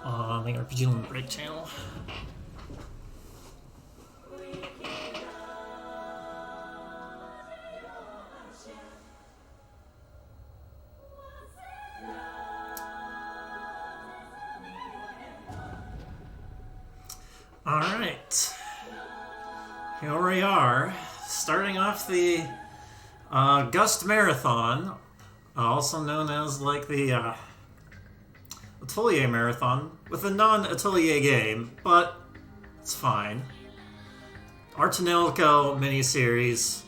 on the RPG Limit Break channel. Alright, here we are, starting off the Gust Marathon, also known as like the Atelier Marathon, with a non-Atelier game, but it's fine. Our tonelico miniseries,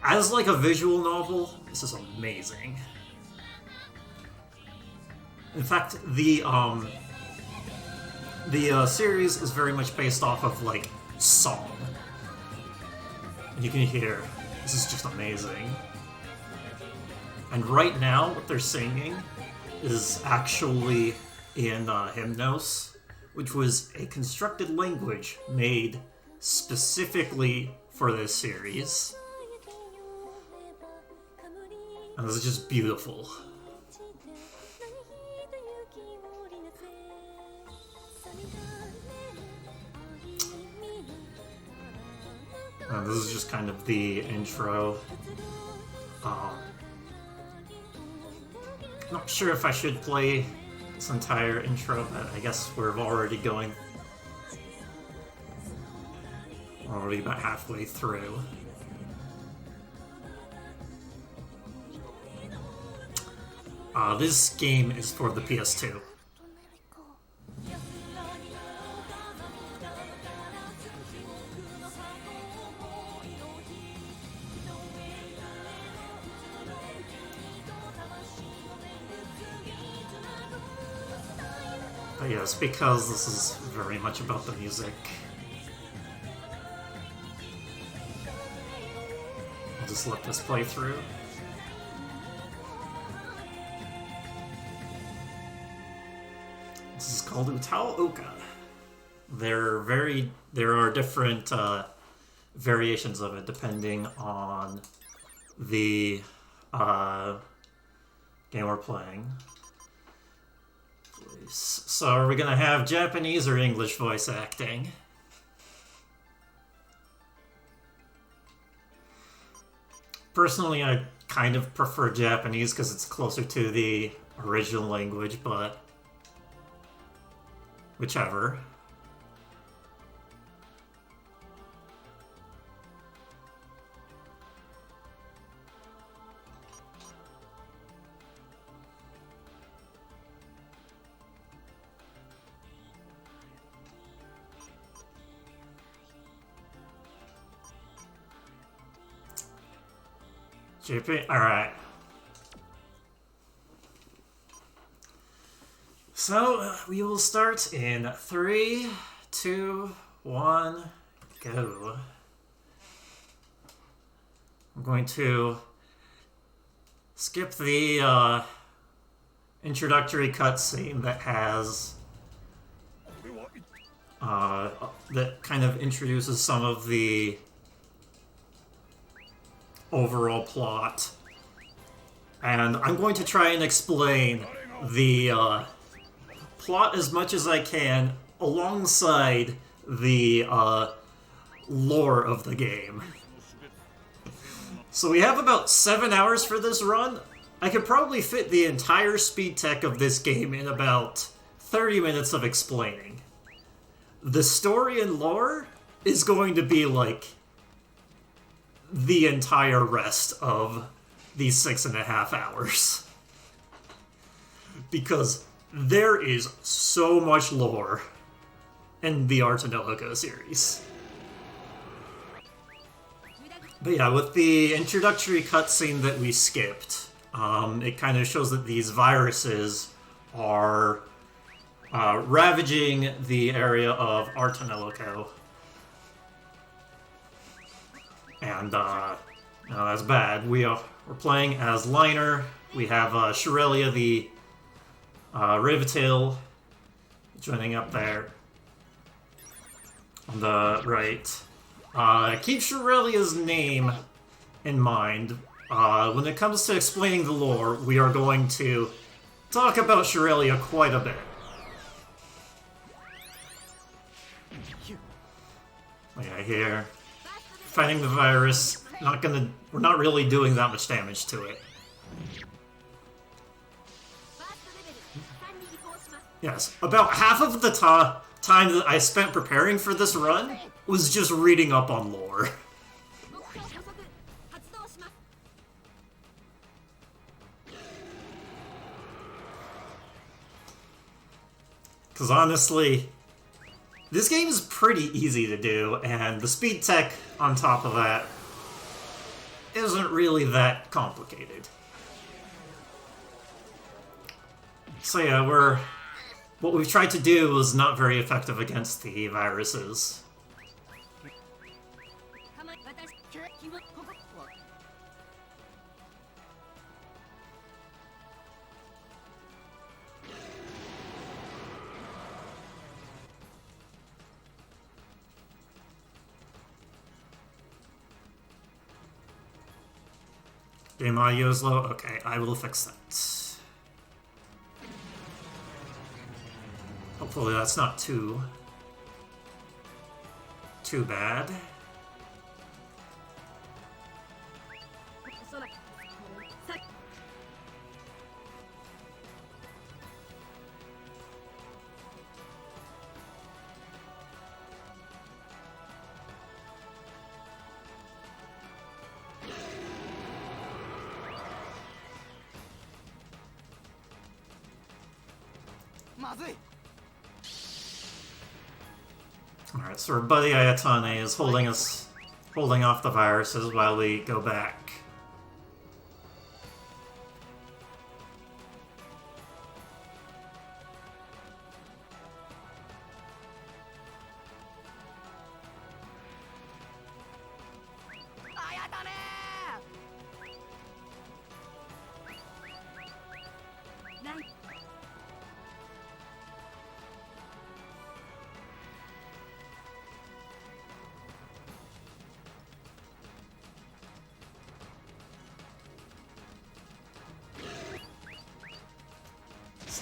as like a visual novel, this is amazing. In fact, the series is very much based off of, like, song. And you can hear, this is just amazing. And right now, what they're singing is actually in Hymnos, which was a constructed language made specifically for this series. And this is just beautiful. This is just kind of the intro. Not sure if I should play this entire intro, but I guess we're already about halfway through. This game is for the PS2. But yes, because this is very much about the music, I'll just let this play through. This is called Utao Oka. There are different variations of it depending on the game we're playing. So are we gonna have Japanese or English voice acting? Personally, I kind of prefer Japanese because it's closer to the original language, but whichever. JP, alright. So, we will start in 3, 2, 1, go. I'm going to skip the introductory cutscene that has that kind of introduces some of the overall plot, and I'm going to try and explain the plot as much as I can alongside the lore of the game. So we have about 7 hours for this run. I could probably fit the entire speed tech of this game in about 30 minutes of explaining. The story and lore is going to be like the entire rest of these 6.5 hours. Because there is so much lore in the Our tonelico series. But yeah, with the introductory cutscene that we skipped, it kind of shows that these viruses are ravaging the area of Our tonelico. And, that's bad. We're playing as Liner. We have Shirelia, the Rivetil, joining up there on the right. Keep Shirelia's name in mind. When it comes to explaining the lore, we are going to talk about Shirelia quite a bit. Yeah, here. Fighting the virus, we're not really doing that much damage to it. Yes, about half of the time that I spent preparing for this run was just reading up on lore. Because honestly, this game is pretty easy to do, and the speed tech on top of that isn't really that complicated. So yeah, what we've tried to do was not very effective against the viruses. Game audio is low? Okay, I will fix that. Hopefully that's not too bad. Alright, so our buddy Ayatane is holding off the viruses while we go back.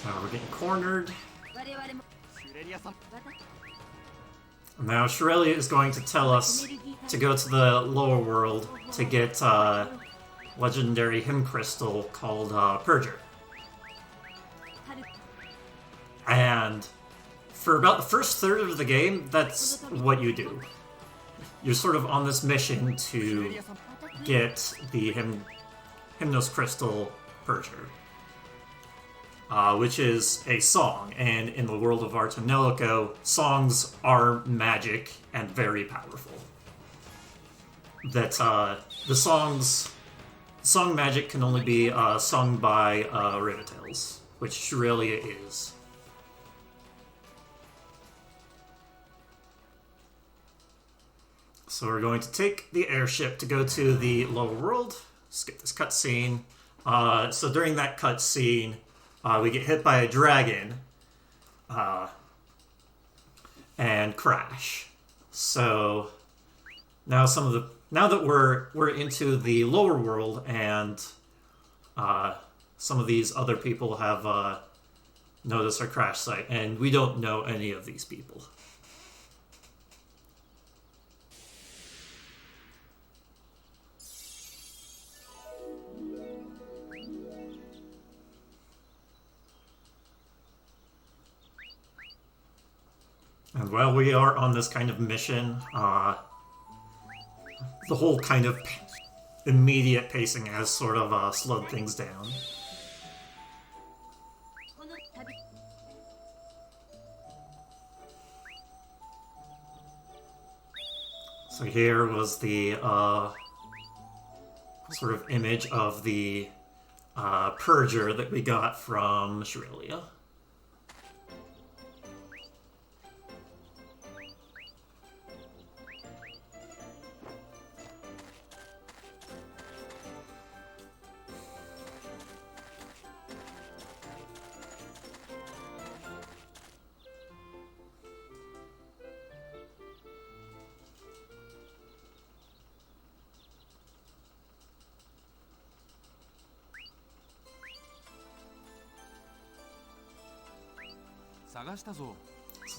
Now we're getting cornered. Now Shirelia is going to tell us to go to the lower world to get a legendary hymn crystal called Purging. And for about the first third of the game, that's what you do. You're sort of on this mission to get the Hymnos Crystal Purger. Which is a song, and in the world of tonelico, songs are magic and very powerful. That the song magic can only be sung by Rivetails, which Shirelia is. So we're going to take the airship to go to the lower world. Skip this cutscene. So during that cutscene, we get hit by a dragon, and crash. So now now that we're into the lower world, and some of these other people have noticed our crash site, and we don't know any of these people. And while we are on this kind of mission, the whole kind of immediate pacing has sort of slowed things down. So here was the sort of image of the Purger that we got from Shirelia. So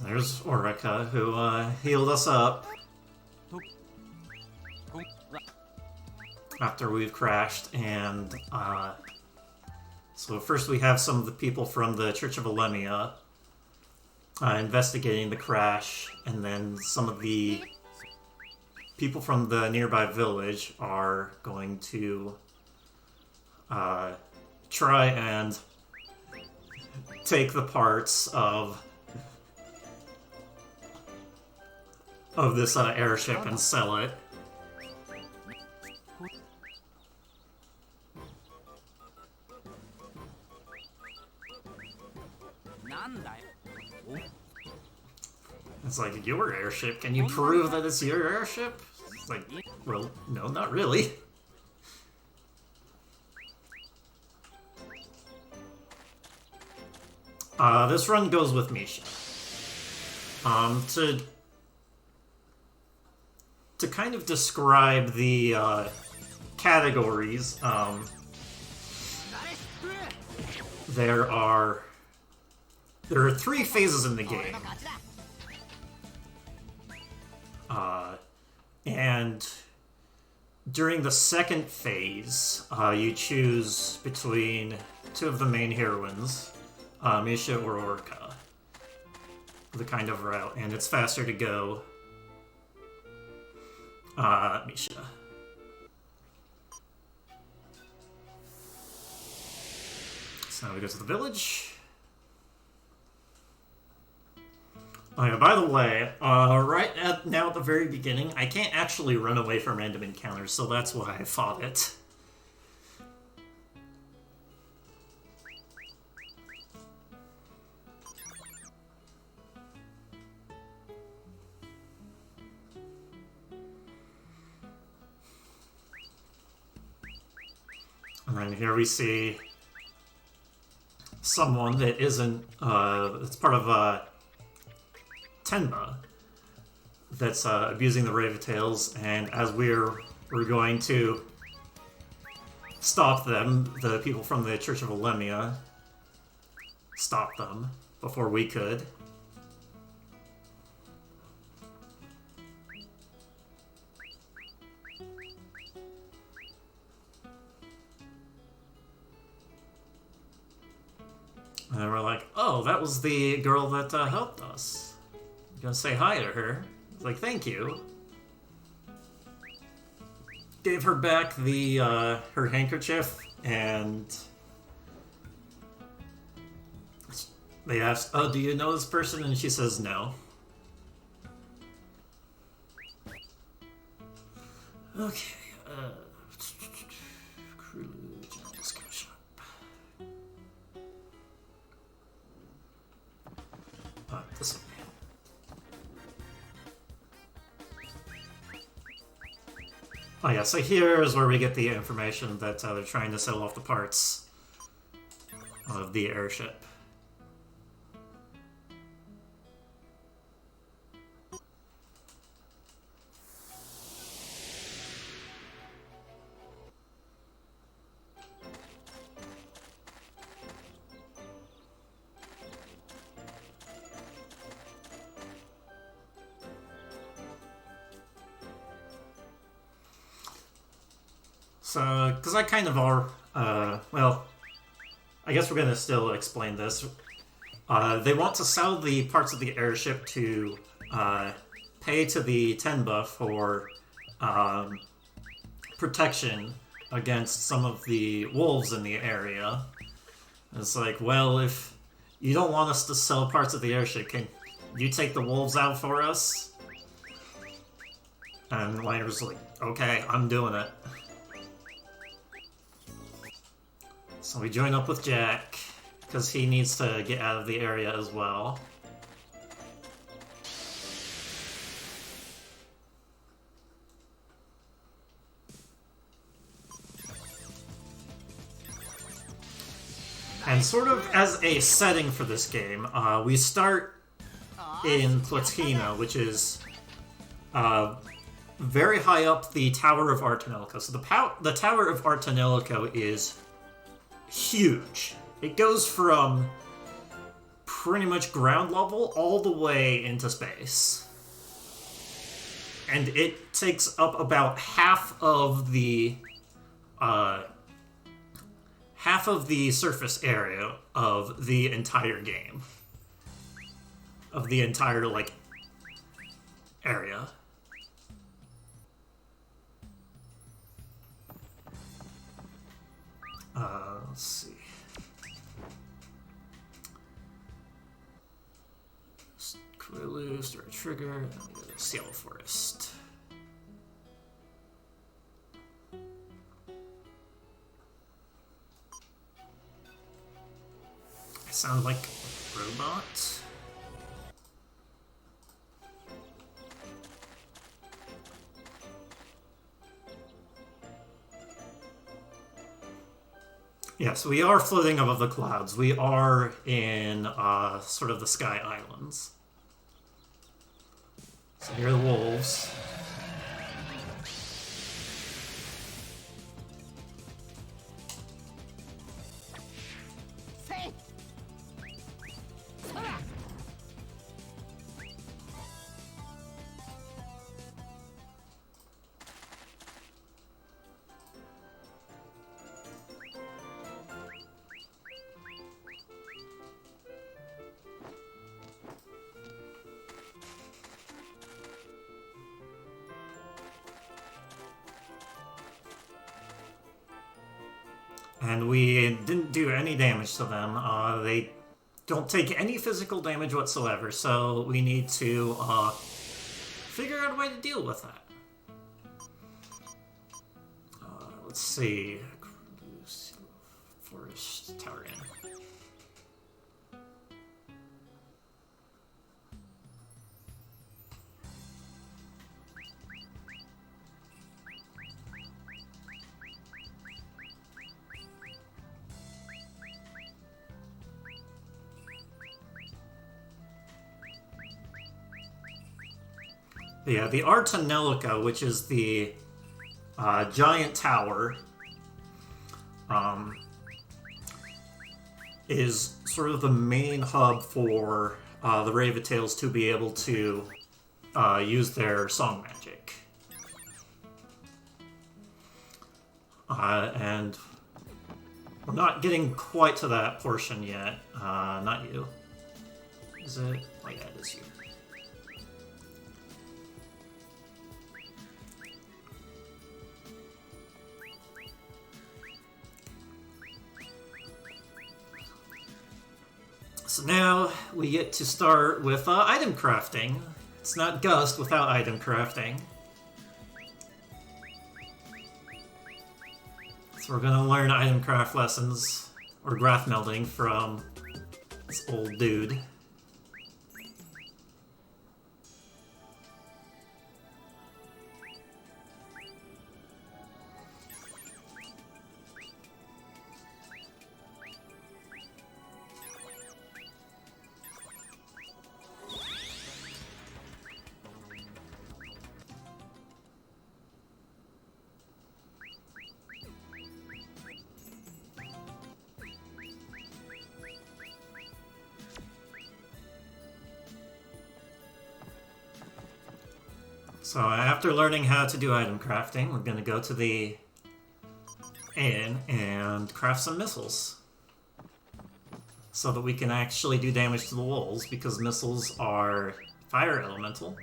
there's Orica, who healed us up after we've crashed, and so first we have some of the people from the Church of Elemia investigating the crash, and then some of the people from the nearby village are going to try and take the parts of this airship and sell it. It's like, your airship? Can you prove that it's your airship? It's like, well, no, not really. This run goes with Misha. To kind of describe the categories, there are 3 phases in the game. And during the second phase, you choose between 2 of the main heroines, Misha or Orica, the kind of route, and it's faster to go Misha. So now we go to the village. Oh yeah, by the way, now at the very beginning, I can't actually run away from random encounters, so that's why I fought it. And then here we see someone that isn't, it's part of, Tenba that's abusing the Raventails, and as we're going to stop them, the people from the Church of Elemia stop them before we could. And then we're like, oh, that was the girl that helped us. Gonna say hi to her. Like, thank you. Gave her back the her handkerchief, and they asked, "Oh, do you know this person?" And she says, "No." Okay. This one. Oh yeah, so here is where we get the information that they're trying to sell off the parts of the airship. So, because I kind of are, well, I guess we're going to still explain this. They want to sell the parts of the airship to pay to the Tenba for protection against some of the wolves in the area. It's like, well, if you don't want us to sell parts of the airship, can you take the wolves out for us? And Liner's like, okay, I'm doing it. So we join up with Jack, because he needs to get out of the area as well. And sort of as a setting for this game, we start in Platina, which is very high up the Tower of Tonelico. So the Tower of Tonelico is huge. It goes from pretty much ground level all the way into space. And it takes up about half of the surface area of the entire game. Of the entire, like, area. Let's see. Quickly start a trigger, then we go to Cielo Forest. I sound like a robot. Yes, we are floating above the clouds. We are in sort of the Sky Islands. So here are the wolves. And we didn't do any damage to them. They don't take any physical damage whatsoever, so we need to figure out a way to deal with that. Let's see. Forest Tower in. Yeah, the tonelico, which is the giant tower, is sort of the main hub for the Raventails to be able to use their song magic. And we're not getting quite to that portion yet. Not you. Is it? Oh yeah, it is you. So now we get to start with item crafting. It's not Gust without item crafting. So we're gonna learn item craft lessons, or graph melding, from this old dude. So after learning how to do item crafting, we're going to go to the inn and craft some missiles. So that we can actually do damage to the wolves, because missiles are fire elemental.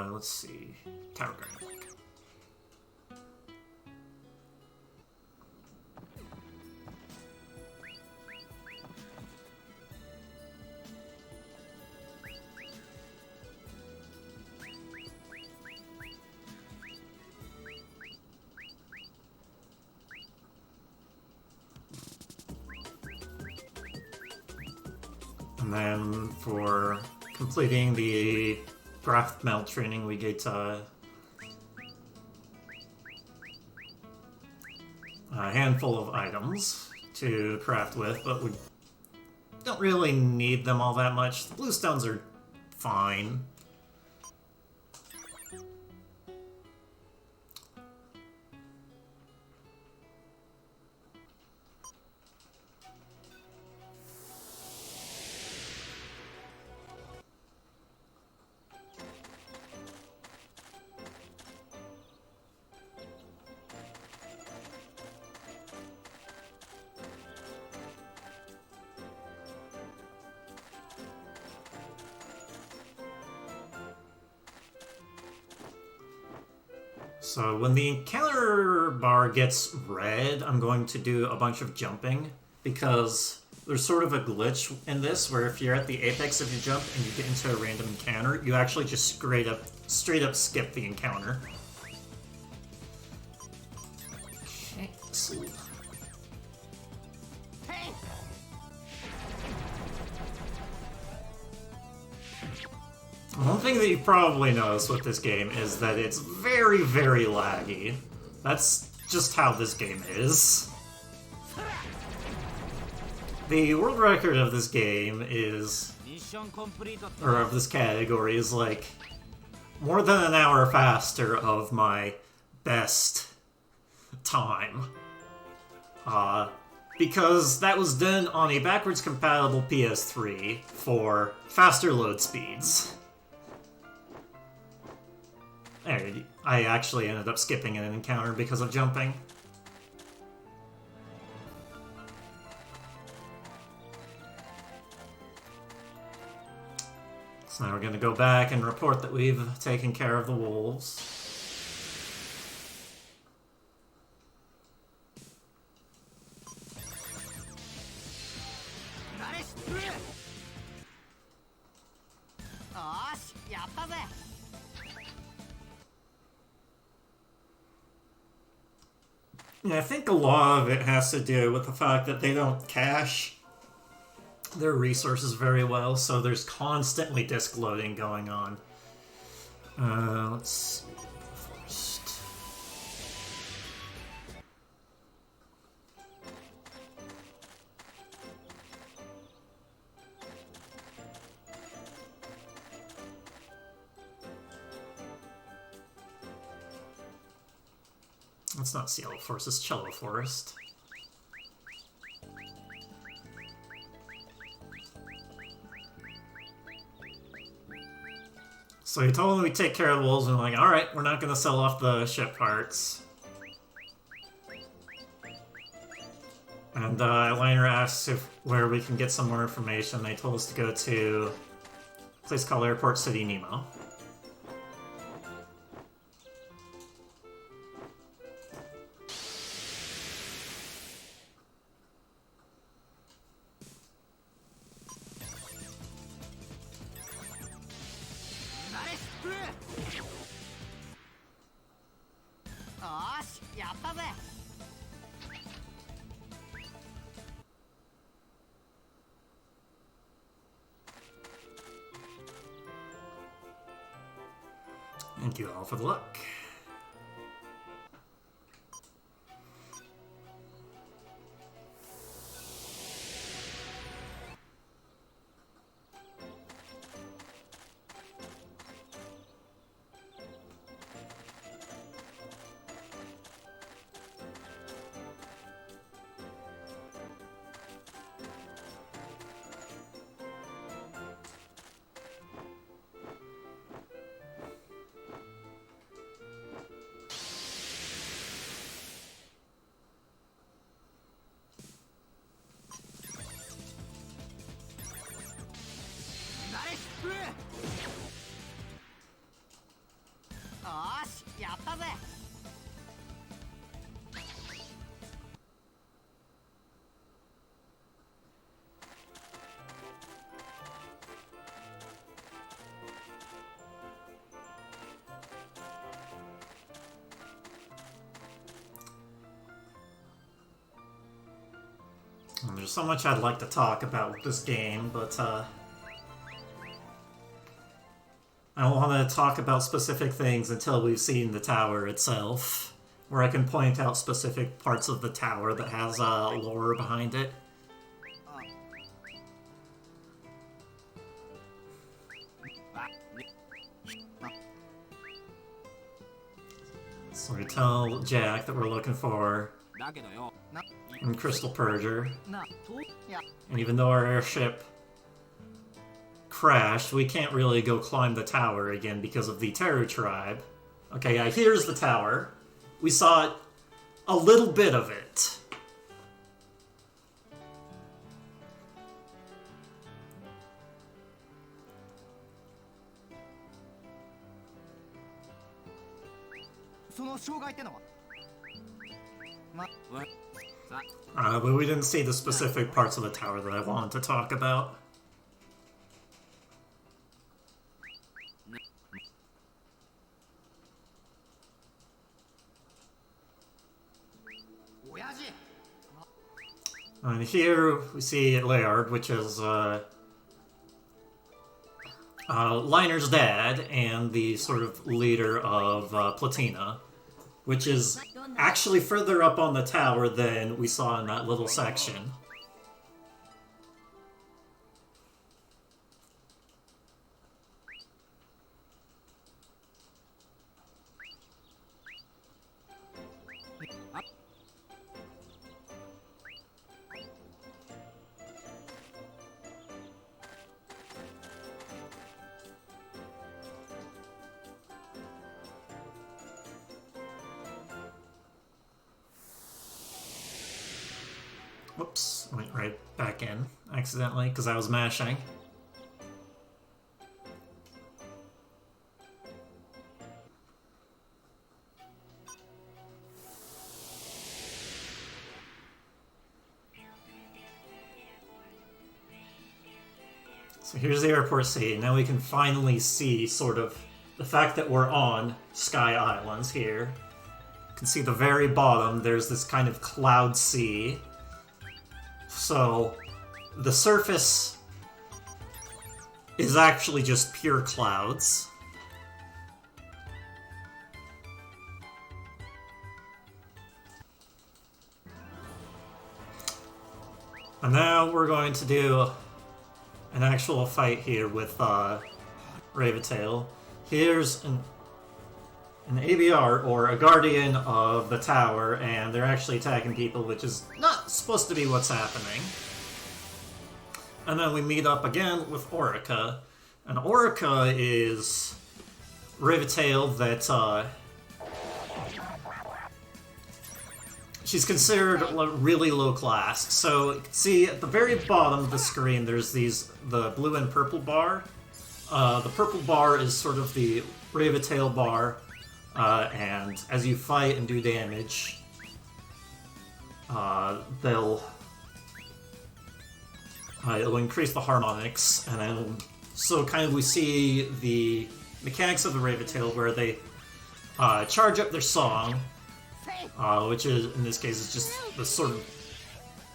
Let's see. Tower Guard. And then for completing the graph meld training, we get a handful of items to craft with, but we don't really need them all that much. The blue stones are fine. So when the encounter bar gets red, I'm going to do a bunch of jumping, because there's sort of a glitch in this where if you're at the apex of your jump and you get into a random encounter, you actually just straight up skip the encounter. Okay, so... One thing that you probably noticed with this game is that it's very, very laggy. That's just how this game is. The world record of this game is... or of this category is like more than an hour faster of my best time. Because that was done on a backwards compatible PS3 for faster load speeds. I actually ended up skipping an encounter because of jumping. So now we're going to go back and report that we've taken care of the wolves. Yeah, I think a lot of it has to do with the fact that they don't cache their resources very well, so there's constantly disk loading going on. Let's see first. It's not Cielo Forest, it's Cello Forest. So he told them we'd take care of the wolves, and we're like, alright, we're not going to sell off the ship parts. And Liner asks where we can get some more information. They told us to go to a place called Airport City Nemo. Thank you all for the luck. There's so much I'd like to talk about with this game, but I don't want to talk about specific things until we've seen the tower itself. where I can point out specific parts of the tower that has lore behind it. So we tell Jack that we're looking for a Crystal Purger. And even though our airship crashed, we can't really go climb the tower again because of the Teru tribe. Okay, yeah, here's the tower. We saw a little bit of it. But we didn't see the specific parts of the tower that I wanted to talk about. And here we see Laird, which is Liner's dad and the sort of leader of Platina, which is actually further up on the tower than we saw in that little section. Whoops, went right back in accidentally because I was mashing. So here's the airport scene. Now we can finally see sort of the fact that we're on Sky Islands here. You can see the very bottom, there's this kind of cloud sea. So, the surface is actually just pure clouds. And now we're going to do an actual fight here with Raventail. Here's an ABR, or a Guardian of the Tower, and they're actually attacking people, which is not supposed to be what's happening. And then we meet up again with Orica. And Orica is Raventail that, she's considered really low class. So, you can see at the very bottom of the screen, there's the blue and purple bar. The purple bar is sort of the Raventail bar. And as you fight and do damage, it'll increase the harmonics, and then so kind of we see the mechanics of the Raventail where they charge up their song, which is in this case is just this sort of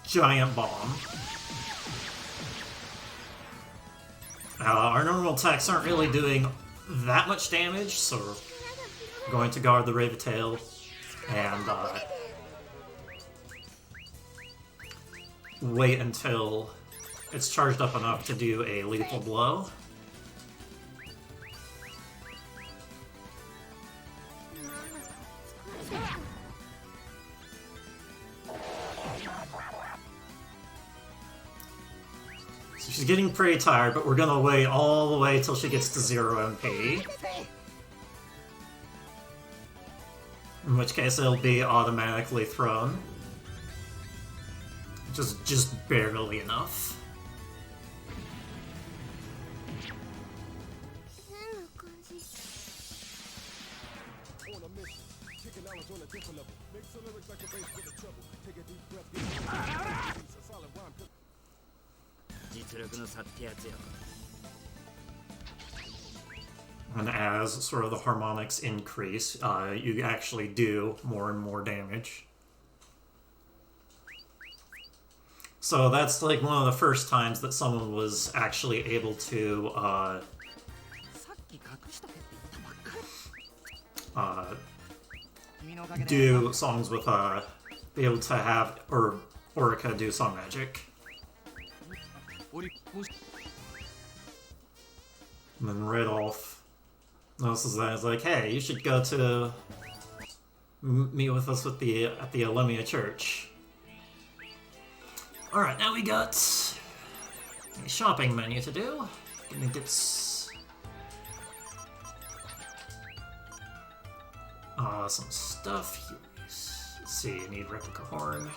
giant bomb. Our normal attacks aren't really doing that much damage, so going to guard the Raventail and wait until it's charged up enough to do a lethal blow. So she's getting pretty tired, but we're gonna wait all the way till she gets to 0 MP. In which case it'll be automatically thrown. Just barely enough. And as sort of the harmonics increase, you actually do more and more damage. So that's like one of the first times that someone was actually able to do songs with, be able to have, or Orica do song magic. And then Radolf notices that he's like, hey, you should go to meet with us at the Elemia church. Alright, now we got a shopping menu to do. Gonna get some stuff here. Let's see, I need replica horn.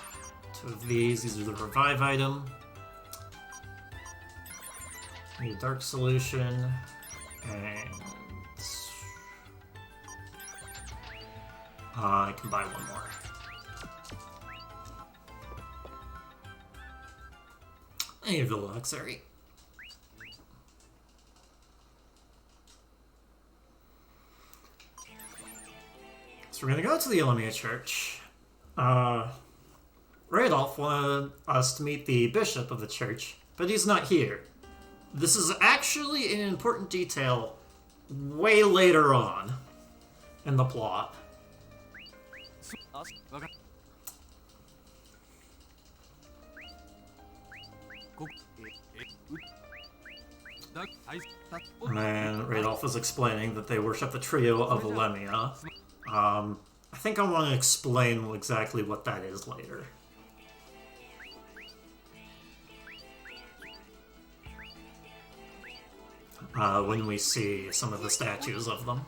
2 of these. These are the revive item. Need a dark solution. And I can buy one more. I need a luxury. So we're gonna go to the Elemia church. Radolf wanted us to meet the bishop of the church, but he's not here. This is actually an important detail way later on in the plot. And then Radolf is explaining that they worship the trio of Elemia. I think I want to explain exactly what that is later. When we see some of the statues of them.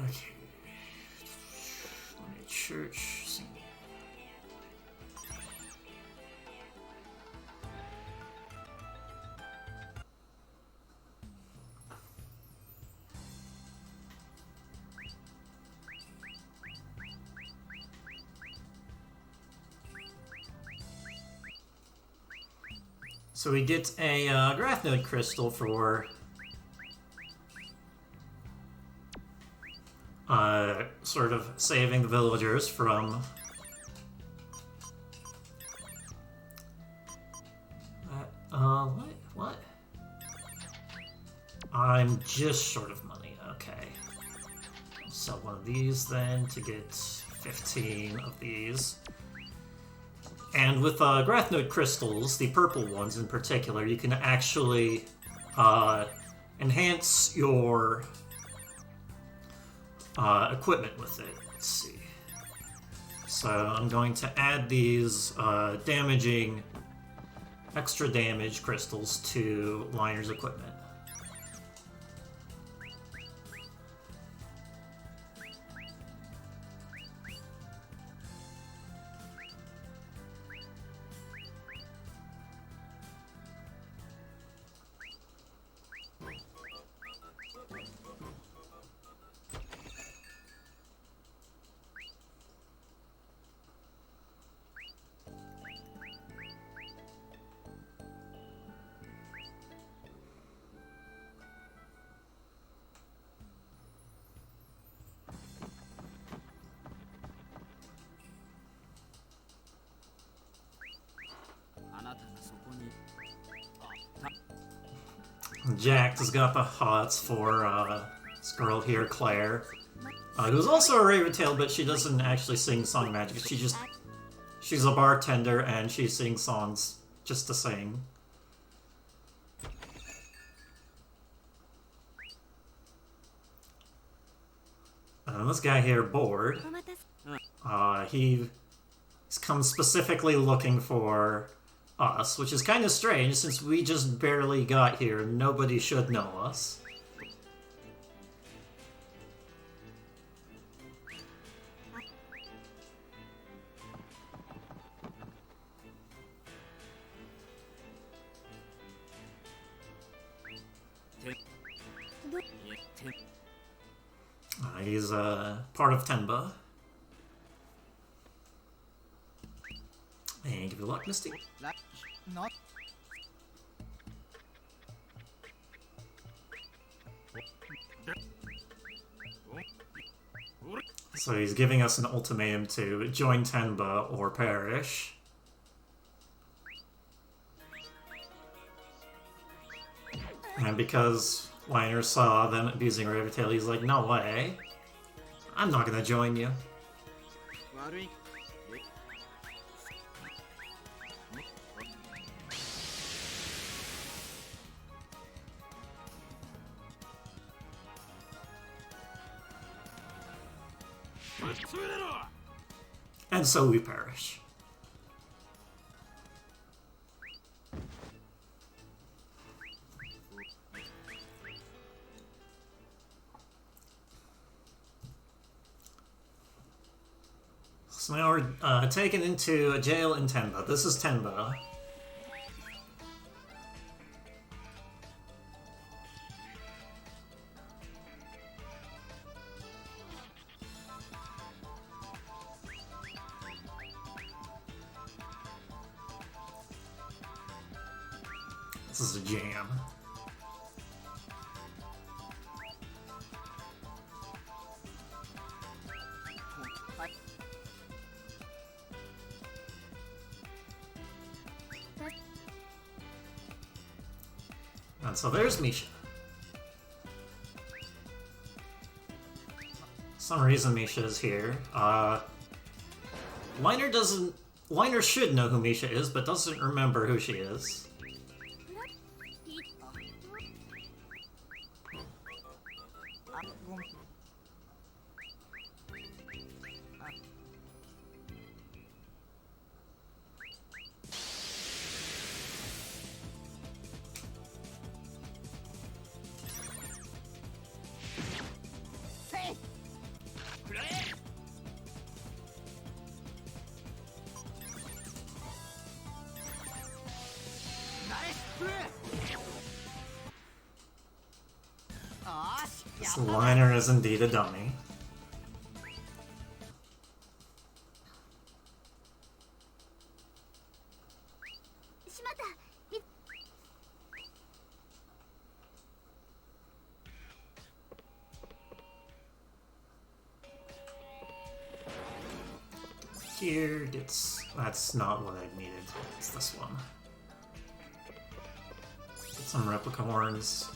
Okay. Church. So we get a graph node crystal for sort of saving the villagers from what? I'm just short of money. Okay. I'll sell one of these then to get 15 of these. And with graph node crystals, the purple ones in particular, you can actually enhance your equipment with it. Let's see. So I'm going to add these extra damage crystals to Liner's equipment. Jack has got the hots for this girl here, Claire, who's also a Raventail, but she doesn't actually sing song magic. She's a bartender and she sings songs just to sing. And this guy here, Bored, he's come specifically looking for us, which is kind of strange since we just barely got here and nobody should know us. He's part of Tenba. And give you luck, Misty. Not. So he's giving us an ultimatum to join Tenba or perish. And because Liner saw them abusing Raventail, he's like, no way. I'm not gonna join you. And so we perish. So now we're taken into a jail in Tenba. This is Tenba. This is a jam. And so there's Misha. Some reason Misha is here. Liner should know who Misha is, but doesn't remember who she is. This Liner is indeed a dummy. Here, that's not what I needed. It's this one. Get some replica horns.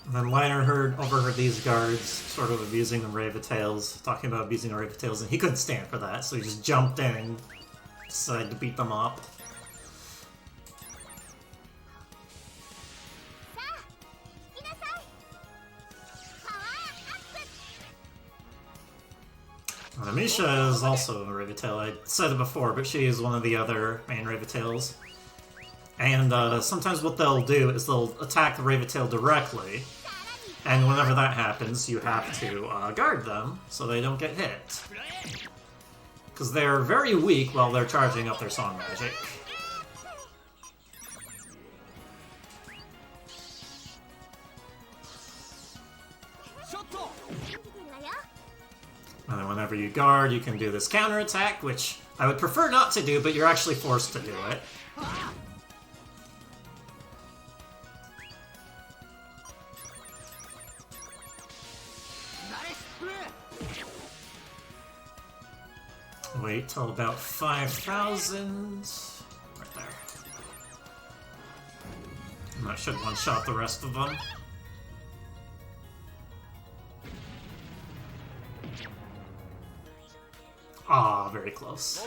And then Liner overheard these guards sort of abusing the Raventails, talking about abusing the Raventails, and he couldn't stand for that, so he just jumped in and decided to beat them up. And Misha is also a Raventail. I said it before, but she is one of the other main Raventails. And sometimes what they'll do is they'll attack the Raventail directly, and whenever that happens, you have to guard them so they don't get hit. Because they're very weak while they're charging up their song magic. And then whenever you guard, you can do this counterattack, which I would prefer not to do, but you're actually forced to do it. Wait till about 5,000. Right there. And that should one-shot the rest of them. Ah, very close.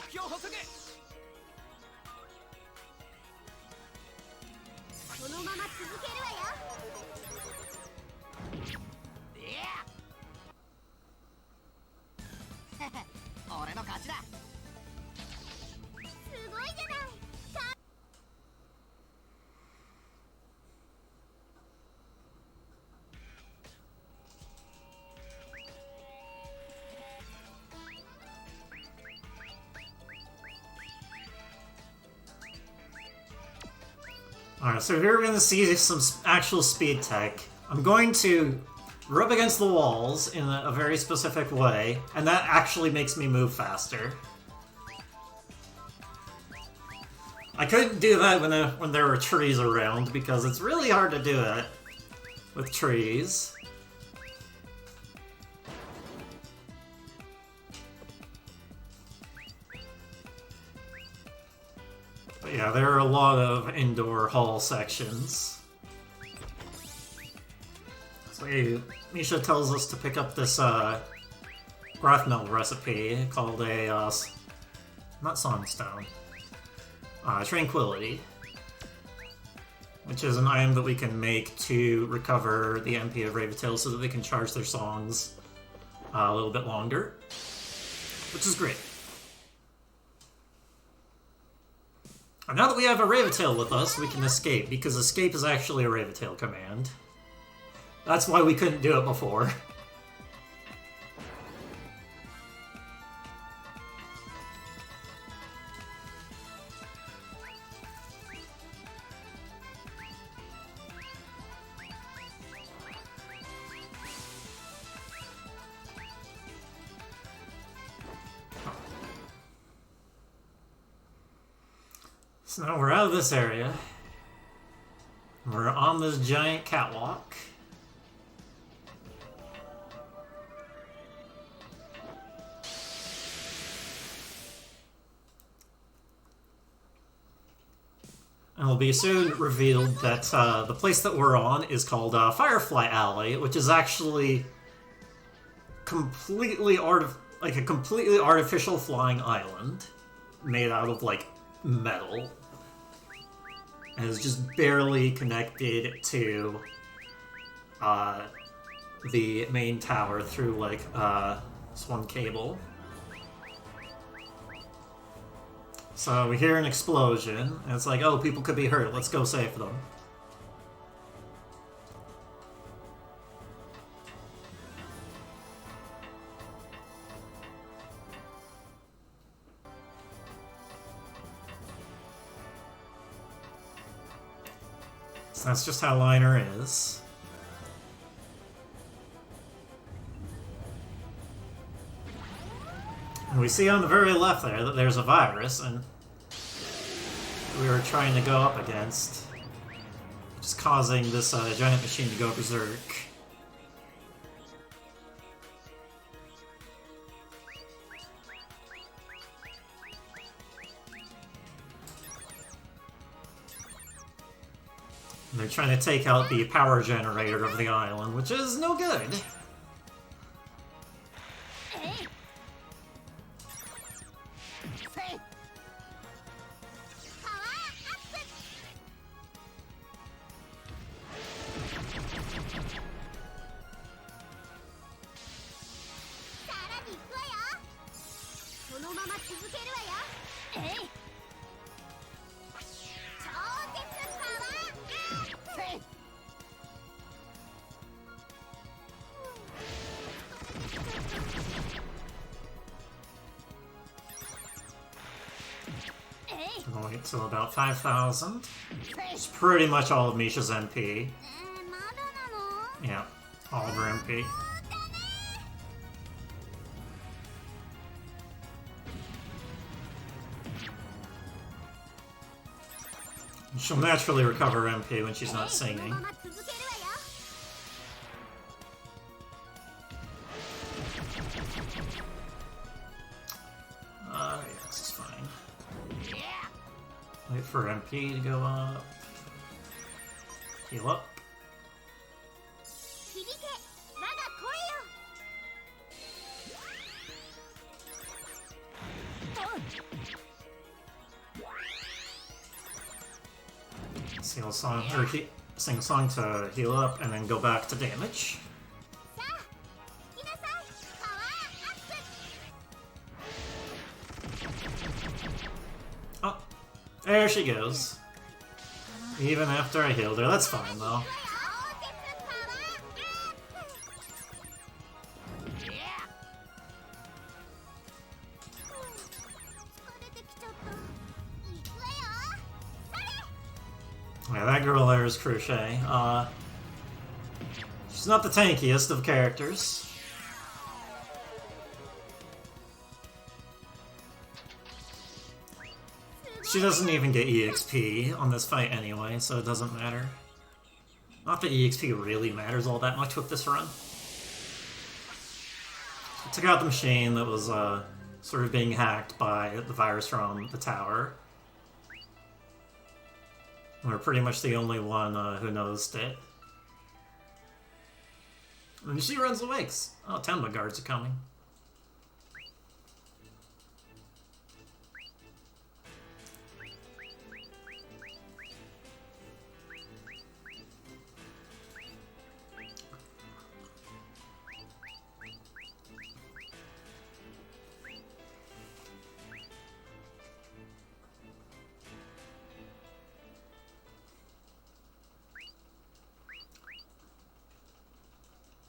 Alright, so here we're going to see some actual speed tech. I'm going to rub against the walls in a very specific way, and that actually makes me move faster. I couldn't do that when there were trees around, because it's really hard to do it with trees. But yeah, there are a lot of indoor hall sections. So Misha tells us to pick up this Grafmel recipe called a, not Songstone, Tranquility, which is an item that we can make to recover the MP of Raventail so that they can charge their songs a little bit longer, which is great. And now that we have a Raventail with us, we can escape, because escape is actually a Raventail command. That's why we couldn't do it before. So now we're out of this area. We're on this giant catwalk. And it'll be soon revealed that the place that we're on is called Firefly Alley, which is actually completely a completely artificial flying island made out of like metal, and is just barely connected to the main tower through like this one cable. So we hear an explosion, and it's like, oh, people could be hurt, let's go save them. So that's just how Liner is. And we see on the very left there that there's a virus, and we were trying to go up against, which is causing this giant machine to go berserk. And they're trying to take out the power generator of the island, which is no good. Wait till about 5,000. It's pretty much all of Misha's MP. Yeah, all of her MP. She'll naturally recover MP when she's not singing. Yeah, this is fine. Wait for MP to go up. Heal up. Sing a song, or sing a song to heal up, and then go back to damage. Oh, there she goes. Even after I healed her, that's fine though. Yeah, that girl there is Crochet. She's She's not the tankiest of characters. She doesn't even get EXP on this fight anyway, so it doesn't matter. Not that EXP really matters all that much with this run. I took out the machine that was sort of being hacked by the virus from the tower. We're pretty much the only one who noticed it. And she runs away. Oh, Tenba guards are coming.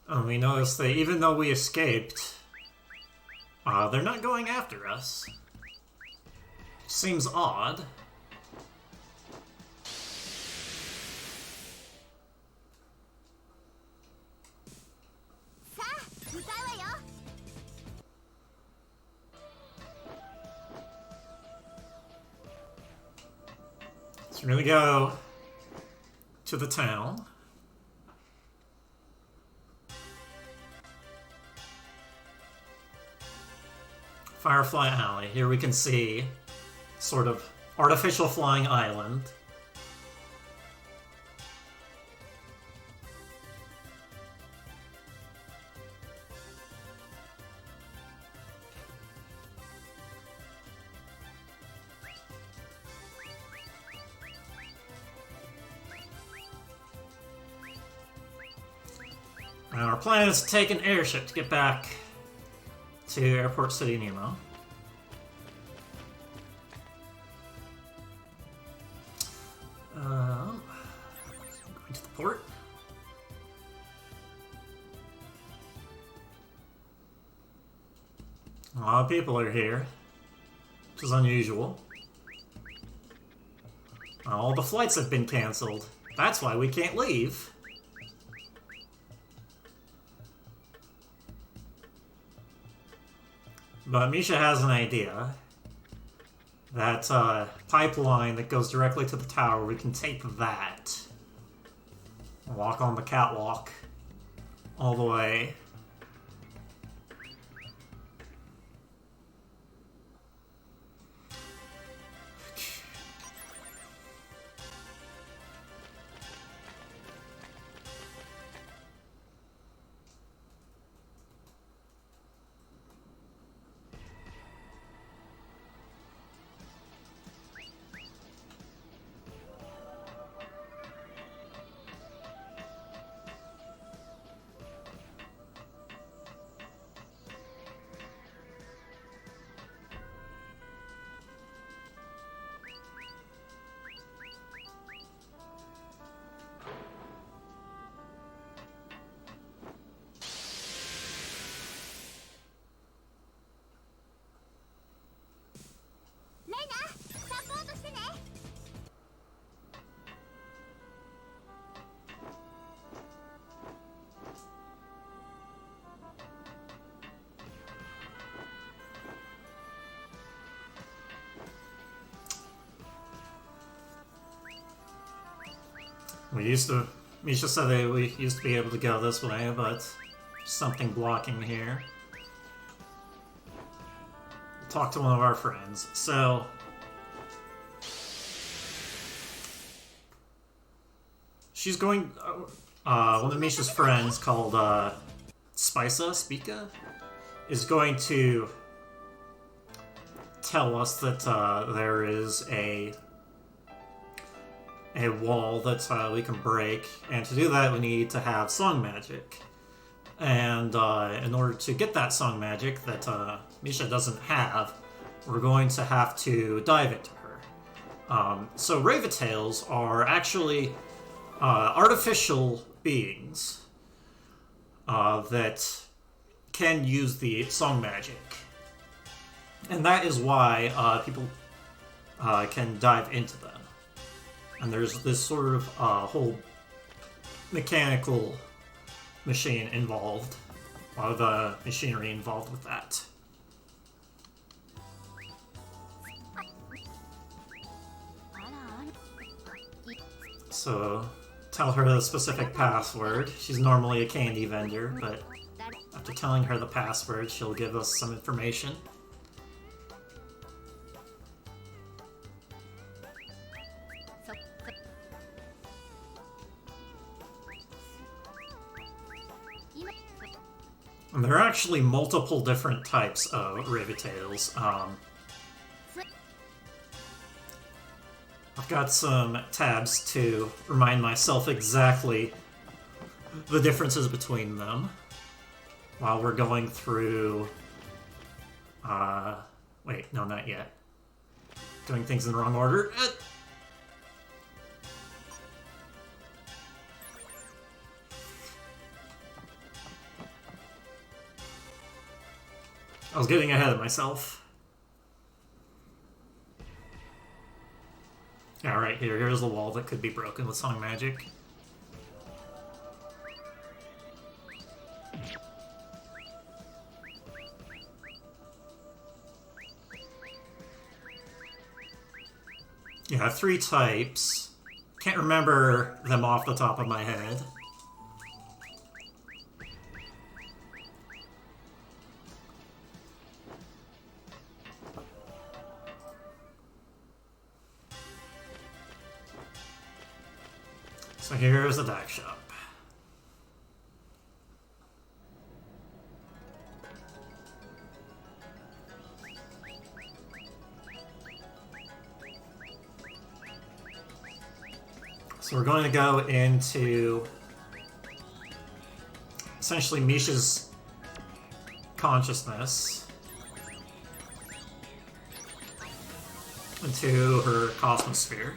And we noticed that even though we escaped, they're not going after us. Seems odd. So we're gonna go to the town. Firefly Alley. Here we can see sort of artificial flying island. And our plan is to take an airship to get back to Airport City Nemo. Going to the port. A lot of people are here, which is unusual. All the flights have been cancelled. That's why we can't leave. But Misha has an idea. That pipeline that goes directly to the tower, we can take that. Walk on the catwalk all the way. Misha said that we used to be able to go this way, but something blocking here. Talk to one of our friends. So, she's going, one of Misha's friends called, Spika, is going to tell us that, there is a wall that we can break, and to do that we need to have song magic. And in order to get that song magic that Misha doesn't have, we're going to have to dive into her. So Raventails are actually artificial beings that can use the song magic. And that is why people can dive into them. And there's this sort of whole mechanical machine involved. A lot of the machinery involved with that. So, tell her the specific password. She's normally a candy vendor, but after telling her the password, she'll give us some information. And there are actually multiple different types of Ravitails. I've got some tabs to remind myself exactly the differences between them while we're going through... wait, no, not yet. Doing things in the wrong order. I was getting ahead of myself. Alright, here's the wall that could be broken with song magic. Yeah, 3 types. Can't remember them off the top of my head. So here's the deck shop. So we're going to go into essentially Misha's consciousness into her Cosmosphere.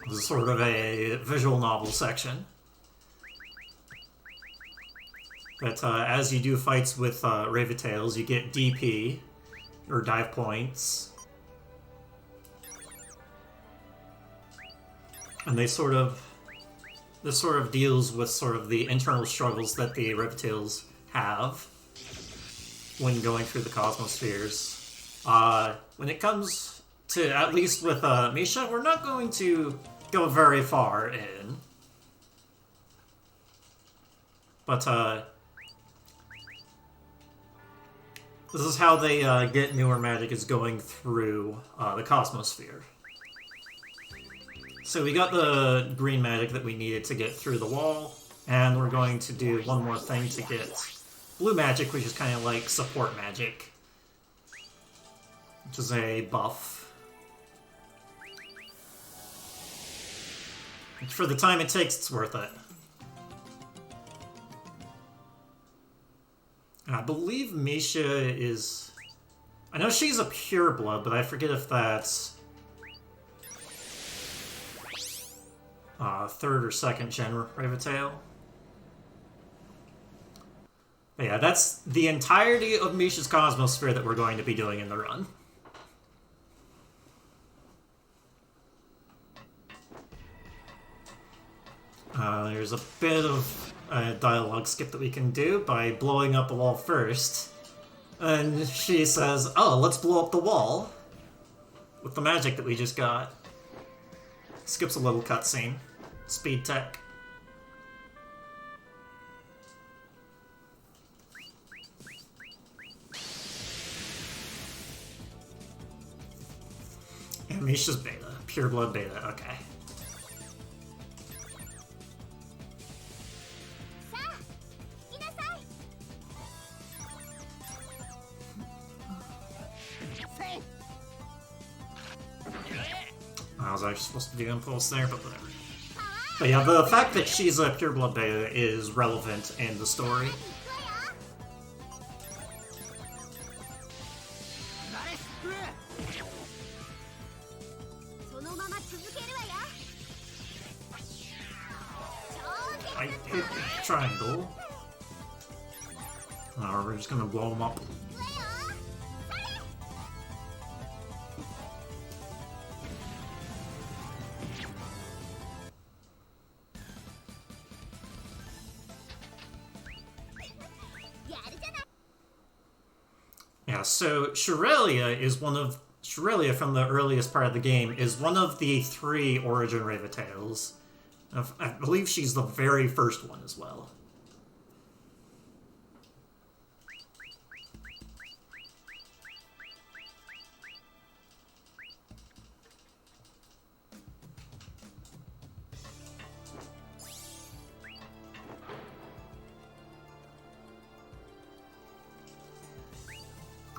This is sort of a visual novel section. But as you do fights with Ravitails, you get DP, or dive points. And this sort of deals with sort of the internal struggles that the Ravitails have when going through the Cosmospheres. When it comes to, at least with Misha, we're not going to go very far in. But, this is how they get newer magic, is going through the Cosmosphere. So we got the green magic that we needed to get through the wall, and we're going to do one more thing to get blue magic, which is kind of like support magic, which is a buff. For the time it takes, it's worth it. I believe Misha is... I know she's a pureblood, but I forget if that's... 3rd or 2nd gen Ravitail. But yeah, that's the entirety of Misha's Cosmosphere that we're going to be doing in the run. There's a bit of a dialogue skip that we can do by blowing up the wall first. And she says, oh, let's blow up the wall with the magic that we just got. Skips a little cutscene. Speed tech. And Misha's beta. Pureblood beta, okay. I was actually supposed to do impulse there, but whatever. But yeah, the fact that she's a pureblood beta is relevant in the story. I hit triangle. We're just gonna blow them up. Yeah, so Shirelia from the earliest part of the game is one of the 3 Origin Ravatails. I believe she's the very first one as well.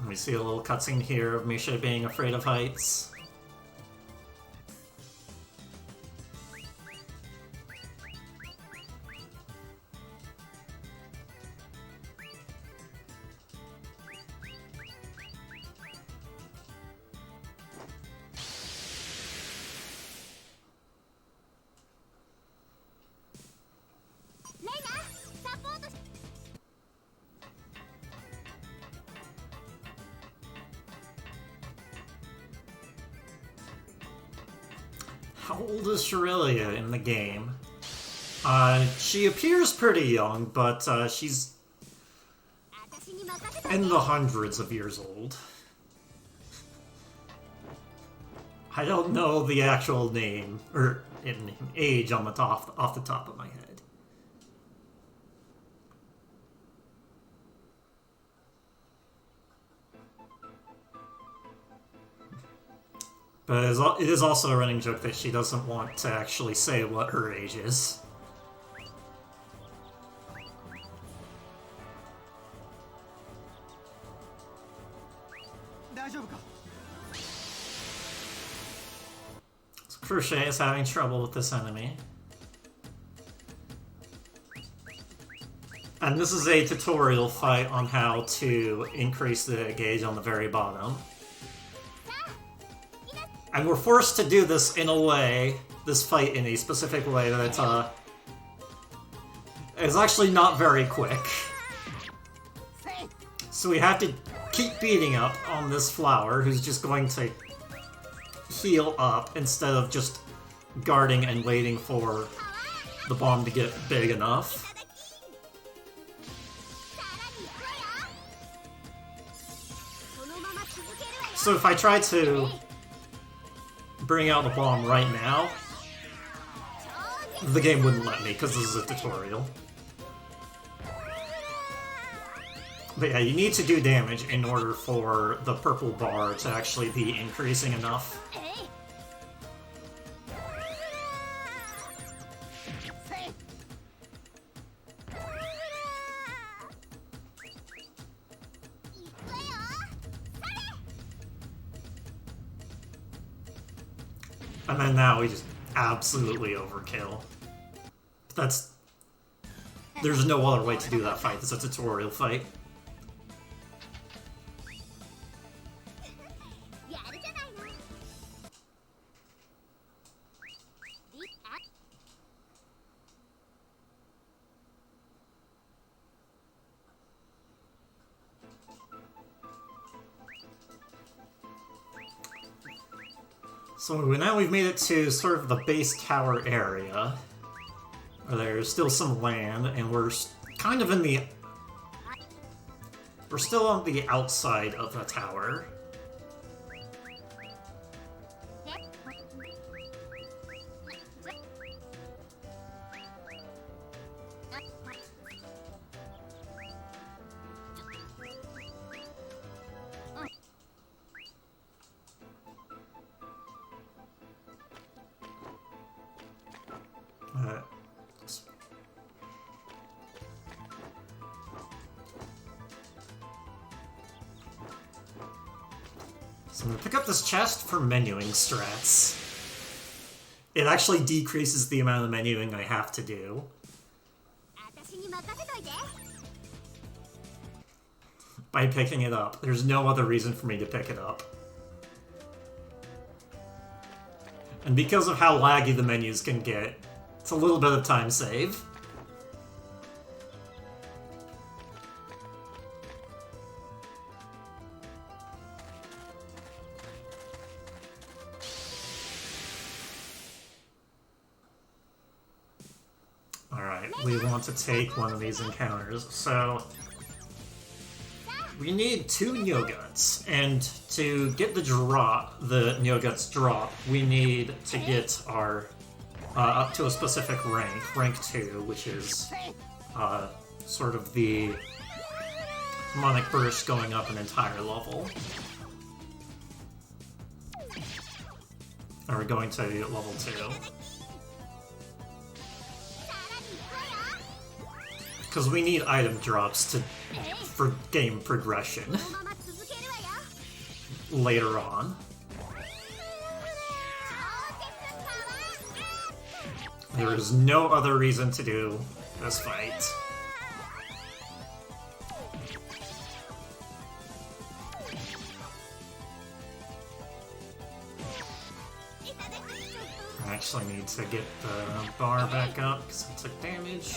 We see a little cutscene here of Misha being afraid of heights. How old is Shirelia in the game? She appears pretty young, but she's in the hundreds of years old. I don't know the actual name, or age on the off the top of my head. But it is also a running joke that she doesn't want to actually say what her age is. So Crochet is having trouble with this enemy. And this is a tutorial fight on how to increase the gauge on the very bottom. And we're forced to do this in a way, this fight in a specific way that is actually not very quick. So we have to keep beating up on this flower, who's just going to heal up instead of just guarding and waiting for the bomb to get big enough. So if I try to bring out the bomb right now, the game wouldn't let me because this is a tutorial. But yeah, you need to do damage in order for the purple bar to actually be increasing enough. And then now we just absolutely overkill. There's no other way to do that fight. It's a tutorial fight. So now we've made it to sort of the base tower area, where there's still some land, and we're kind of in the... We're still on the outside of the tower. So I'm gonna pick up this chest for menuing strats. It actually decreases the amount of menuing I have to do. By picking it up. There's no other reason for me to pick it up. And because of how laggy the menus can get, it's a little bit of time save. Alright, we want to take one of these encounters, so... we need 2 Neoguts, and to get the Neoguts drop, we need to get our up to a specific rank 2, which is sort of the demonic burst going up an entire level. And we're going to level 2. Because we need item drops for game progression later on. There is no other reason to do this fight. I actually need to get the bar back up because I took damage.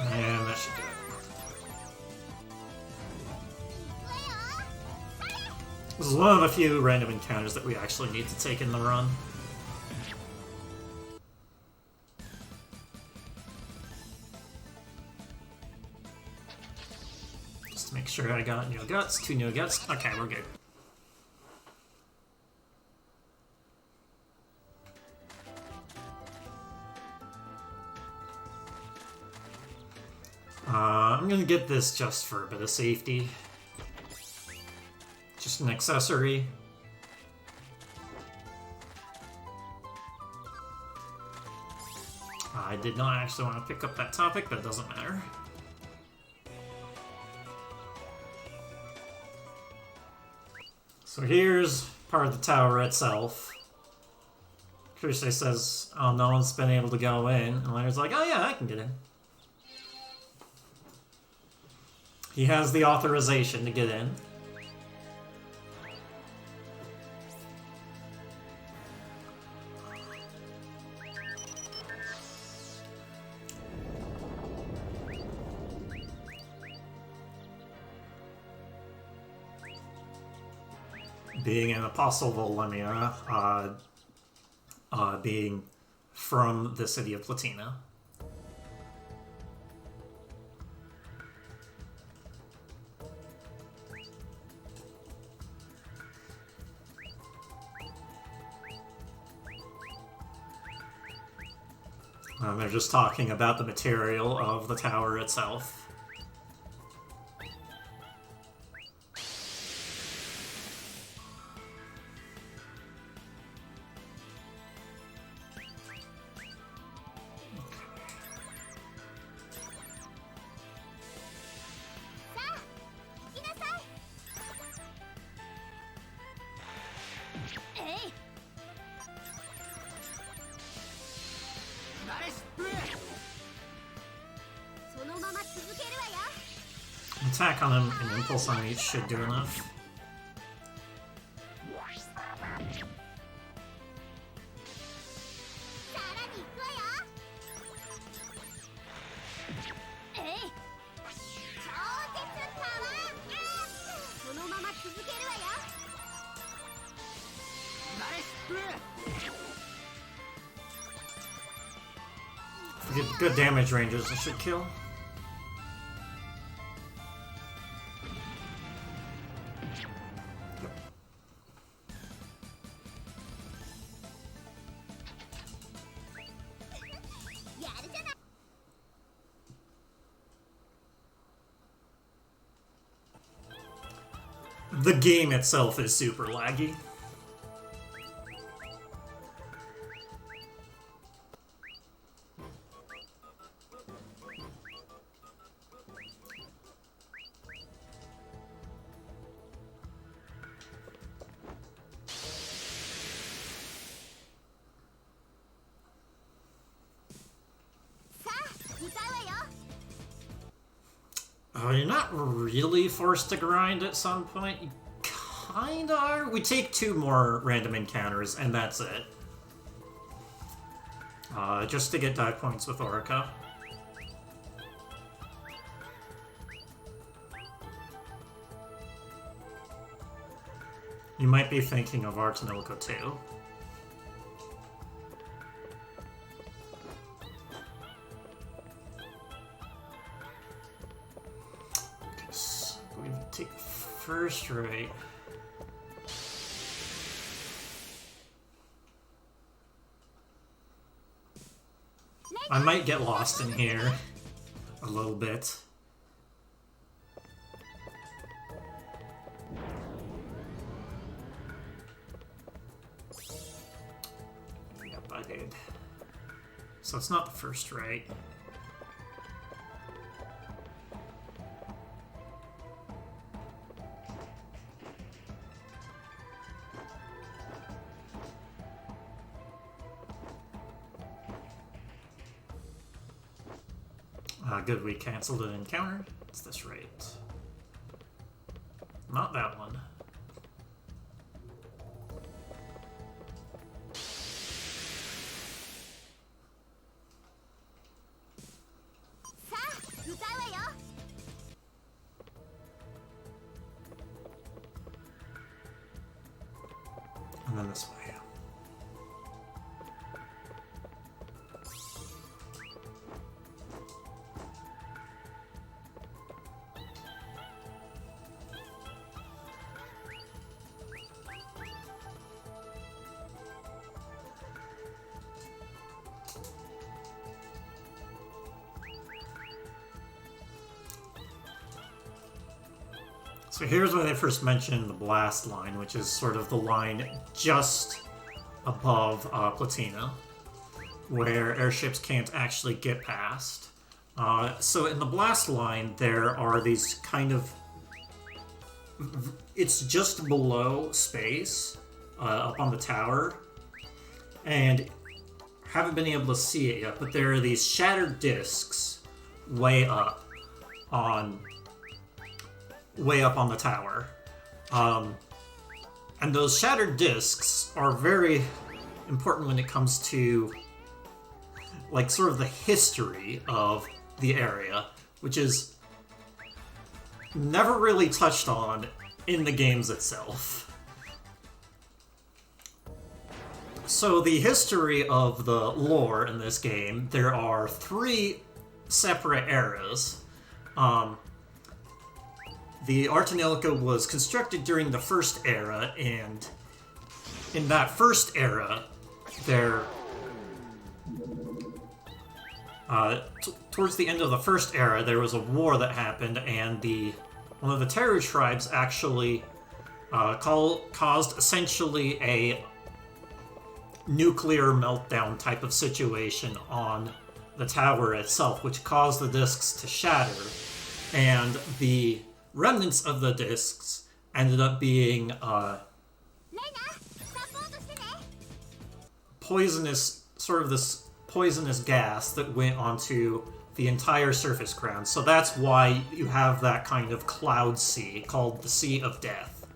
And that should do it. This is one of the few random encounters that we actually need to take in the run. Just to make sure I got new guts, 2 new guts. Okay, we're good. I'm gonna get this just for a bit of safety. Just an accessory. I did not actually want to pick up that topic, but it doesn't matter. So here's part of the tower itself. Crusade says, oh, no one's been able to go in. And Leonard's like, oh yeah, I can get in. He has the authorization to get in. Being an apostle of Elemia, being from the city of Platina. They're just talking about the material of the tower itself. Attack on him and impulse on each should do enough. If we get good damage ranges, it should kill. The game itself is super laggy. You're not really forced to grind at some point. You kinda are. We take 2 more random encounters, and that's it. Just to get dive points with Orica. You might be thinking of our tonelico too. first rate. I might get lost in here a little bit. Yep, I did. So it's not the first right. Good, we canceled an encounter. It's this rate. Not that one. And then this way. So here's where they first mentioned the blast line, which is sort of the line just above Platina, where airships can't actually get past. So in the blast line, there are these kind of... It's just below space, up on the tower, and haven't been able to see it yet, but there are these shattered discs way up on the tower. And those shattered discs are very important when it comes to, like, sort of the history of the area, which is never really touched on in the games itself. So the history of the lore in this game, there are 3 separate eras. The tonelico was constructed during the first era, and in that first era, there... towards the end of the first era, there was a war that happened, and one of the Teru tribes actually caused essentially a nuclear meltdown type of situation on the tower itself, which caused the discs to shatter, and the remnants of the discs ended up being poisonous, sort of this poisonous gas that went onto the entire surface ground. So that's why you have that kind of cloud sea called the Sea of Death.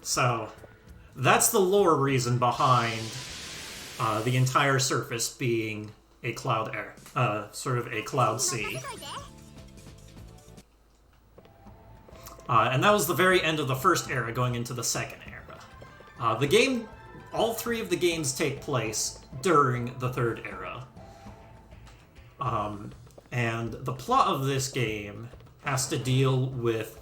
So that's the lore reason behind the entire surface being a cloud air, sort of a cloud sea. And that was the very end of the first era, going into the second era. The game, all 3 of the games take place during the third era. And the plot of this game has to deal with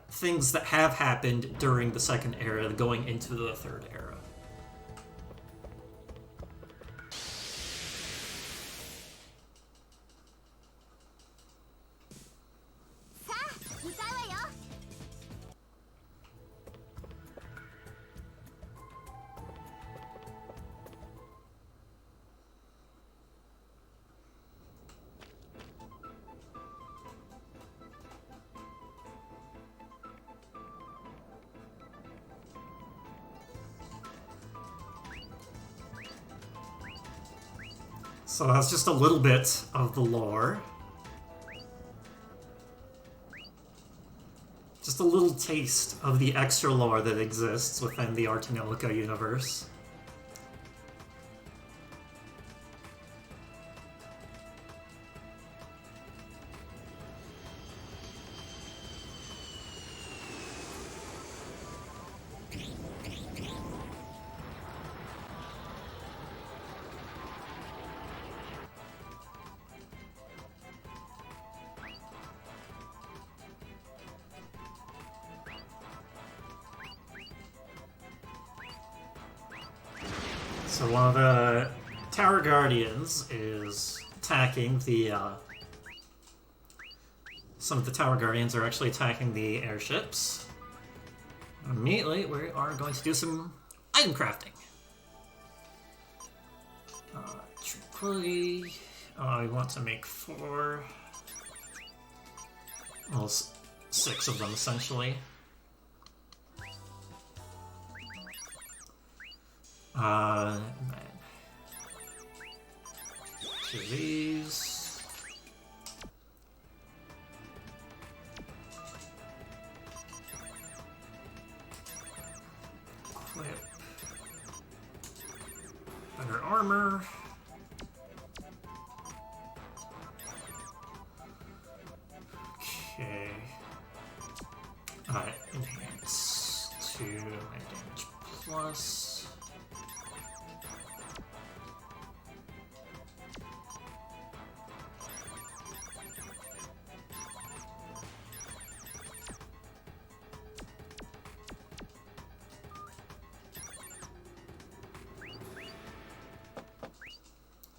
things that have happened during the second era going into the third era. So that's just a little bit of the lore. Just a little taste of the extra lore that exists within the tonelico universe. So one of the Tower Guardians is attacking the, some of the Tower Guardians are actually attacking the airships. Immediately, we are going to do some item crafting. Tranquility. I want to make 4. Well, 6 of them, essentially. And then 2 of these. Equip. Better armor. Okay. Enhance to my damage plus.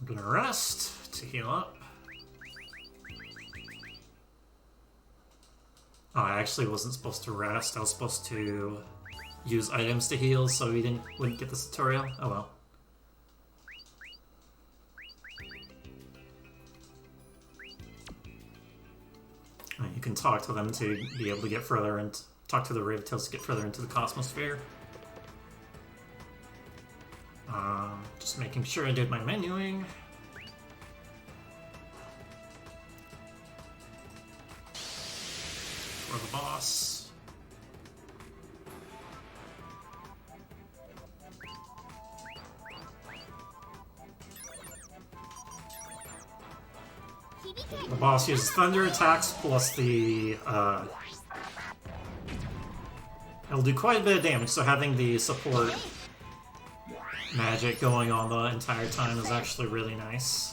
I'm gonna rest to heal up. Oh, I actually wasn't supposed to rest. I was supposed to use items to heal, so we wouldn't get this tutorial. Oh well. You can talk to them to be able to get further and talk to the Ravetails to get further into the Cosmosphere. Just making sure I did my menuing. For the boss. The boss uses thunder attacks plus the, it'll do quite a bit of damage, so having the support magic going on the entire time is actually really nice.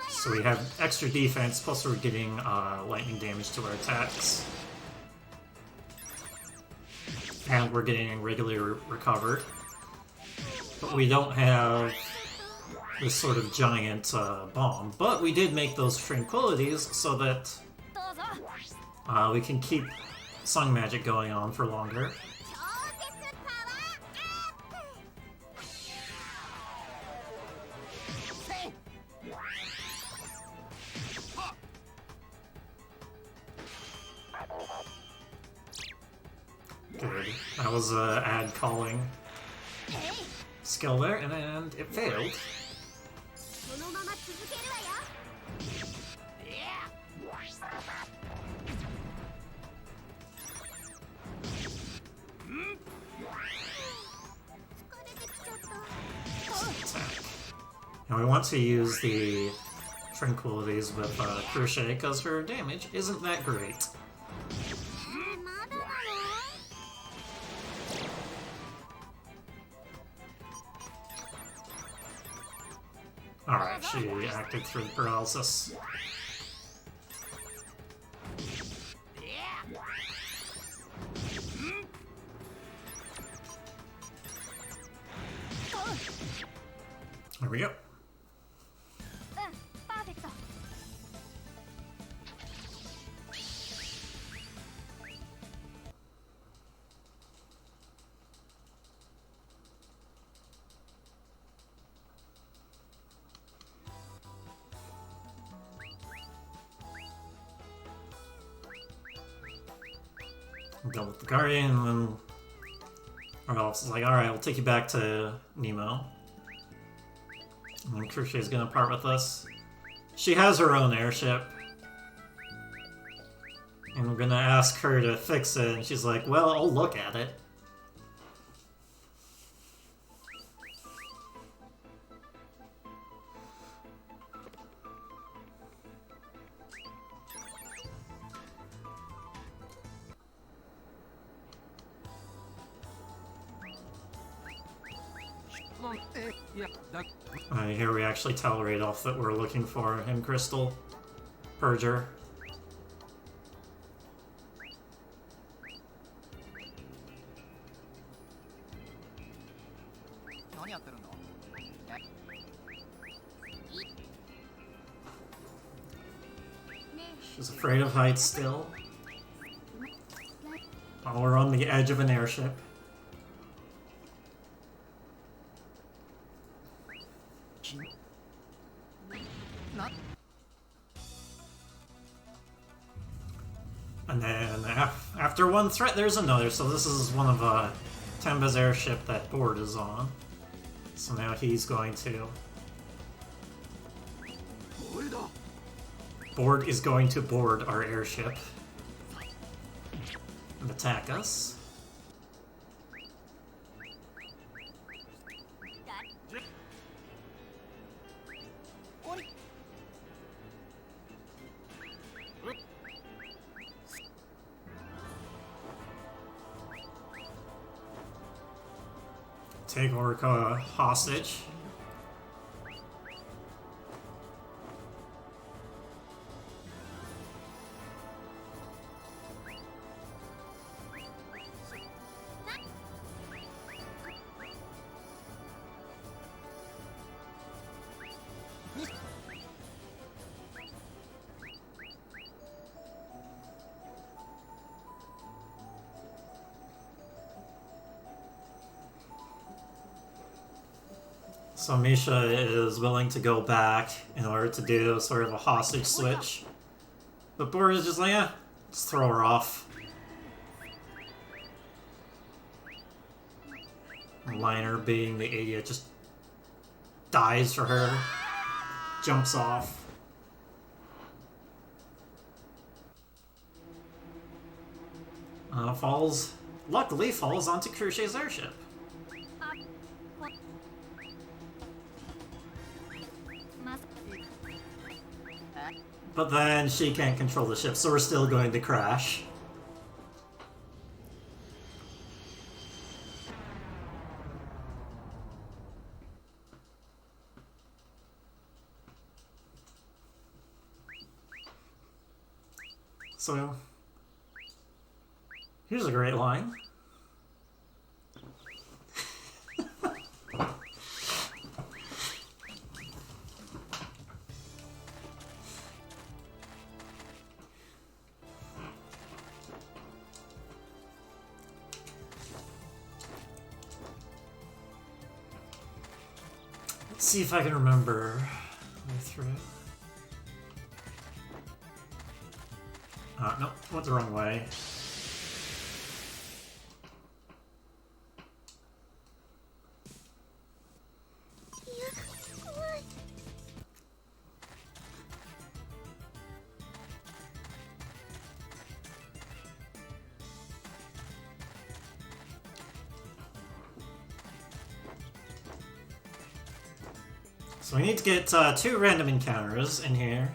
So we have extra defense, plus we're getting lightning damage to our attacks. And we're getting regularly recovered. But we don't have this sort of giant bomb. But we did make those tranquilities so that we can keep song magic going on for longer. Good. That was ad calling skill there, and it failed. Attack. And we want to use the tranquilities with Crochet because her damage isn't that great. Alright, she acted through the paralysis. There we go. I'm done with the Guardian, and then our elf's like, alright, we'll take you back to Nemo. And Crochet's gonna part with us. She has her own airship. And we're gonna ask her to fix it, and she's like, well, I'll look at it. Here we actually tell Radolf that we're looking for him, Crystal. Purger. She's afraid of heights still. Oh, we're on the edge of an airship. And then after one threat, there's another. So this is one of Tenba's airship that Board is on. So now he's going to... Board is going to board our airship and attack us. Take Orica hostage. So Misha is willing to go back in order to do sort of a hostage switch. But Board is just like, yeah, just throw her off. Liner, being the idiot, just dies for her. Jumps off. Luckily falls onto Crucier's airship. But then she can't control the ship, so we're still going to crash. So, here's a great line. Let's see if I can remember way through it. No, went the wrong way. So we need to get 2 random encounters in here.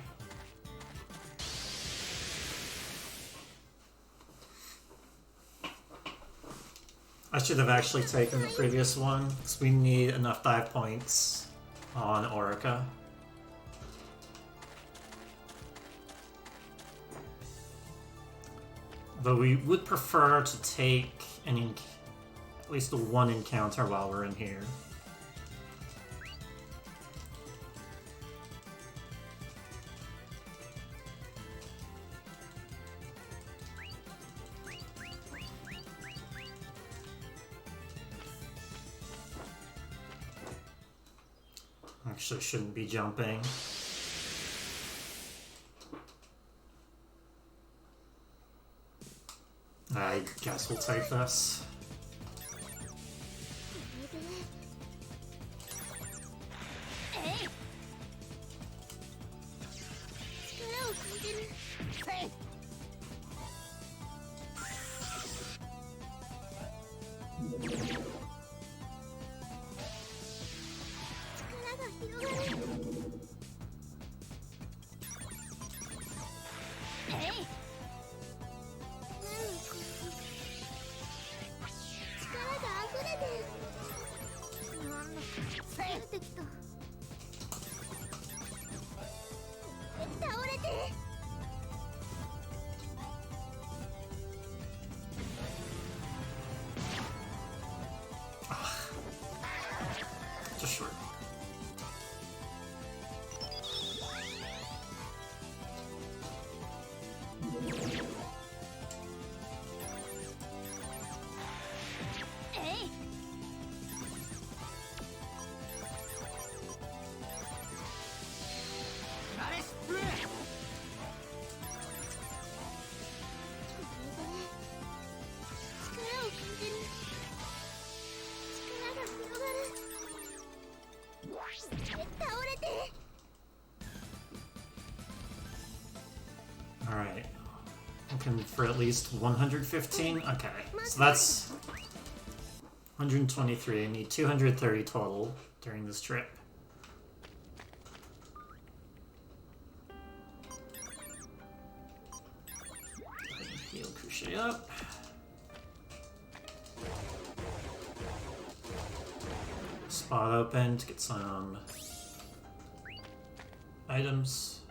I should have actually taken the previous one, because we need enough dive points on Orica. Though we would prefer to take at least one encounter while we're in here. Actually shouldn't be jumping. I guess we'll take this. looking for at least 115? Okay, so that's 123. I need 230 total during this trip. Heal Crochet up. Spot open to get some items.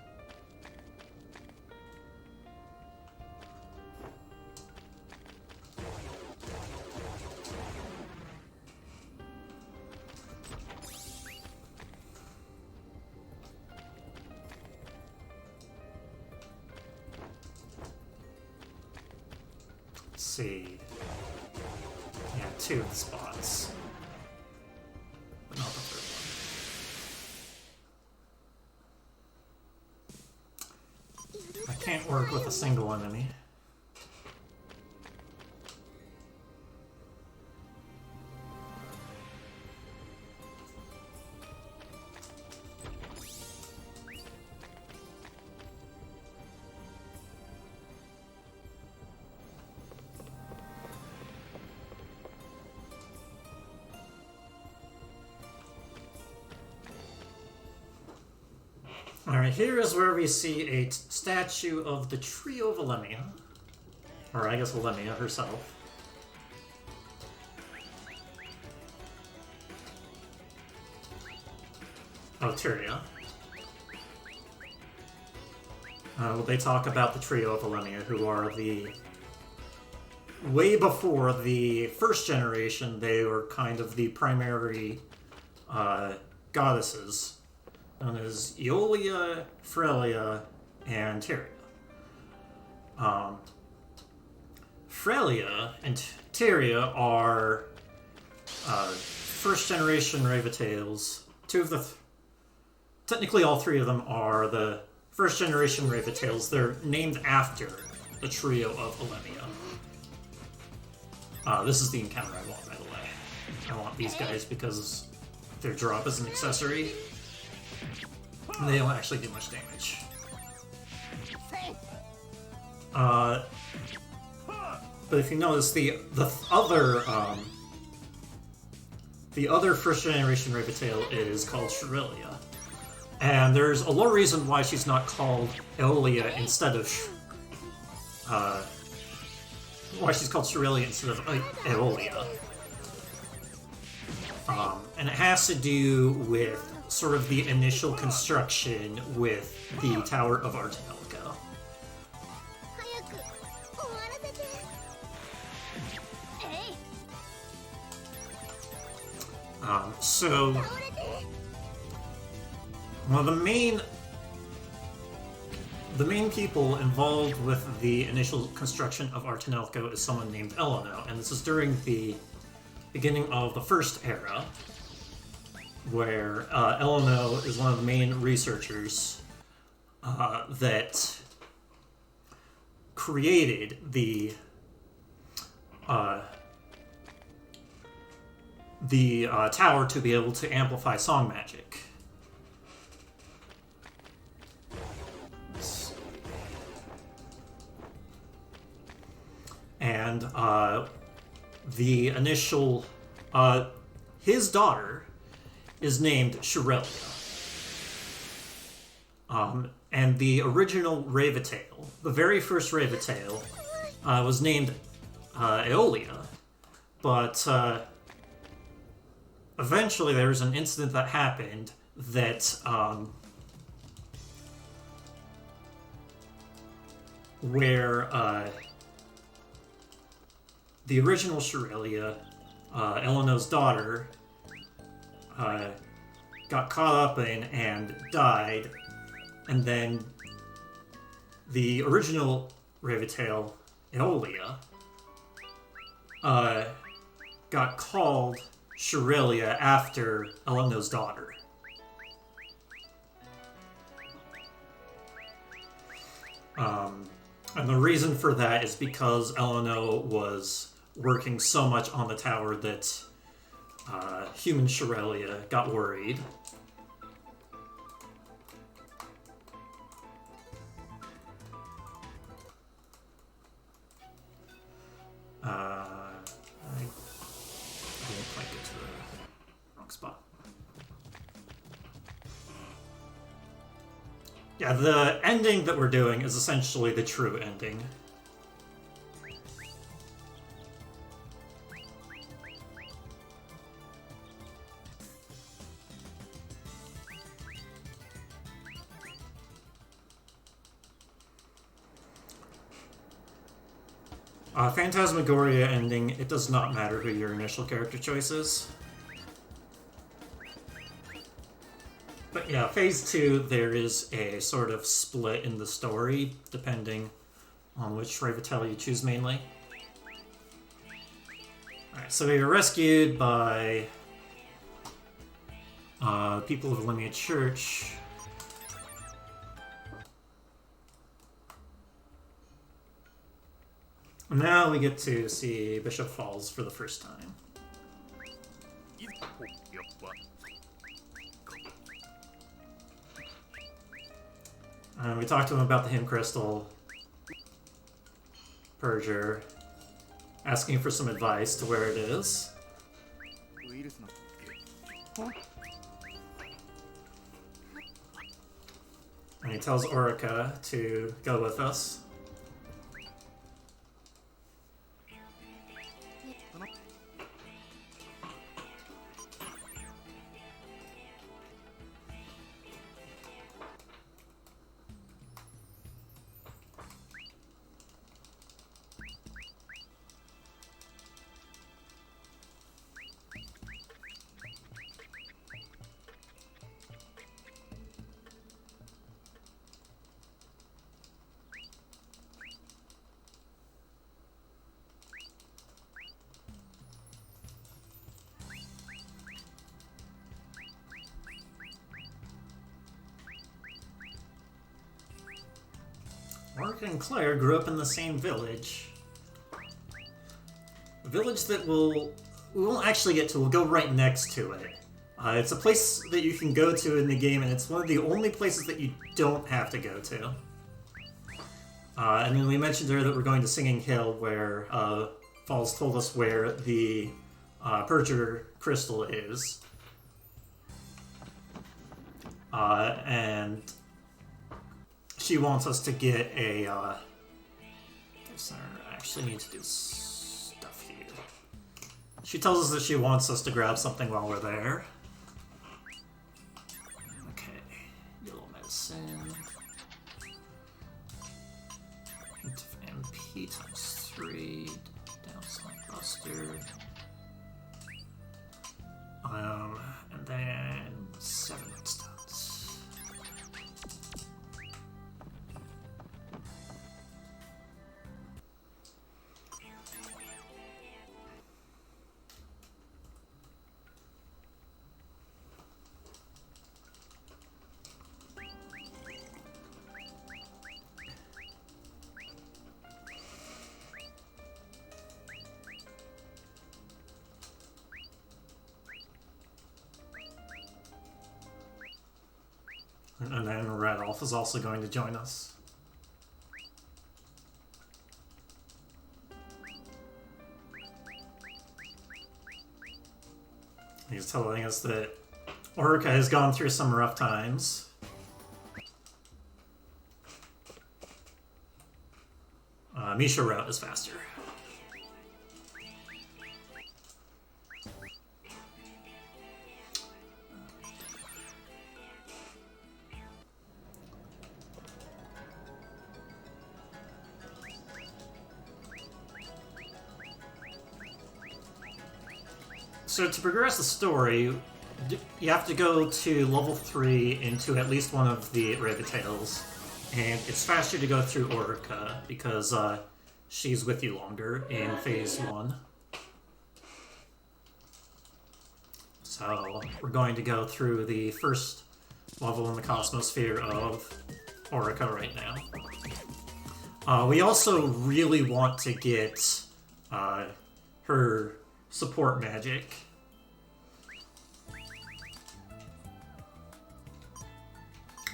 Let's see. Yeah, 2 of the spots. But not the third one. I can't work with a single enemy. Alright, here is where we see a statue of the trio of Elemia. Or I guess Elemia herself. Oh, Tyria. Well, they talk about the trio of Elemia, who are the... Way before the first generation, they were kind of the primary goddesses, known as Eolia, Frelia, and Teru. Frelia and Teru are first generation Ravatails. Two of the... technically all three of them are the first generation Ravatails. They're named after the trio of Elemia. This is the encounter I want, by the way. I want these guys because their drop is an accessory. And they don't actually do much damage. But if you notice, the other first generation Ravatail is called Shirelia. And there's a lore reason why she's not called Eolia instead of why she's called Shirelia instead of Eolia. And it has to do with sort of the initial construction with the Tower of Artenelka. So, well, the main people involved with the initial construction of Artenelka is someone named Eleno, and this is during the beginning of the First Era, where Eleno is one of the main researchers that created the tower to be able to amplify song magic. And the initial... his daughter is named Shirelia. And the original Ravatail, the very first Ravatail, was named Eolia, but eventually there was an incident that happened that where the original Shirelia, Eleno's daughter, got caught up in and died, and then the original Ravatail, Eolia, got called Shirelia after Eleno's daughter. And the reason for that is because Eleno was working so much on the tower that human Shirelia got worried. Yeah, the ending that we're doing is essentially the true ending. Phantasmagoria ending, it does not matter who your initial character choice is. But yeah, Phase 2, there is a sort of split in the story, depending on which Revitell you choose mainly. Alright, so we were rescued by people of Elemia Church. Now we get to see Bishop Falls for the first time. We talked to him about the Hymn Crystal, Purger, asking for some advice to where it is. And he tells Orica to go with us. Orica and Claire grew up in the same village. A village that we won't actually get to, we'll go right next to it. It's a place that you can go to in the game, and it's one of the only places that you don't have to go to. And then we mentioned there that we're going to Singing Hill, where Falls told us where the Purger crystal is. And she wants us to get a, I actually need to do stuff here. She tells us that she wants us to grab something while we're there. Okay, yellow medicine. Hint of MP times 3, downside buster. And then 7 stones. And then Red Elf is also going to join us. He's telling us that Orica has gone through some rough times. Misha route is faster. So to progress the story, you have to go to level 3 into at least one of the Revitales, and it's faster to go through Orica because she's with you longer in Phase 1. So we're going to go through the first level in the Cosmosphere of Orica right now. We also really want to get her support magic.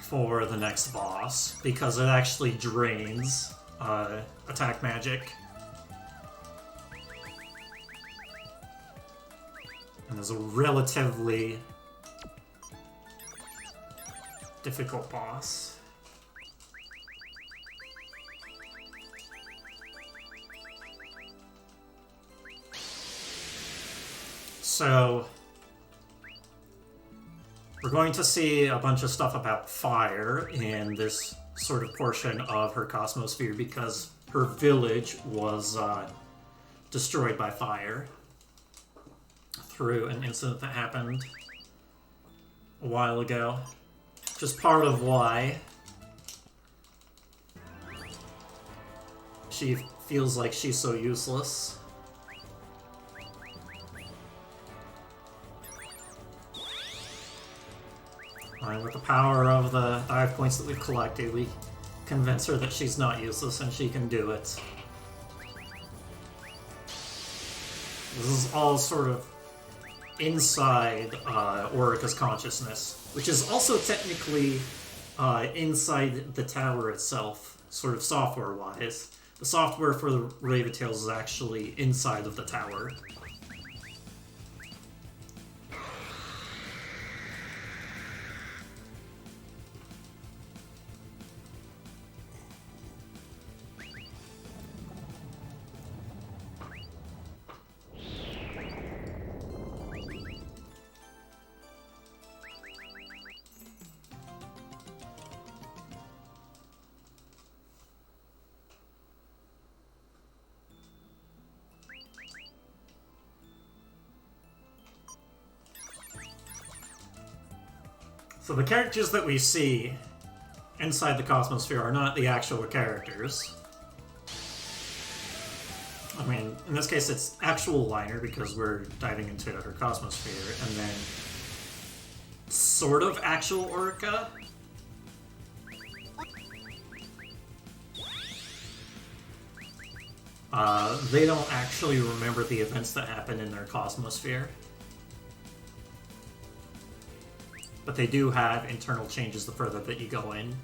For the next boss, because it actually drains attack magic. And is a relatively difficult boss. So we're going to see a bunch of stuff about fire in this sort of portion of her Cosmosphere because her village was destroyed by fire through an incident that happened a while ago. Just part of why she feels like she's so useless. And with the power of the 5 points that we've collected, we convince her that she's not useless and she can do it. This is all sort of inside Orica's consciousness, which is also technically inside the tower itself, sort of software-wise. The software for the Raventails is actually inside of the tower. So the characters that we see inside the Cosmosphere are not the actual characters. I mean, in this case it's actual Liner because we're diving into her Cosmosphere, and then sort of actual Orica. They don't actually remember the events that happened in their Cosmosphere. But they do have internal changes the further that you go in.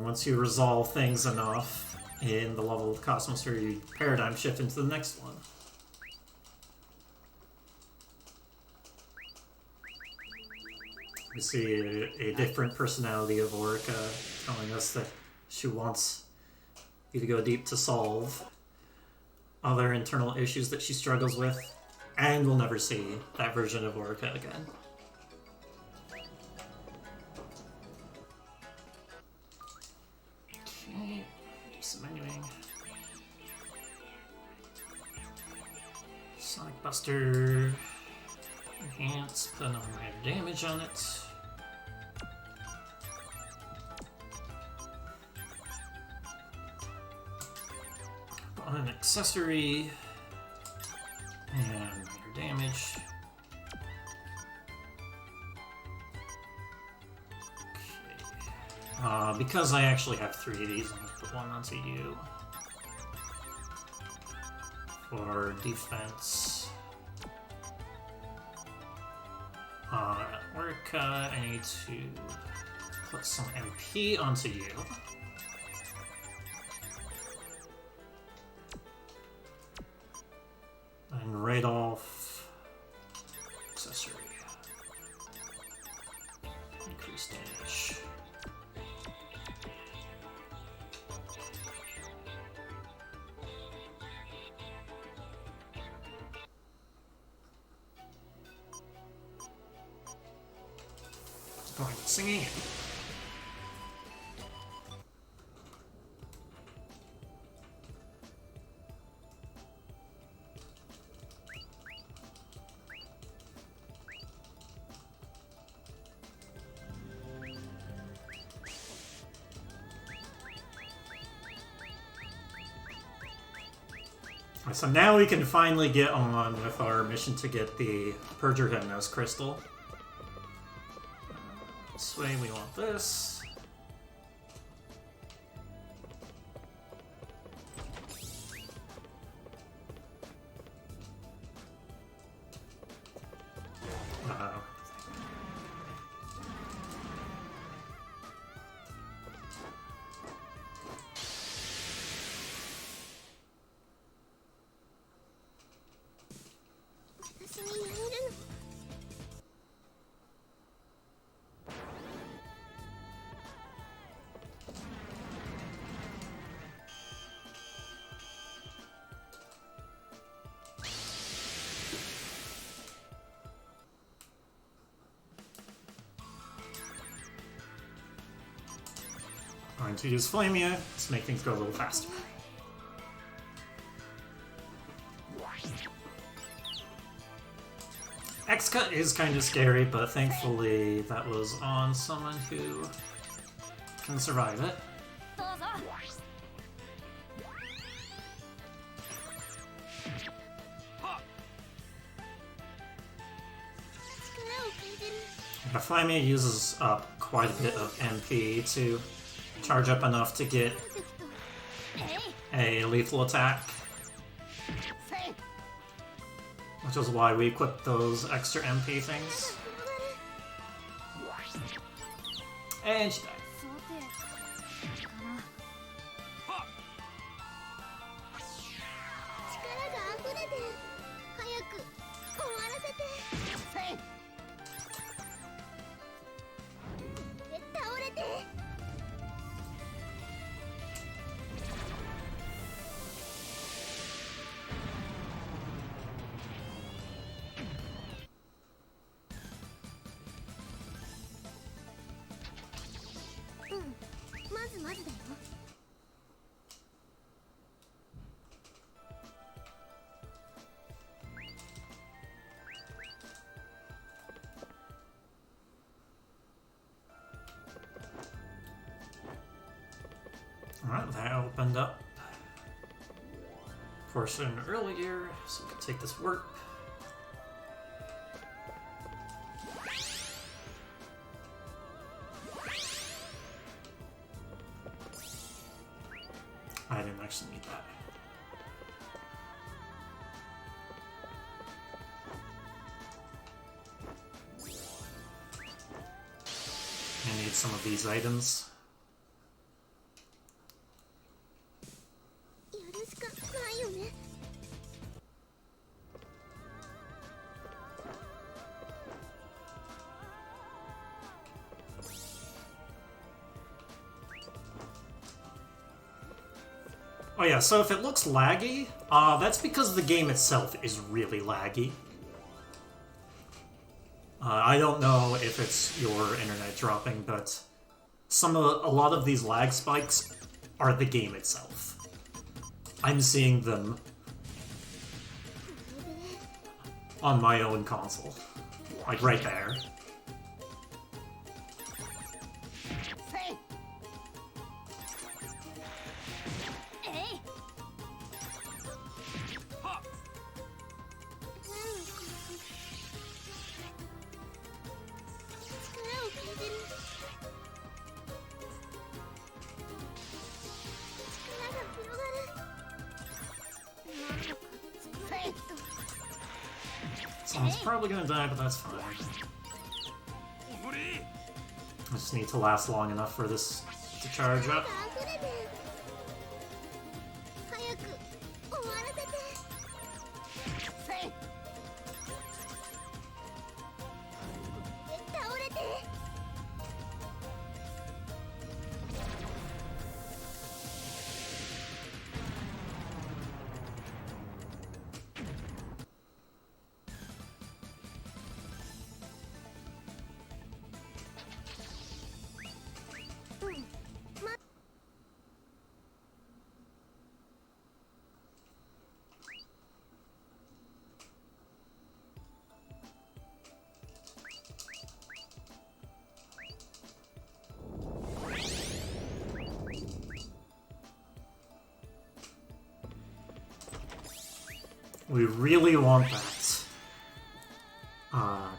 Once you resolve things enough in the level of Cosmosphere, you paradigm shift into the next one. We see a different personality of Orica telling us that she wants you to go deep to solve other internal issues that she struggles with, and we'll never see that version of Orica again. Menuing. Sonic Buster. Enhance, put another major damage on it. On an accessory. And major damage. Okay. Because I actually have 3 of these, I'm going to put one onto you. For defense. Orica, I need to put some MP onto you. And raid off accessory. Increase damage. Going singing. So now we can finally get on with our mission to get the Purger Hypnos Crystal. This way we want this. I'm going to use Flamia to make things go a little faster. X-Cut is kind of scary, but thankfully that was on someone who can survive it. Flamia uses up quite a bit of MP to charge up enough to get a lethal attack, which is why we equipped those extra MP things. And she died. Alright, that opened up portion earlier, so we can take this warp. I didn't actually need that. I need some of these items. Oh yeah, so if it looks laggy, that's because the game itself is really laggy. I don't know if it's your internet dropping, but a lot of these lag spikes are the game itself. I'm seeing them on my own console. Like right there. Someone's probably gonna die, but that's fine. I just need to last long enough for this to charge up. We really want that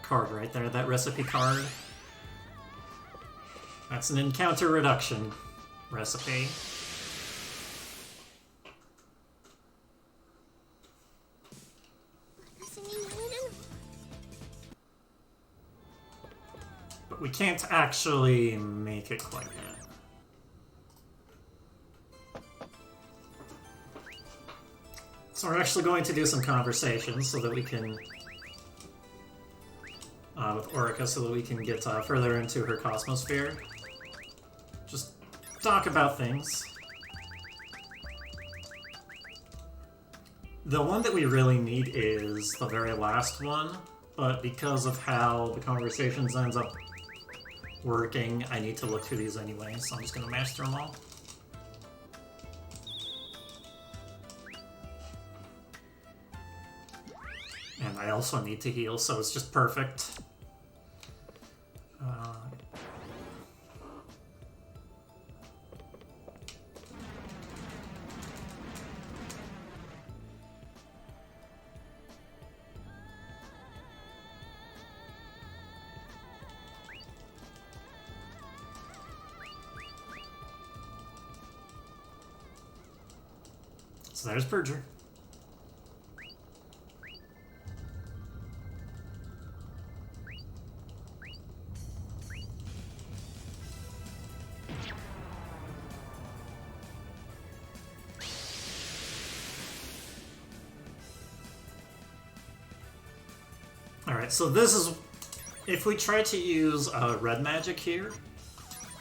card right there, that recipe card. That's an encounter reduction recipe. But we can't actually make it quite yet. So we're actually going to do some conversations so that we can, with Orica, so that we can get further into her Cosmosphere. Just talk about things. The one that we really need is the very last one, but because of how the conversations ends up working, I need to look through these anyway, so I'm just gonna mash through them all. And I also need to heal, so it's just perfect. So there's Purger. Alright, so this is... If we try to use red magic here,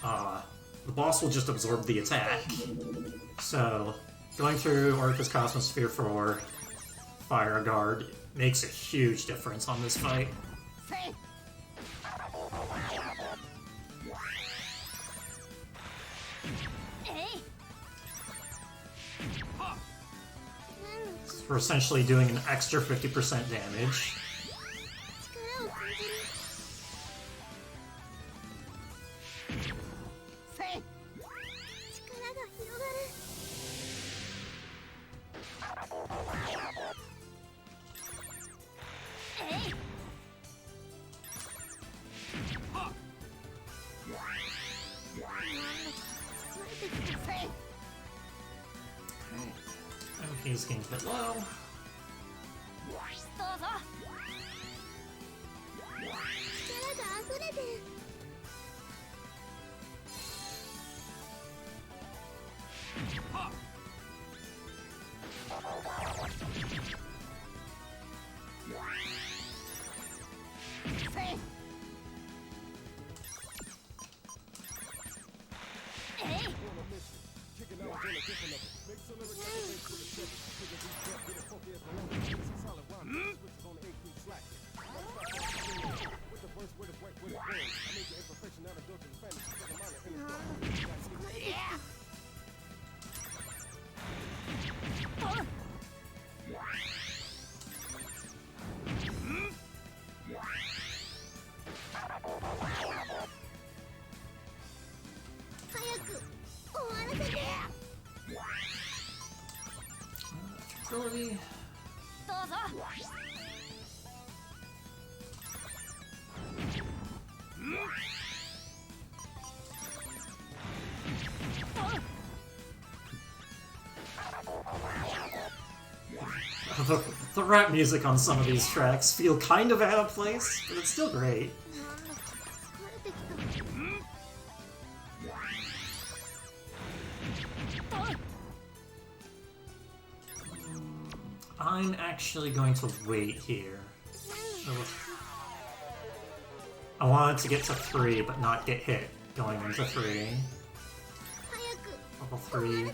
the boss will just absorb the attack. So, going through Orica's Cosmosphere for Fire Guard makes a huge difference on this fight. So we're essentially doing an extra 50% damage. He's getting a bit low. Ability. The rap music on some of these tracks feel kind of out of place, but it's still great. I'm actually going to wait here. I wanted to get to 3, but not get hit going into 3. Level 3.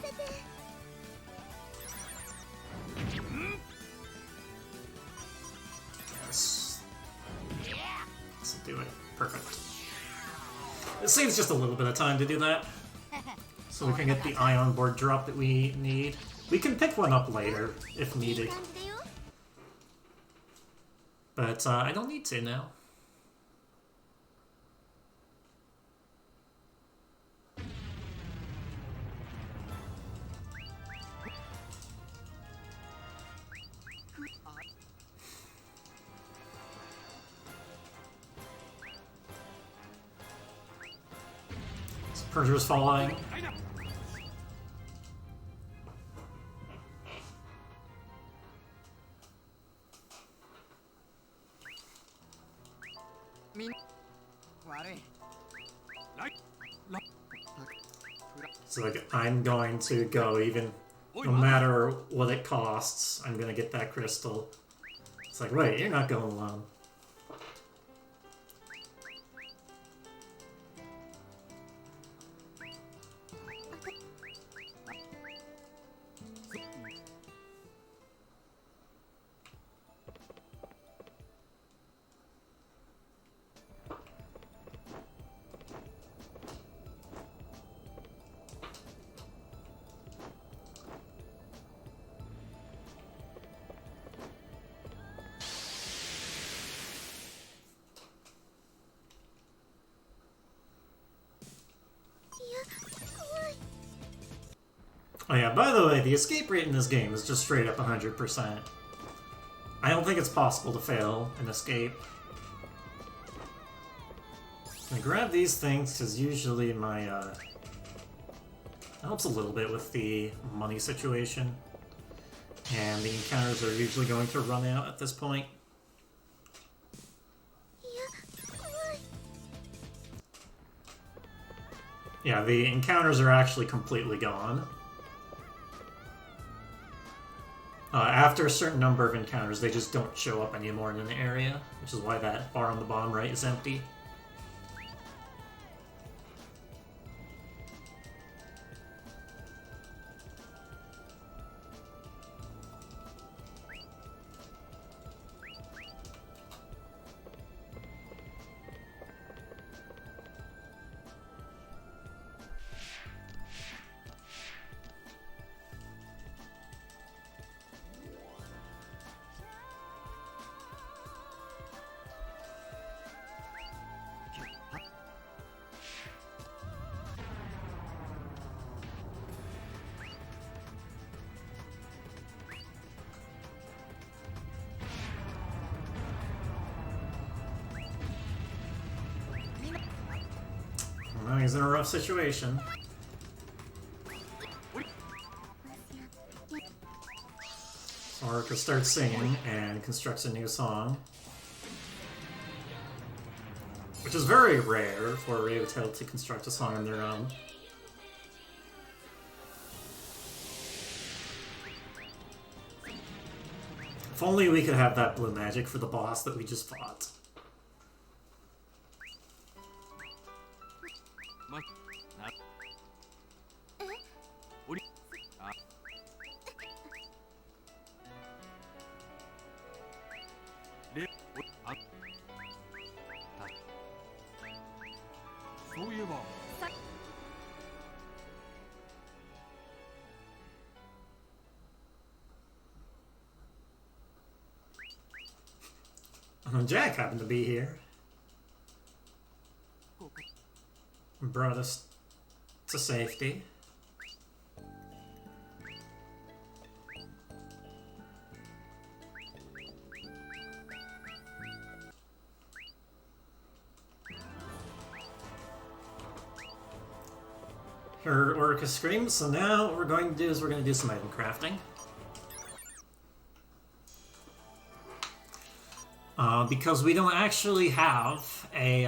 Yes. This will do it. Perfect. It saves just a little bit of time to do that. So we can get the ion board drop that we need. We can pick one up later, if needed. But I don't need to now. Purger's falling. So like, I'm going to go even, no matter what it costs, I'm gonna get that crystal. It's like, wait, you're not going alone. Oh yeah, by the way, the escape rate in this game is just straight up 100%. I don't think it's possible to fail an escape. I grab these things because usually my helps a little bit with the money situation, and the encounters are usually going to run out at this point. Yeah, the encounters are actually completely gone. After a certain number of encounters, they just don't show up anymore in an area, which is why that bar on the bottom right is empty. Well, he's in a rough situation. Orica starts singing and constructs a new song, which is very rare for a Rivetail to construct a song on their own. If only we could have that blue magic for the boss that we just fought. Jack happened to be here and brought us to safety. Her Orica screams, so now what we're going to do is we're going to do some item crafting. Because we don't actually have a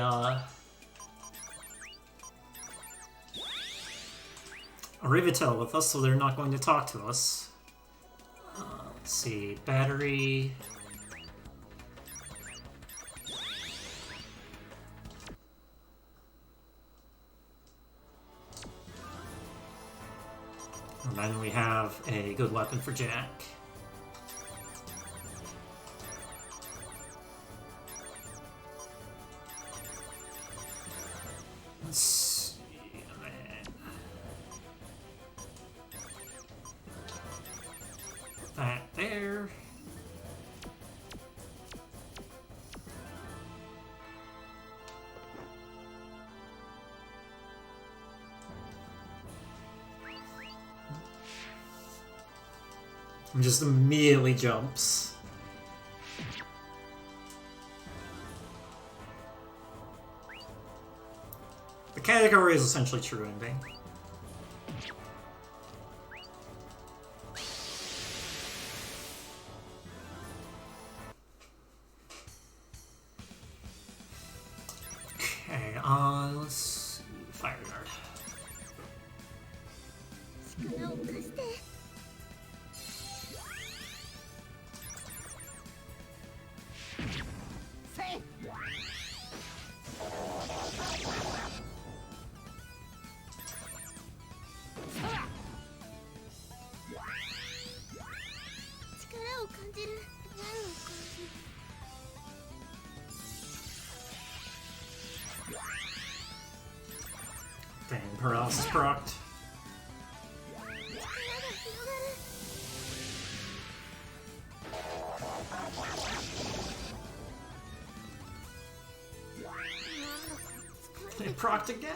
Rivetail with us, so they're not going to talk to us. Let's see, battery. And then we have a good weapon for Jack. Let's see, that there. And just immediately jumps. The category is essentially true ending. Okay, let's see. Fire Guard. Dang, paralysis procced. They procced again?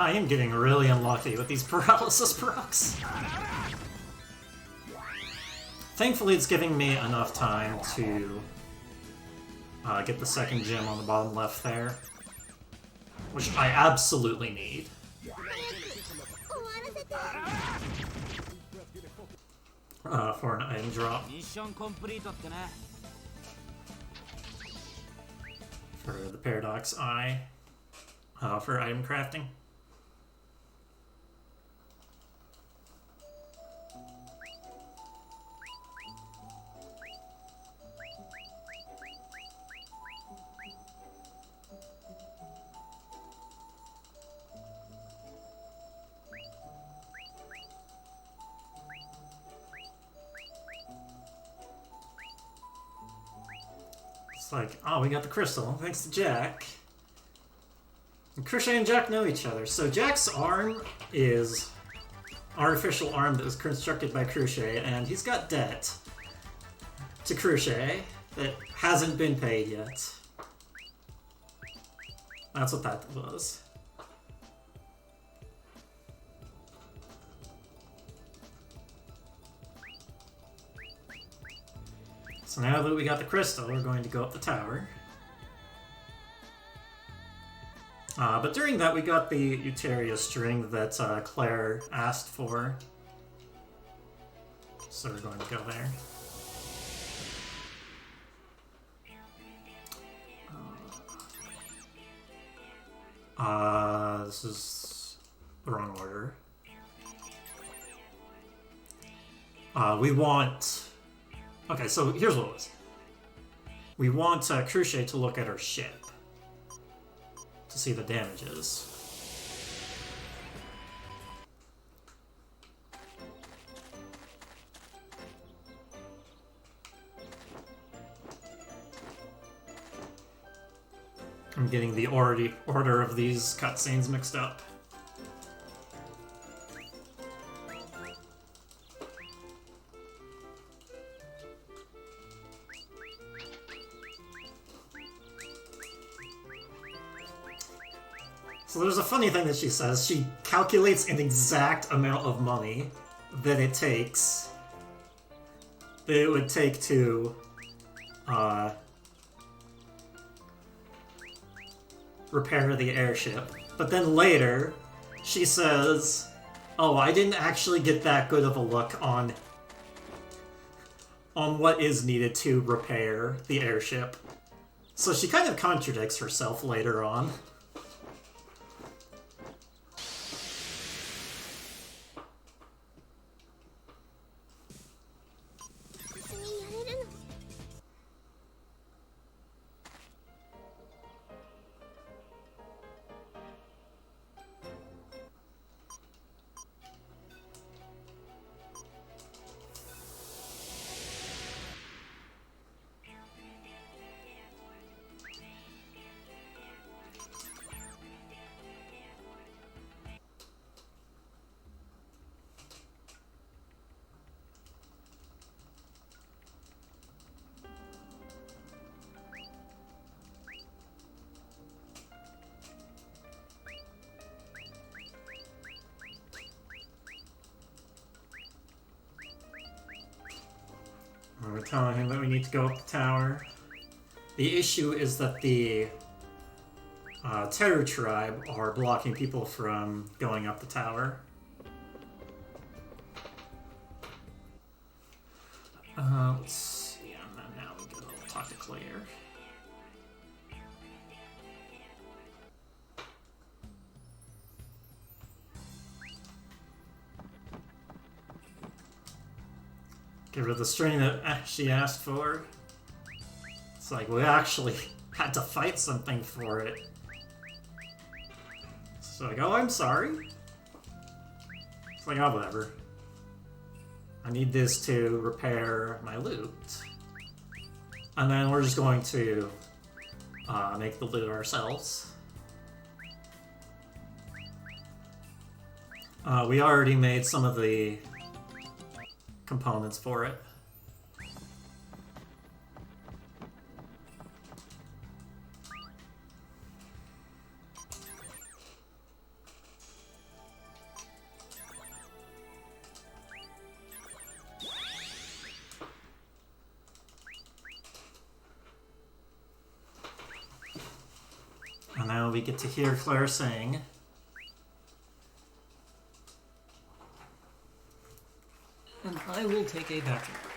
I am getting really unlucky with these paralysis procs. Thankfully, it's giving me enough time to get the second gem on the bottom left there, which I absolutely need. For an item drop. For the Paradox Eye. For item crafting. It's like, oh, we got the crystal, thanks to Jack. And Crochet and Jack know each other. So Jack's arm is artificial arm that was constructed by Crochet, and he's got debt to Crochet that hasn't been paid yet. That's what that was. So now that we got the crystal, we're going to go up the tower. But during that, we got the Euteria string that Claire asked for. So we're going to go there. This is the wrong order. We want... Okay, so here's what it was. We want Crochet to look at her ship to see the damages. I'm getting the order of these cutscenes mixed up. So there's a funny thing that she says. She calculates an exact amount of money that it takes, that it would take to repair the airship. But then later, she says, oh, I didn't actually get that good of a look on what is needed to repair the airship. So she kind of contradicts herself later on. We're telling him that we need to go up the tower. The issue is that the Teru tribe are blocking people from going up the tower. Let's see, and then now we go talk to Claire. Give her the string that she asked for. It's like, we actually had to fight something for it. It's like, oh, I'm sorry. It's like, oh, whatever. I need this to repair my loot. And then we're just going to make the loot ourselves. We already made some of the components for it. now we get to hear Claire sing. And I will take a bathroom break.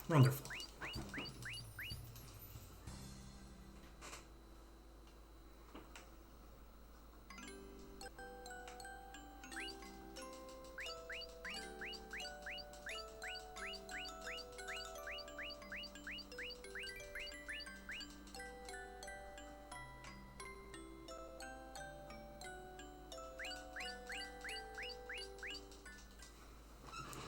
Wonderful.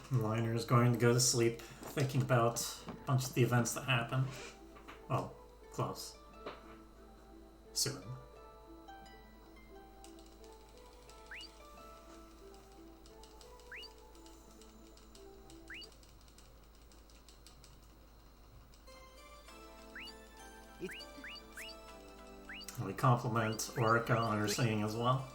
Liner is going to go to sleep, thinking about a bunch of the events that happened. Well, close. Soon. We compliment Orica on her singing as well.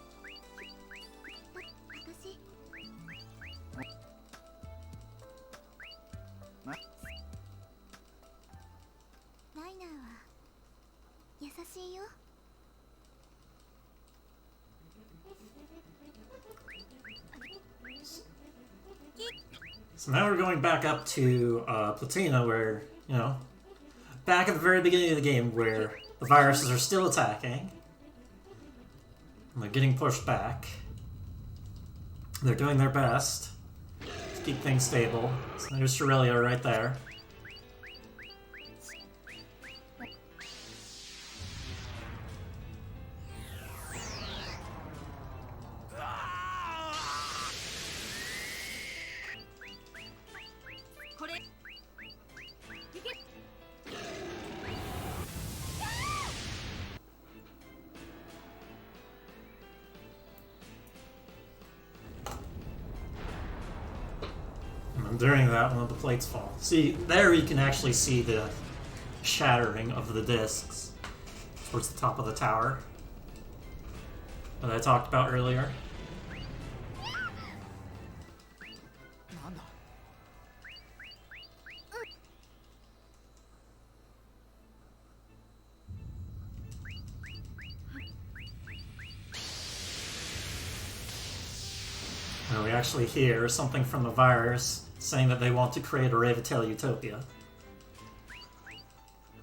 So now we're going back up to Platina, where, you know, back at the very beginning of the game, where the viruses are still attacking. And they're getting pushed back. They're doing their best to keep things stable. So there's Shirelia right there. During that, one of the plates fall. See, there you can actually see the shattering of the discs towards the top of the tower that I talked about earlier. actually hear something from the virus saying that they want to create a Revatail utopia.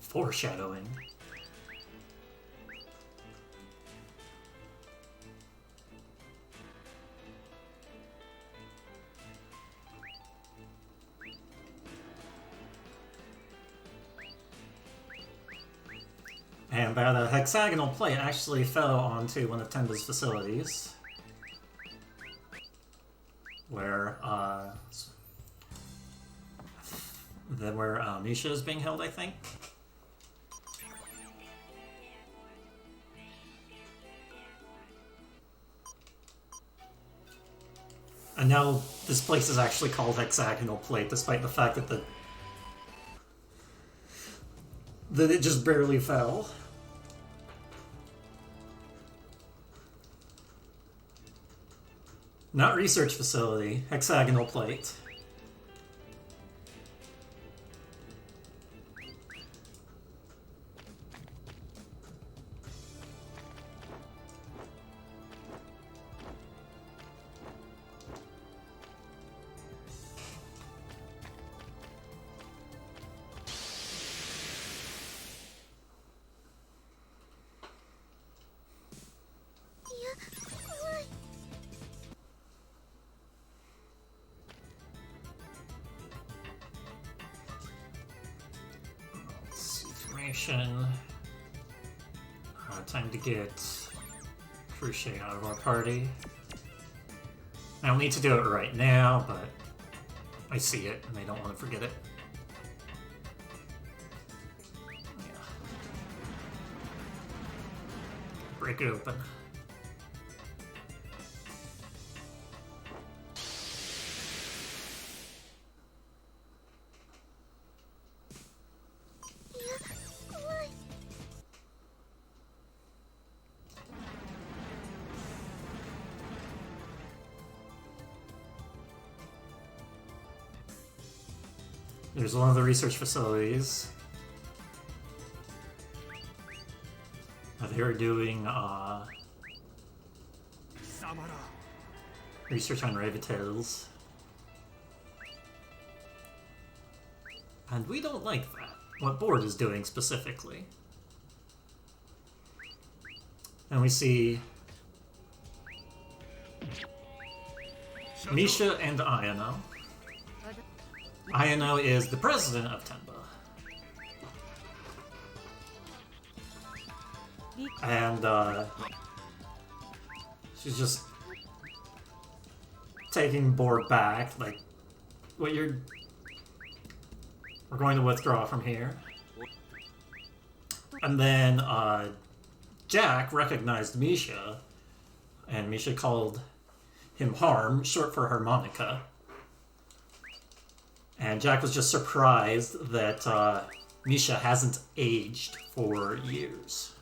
Foreshadowing. And that hexagonal plate actually fell onto one of Tenba's facilities, where Misha is being held, I think. And now this place is actually called Hexagonal Plate, despite the fact that that it just barely fell. Not research facility, Hexagonal Plate. Time to get Crochet out of our party. I don't need to do it right now, but I see it and I don't want to forget it. Yeah. Break it open. There's one of the research facilities. They're doing research on Revatails. And we don't like that. What Board is doing specifically. And we see Misha and Ayano. Ayano is the president of Tenba. And she's just taking Board back, like, we're going to withdraw from here. And then Jack recognized Misha, and Misha called him Harm, short for harmonica. And Jack was just surprised that Misha hasn't aged for years.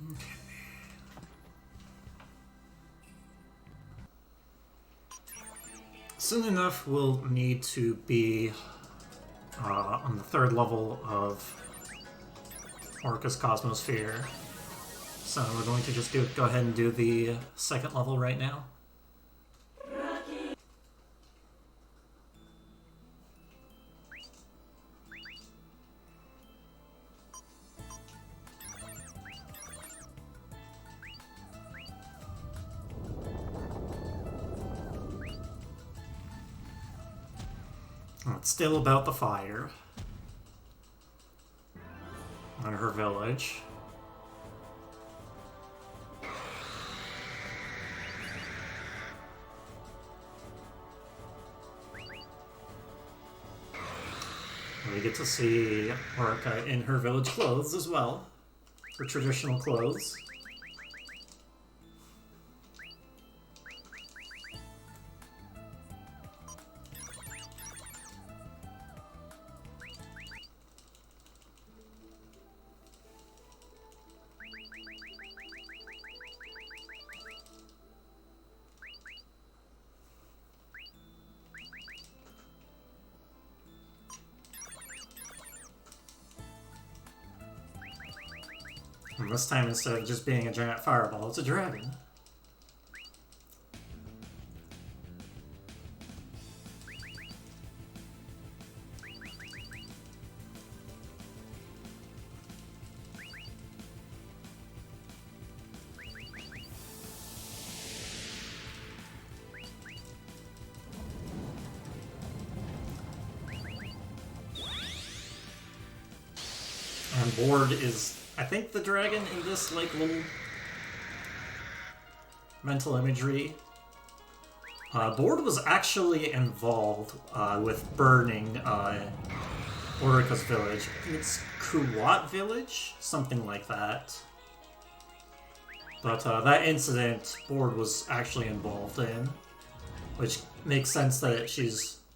Okay. Soon enough, we'll need to be on the 3rd level of Orica's Cosmosphere. So we're going to just go ahead and do the 2nd level right now. It's still about the fire on her village. We get to see Orica in her village clothes as well, her traditional clothes. And this time, instead of just being a giant fireball, it's a dragon. And Board is, I think, the dragon in this, like, little mental imagery. Board was actually involved with burning Orica's village. I think it's Kuwat village? Something like that. But that incident, Board was actually involved in, which makes sense that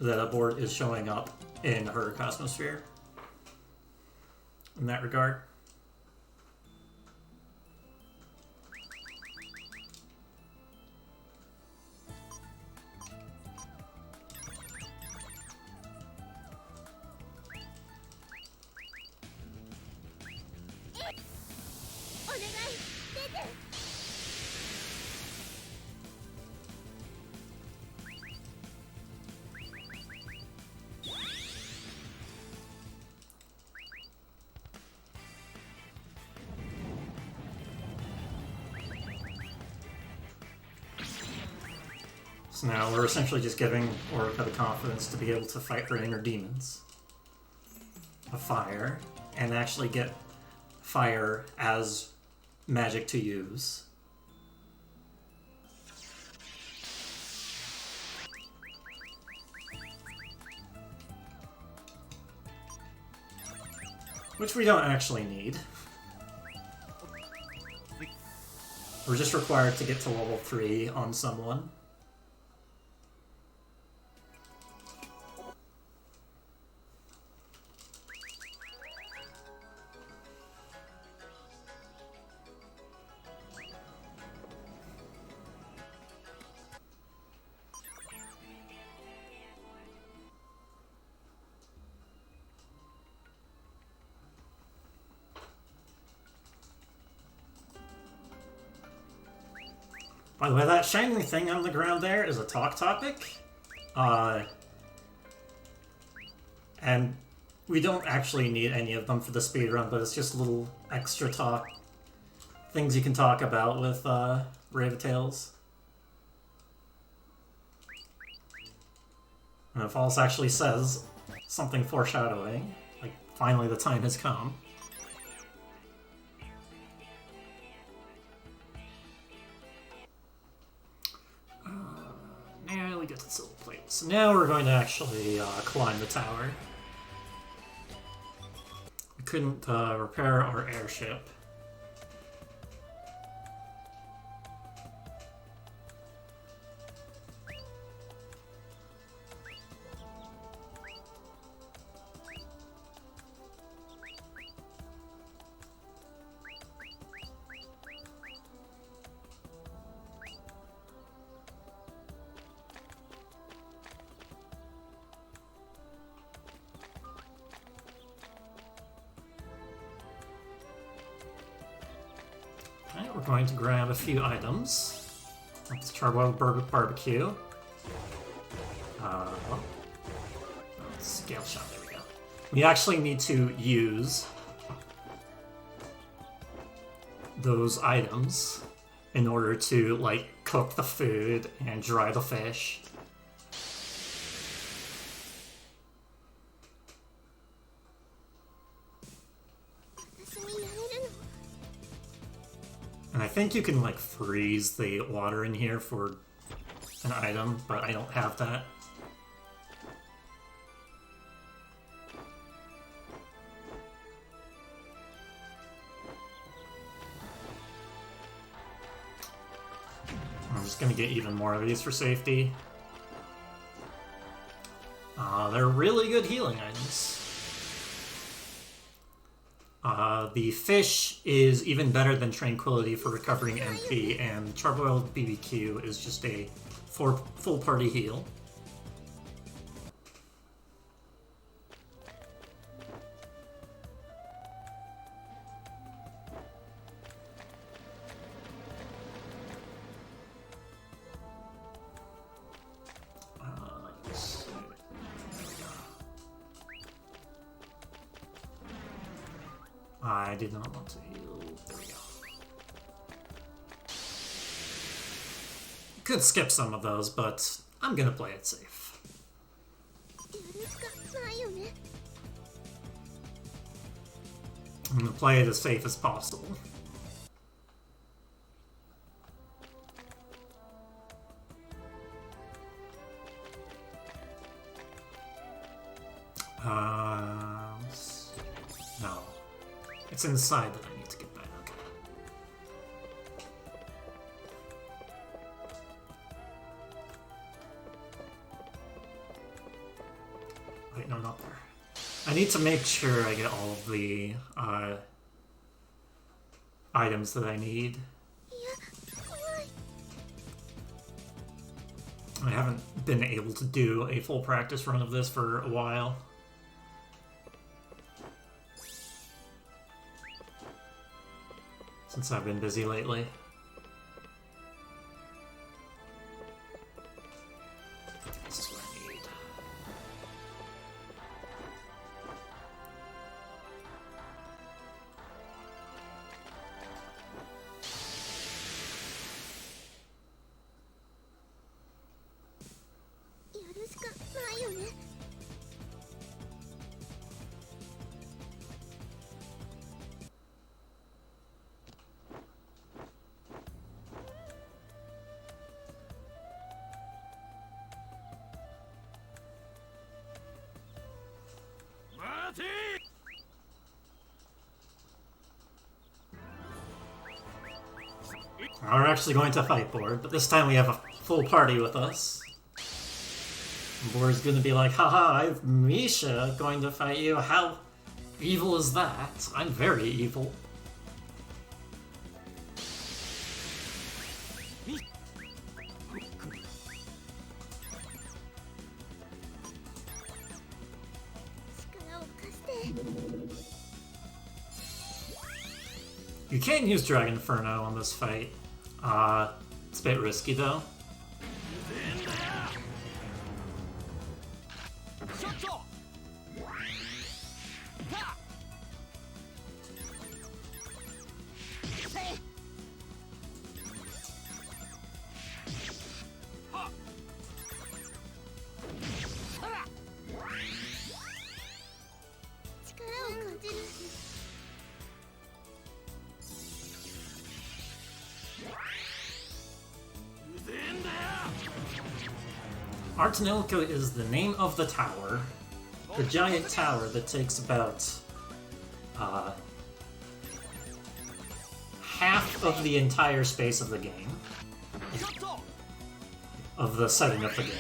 a Board is showing up in her Cosmosphere. In that regard. So now we're essentially just giving Orica the confidence to be able to fight her inner demons of fire, and actually get fire as magic to use. Which we don't actually need. We're just required to get to level 3 on someone. By the way, that shining thing on the ground there is a talk topic. And we don't actually need any of them for the speedrun, but it's just little extra talk things you can talk about with Ravetales. And if False actually says something foreshadowing, like finally the time has come. Now we get to the silver plate. So now we're going to actually climb the tower. We couldn't repair our airship. Alright, we're going to grab a few items. Let's charboiled barbecue. Scale shot, there we go. We actually need to use those items in order to, like, cook the food and dry the fish. And I think you can, like, freeze the water in here for an item, but I don't have that. I'm just gonna get even more of these for safety. They're really good healing items. The fish is even better than Tranquility for recovering MP, and Charboiled BBQ is just a full party heal. I did not want to heal. There we go. Could skip some of those, but I'm gonna play it safe. I'm gonna play it as safe as possible. No. It's inside that I need to get back. Wait, no, not there. I need to make sure I get all of the items that I need. I haven't been able to do a full practice run of this for a while. Since I've been busy lately. This is what I need. We're actually going to fight Board, but this time we have a full party with us. Board's gonna be like, haha, I've Misha going to fight you. How evil is that? I'm very evil. You can't use Dragon Inferno on this fight. It's a bit risky though. Tonelico is the name of the tower, the giant tower that takes about half of the entire space of the game, of the setting of the game.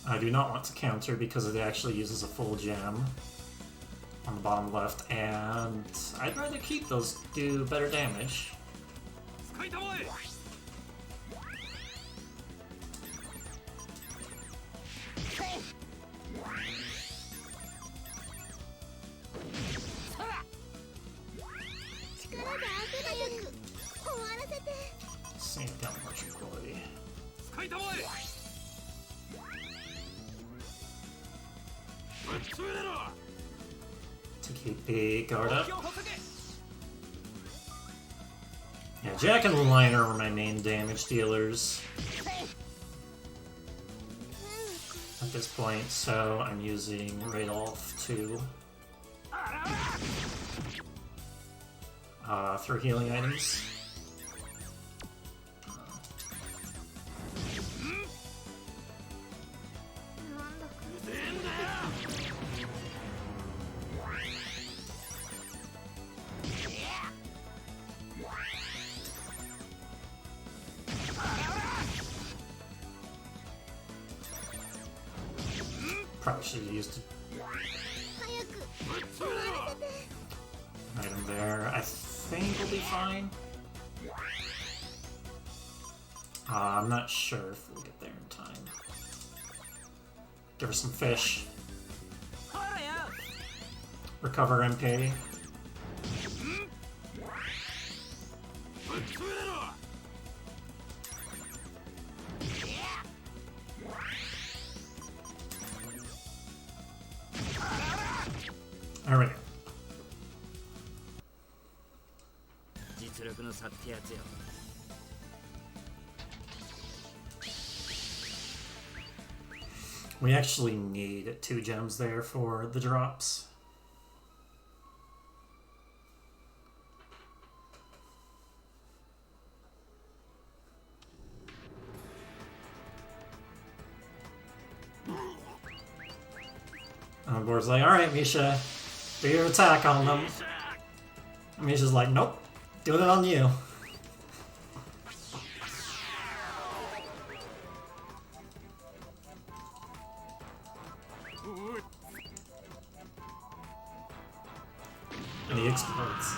I do not want to counter because it actually uses a full gem on the bottom left, and I'd rather keep those to do better damage. Same down much quality. To keep the guard up. Yeah, Jack and Liner are my main damage dealers at this point, so I'm using Radolf to throw healing items. Probably should have used an item there. I think we'll be fine. I'm not sure if we'll get there in time. Give her some fish. recover MP. Alright. We actually need 2 gems there for the drops. Board's like, alright, Misha, do your attack on them. And Misha's like, nope, doing it on you. And he explodes.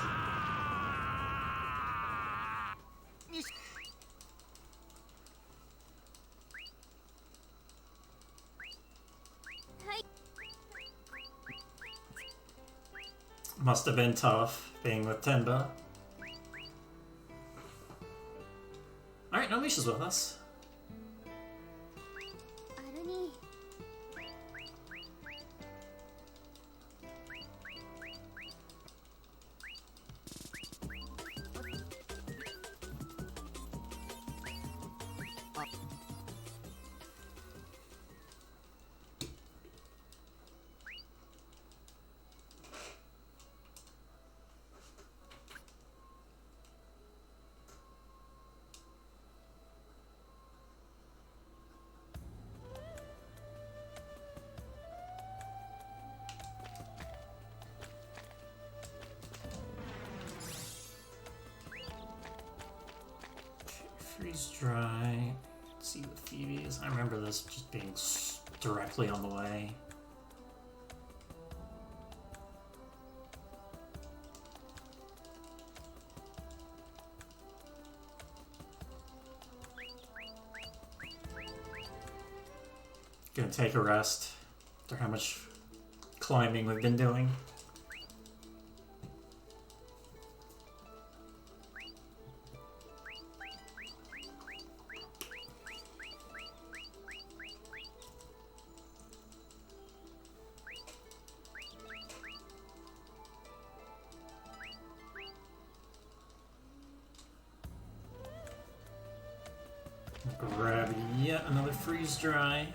Must have been tough being with Tenba. Alright, no Misha's with us. Freeze dry. Let's see what Phoebe is. I remember this just being directly on the way. Gonna take a rest after how much climbing we've been doing. Grab yet another freeze dry.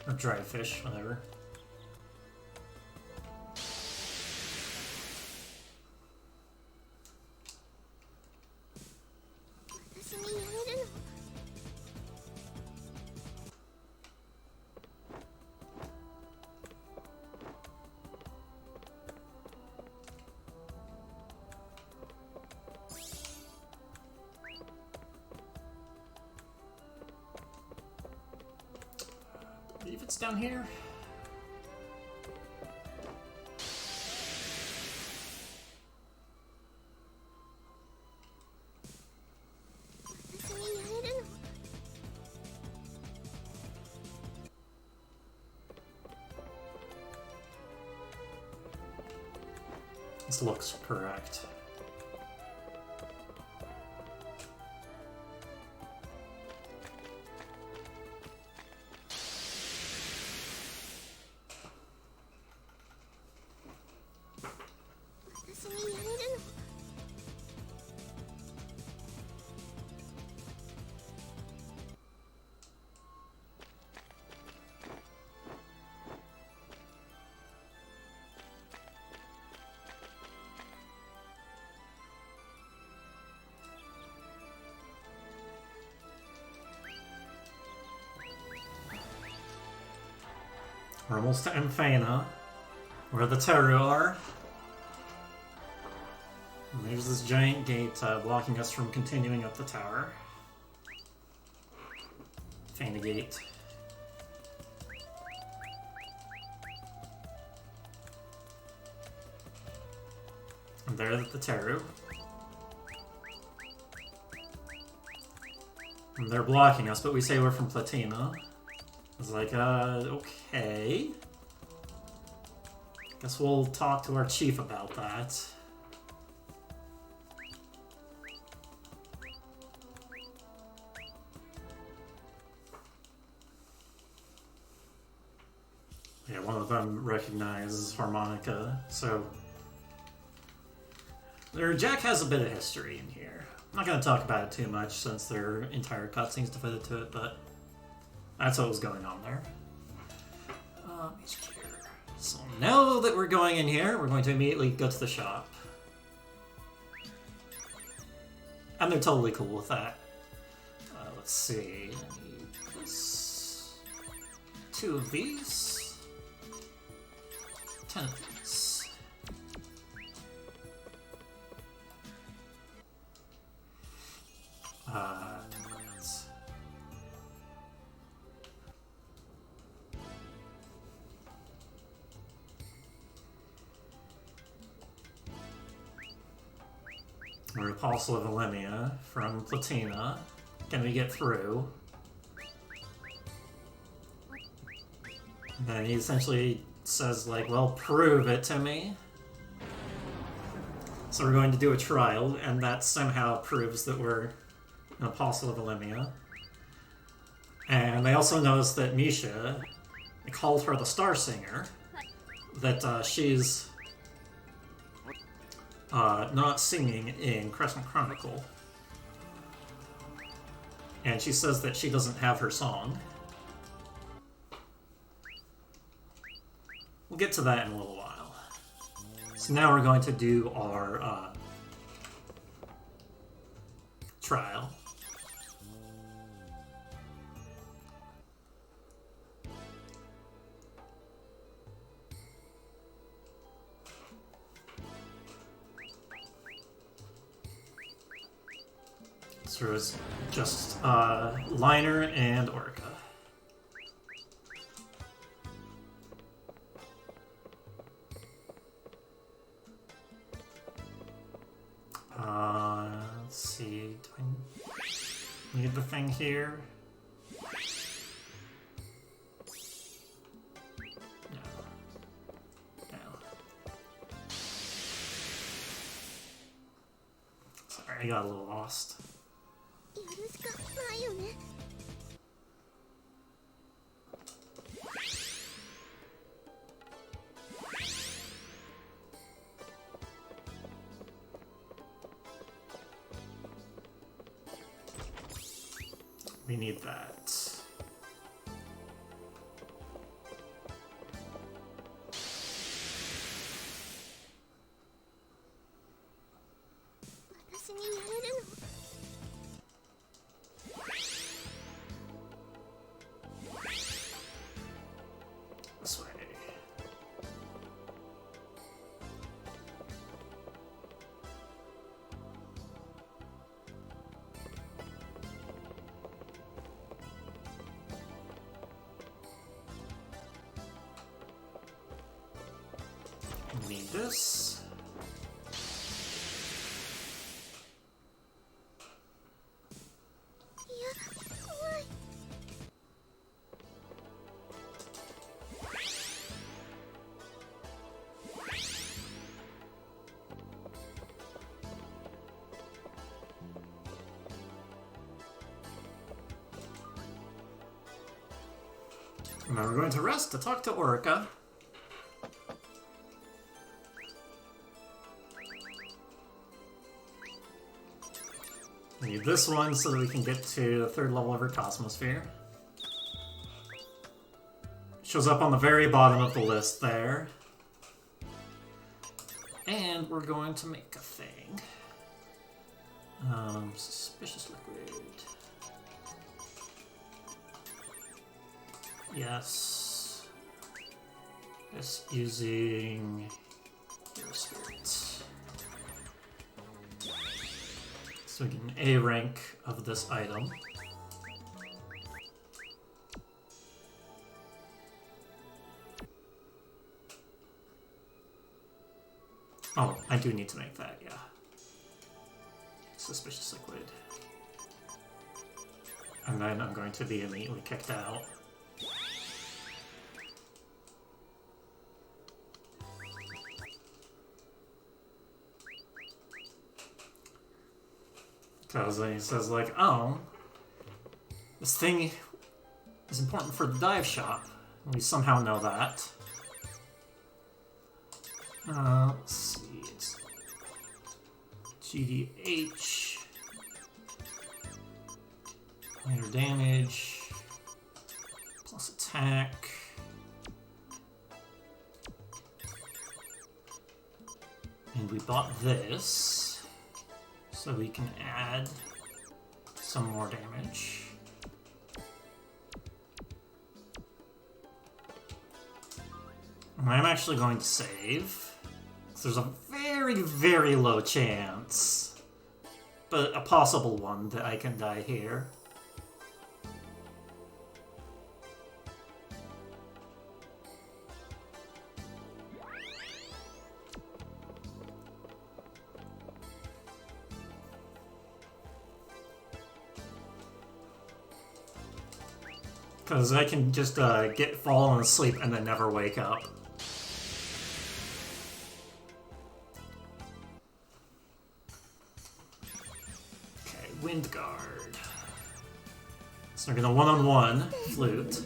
Or dry fish, whatever. I believe it's down here. This looks correct. We're almost to Emphana, where the Teru are. And there's this giant gate blocking us from continuing up the tower. Emphana gate. And there's the Teru. And they're blocking us, but we say we're from Platina. It's like, okay. Guess we'll talk to our chief about that. Yeah, one of them recognizes harmonica, so... Jack has a bit of history in here. I'm not going to talk about it too much since their entire cutscene's devoted to it, but that's what was going on there. So now that we're going in here, we're going to immediately go to the shop. And they're totally cool with that. Let's see. I need this. 2 of these. 10 of these. Let's... We're Apostle of Elemia from Platina. Can we get through? And then he essentially says, like, well, prove it to me. So we're going to do a trial, and that somehow proves that we're an Apostle of Elemia. And I also noticed that Misha called her the Star Singer, that she's not singing in Crescent Chronicle. And she says that she doesn't have her song. We'll get to that in a little while. So now we're going to do our trial. So it's just Liner and Orica. Let's see. Do I need the thing here? No. No. Sorry, I got a little lost. We need that. This way. Need this. And now we're going to rest to talk to Orica. We need this one so that we can get to the 3rd level of her Cosmosphere. Shows up on the very bottom of the list there. And we're going to make a thing. Suspicious liquid. Yes. Just using your spirits. So we get an A rank of this item. Oh, I do need to make that, yeah. Suspicious liquid. And then I'm going to be immediately kicked out. Because then he says, like, oh, this thing is important for the dive shop. We somehow know that. Let's see. It's GDH. Minor damage. Plus attack. And we bought this. So we can add some more damage. I'm actually going to save. There's a very, very low chance, but a possible one, that I can die here. Because I can just get fallen asleep and then never wake up. Okay, Wind Guard. So we're gonna one-on-one flute.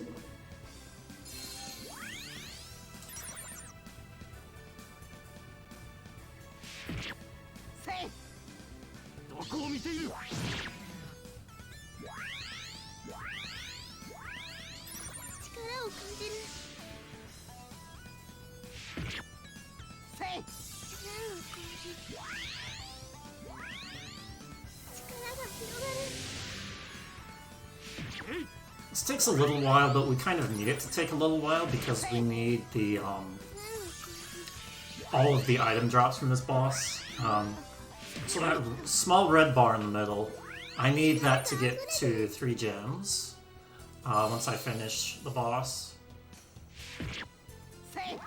This takes a little while, but we kind of need it to take a little while because we need the all of the item drops from this boss. So that small red bar in the middle, I need that to get to 3 gems once I finish the boss. Okay.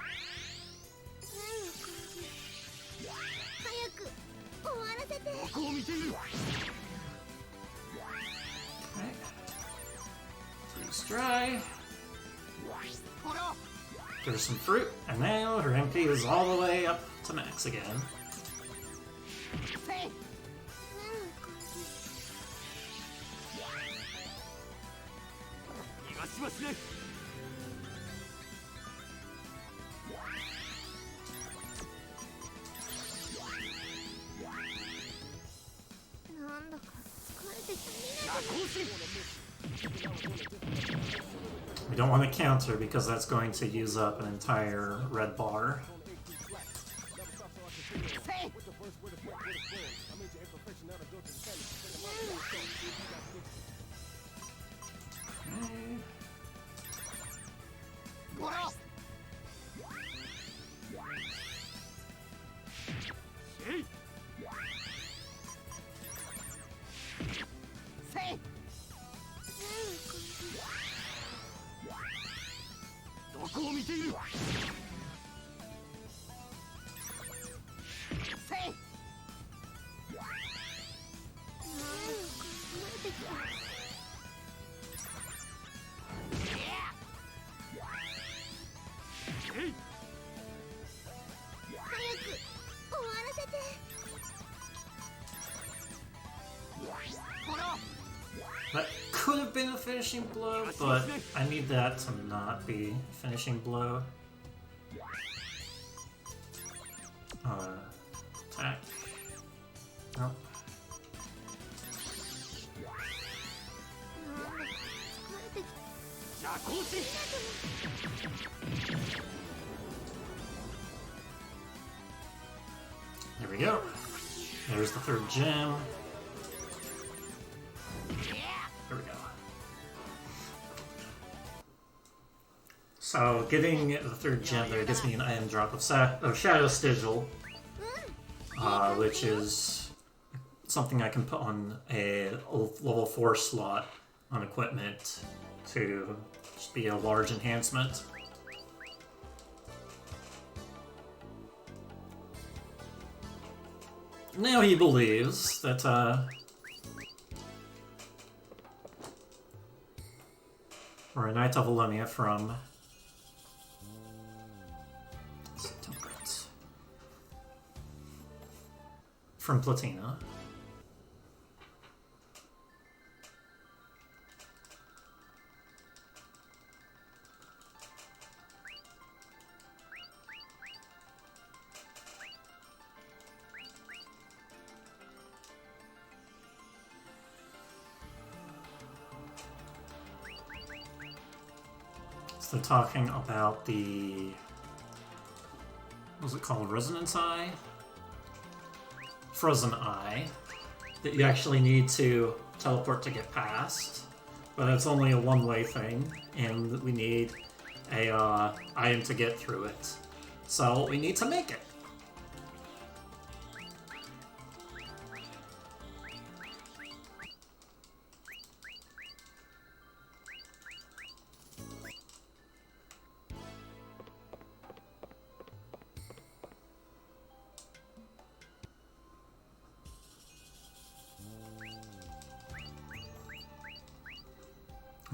Freeze dry. Give her some fruit, and now her MP is all the way up to max again. We don't want to counter because that's going to use up an entire red bar. That could have been a finishing blow, but I need that to not be a finishing blow. Attack. Nope. There we go. There's the 3rd gem. There we go. So, getting the 3rd gem there gives me an item drop of Shadow Sigil, which is something I can put on a level 4 slot on equipment to just be a large enhancement. Now he believes that, or a Knight of Elemia from from Platina. So talking about the... What's it called? Resonance Eye? Frozen Eye. That you actually need to teleport to get past. But it's only a one-way thing, and we need a item to get through it. So we need to make it.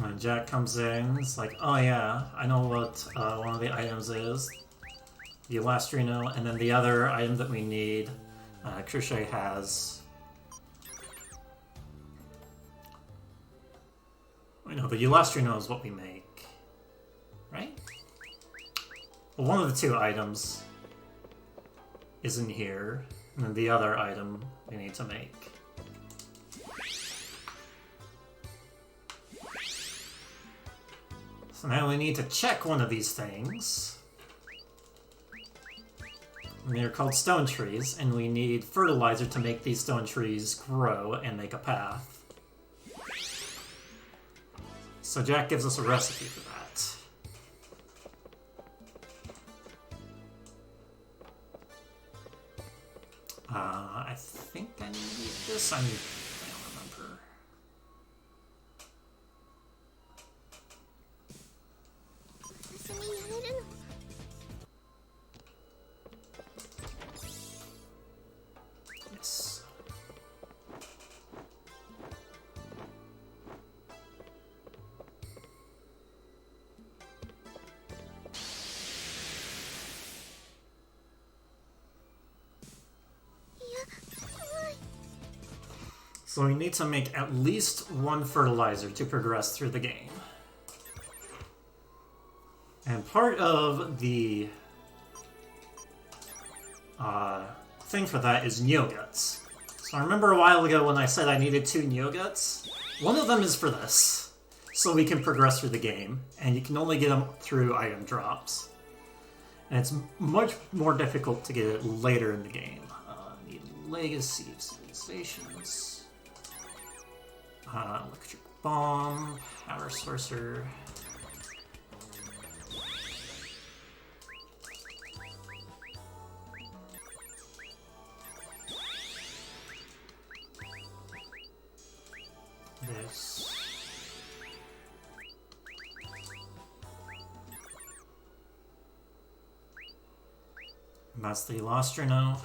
When Jack comes in, it's like, oh yeah, I know what one of the items is. The Elastrino, and then the other item that we need, Crochet has... I know, the Elastrino is what we make. Right? Well, one of the two items is in here, and then the other item we need to make. So now we need to check one of these things. And they're called stone trees, and we need fertilizer to make these stone trees grow and make a path. So Jack gives us a recipe for that. I think I need this. I don't remember. Yes. So we need to make at least one fertilizer to progress through the game. And part of the thing for that is Neoguts. So I remember a while ago when I said I needed 2 Neoguts. One of them is for this, so we can progress through the game, and you can only get them through item drops. And it's much more difficult to get it later in the game. Need Legacy of Civilizations, Electric Bomb, Power Sorcerer. This. And that's the Elastrino.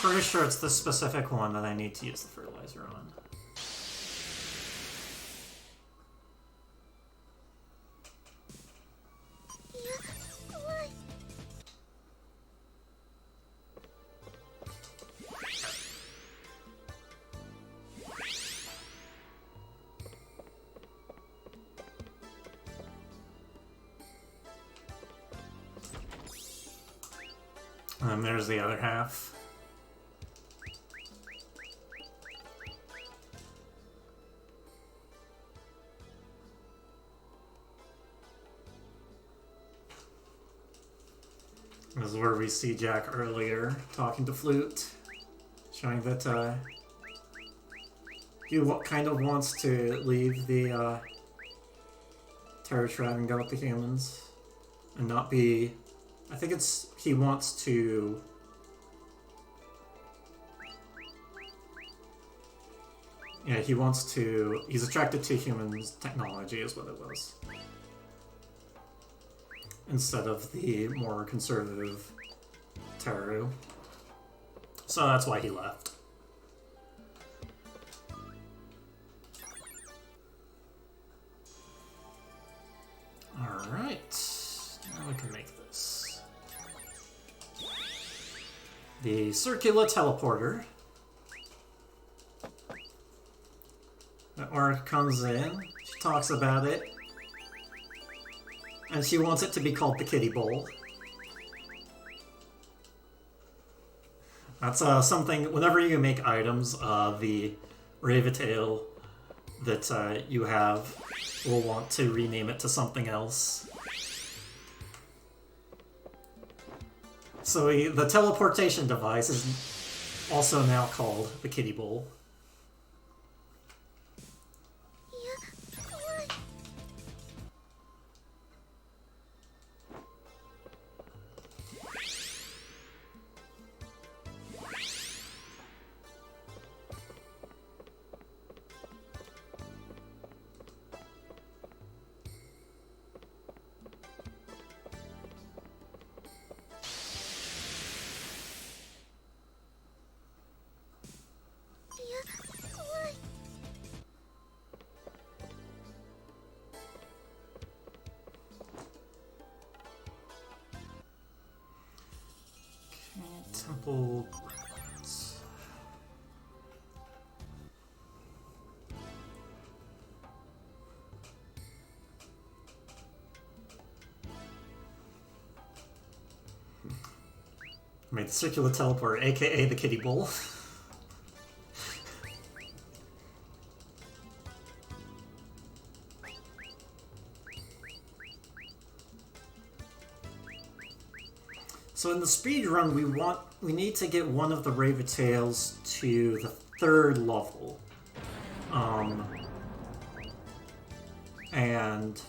Pretty sure it's the specific one that I need to use the fertilizer on. And there's the other half. This is where we see Jack earlier talking to Flute, showing that he kind of wants to leave the Terror Tribe and go with the humans, and not be... I think it's... he wants to... Yeah, he wants to... he's attracted to humans' technology is what it was. Instead of the more conservative Teru. So that's why he left. Alright. Now we can make this. The circular teleporter. Orica comes in, she talks about it, and she wants it to be called the Kitty Bowl. That's something, whenever you make items, the Ravitail that you have will want to rename it to something else. So the teleportation device is also now called the Kitty Bowl. Temple grounds. I made the circular teleporter, aka the Kitty Bowl. So in the speed run, we need to get one of the Ravitails to the 3rd level. And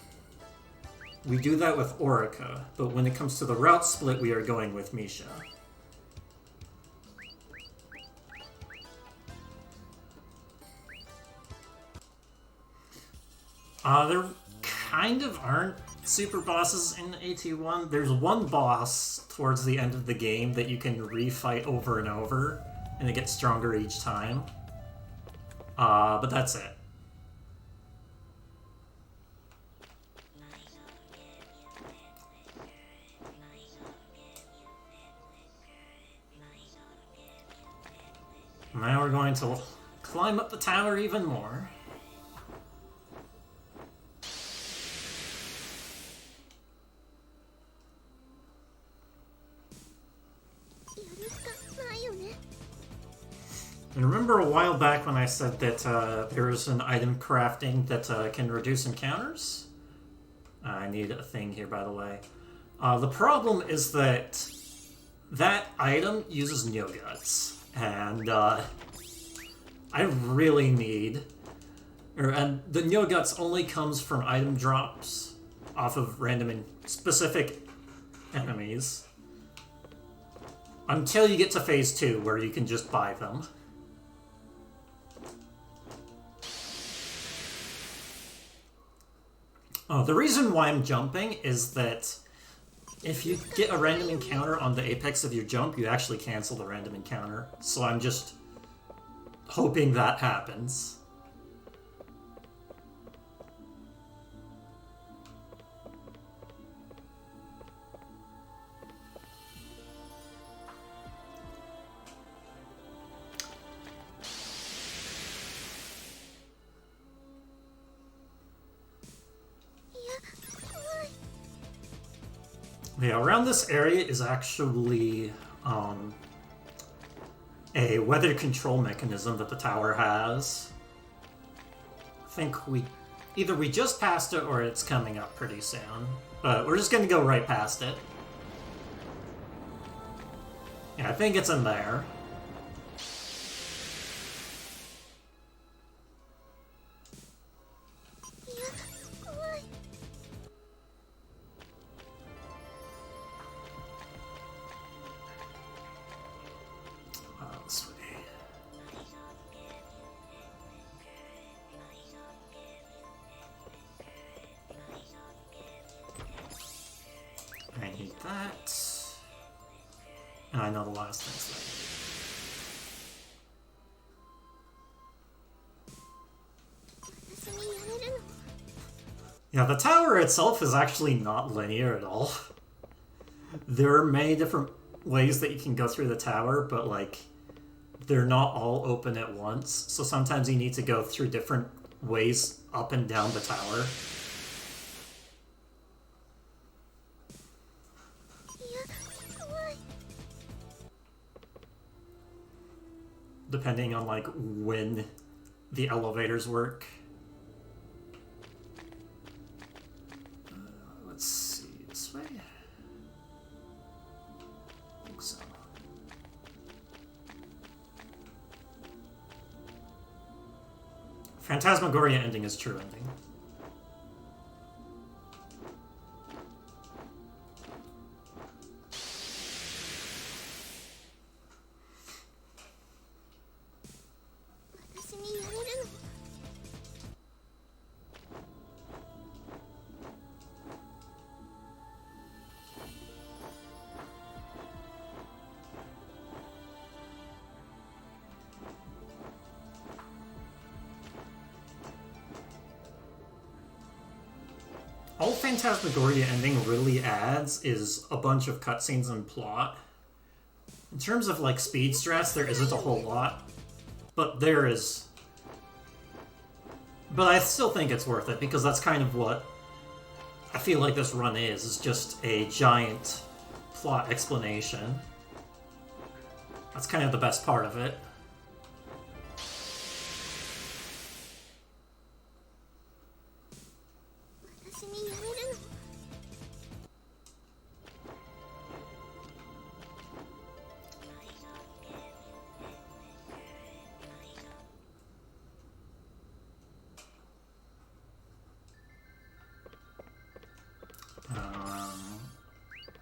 we do that with Orica, but when it comes to the route split, we are going with Misha. There kind of aren't super bosses in AT1. There's one boss towards the end of the game that you can refight over and over, and it gets stronger each time. But that's it. Now we're going to climb up the tower even more. And remember a while back when I said that there is an item crafting that can reduce encounters? I need a thing here, by the way. The problem is that that item uses Neo-Guts, and I really need... and the Neo-Guts only comes from item drops off of random and specific enemies. Until you get to Phase 2, where you can just buy them. The reason why I'm jumping is that if you get a random encounter on the apex of your jump, you actually cancel the random encounter. So I'm just hoping that happens. Yeah, around this area is actually a weather control mechanism that the tower has. I think either we just passed it or it's coming up pretty soon. But we're just going to go right past it. Yeah, I think it's in there. I know the last thing's there. Yeah, the tower itself is actually not linear at all. There are many different ways that you can go through the tower, but like they're not all open at once. So sometimes you need to go through different ways up and down the tower. Depending on like when the elevators work. Let's see, this way? I think so. Phantasmagoria ending is true ending. All Phantasmagoria ending really adds is a bunch of cutscenes and plot. In terms of like speed stress, there isn't a whole lot, but there is. But I still think it's worth it because that's kind of what I feel like this run is just a giant plot explanation. That's kind of the best part of it.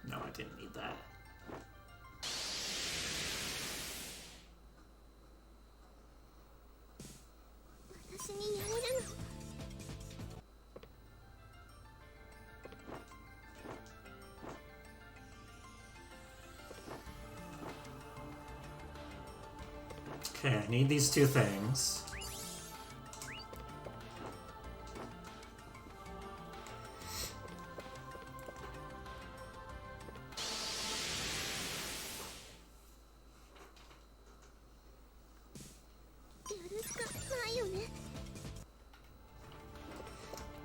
No, I didn't need that. Okay, I need these two things.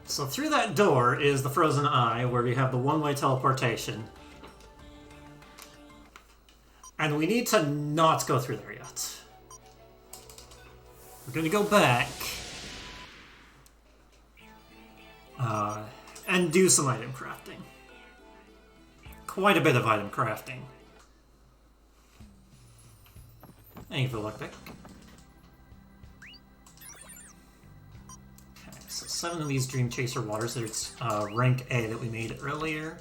So through that door is the Frozen Eye, where we have the one-way teleportation. And we need to not go through there yet. We're gonna go back. And do some item crafting. Quite a bit of item crafting. Thank you for the luck pick. Okay, so 7 of these Dream Chaser waters. There's rank A that we made earlier.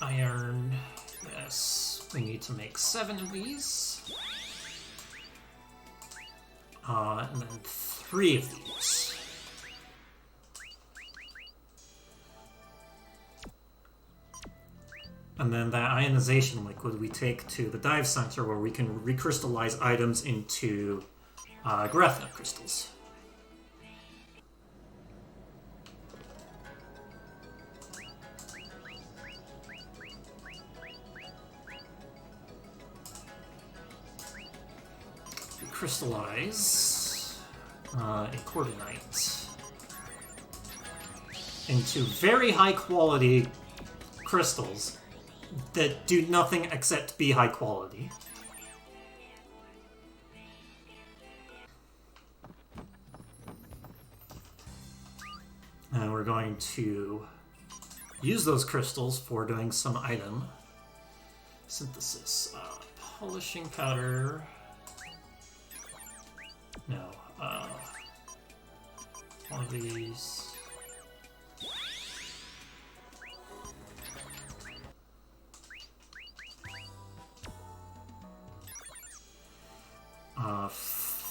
Iron. Yes. We need to make 7 of these. And then 3 of these. And then that ionization liquid we take to the dive center where we can recrystallize items into graphite crystals. Crystallize a cordonite into very high quality crystals that do nothing except be high quality. And we're going to use those crystals for doing some item synthesis. Polishing powder. No, one of these.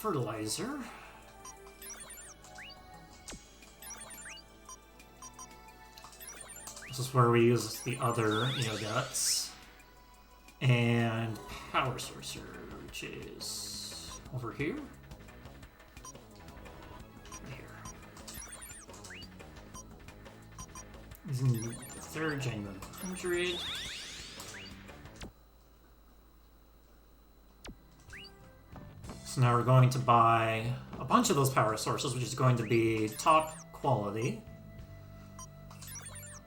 Fertilizer. This is where we use the other guts. And power sorcerer, which is over here. Using the third genuine 100. So now we're going to buy a bunch of those power sources, which is going to be top quality.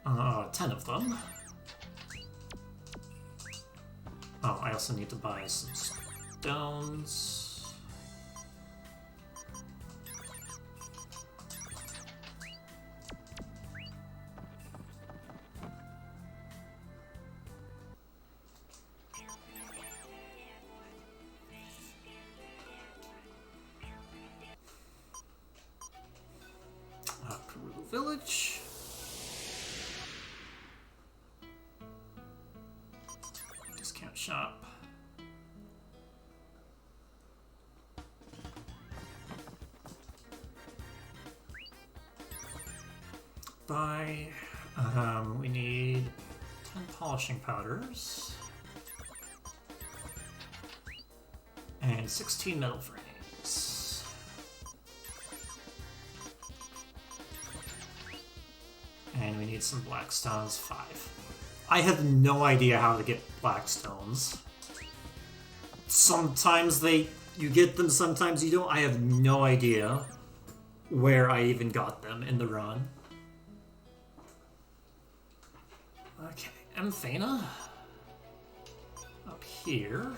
10 of them. Oh, I also need to buy some stones. Peru Village. Discount shop. Buy. We need 10 polishing powders. And 16 metal frames. And we need some black stones, 5. I have no idea how to get black stones. Sometimes you get them, sometimes you don't. I have no idea where I even got them in the run. Okay, Emphana. Up here.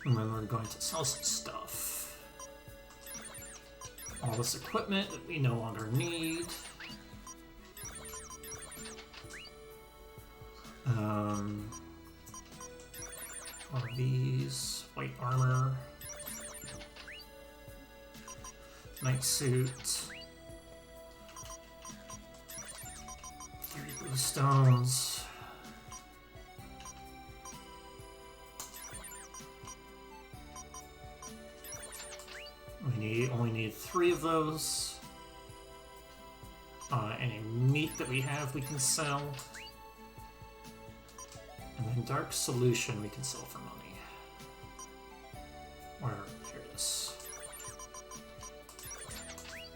And then we're going to sell some stuff. All this equipment that we no longer need. All of these, white armor, night suit, 3 blue stones. We only need 3 of those. Any meat that we have we can sell. And then dark solution we can sell for money. Where, here it is.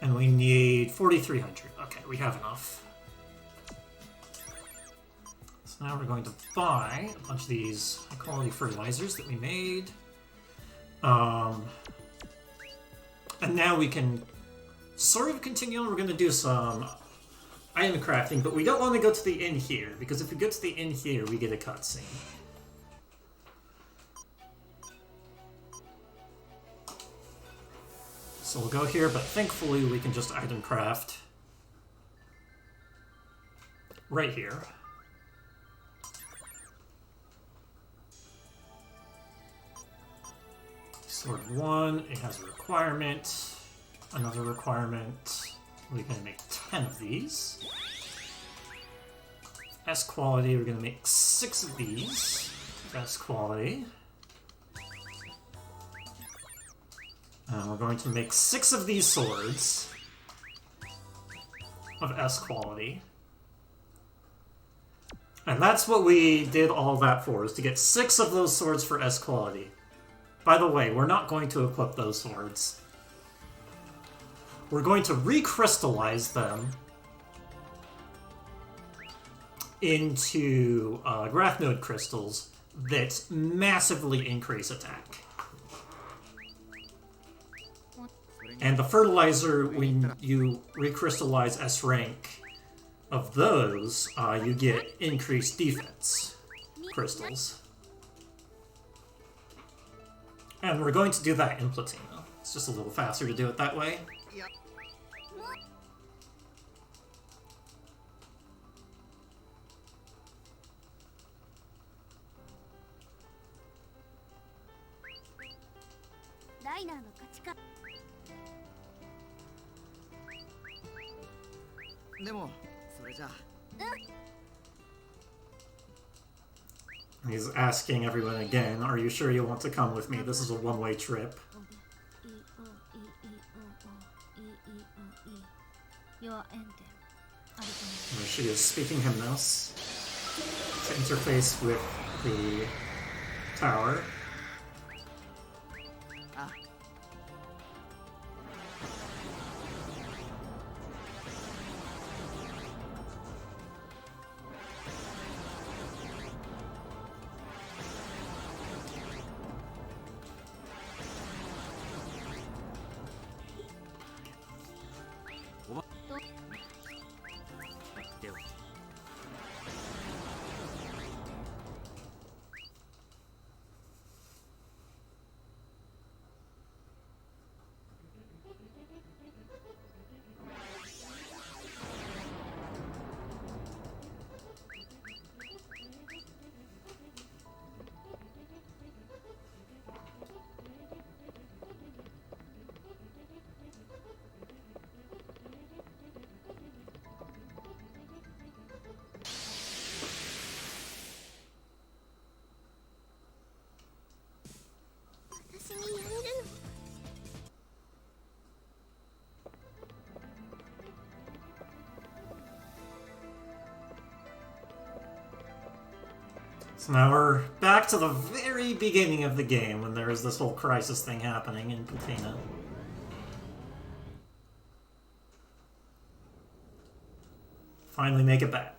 And we need 4,300. Okay, we have enough. So now we're going to buy a bunch of these high quality fertilizers that we made. And now we can sort of continue on. We're going to do some item crafting, but we don't want to go to the inn here, because if we go to the inn here, we get a cutscene. So we'll go here, but thankfully we can just item craft right here. Sword 1, it has a requirement, another requirement. We're going to make 10 of these. S quality, we're going to make 6 of these. S quality. We're going to make 6 of these swords of S quality. And that's what we did all that for, is to get 6 of those swords for S quality. By the way, we're not going to equip those swords. We're going to recrystallize them into graph node crystals that massively increase attack. And the fertilizer, when you recrystallize S rank of those, you get increased defense crystals. And we're going to do that in Platina. It's just a little faster to do it that way. Yep. He's asking everyone again, are you sure you want to come with me? This is a one-way trip. There she is, speaking Hymnos. to interface with the tower. So now we're back to the very beginning of the game when there was this whole crisis thing happening in Patina. Finally make it back.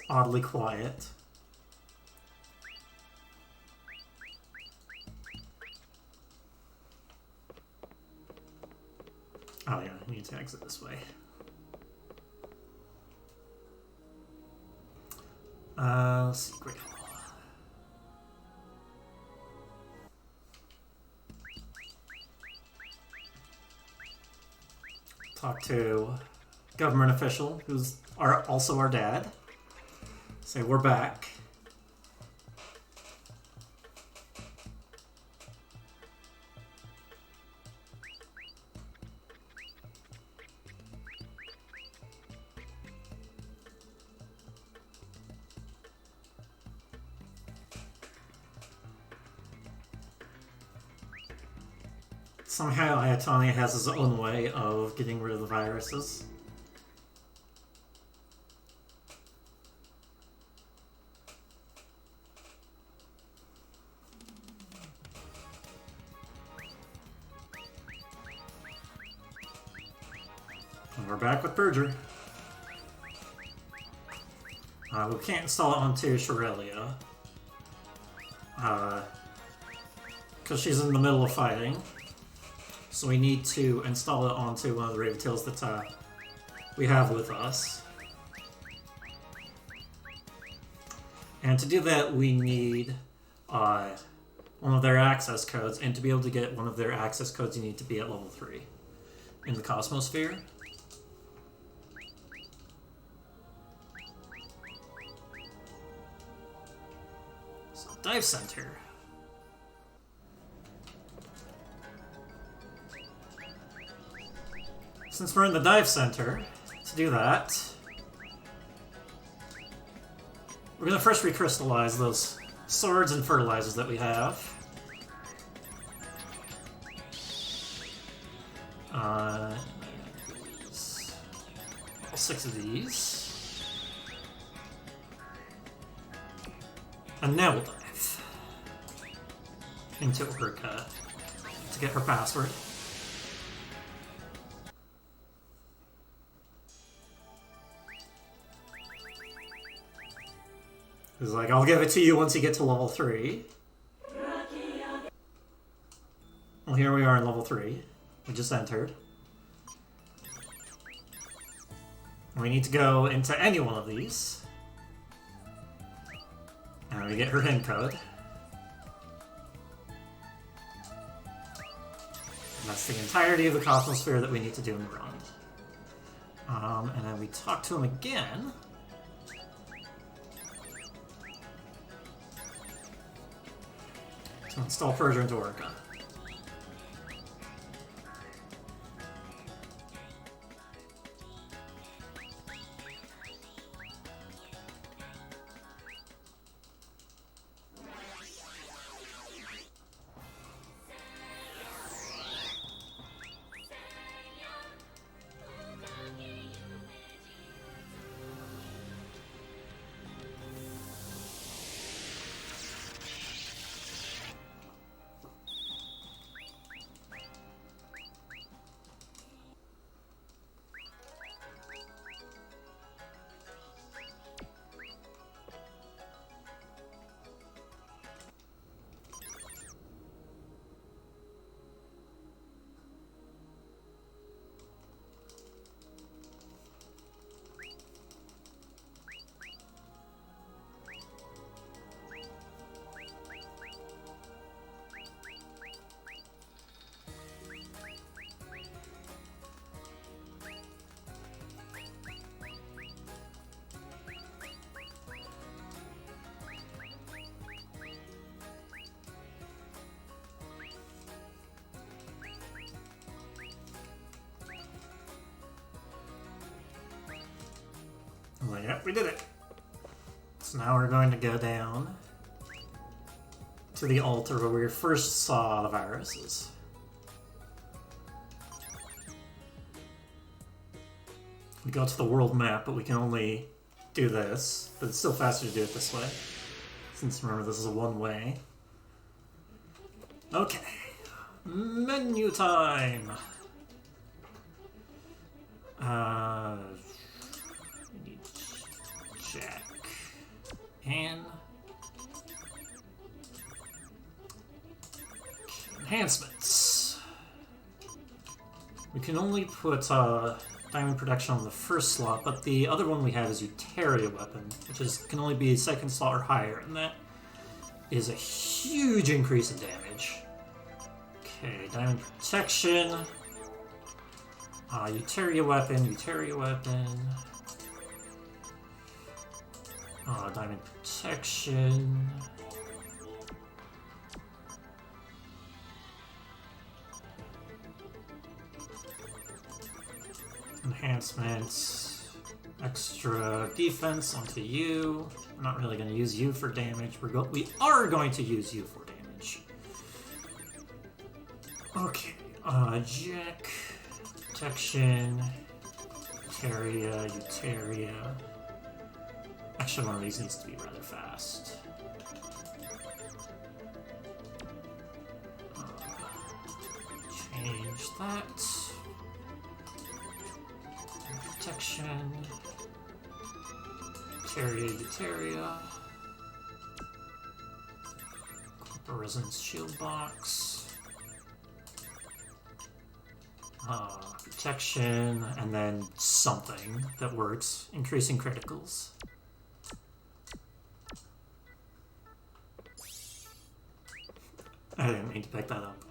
Oddly quiet. Oh yeah, I need to exit this way. Secret hall. Talk to government official who's also our dad. Say we're back. Somehow Ayatollah has his own way of getting rid of the viruses. We're back with Purger. We can't install it onto Shorelia. Because she's in the middle of fighting. So we need to install it onto one of the Raventails that we have with us. And to do that, we need one of their access codes. And to be able to get one of their access codes, you need to be at level 3 in the Cosmosphere. Dive Center. Since we're in the Dive Center, to do that, we're going to first recrystallize those swords and fertilizers that we have. All 6 of these. And now we'll dive into Orica to get her password. He's like, I'll give it to you once you get to level 3. Well, here we are in level 3. We just entered. We need to go into any one of these. And we get her hint code. And that's the entirety of the Cosmosphere that we need to do in the run. And then we talk to him again. To install Purger into Orica. we did it! So now we're going to go down to the altar where we first saw the viruses. We go to the world map, but we can only do this. But it's still faster to do it this way. Since remember, this is a one-way. Okay. Menu time! We need Jack. And... enhancements. We can only put diamond protection on the first slot, but the other one we have is Uteria weapon, which can only be second slot or higher, and that is a huge increase in damage. Okay, diamond protection. Uteria weapon. Diamond protection. Enhancements, extra defense onto you. We're not really going to use you for damage. We are going to use you for damage. Okay, Jack, protection, Uteria. Actually, one of these needs to be rather fast. Change that. Protection, Uteria, Corporate Resonance Shield Box, protection, and then something that works, increasing criticals. I didn't mean to pick that up.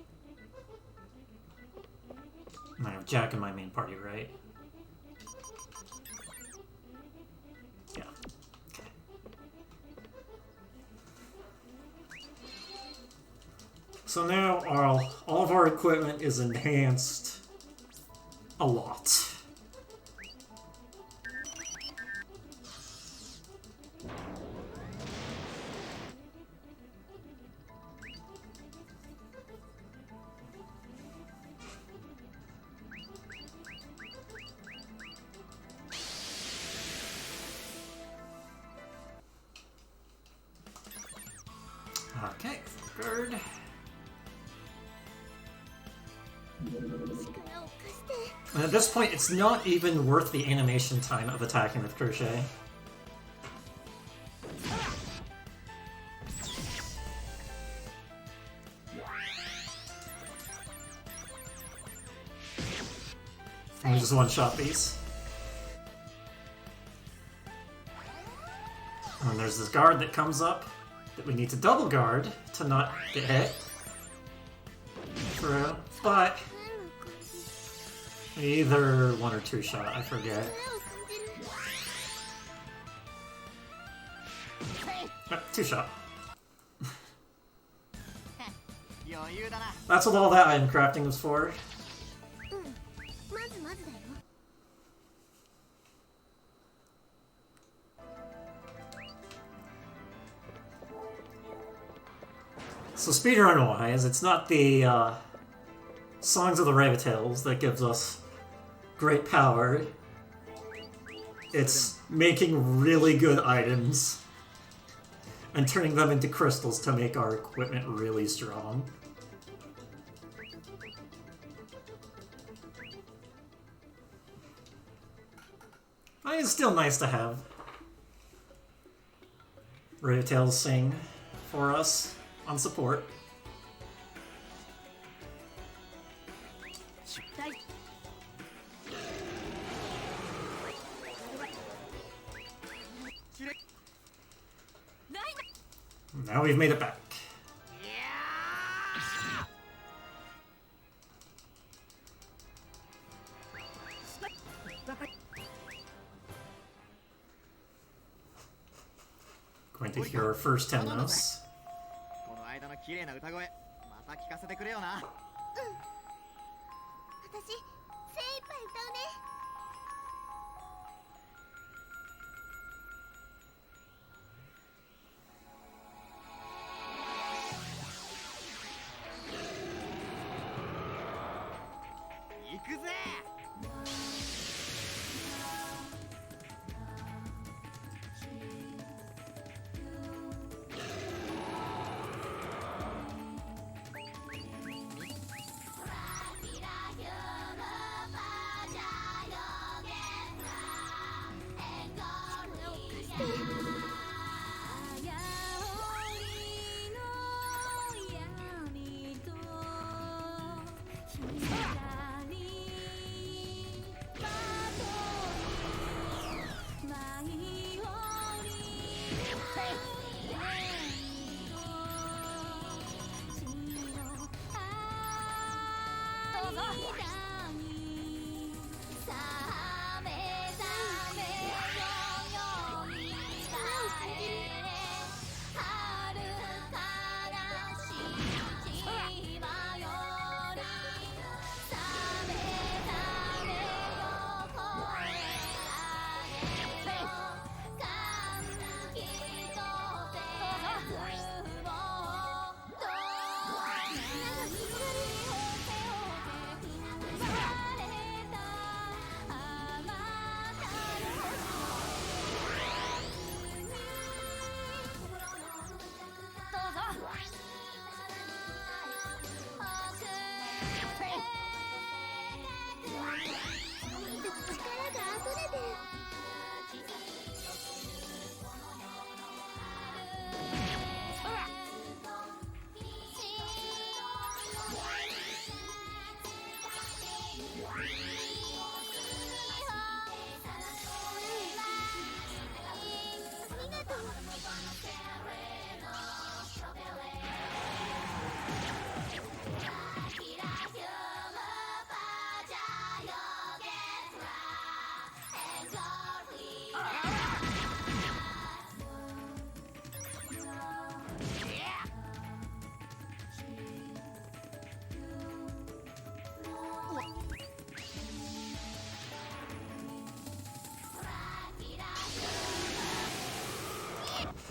And I have Jack in my main party, right? So now all of our equipment is enhanced a lot. Okay, third. And at this point, it's not even worth the animation time of attacking with Crochet. And we just one-shot these. And then there's this guard that comes up that we need to double guard to not get hit. True, but either one or two shot, I forget. Two shot. That's what all that item crafting was for. So speedrun-wise, it's not the Songs of the Rabbit-Tails that gives us great power. It's making really good items and turning them into crystals to make our equipment really strong. But it's still nice to have Rabbit-Tails sing for us on support. Now we've made it back. Going to hear our first Tenbas.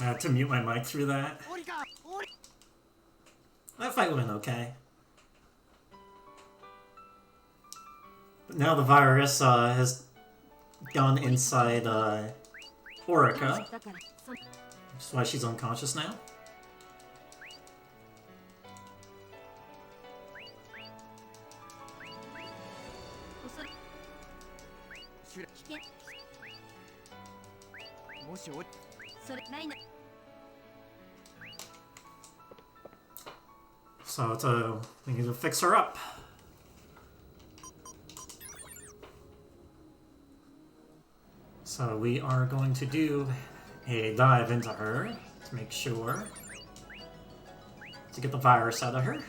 I had to mute my mic through that. That fight went okay. But now the virus has gone inside Orica. That's why she's unconscious now. So we need to fix her up. So we are going to do a dive into her to make sure to get the virus out of her.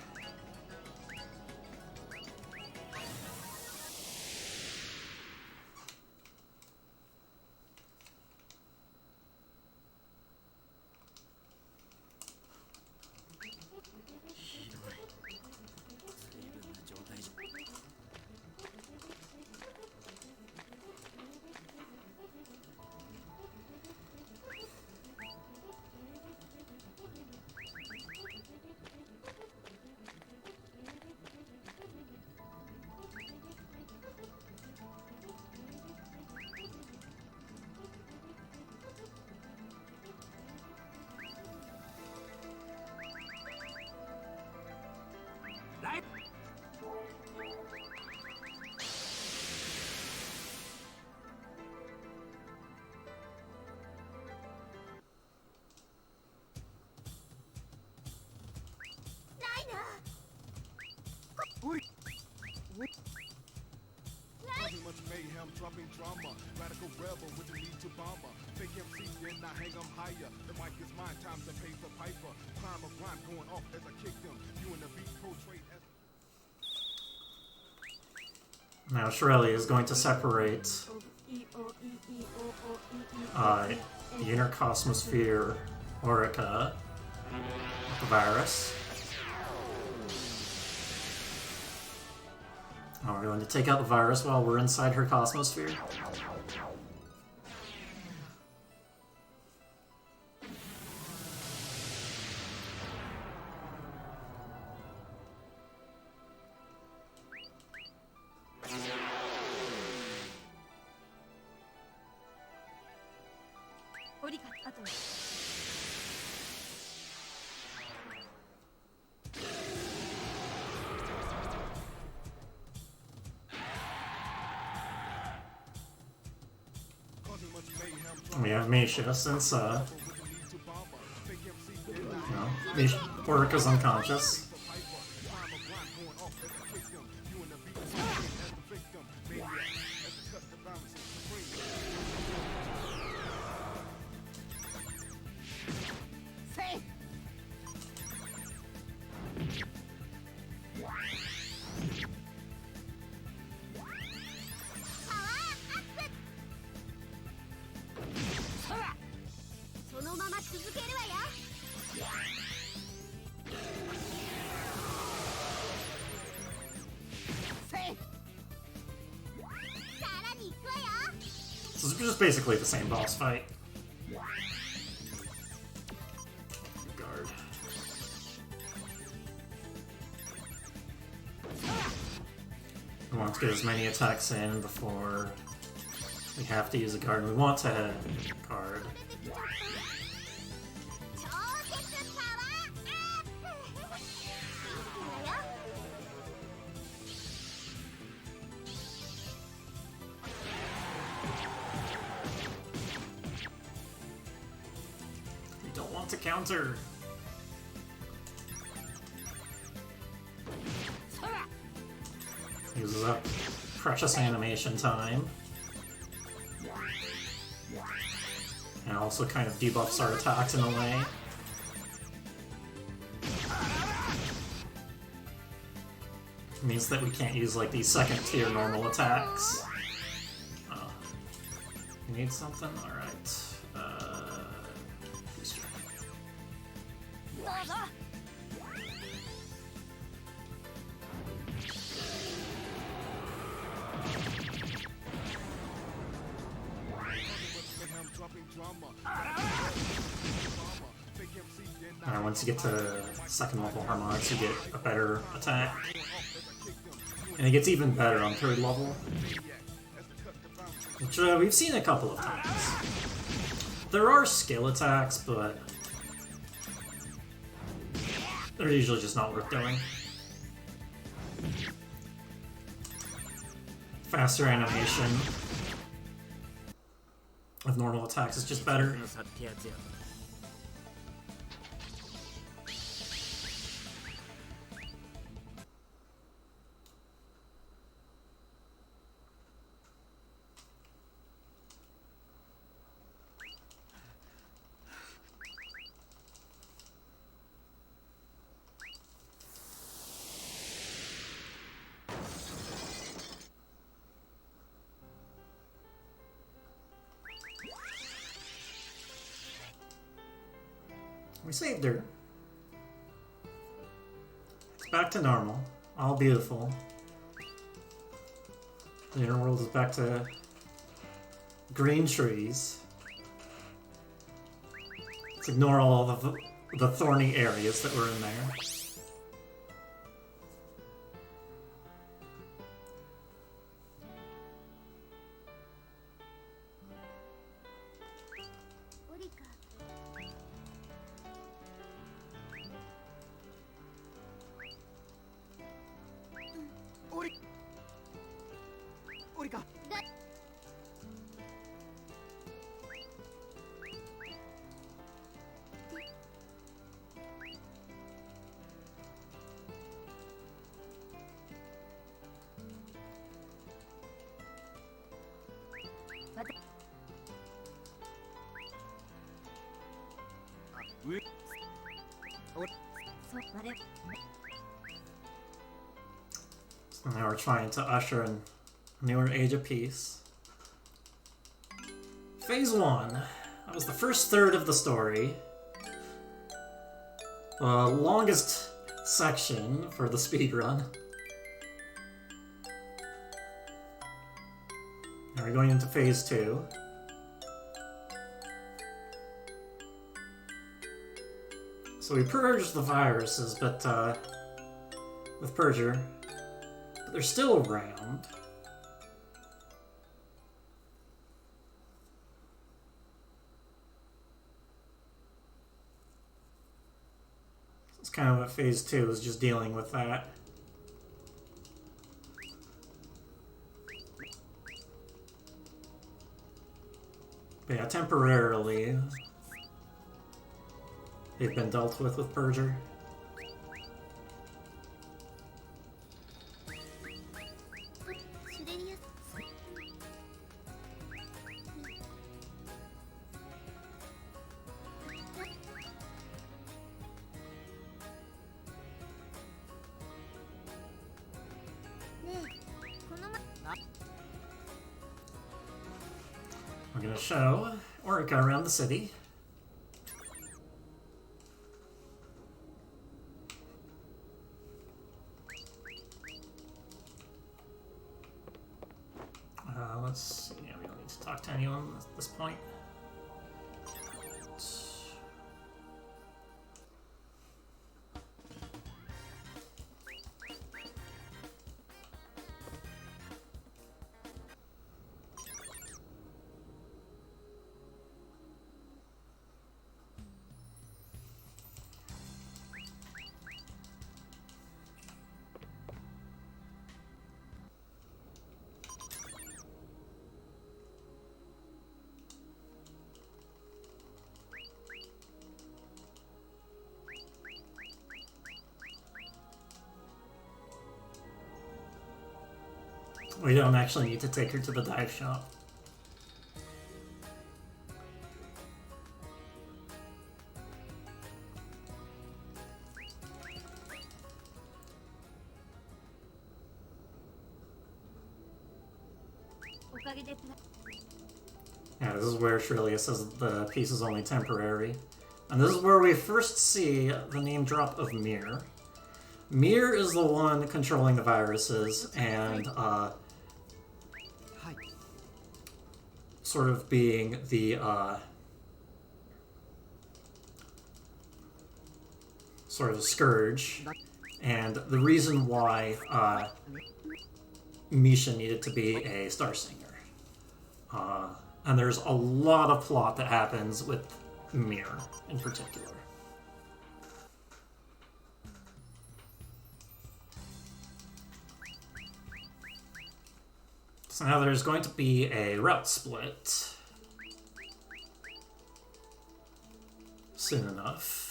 Dropping drama, radical rebel with the need to bomber. Fake MC, then I hang them higher. The mic is mine, time to pay for Piper. Crime of rhyme going off as I kick them. You and the beat portrayed as. Now Shirley is going to separate the inner Cosmosphere Orica with the virus. Now we're going to take out the virus while we're inside her Cosmosphere. We have Misha since, Misha, Orica's unconscious. This is just basically the same boss fight. Guard. We want to get as many attacks in before we have to use a guard. We want to guard. To counter. Uses up precious animation time. And also kind of debuffs our attacks in a way. It means that we can't use like these second tier normal attacks. Oh. You need something? Alright. Once you get to second level harmonics, you get a better attack. And it gets even better on third level. Which we've seen a couple of times. There are skill attacks, but they're usually just not worth doing. Faster animation of normal attacks is just better. We saved her. It's back to normal. All beautiful. The inner world is back to green trees. Let's ignore all of the thorny areas that were in there. Orica. So now we're trying to usher in a newer age of peace. Phase 1. That was the first third of the story. The longest section for the speedrun. Now we're going into Phase 2. So we purged the viruses, but with Purger, but they're still around. It's kind of what Phase 2 is, just dealing with that. But yeah, temporarily, they've been dealt with Purger. We're gonna show Orica around the city. Let's see. Yeah, we don't need to talk to anyone at this point. We don't actually need to take her to the dive shop. Yeah, this is where Shrillia says the piece is only temporary. And this is where we first see the name drop of Mir. Mir is the one controlling the viruses and sort of being the sort of scourge, and the reason why Misha needed to be a Star Singer. And there's a lot of plot that happens with Mir in particular. So now there's going to be a route split soon enough.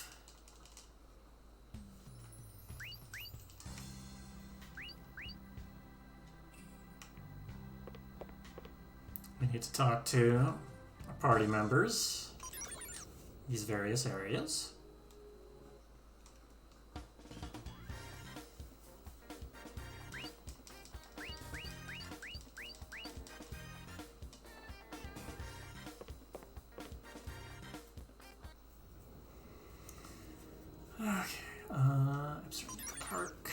We need to talk to our party members, these various areas. Okay, Absurd Park.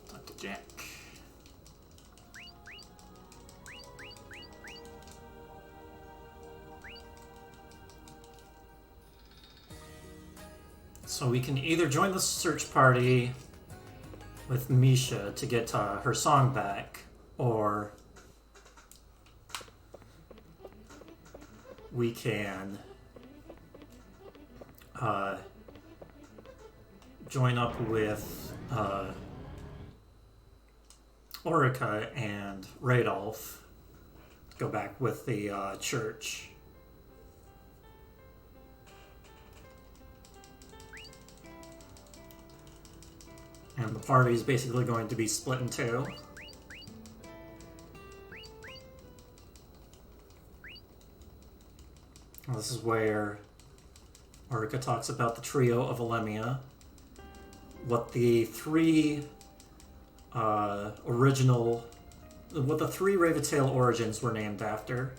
Talk to Jack. So we can either join the search party with Misha to get her song back, or we can join up with Orica and Radolf, go back with the church. And the party is basically going to be split in two. This is where Orica talks about the trio of Elemia, what the three Raventail origins were named after.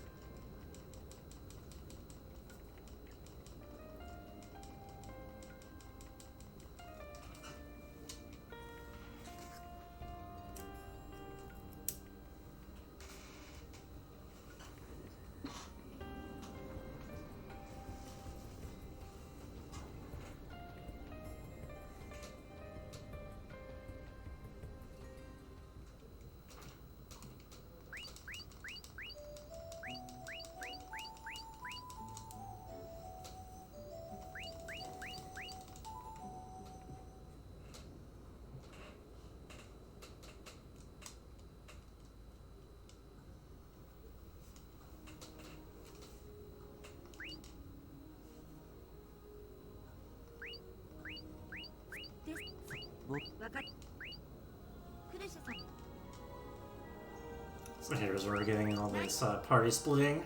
So here's where we're getting all this party splitting.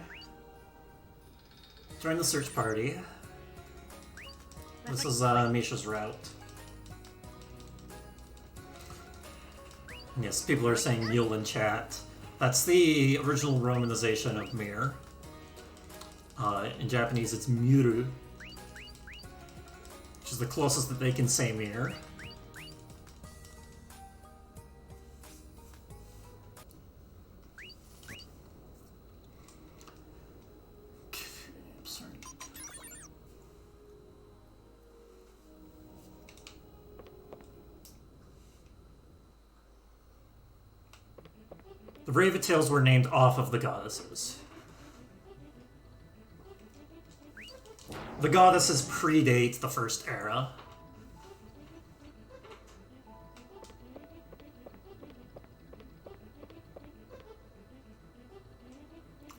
Join the search party. This is Misha's route. Yes, people are saying Mule in chat. That's the original romanization of Mir. In Japanese, it's Miru, which is the closest that they can say Mir. The Raventails were named off of the goddesses. The goddesses predate the first era.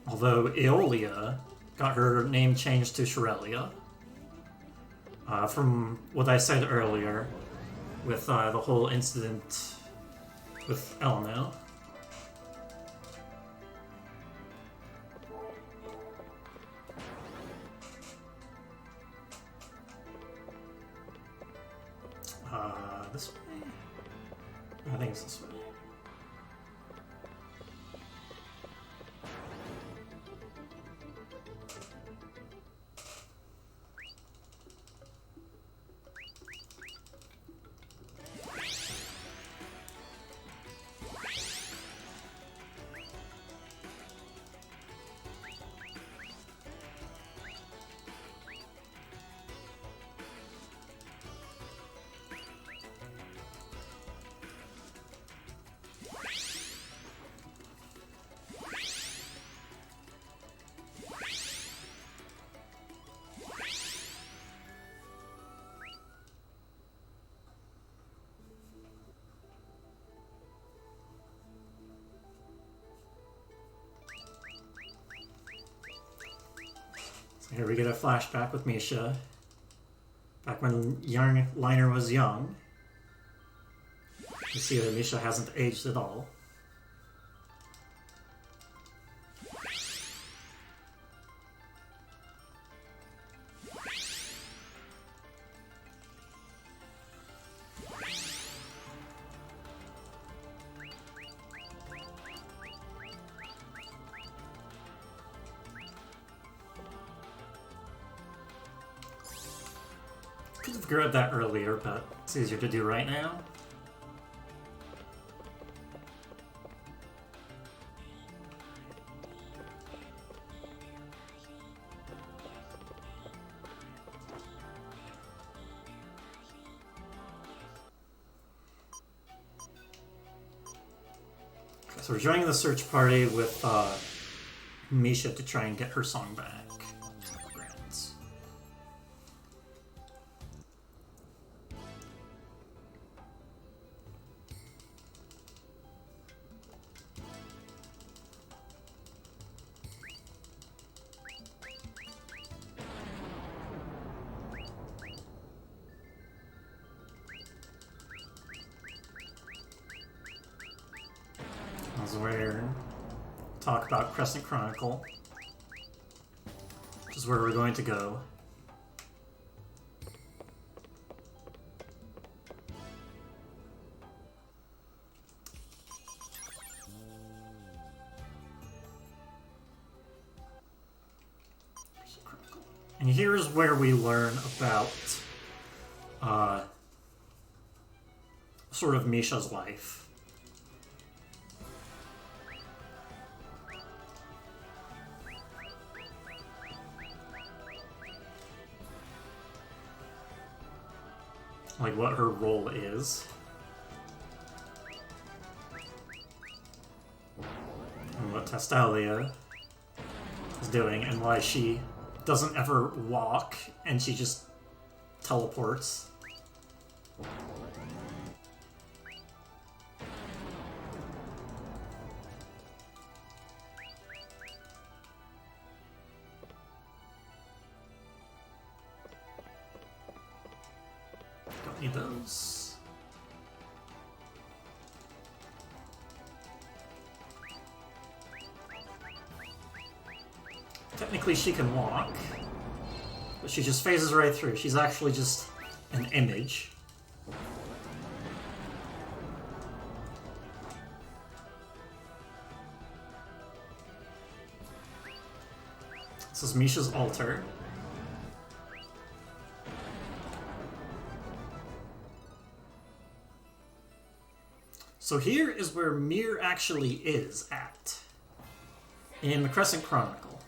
Although Aeolia got her name changed to Shorelia. From what I said earlier, with the whole incident with Elemia. This way? I think it's this way. Here we get a flashback with Misha. Back when young Liner was young. You see that Misha hasn't aged at all. Could have grabbed that earlier, but it's easier to do right now. So we're joining the search party with Misha to try and get her song back. Where talk about Crescent Chronicle, which is where we're going to go. And here's where we learn about sort of Misha's life. Like what her role is. And what Testalia is doing, and why she doesn't ever walk and she just teleports. Need those. Technically she can walk, but she just phases right through. She's actually just an image. This is Misha's altar. So here is where Mir actually is at, in the Crescent Chronicle.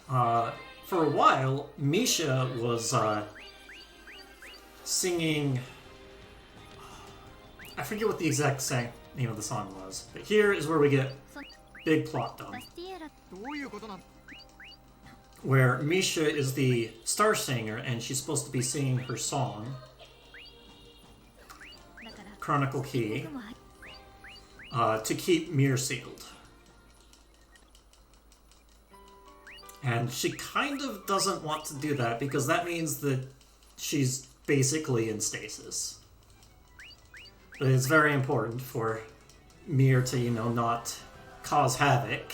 For a while, Misha was singing... I forget what the exact name of the song was, but here is where we get big plot dump. Where Misha is the star singer, and she's supposed to be singing her song. Chronicle Key, to keep Mir sealed. And she kind of doesn't want to do that because that means that she's basically in stasis. But it's very important for Mir to, you know, not cause havoc.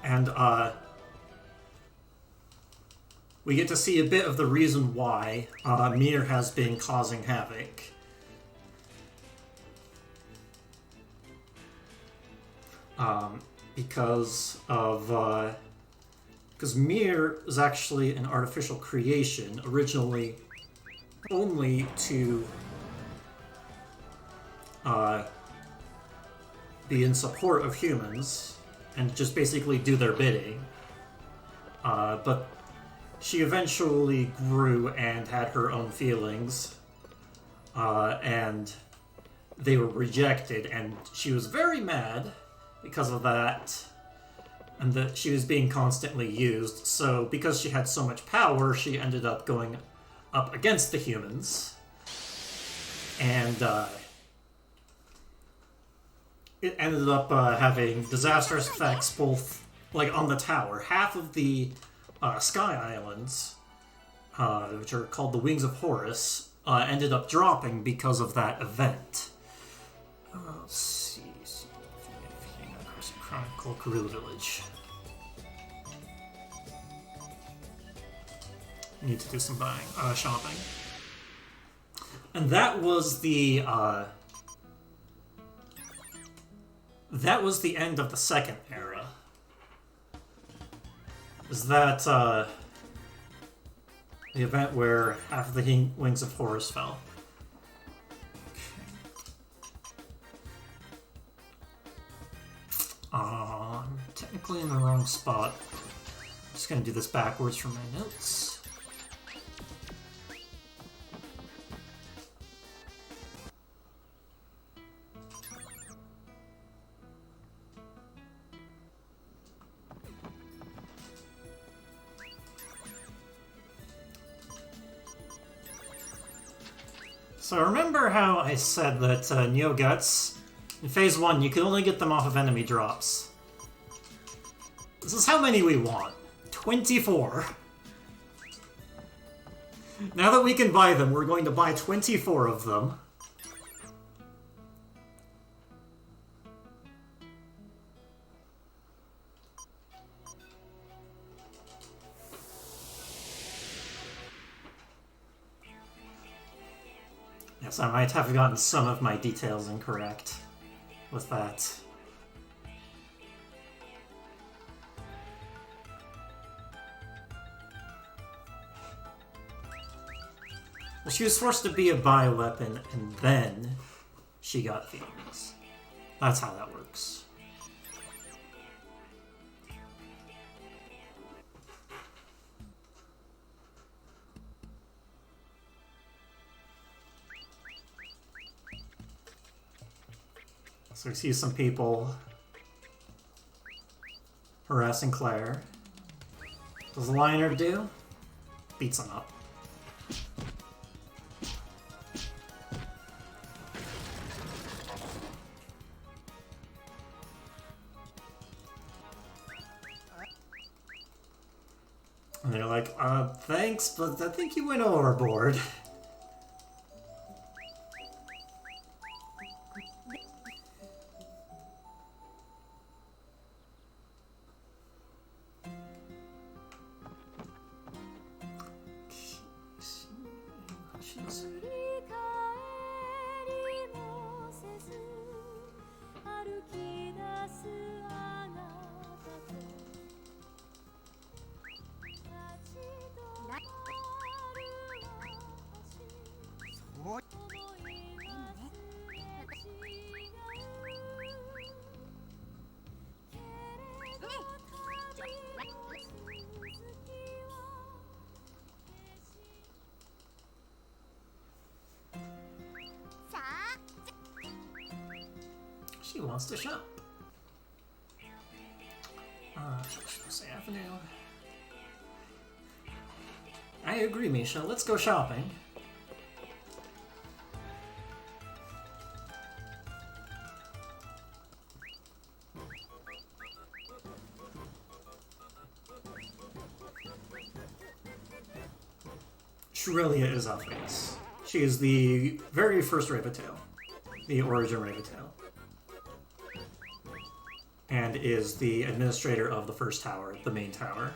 And, we get to see a bit of the reason why Mir has been causing havoc. Because Mir is actually an artificial creation, originally only to be in support of humans and just basically do their bidding. But she eventually grew and had her own feelings, and they were rejected, and she was very mad because of that, and that she was being constantly used. So because she had so much power, she ended up going up against the humans, and it ended up having disastrous effects both like on the tower, half of the Sky Islands, which are called the Wings of Horus, ended up dropping because of that event. Let's see. Crescent Chronicle, Gorilla Village. Need to do some buying, shopping. And that was the end of the second era. Is that the event where half of the Wings of Horus fell? Okay. I'm technically in the wrong spot. I'm just gonna do this backwards from my notes. So remember how I said that Neo Guts, in Phase 1, you could only get them off of enemy drops? This is how many we want. 24. Now that we can buy them, we're going to buy 24 of them. Yes, I might have gotten some of my details incorrect with that. Well, she was forced to be a bioweapon, and then she got feelings. That's how that works. So we see some people harassing Claire. What does the Liner do? Beats them up. And they're like, thanks, but I think you went overboard. She wants to shop. Avenue. I agree, Misha. Let's go shopping. Shrelia is obvious. She is the very first Rabbitail. The origin Rabbitail. And is the administrator of the first tower, the main tower.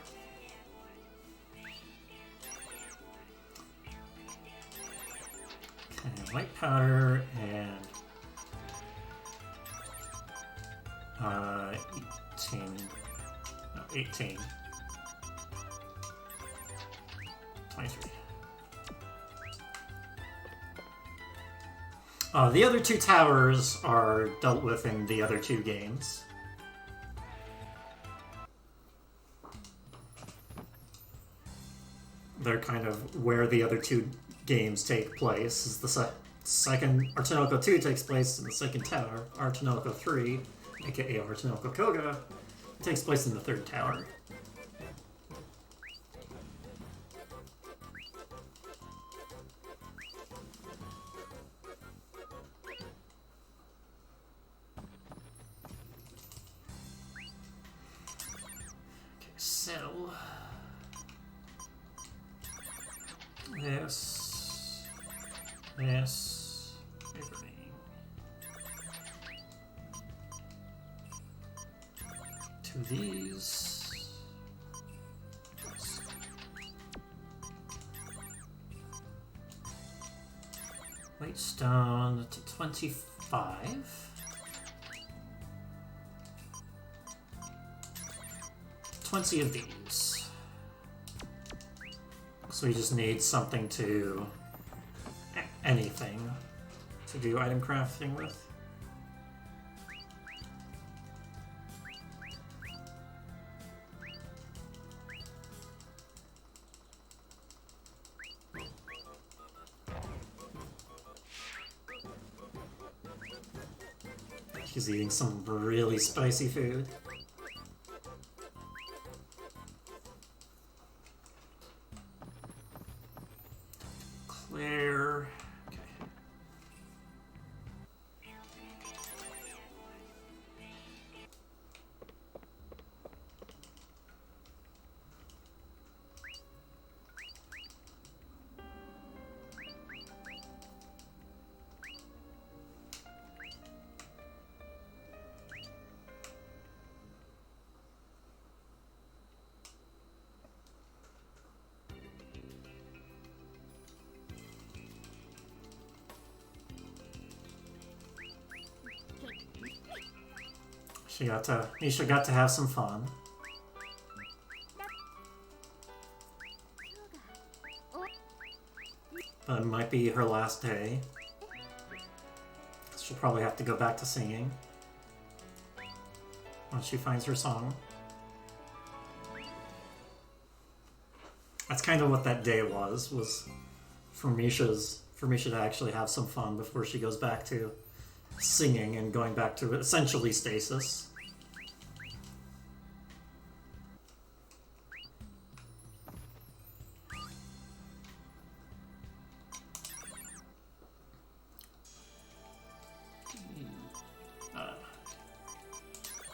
Okay, white powder and 18. 23. The other two towers are dealt with in the other two games. They're kind of where the other two games take place. Is the second Tonelico 2 takes place in the second tower. Tonelico 3, aka Tonelico Koga, takes place in the third tower. So... This... This... Everything. To these... This. Whitestone to 25. 20 of these. So we just need something to... anything to do item crafting with. He's eating some really spicy food. Claire. Okay. Misha got to have some fun. But it might be her last day. She'll probably have to go back to singing once she finds her song. That's kind of what that day was for Misha to actually have some fun before she goes back to singing and going back to essentially stasis.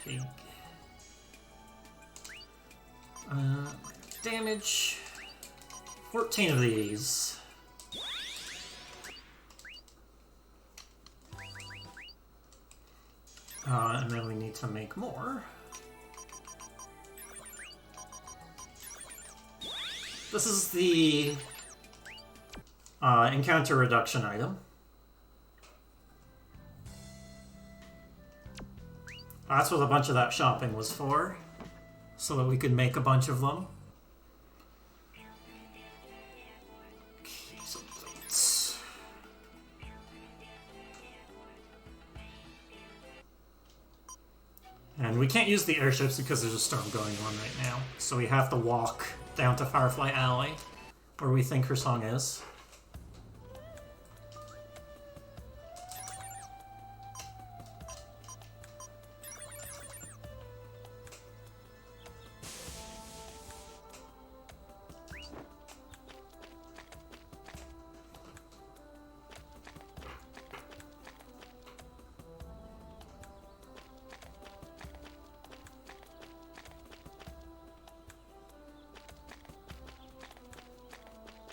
Pink. Damage. 14 of these. And then we need to make more. This is the encounter reduction item. That's what a bunch of that shopping was for, so that we could make a bunch of them. Okay, some plates. And we can't use the airships because there's a storm going on right now, so we have to walk down to Firefly Alley, where we think her song is.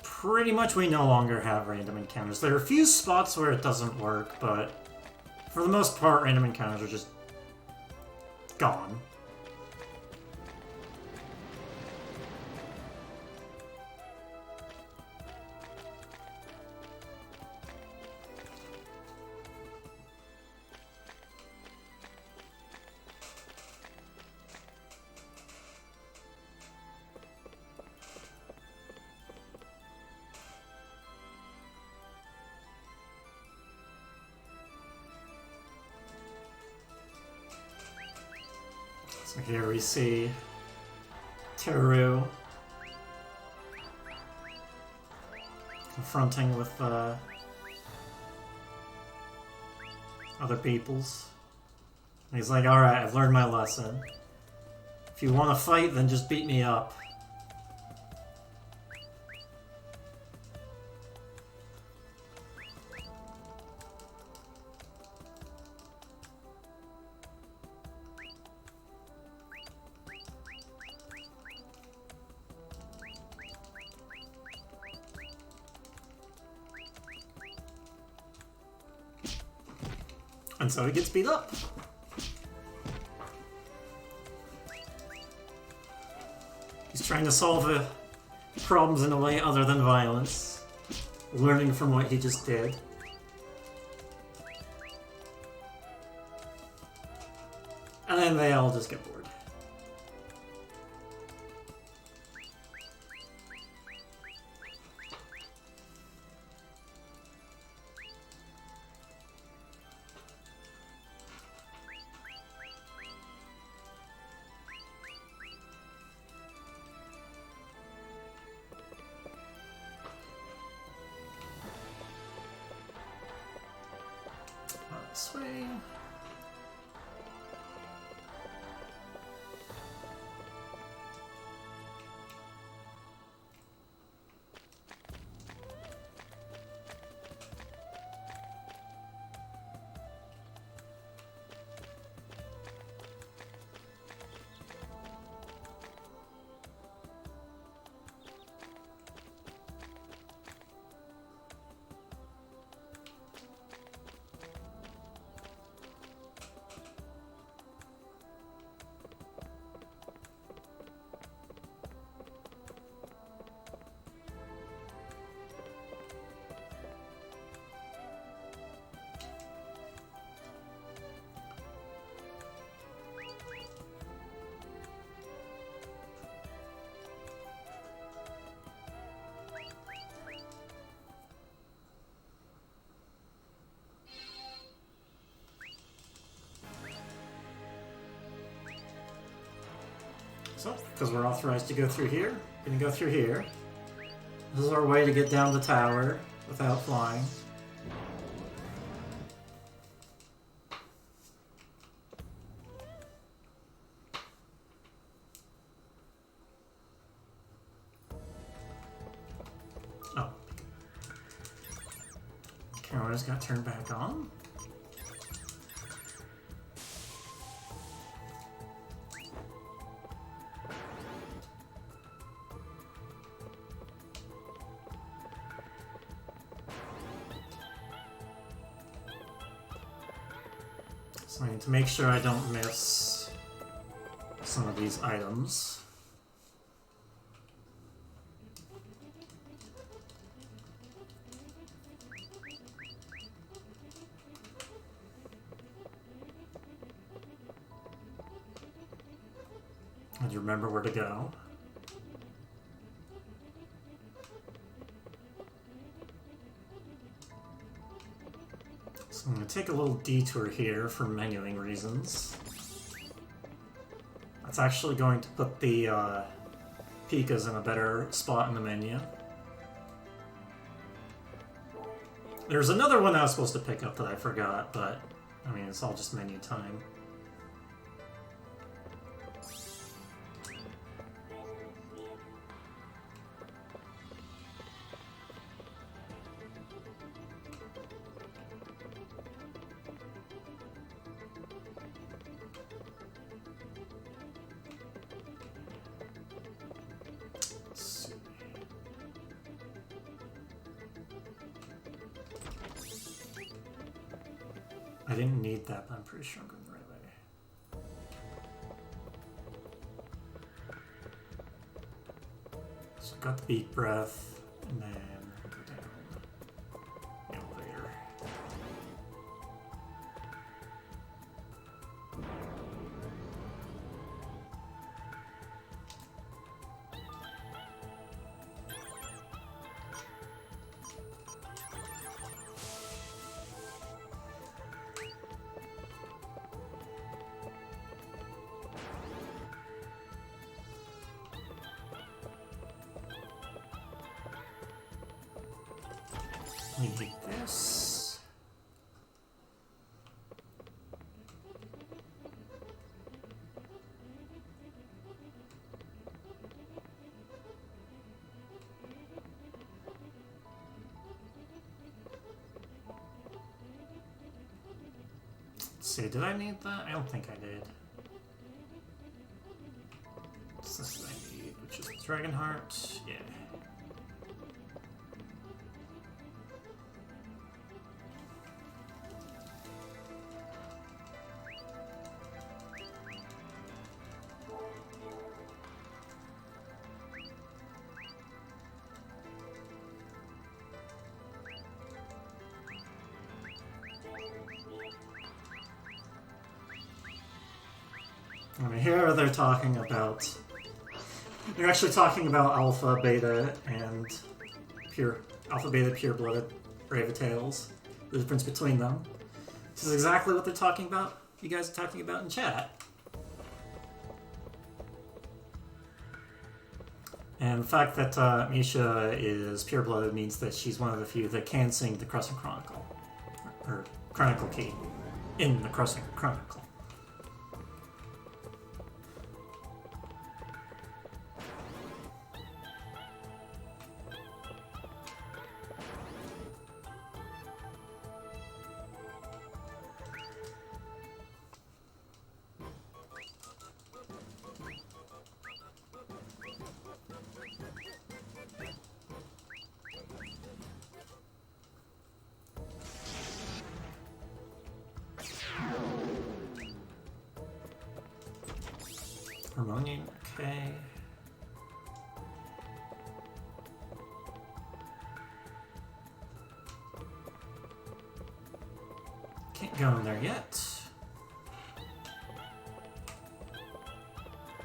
Pretty much we no longer have random encounters. There are a few spots where it doesn't work, but for the most part, random encounters are just gone. So here we see Teru confronting with other peoples. And he's like, alright, I've learned my lesson. If you want to fight, then just beat me up. And so he gets beat up. He's trying to solve the problems in a way other than violence, learning from what he just did. And then they all just get bored. This way. So, because we're authorized to go through here, we're gonna go through here. This is our way to get down the tower without flying. Oh. Camera's got turned back on. So I need to make sure I don't miss some of these items. And you remember where to go. So I'm going to take a little detour here for menuing reasons. That's actually going to put the Pikas in a better spot in the menu. There's another one I was supposed to pick up that I forgot, but I mean, it's all just menu time. I didn't need that, but I'm pretty sure I'm going the right way. So got the beat breath, and then go down. Elevator. We need this. Let's see, did I need that? I don't think I did. What's this that I need? Which is Dragonheart? Yeah. I mean, here they're talking about... They're actually talking about Alpha, Beta, and Pure... Alpha, Beta, Pure-Blooded Raventails. The difference between them. This is exactly what they're talking about. You guys are talking about in chat. And the fact that Misha is pure-blooded means that she's one of the few that can sing the Crescent Chronicle. Or Chronicle Key. In the Crescent Chronicle. Harmonium, okay. Can't go in there yet.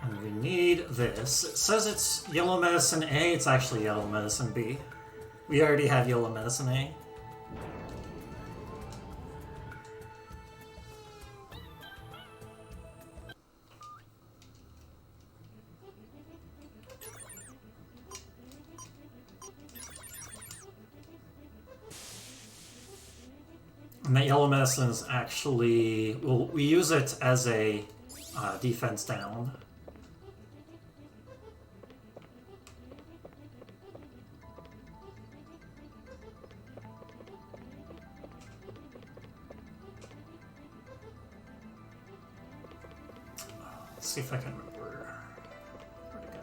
And we need this. It says it's Yellow Medicine A, it's actually Yellow Medicine B. We already have Yellow Medicine A. And that yellow medicine is actually... Well, we use it as a defense down. Let's see if I can remember where to go.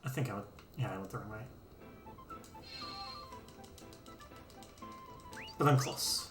I think I went, yeah, I went the wrong way. But I'm close.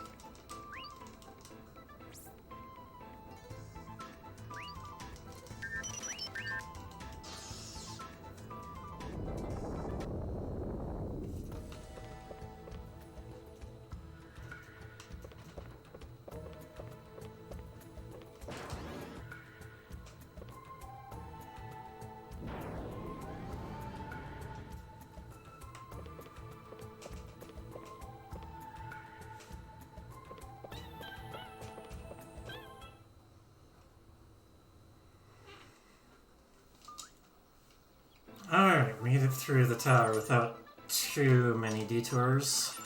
Alright, made it through the tower without too many detours.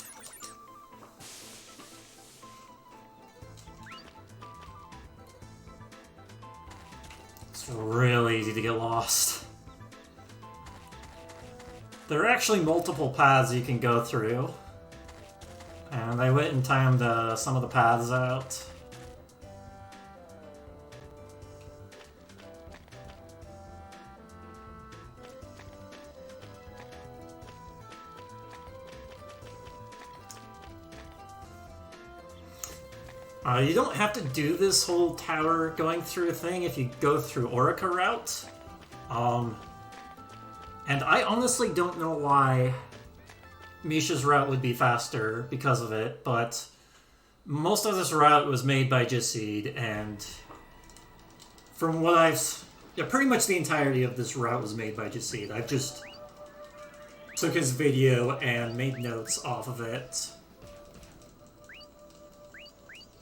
It's really easy to get lost. There are actually multiple paths you can go through. And I went and timed some of the paths out. You don't have to do this whole tower going through thing if you go through Orica route. And I honestly don't know why Misha's route would be faster because of it, but most of this route was made by Jacid, and from what I've... Yeah, pretty much the entirety of this route was made by Jacid. I just took his video and made notes off of it.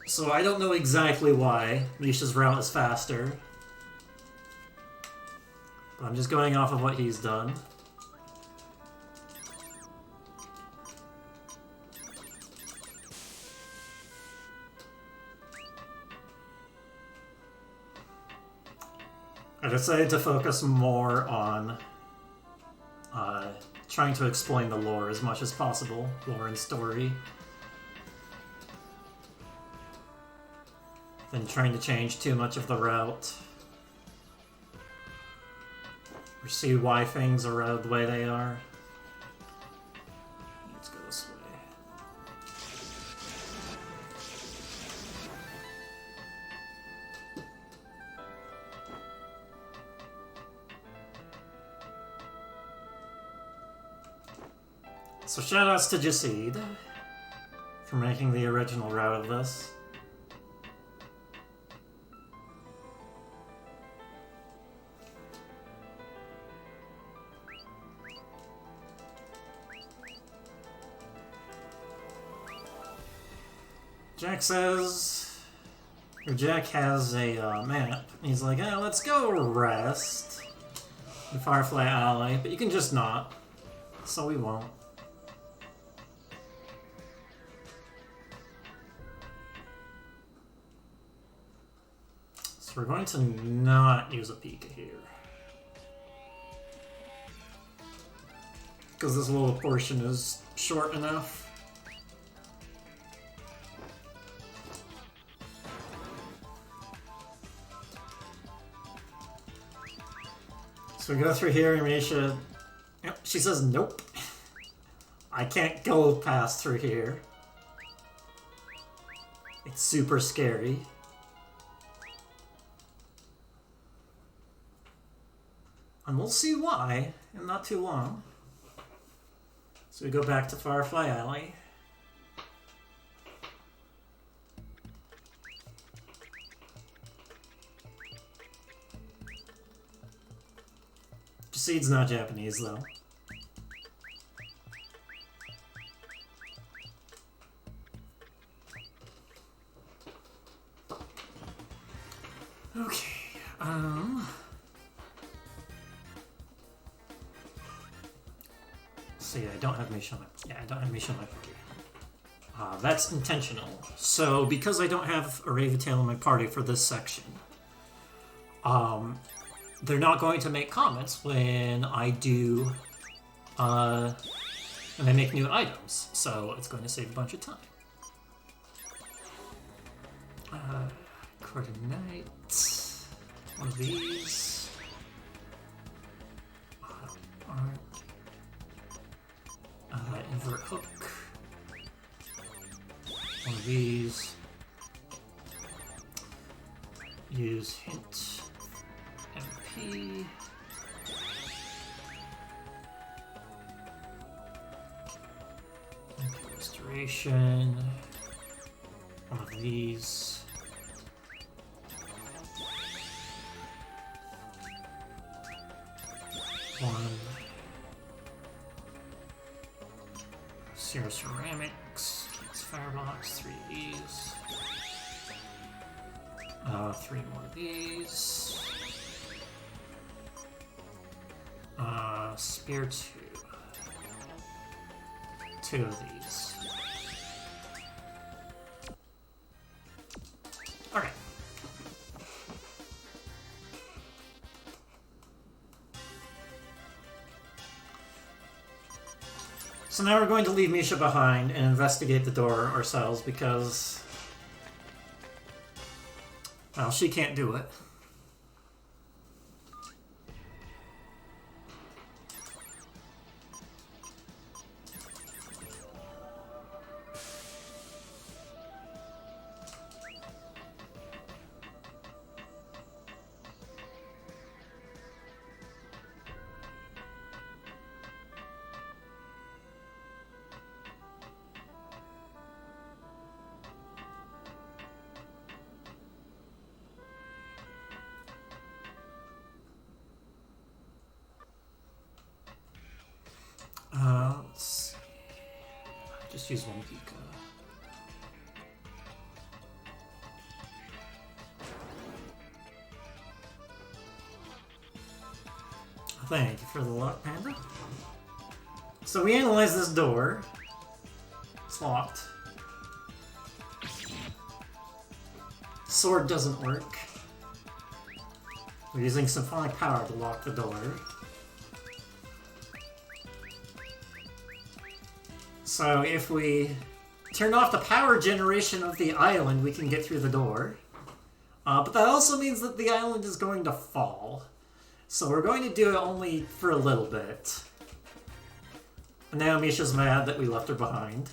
So I don't know exactly why Misha's route is faster. But I'm just going off of what he's done. I decided to focus more on trying to explain the lore as much as possible, lore and story, than trying to change too much of the route. Or see why things are the way they are. Let's go this way. So shoutouts to Jacid for making the original route of this. Jack says, or Jack has a map. He's like, "Hey, let's go rest in Firefly Alley," but you can just not, so we won't. So we're going to not use a Pika here, because this little portion is short enough. So we go through here, and Misha... Yep, she says nope. I can't go past through here. It's super scary. And we'll see why in not too long. So we go back to Firefly Alley. Seed's not Japanese, though. Okay, so yeah, I don't have Misha on my... Yeah, I don't have Misha on my party. That's intentional. So, because I don't have a Raventail in my party for this section, they're not going to make comments when I do, when I make new items, so it's going to save a bunch of time. Coordinate, one of these. Invert hook, one of these. Use hint. MP. Restoration. One of these. One. Zero ceramics. It's firebox. 3 of these. 3 more of these. Spear 2. 2 of these. Okay. So now we're going to leave Misha behind and investigate the door ourselves because, well, she can't do it. Let's see. Just use one Pika. Thank you for the luck, Panda. So we analyze this door. It's locked. Sword doesn't work. We're using symphonic power to lock the door. So if we turn off the power generation of the island, we can get through the door. But that also means that the island is going to fall. So we're going to do it only for a little bit. And now Misha's mad that we left her behind.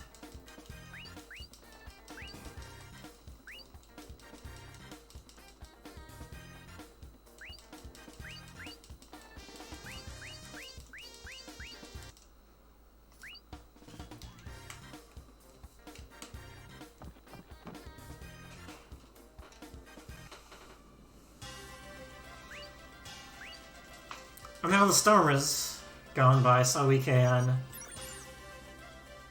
And now the storm is gone by, so we can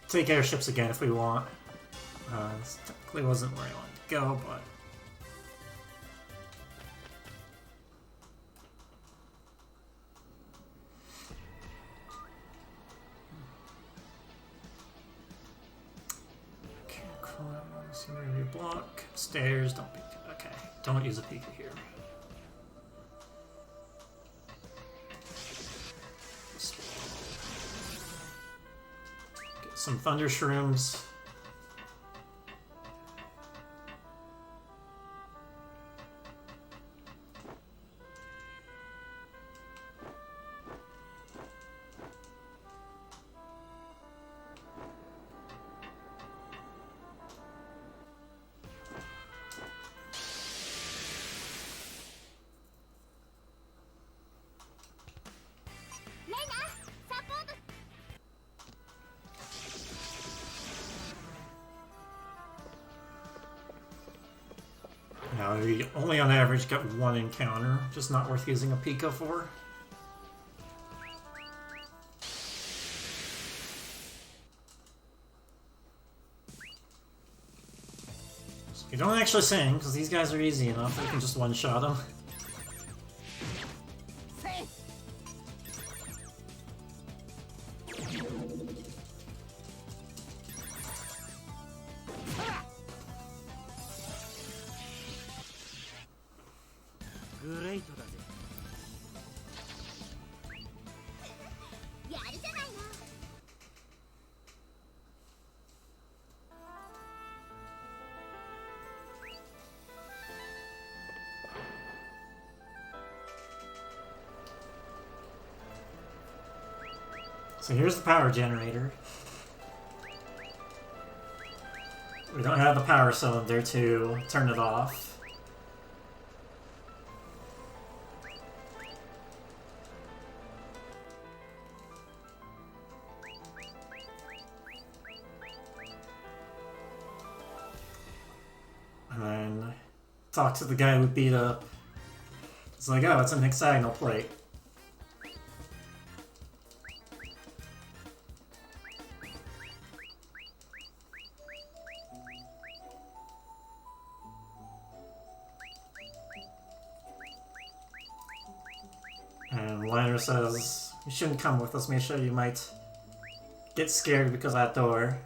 take airships again if we want. This technically wasn't where I wanted to go, but... Scenery block, stairs, don't peek. Okay, don't use a peek here. Get some thunder shrooms. Now, we only on average get one encounter, just not worth using a Pika for. So you don't actually sing, because these guys are easy enough, we can just one-shot them. So here's the power generator. We don't have the power cylinder to turn it off. And then talk to the guy who beat up. It's like, oh, it's an hexagonal plate. And Liner says, you shouldn't come with us, Misha. You might get scared because of that door.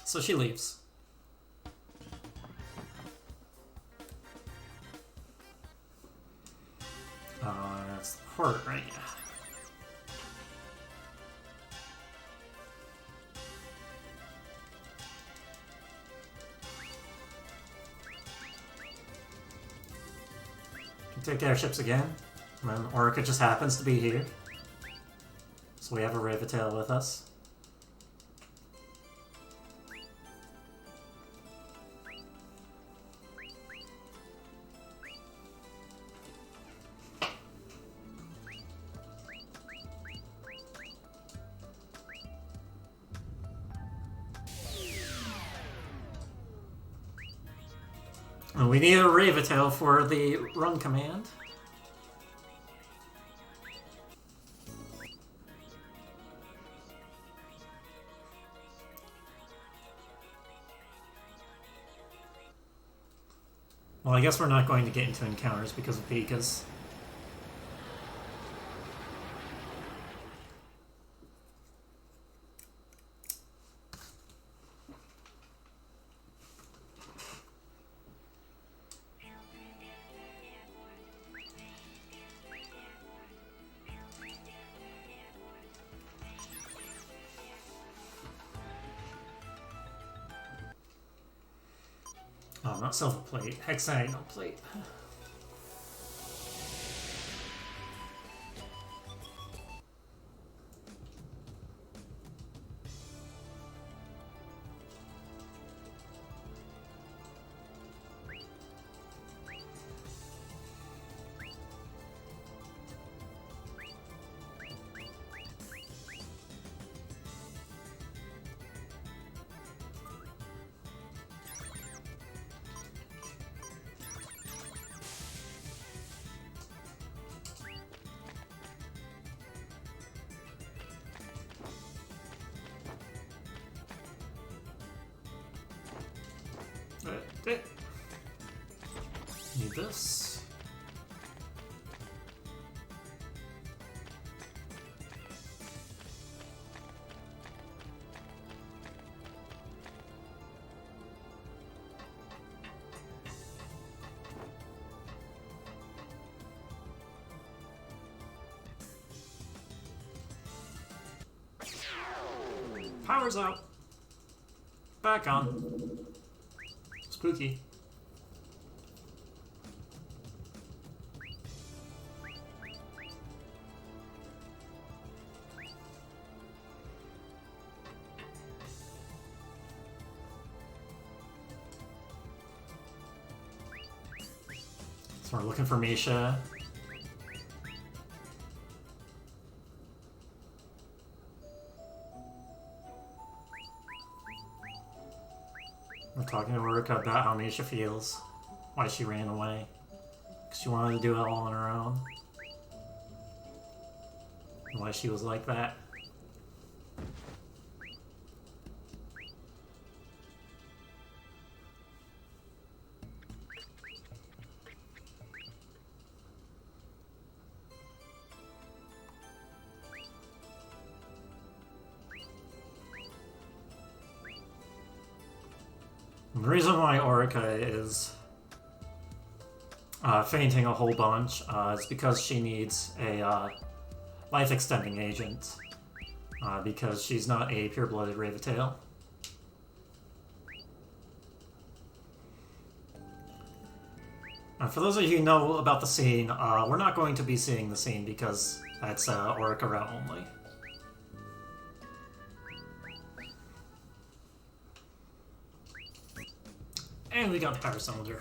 So she leaves. That's the port, right? Yeah. Take airships again, and then Orica just happens to be here. So we have a Ravitail with us. And we need a Ravitail for the run command. Well, I guess we're not going to get into encounters because of Pikas. Oh, not silver plate, hexagonal plate. Need this. Power's out. Back on. Spooky. So we're looking for Misha. We're talking to Orica about how Misha feels, why she ran away, because she wanted to do it all on her own, and why she was like that. The reason why Orica is fainting a whole bunch is because she needs a life-extending agent, because she's not a pure-blooded Raventail. For those of you who know about the scene, we're not going to be seeing the scene because that's Orica route only. And we got the power cylinder.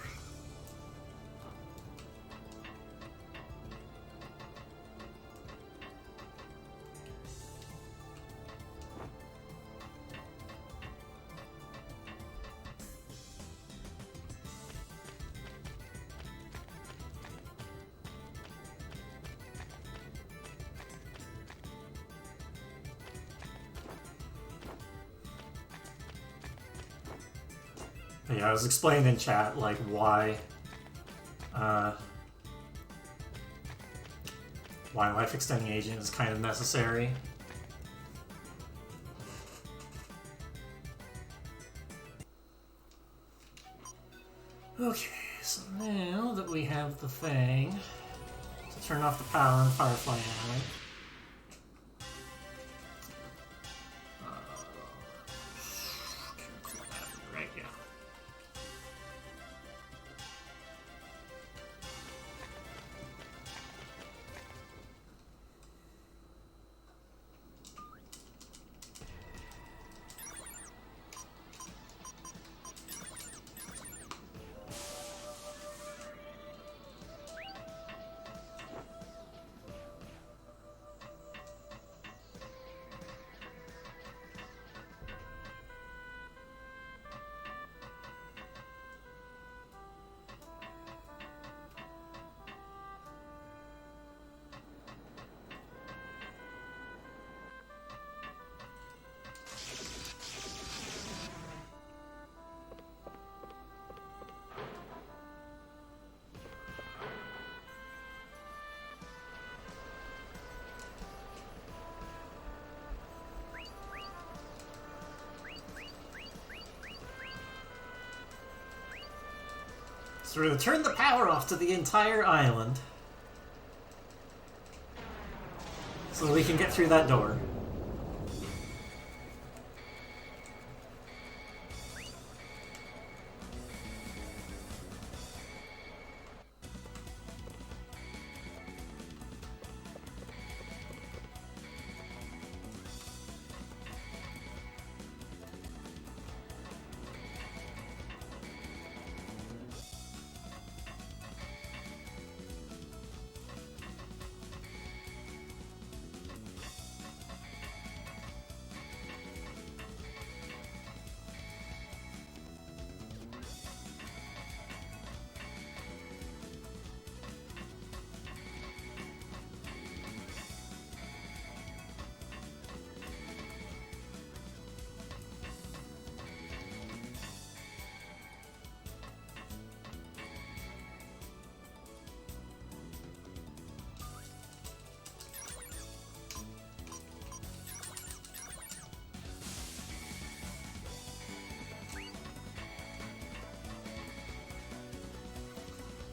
Yeah, I was explaining in chat, like, why life-extending agent is kind of necessary. Okay, so now that we have the thing, to turn off the power on Firefly Alley. Right, yeah. So we're going to turn the power off to the entire island so that we can get through that door.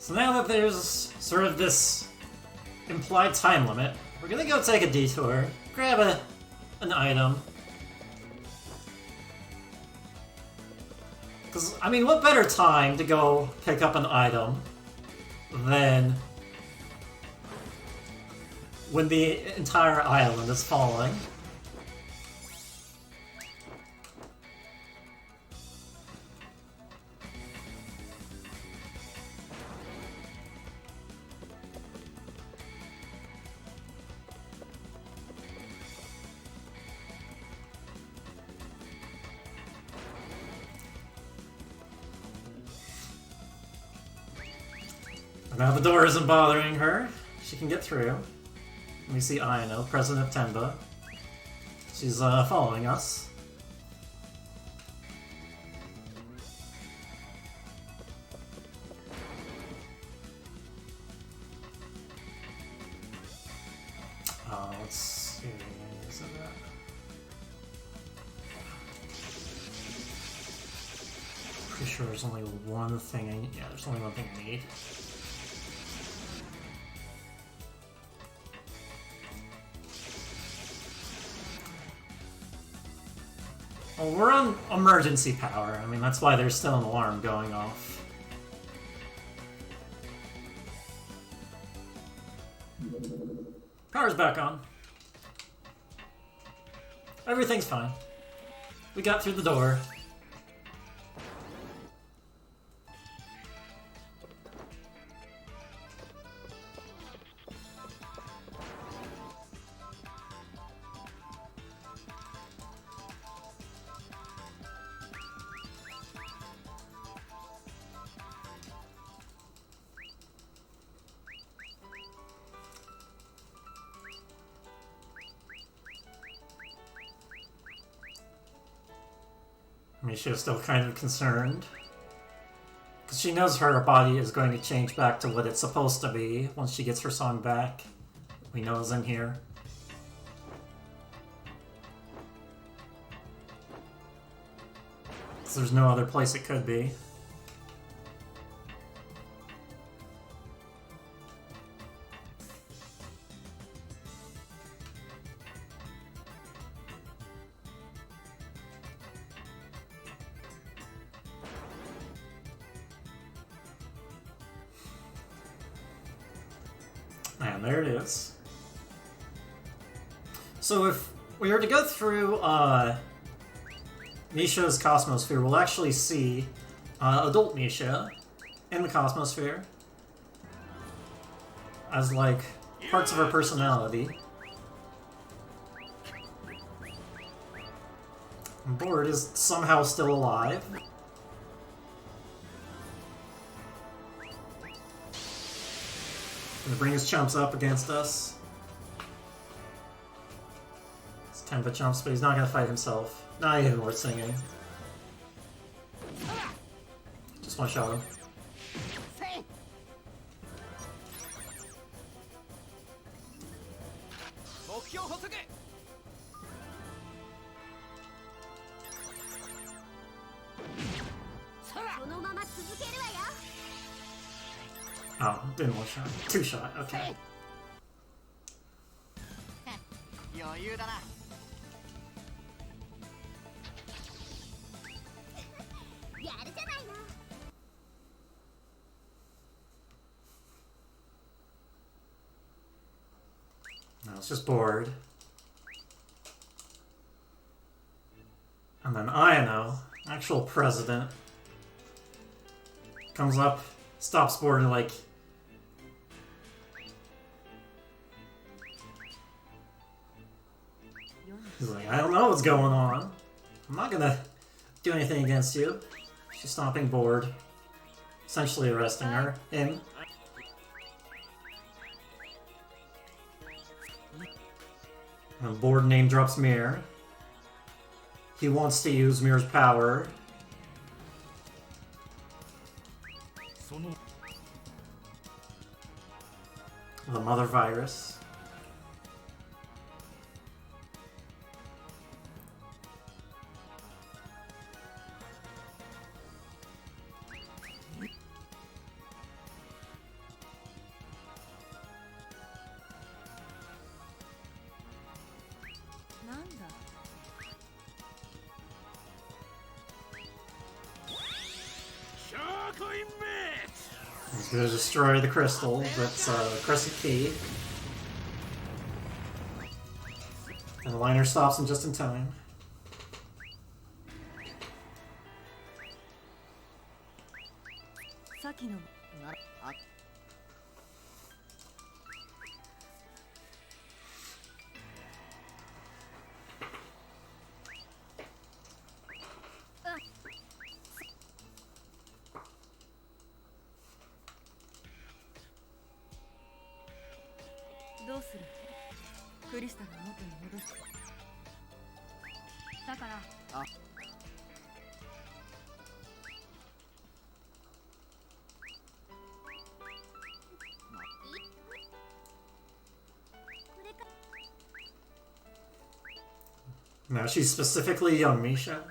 So now that there's sort of this implied time limit, we're gonna go take a detour, grab an item. Because, I mean, what better time to go pick up an item than when the entire island is falling? Now the door isn't bothering her. She can get through. We see Ayano, President of Tenba. She's following us. Let's see. Is it that? Pretty sure there's only one thing I need. Yeah, there's only one thing I need. Well, we're on emergency power. I mean, that's why there's still an alarm going off. Power's back on. Everything's fine. We got through the door. Misha's still kind of concerned. Because she knows her body is going to change back to what it's supposed to be once she gets her song back. We know it's in here. Because there's no other place it could be. And there it is. So if we were to go through Misha's Cosmosphere, we'll actually see adult Misha in the Cosmosphere as, like, parts of her personality. And Board is somehow still alive. Gonna bring his chumps up against us. It's Tenba chumps, but he's not gonna fight himself. Not even worth singing. Just one shot him. Oh, didn't one shot. Two shot, okay. No, it's just Bored. And then Ayano, actual president, comes up, stops Bored and like... He's like, I don't know what's going on. I'm not gonna do anything against you. She's stomping Bored, essentially arresting her. And Bored name drops Mir. He wants to use Mir's power. The mother virus. He's gonna destroy the crystal. That's Crescent Key. And the liner stops him just in time. Now she's specifically young Misha.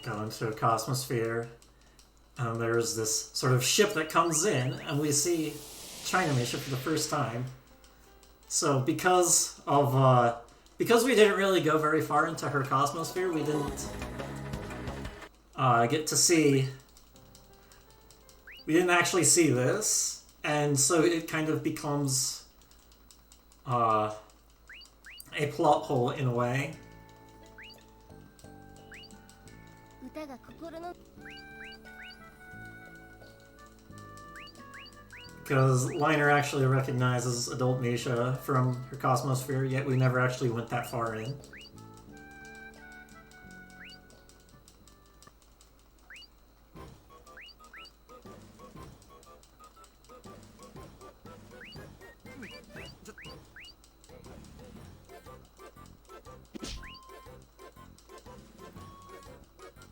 Go into a Cosmosphere, and there's this sort of ship that comes in, and we see China Misha for the first time. So because we didn't really go very far into her Cosmosphere, we didn't get to see... We didn't actually see this, and so it kind of becomes a plot hole in a way. Because Liner actually recognizes adult Misha from her Cosmosphere, yet we never actually went that far in.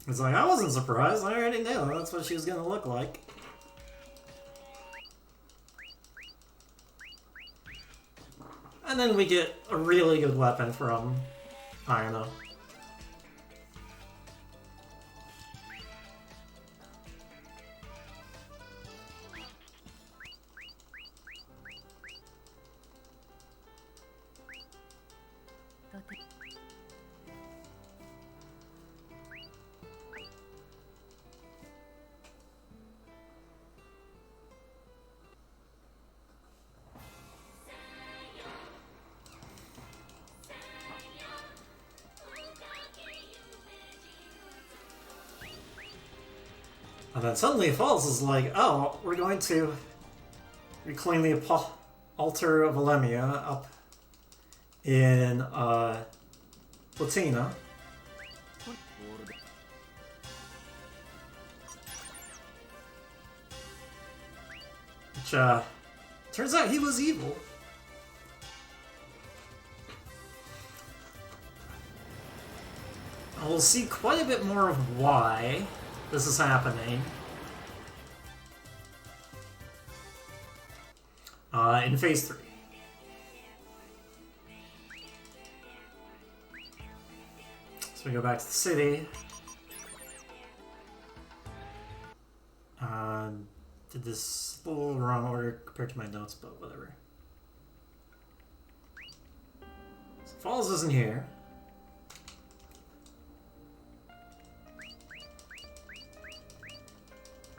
It's like, I wasn't surprised, I already knew that's what she was gonna look like. And then we get a really good weapon from Ayano. And then suddenly Falls is like, oh, we're going to reclaim the altar of Elemia up in Platina. Which, turns out he was evil. And we'll see quite a bit more of why this is happening in Phase 3. So we go back to the city. Did this a little wrong order compared to my notes, but whatever. So Falls isn't here.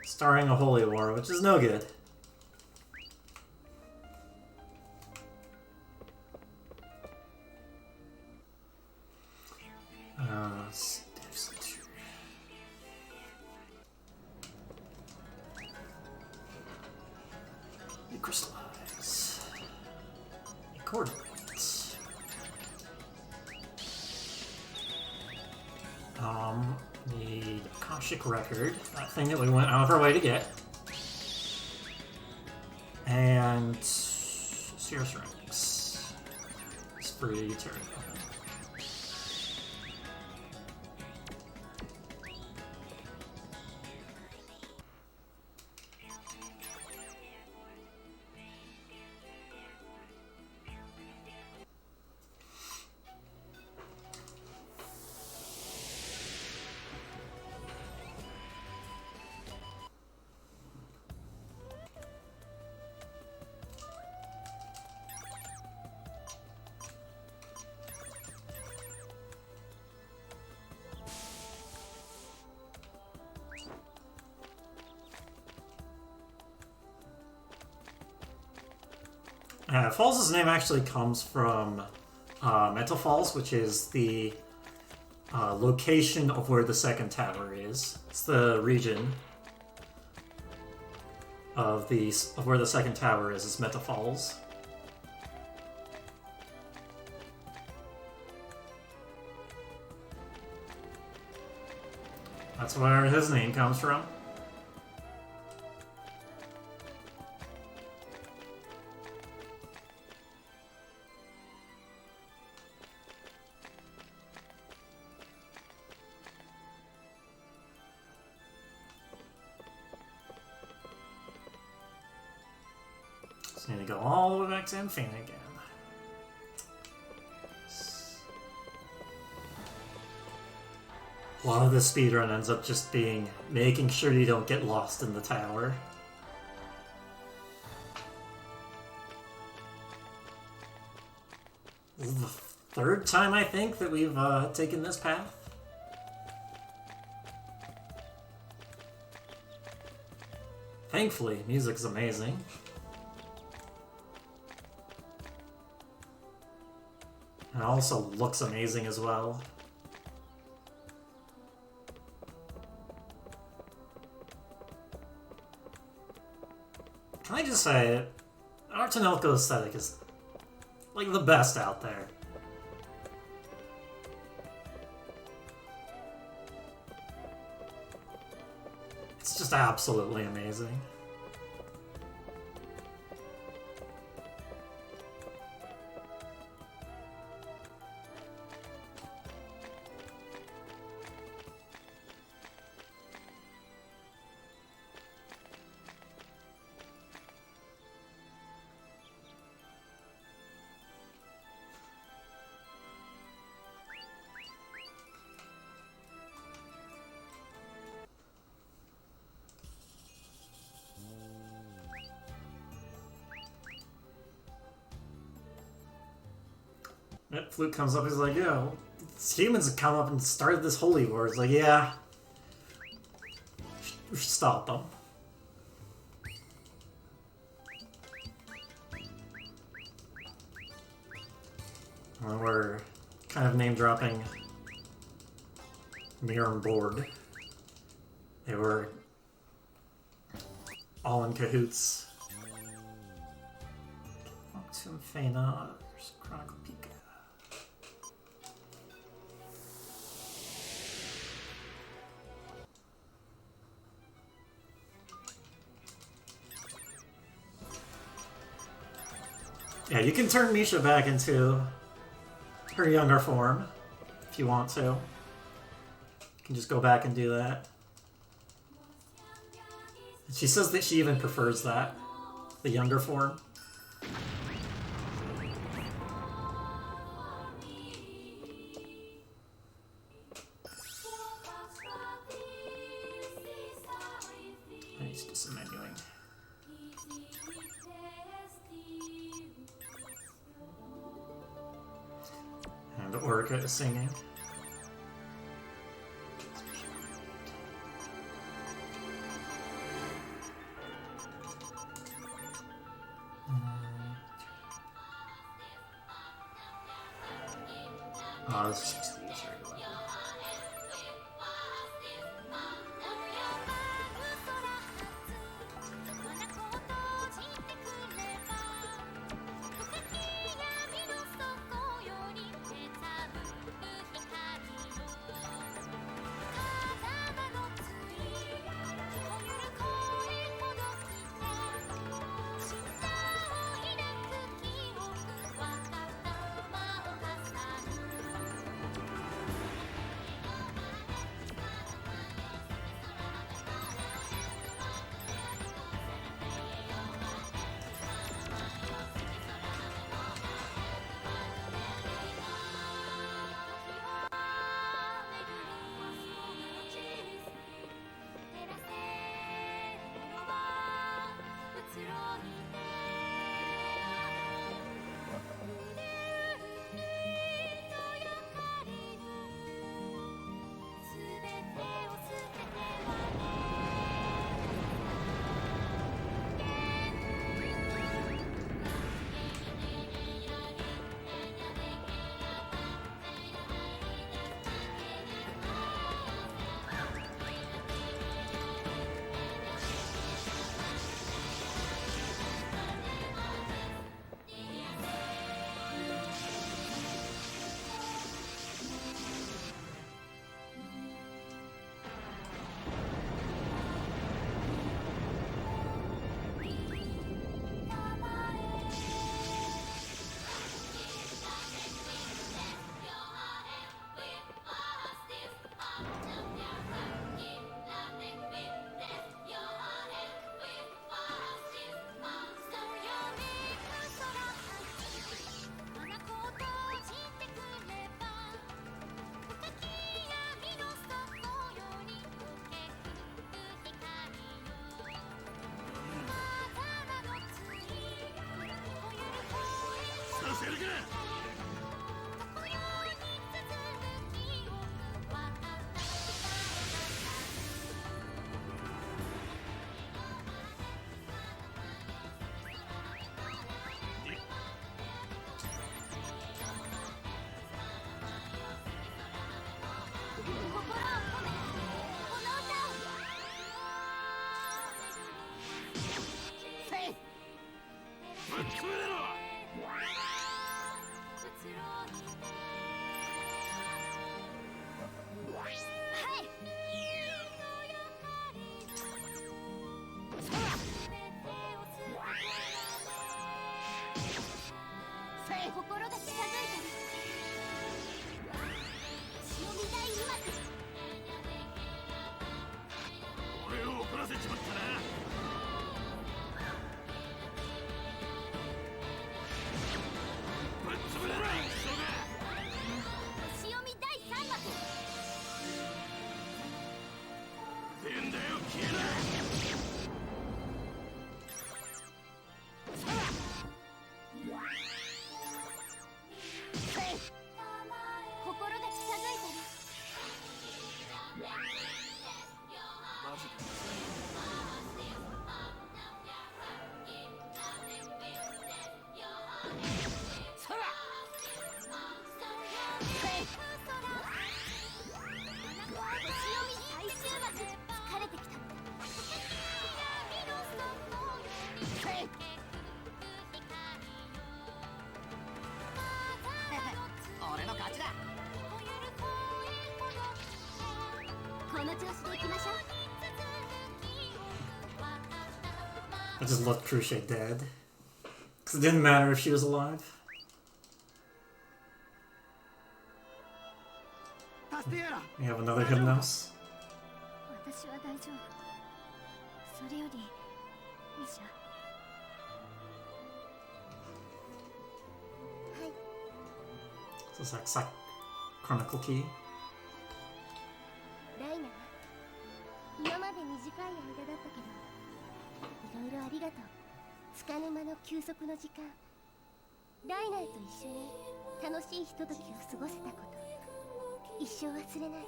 Starring a holy war, which is no good. Recrystallize. Coordinates. Need Akashic Record, that thing that we went out of our way to get. And Sears Ranks. It's free Teru. Falls' name actually comes from Metal Falls, which is the location of where the second tower is. It's the region of where the second tower is. It's Metal Falls. That's where his name comes from. Just need to go all the way back to Infina again. A lot of this speedrun ends up just being making sure you don't get lost in the tower. This is the third time, I think, that we've taken this path. Thankfully, music's amazing. And it also looks amazing as well. Can I just say it? Our tonelico aesthetic is like the best out there. It's just absolutely amazing. That flute comes up, he's like, yo, humans have come up and started this holy war. It's like, yeah, we should stop them. And we're kind of name-dropping Mir and Borg. They were all in cahoots. Fana, Chronicle Peak. Yeah, you can turn Misha back into her younger form if you want to. You can just go back and do that. She says that she even prefers that, the younger form. He's just menuing. And Orica is singing. Oh, this is just the easier level. I just let Cruciate dead. Because it didn't matter if she was alive. We have another Hypnos. 私は大丈夫。それより、ミシャ。はい。 So it's like Chronicle Key. ライナー、今まで短い間だったけど、いろいろありがとう。束の間の休息の時間。ライナーと一緒に楽しいひとときを過ごせたこと、一生忘れない。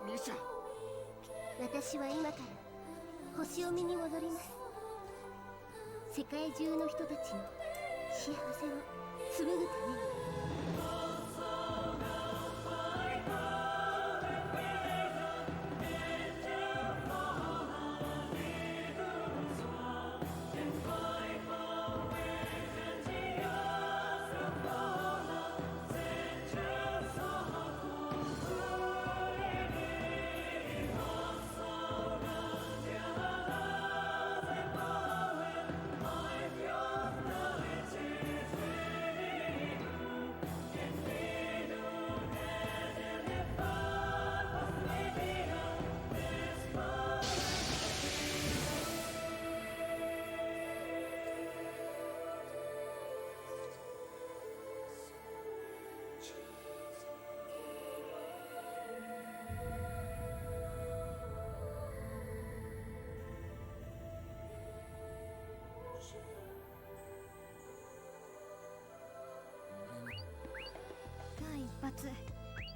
ミシャ、私は今から星を見に戻ります。世界中の人たちの幸せを紡ぐために。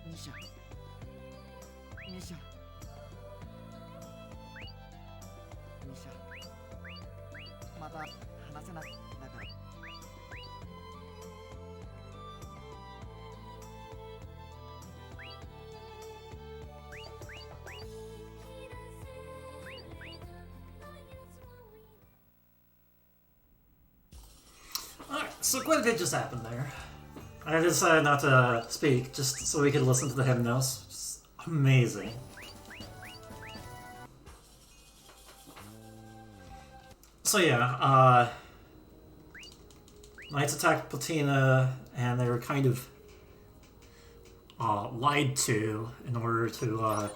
ミシャ、ミシャ、ミシャ、また話せなかったから。Alright, so quite a bit just happened there. I decided not to speak, just so we could listen to the Hypnos. Just amazing. So yeah, Knights attacked Platina, and they were kind of lied to in order to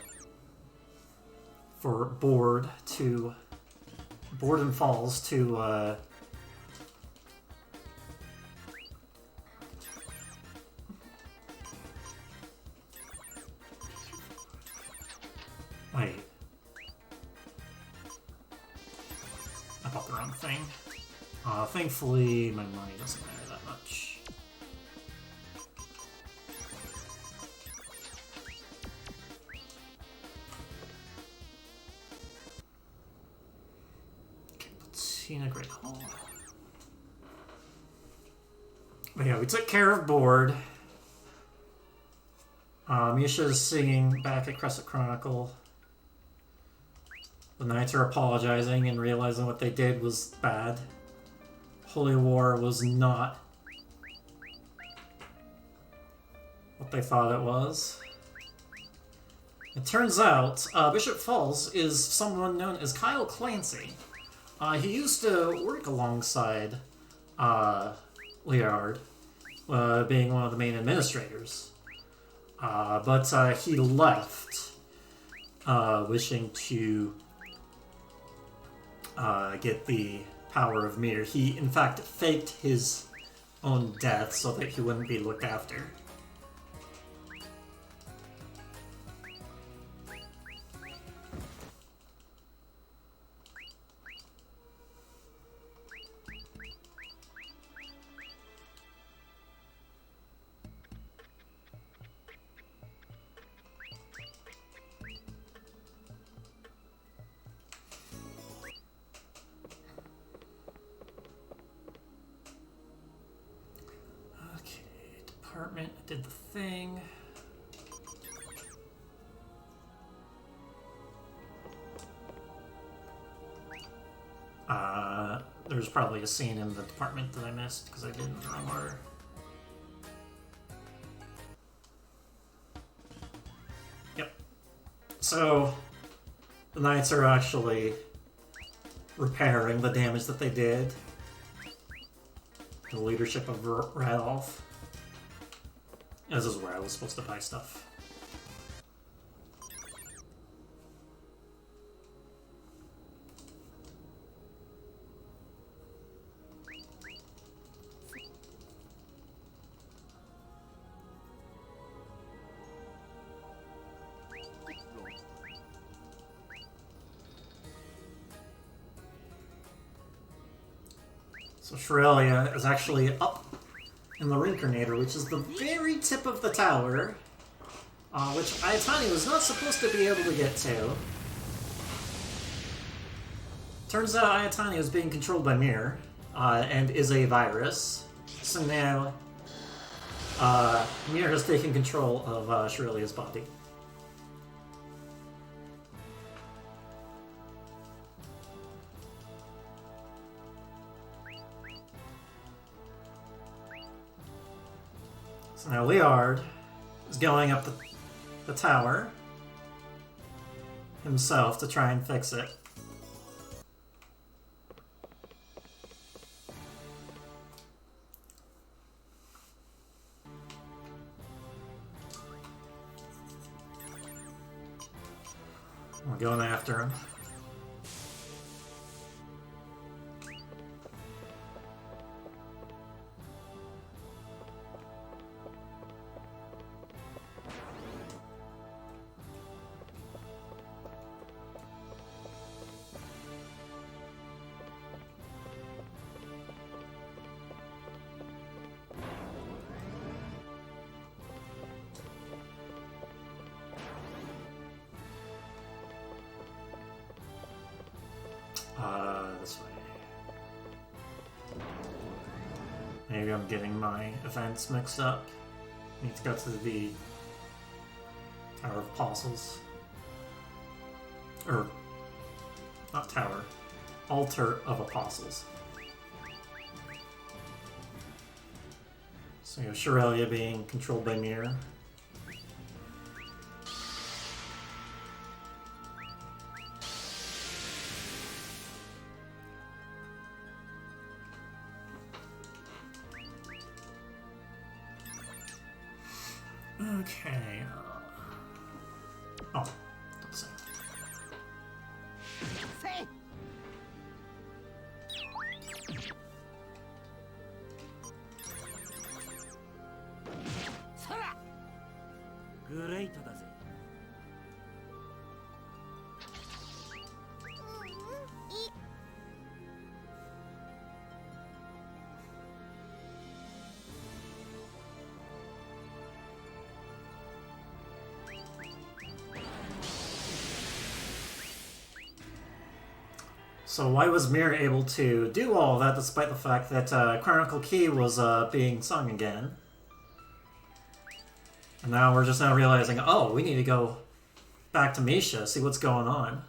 for Board and Falls to wait. I bought the wrong thing. Thankfully, my money doesn't matter that much. Okay, Platina Great Hall. But yeah, we took care of Board. Misha is singing back at Crescent Chronicle. The Knights are apologizing and realizing what they did was bad. Holy War was not what they thought it was. It turns out Bishop Falls is someone known as Kyle Clancy. He used to work alongside Liard, being one of the main administrators. But he left, wishing to get the power of Mir. He, in fact, faked his own death so that he wouldn't be looked after. Department did the thing. There's probably a scene in the department that I missed because I did it in the wrong order. Yep. So the Knights are actually repairing the damage that they did. The leadership of Radolf. This is where I was supposed to buy stuff. So Shrelia is actually up in the Reincarnator, which is the very tip of the tower, which Ayatani was not supposed to be able to get to. Turns out Ayatani is being controlled by Mir, and is a virus. So now, Mir has taken control of Shirelia's body. So now Liard is going up the tower himself to try and fix it. We're going after him. This way. Maybe I'm getting my events mixed up. Need to go to the Tower of Apostles. Or, not Tower. Altar of Apostles. So you have Shirelia being controlled by Mir. Okay. Oh, don't say. Great だぜ。So why was Mir able to do all of that despite the fact that Chronicle Key was being sung again? And now we're just now realizing, oh, we need to go back to Misha, see what's going on.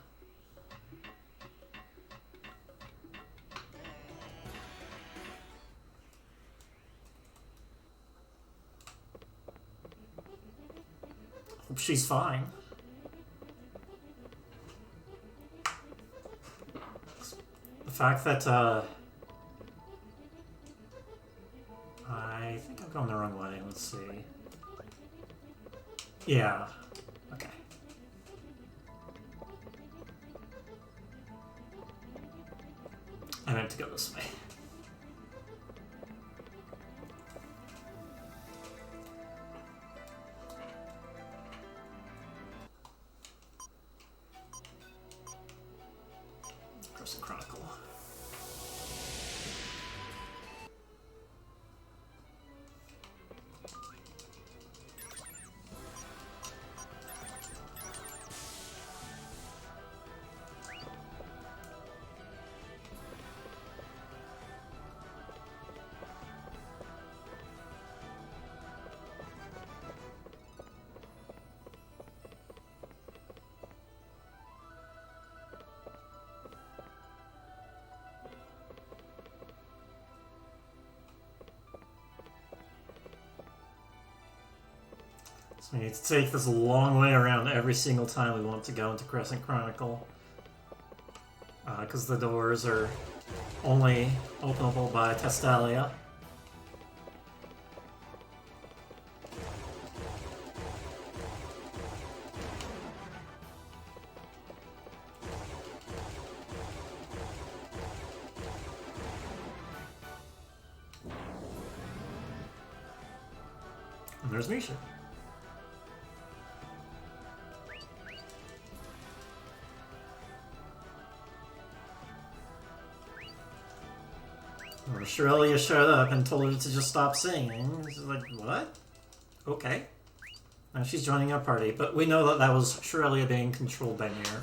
Hope she's fine. The fact that, I think I'm going the wrong way. Let's see. Yeah. Okay. I meant to go this way. Crescent Chronicle. So we need to take this a long way around every single time we want to go into Crescent Chronicle. Because the doors are only openable by Testalia. And there's Misha. Or Aurelia showed up and told her to just stop singing. She's like, what? Okay. Now she's joining our party, but we know that that was Aurelia being controlled by Mir.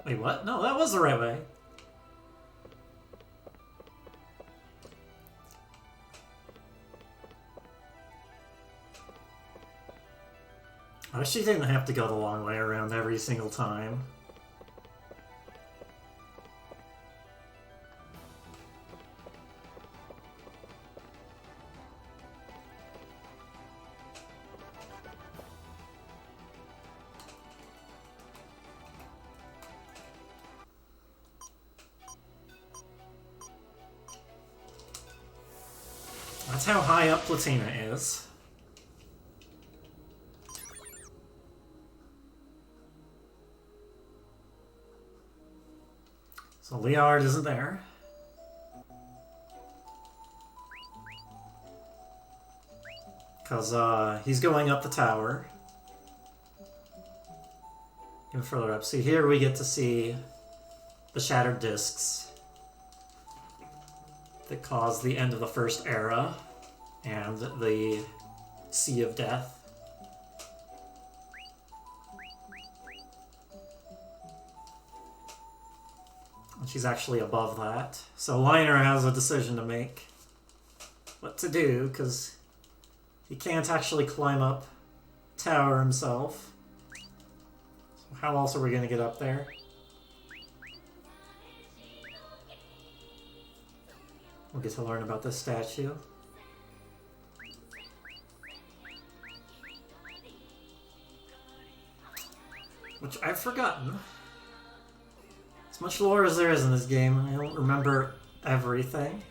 Wait, what? No, that was the right way. I wish she didn't have to go the long way around every single time. That's how high up Platina is. So Liard isn't there. Because he's going up the tower. Even further up. See, here we get to see the shattered discs that caused the end of the First Era and the Sea of Death. And she's actually above that. So Liner has a decision to make. What to do, because he can't actually climb up tower himself. So how else are we going to get up there? We'll get to learn about this statue. Which I've forgotten. As much lore as there is in this game, I don't remember everything.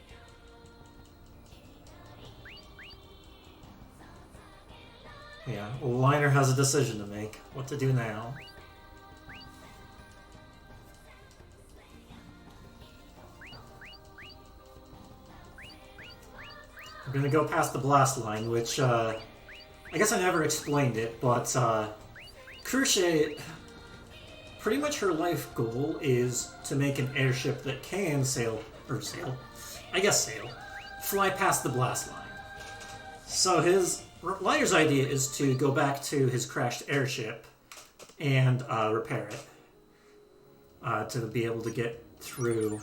Yeah, well, Liner has a decision to make. What to do now. We're gonna go past the blast line, which, I guess I never explained it, but Crochet, pretty much her life goal is to make an airship that can fly past the blast line. So Liner's idea is to go back to his crashed airship and repair it to be able to get through.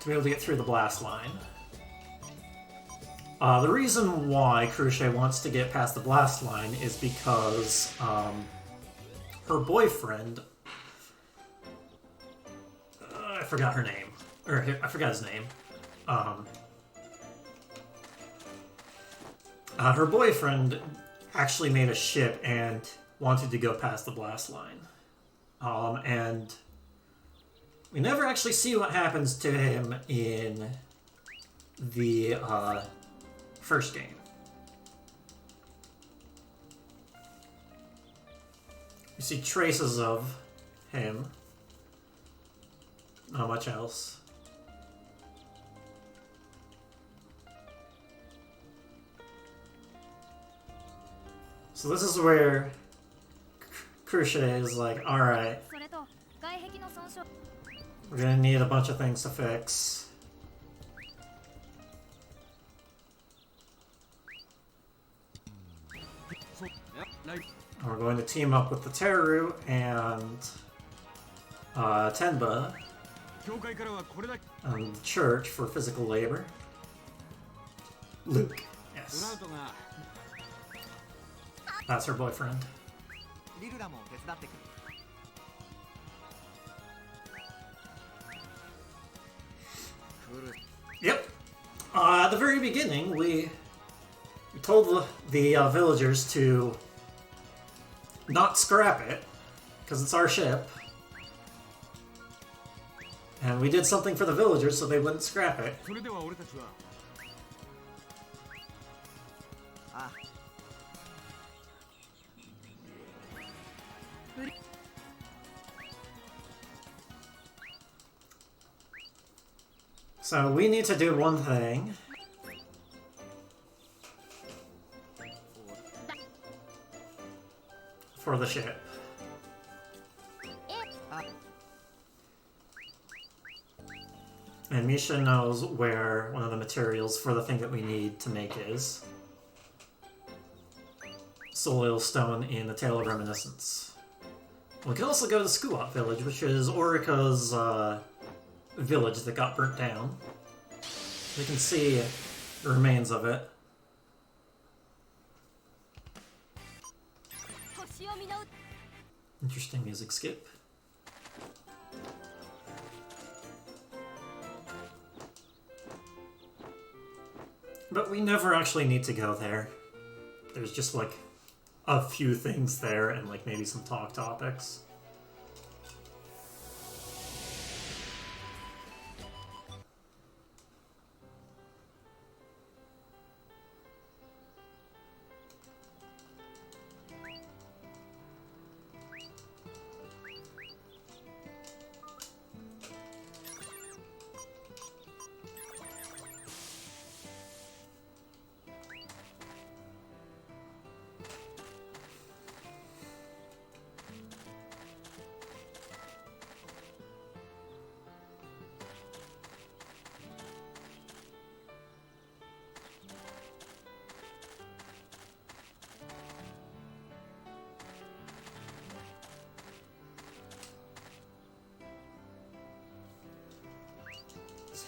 To be able to get through the blast line. The reason why Crochet wants to get past the blast line is because her boyfriend, I forgot her name, or I forgot his name. Her boyfriend actually made a ship and wanted to go past the blast line, and we never actually see what happens to him in the first game. You see traces of him. Not much else. So this is where Crochet is like, alright, we're gonna need a bunch of things to fix. And we're going to team up with the Teru and Tenba and the church for physical labor. Luke, yes. That's her boyfriend. Yep. At the very beginning, we told the villagers to not scrap it, because it's our ship. And we did something for the villagers so they wouldn't scrap it. So we need to do one thing. For the ship. And Misha knows where one of the materials for the thing that we need to make is. Soil stone in the Tale of Reminiscence. We can also go to Skuot village, which is Orica's village that got burnt down. We can see the remains of it. Interesting music skip. But we never actually need to go there. There's just like a few things there and like maybe some talk topics.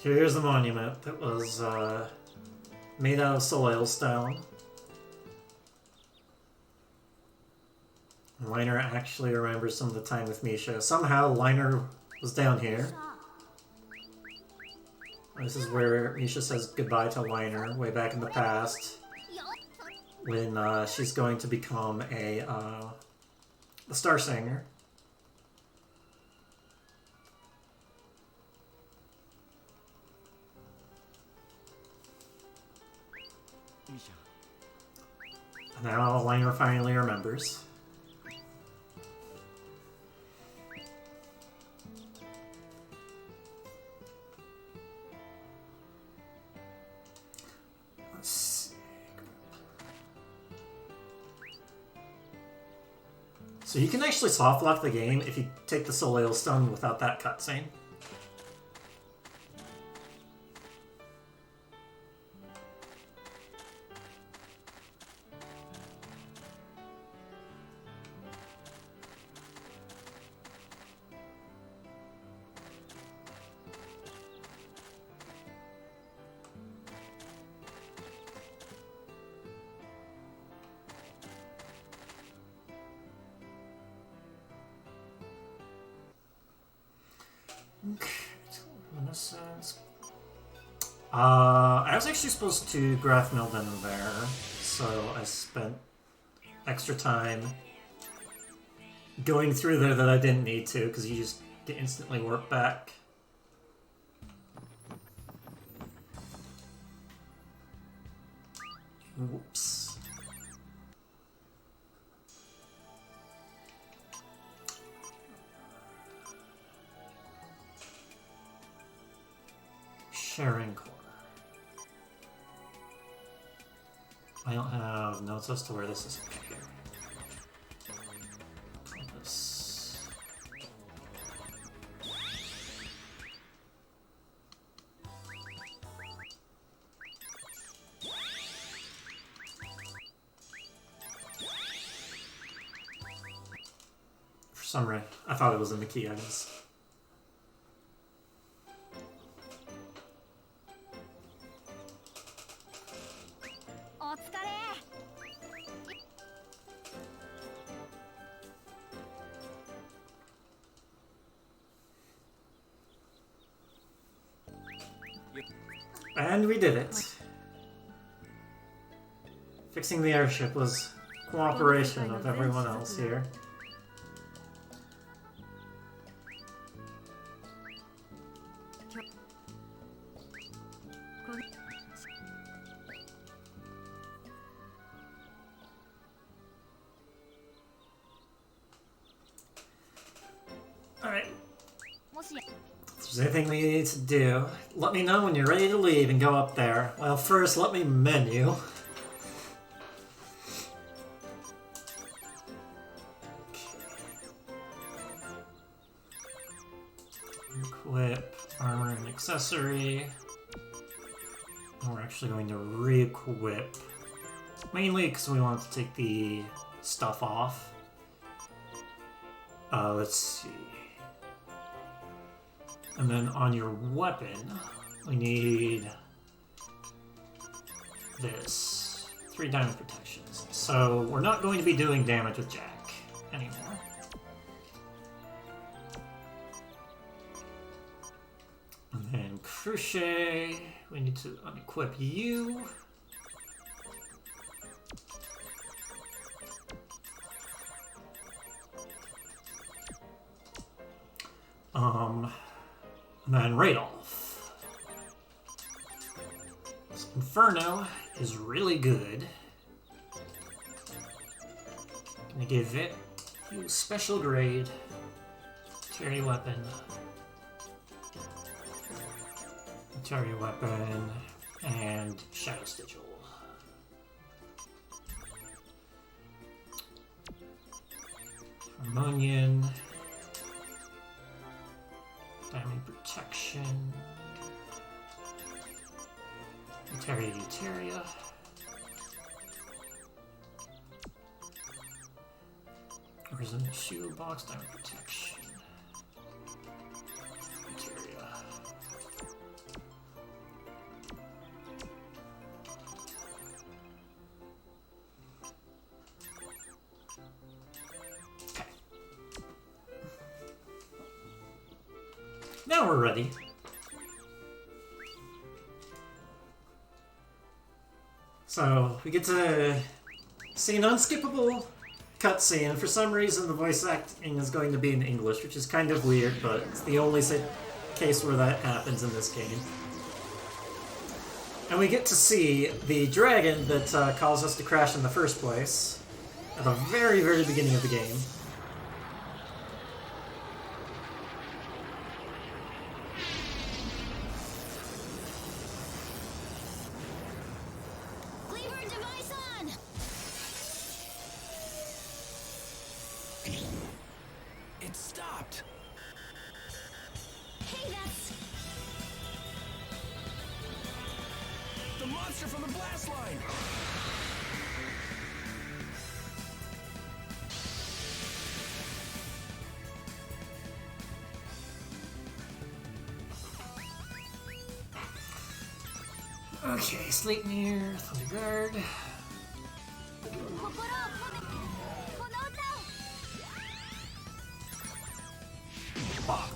Here's the monument that was made out of soil stone. Liner actually remembers some of the time with Misha. Somehow Liner was down here. This is where Misha says goodbye to Liner way back in the past, when she's going to become a Star Singer. Now Liner finally remembers. So you can actually soft lock the game if you take the Soleil Stone without that cutscene. I was actually supposed to graph mill them there, so I spent extra time going through there that I didn't need to, because you just get instantly warp back. Whoops. Sharing core. I don't have notes as to where this is here. Compass. For some reason, I thought it was in the key items. And we did it. Fixing the airship was cooperation of everyone else here. Alright. If there's anything we need to do, let me know when you're ready to leave and go up there. Well, first, let me menu. Equip, armor and accessory. And we're actually going to re-equip. Mainly because we want to take the stuff off. Let's see. And then on your weapon, we need this. 3 diamond protections. So we're not going to be doing damage with Jack anymore. And then crochet, we need to unequip you. And then Radolf. This Inferno is really good. Gonna give it you special grade, Terry weapon, Terry weapon, and Shadow Sigil. Harmonian. Diamond protection. Uteria. Prison shield box, diamond protection. Uteria. Okay. Now we're ready. So we get to see an unskippable cutscene. For some reason, the voice acting is going to be in English, which is kind of weird, but it's the only case where that happens in this game. And we get to see the dragon that caused us to crash in the first place at the very, very beginning of the game. monster from the blast line! Okay, Sleipnir, Thunder Guard. 心を込めてこの歌を Fuck.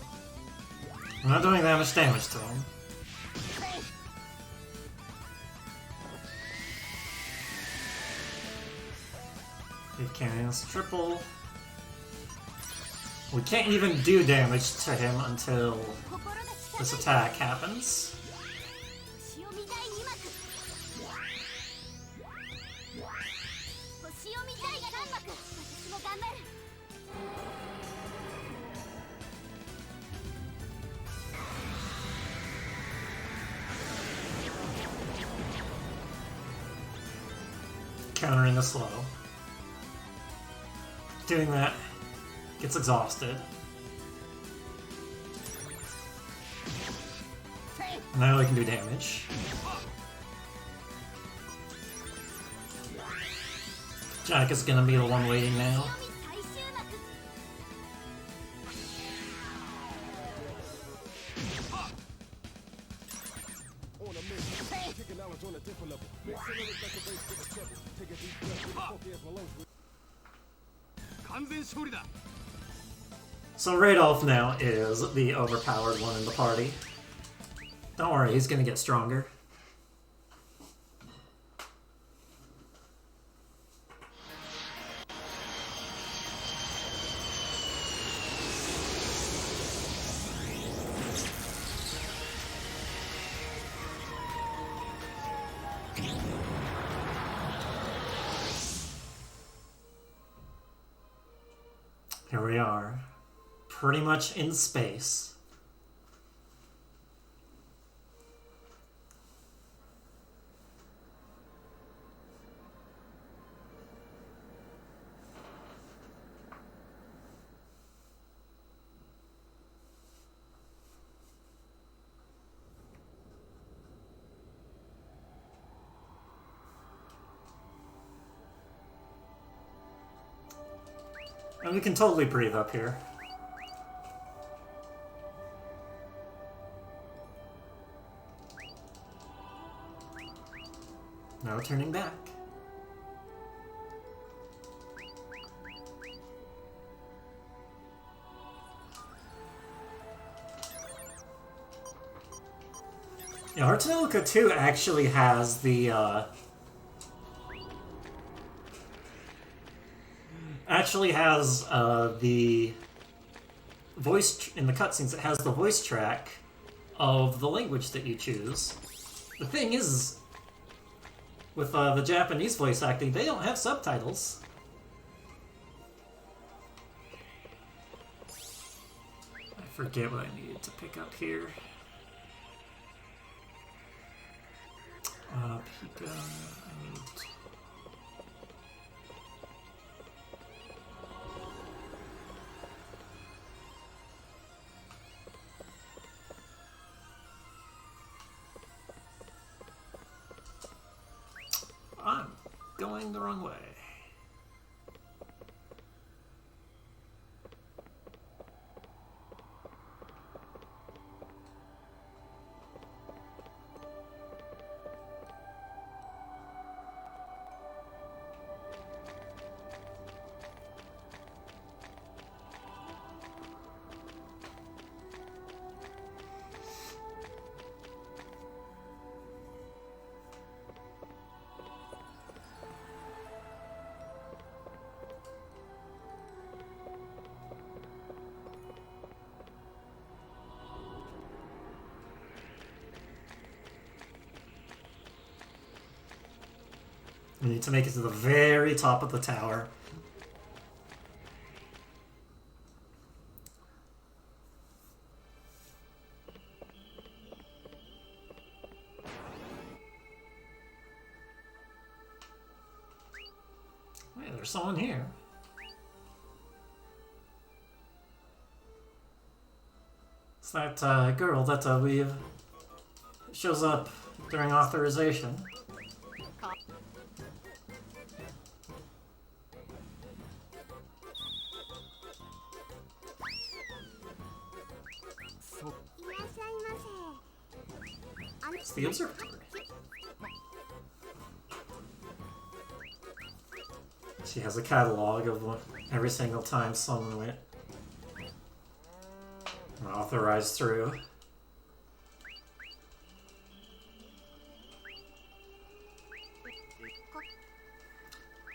I'm not doing that much damage to him. Big cannons, triple. We can't even do damage to him until 心が近 this づいて attack happens. 星を見たい2幕星を見たい3幕私も頑張る Countering the slow. Doing that gets exhausted. Now we can do damage. Jack is gonna be the one waiting now. 最終幕 On a mission, kicking knowledge on a different level. Mix it like a bass with a treble. Take a deep breath, get funky as my lungs. 完全勝利だ So Radolf now is the overpowered one in the party. Don't worry, he's gonna get stronger. Here we are, pretty much in space. And we can totally breathe up here. No turning back. Yeah, our tonelico 2 actually has the voice in the cutscenes. It has the voice track of the language that you choose. The thing is, with the Japanese voice acting, they don't have subtitles. I forget what I needed to pick up here. Pika, I need... I'm going the wrong way. We need to make it to the very top of the tower. Hey, there's someone here. It's that girl that shows up during authorization. It's the observatory. She has a catalog of every single time someone went authorized through.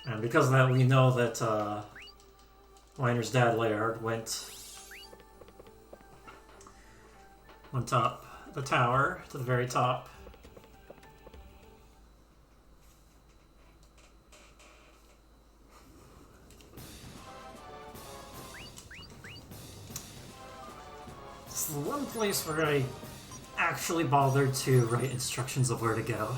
And because of that, we know that Liner's dad, Laird, went up the tower to the very top. It's the one place where I actually bothered to write instructions of where to go.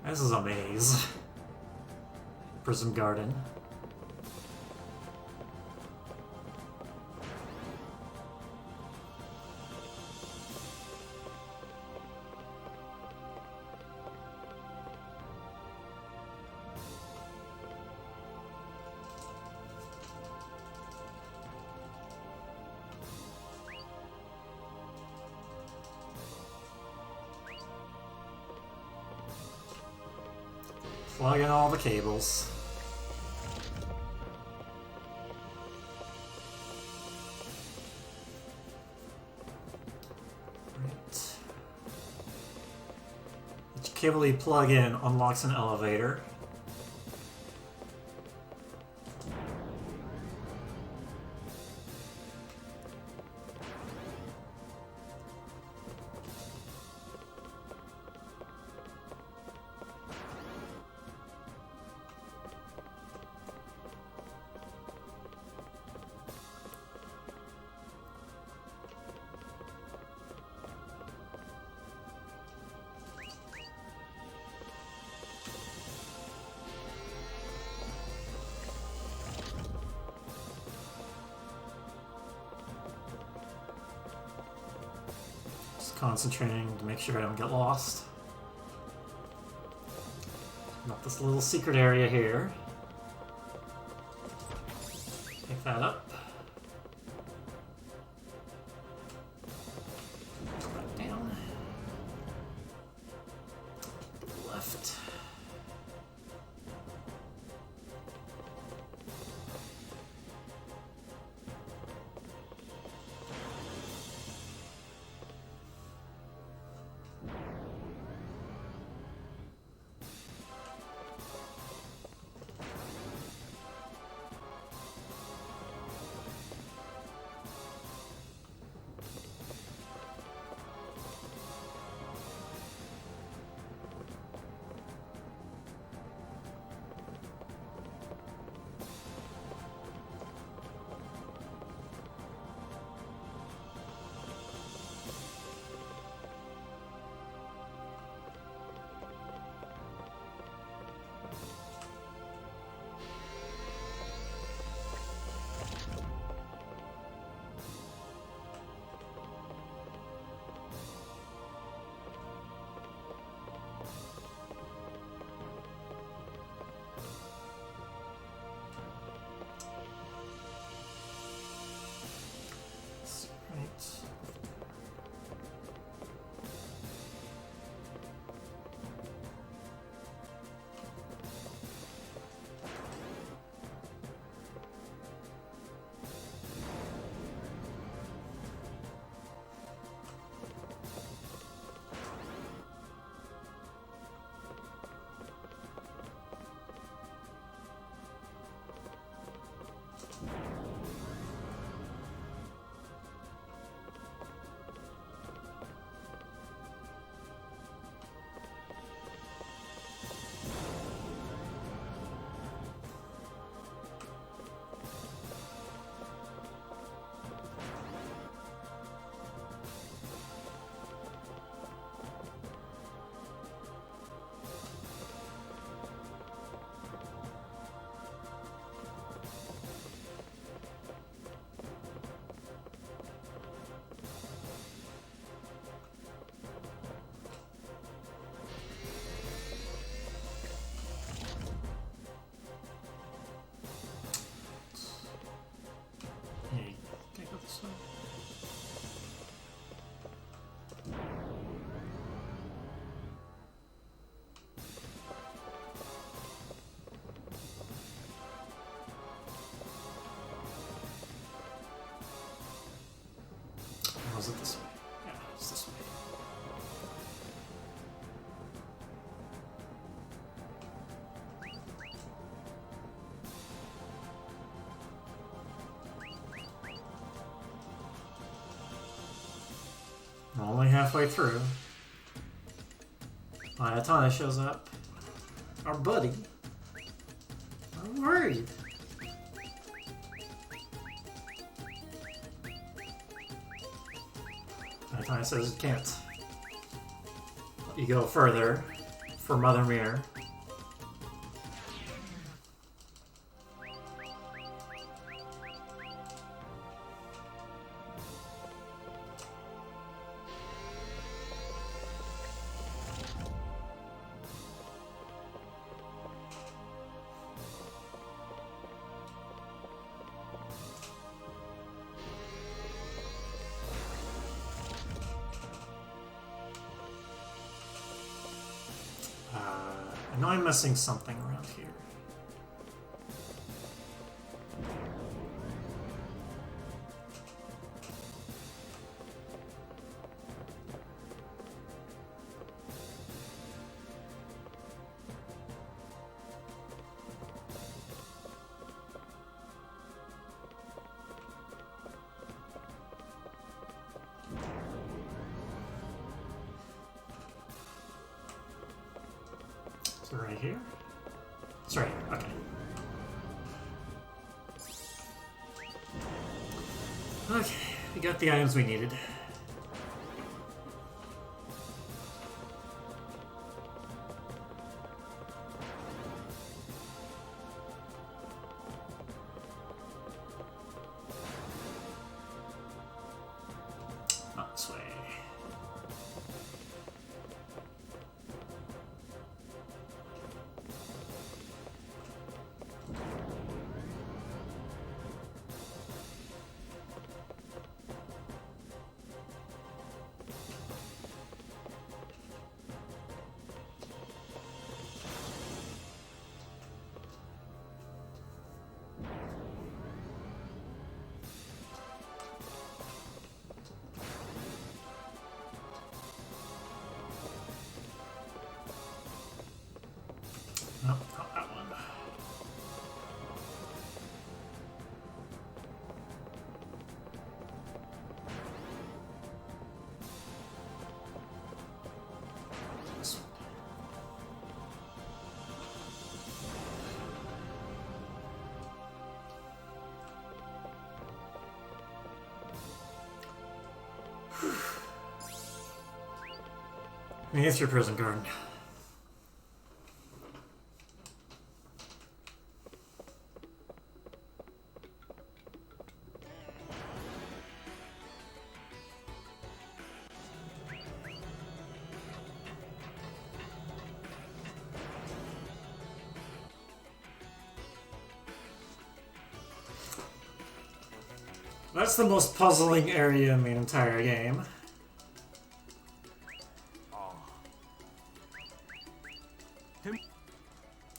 This is a maze. Prism Garden. Plug in all the cables. Right. Each cable you plug in unlocks an elevator. Concentrating to make sure I don't get lost. Got this little secret area here. Pick that up. Put that down. Left. is it this way? Yeah, it's this way. I'm only halfway through. Ayatana shows up. Our buddy. I'm worried. Ayatana says it can't let you go further for Mother Mirror. I know I'm missing something around here. Is it right here? It's right here, okay. Okay, we got the items we needed. Not this way. Nope, not that one. This one. I mean, it's your prison garden. That's the most puzzling area in the entire game.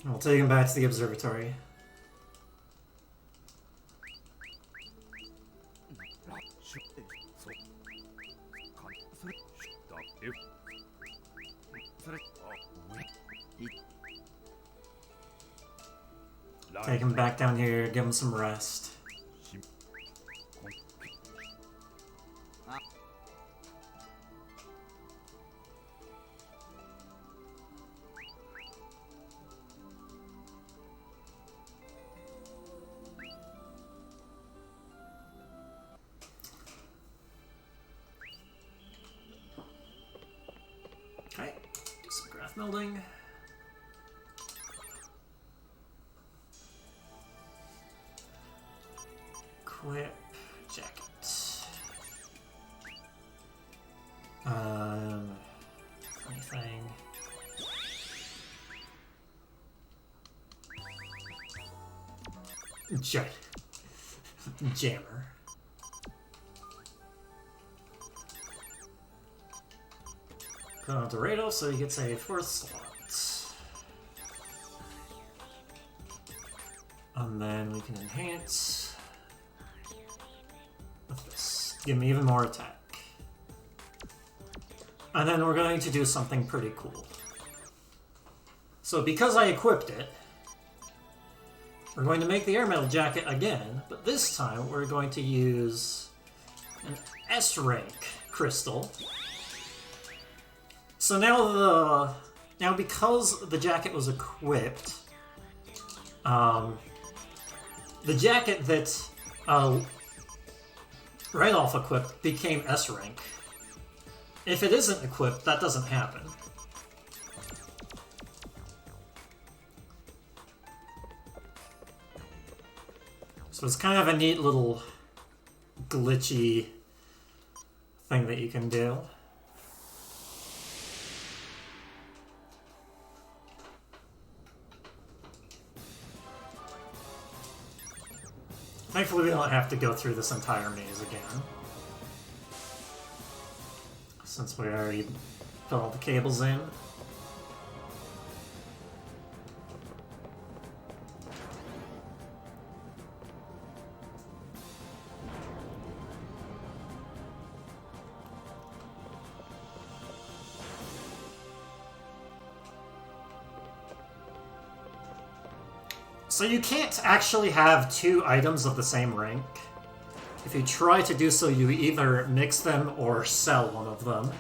I'll take him back to the observatory. Take him back down here, give him some rest. Okay, do some graph melding. Equip jacket. Anything. Jammer. Put on to Radel so he gets a 4th slot. And then we can enhance with this. Give me even more attack. And then we're going to do something pretty cool. So because I equipped it, we're going to make the air metal jacket again, but this time we're going to use an S rank crystal. So now because the jacket was equipped, the jacket that right off equipped became S rank. If it isn't equipped, that doesn't happen. So it's kind of a neat little glitchy thing that you can do. Thankfully we don't have to go through this entire maze again, since we already put all the cables in. So you can't actually have two items of the same rank. If you try to do so, you either mix them or sell one of them.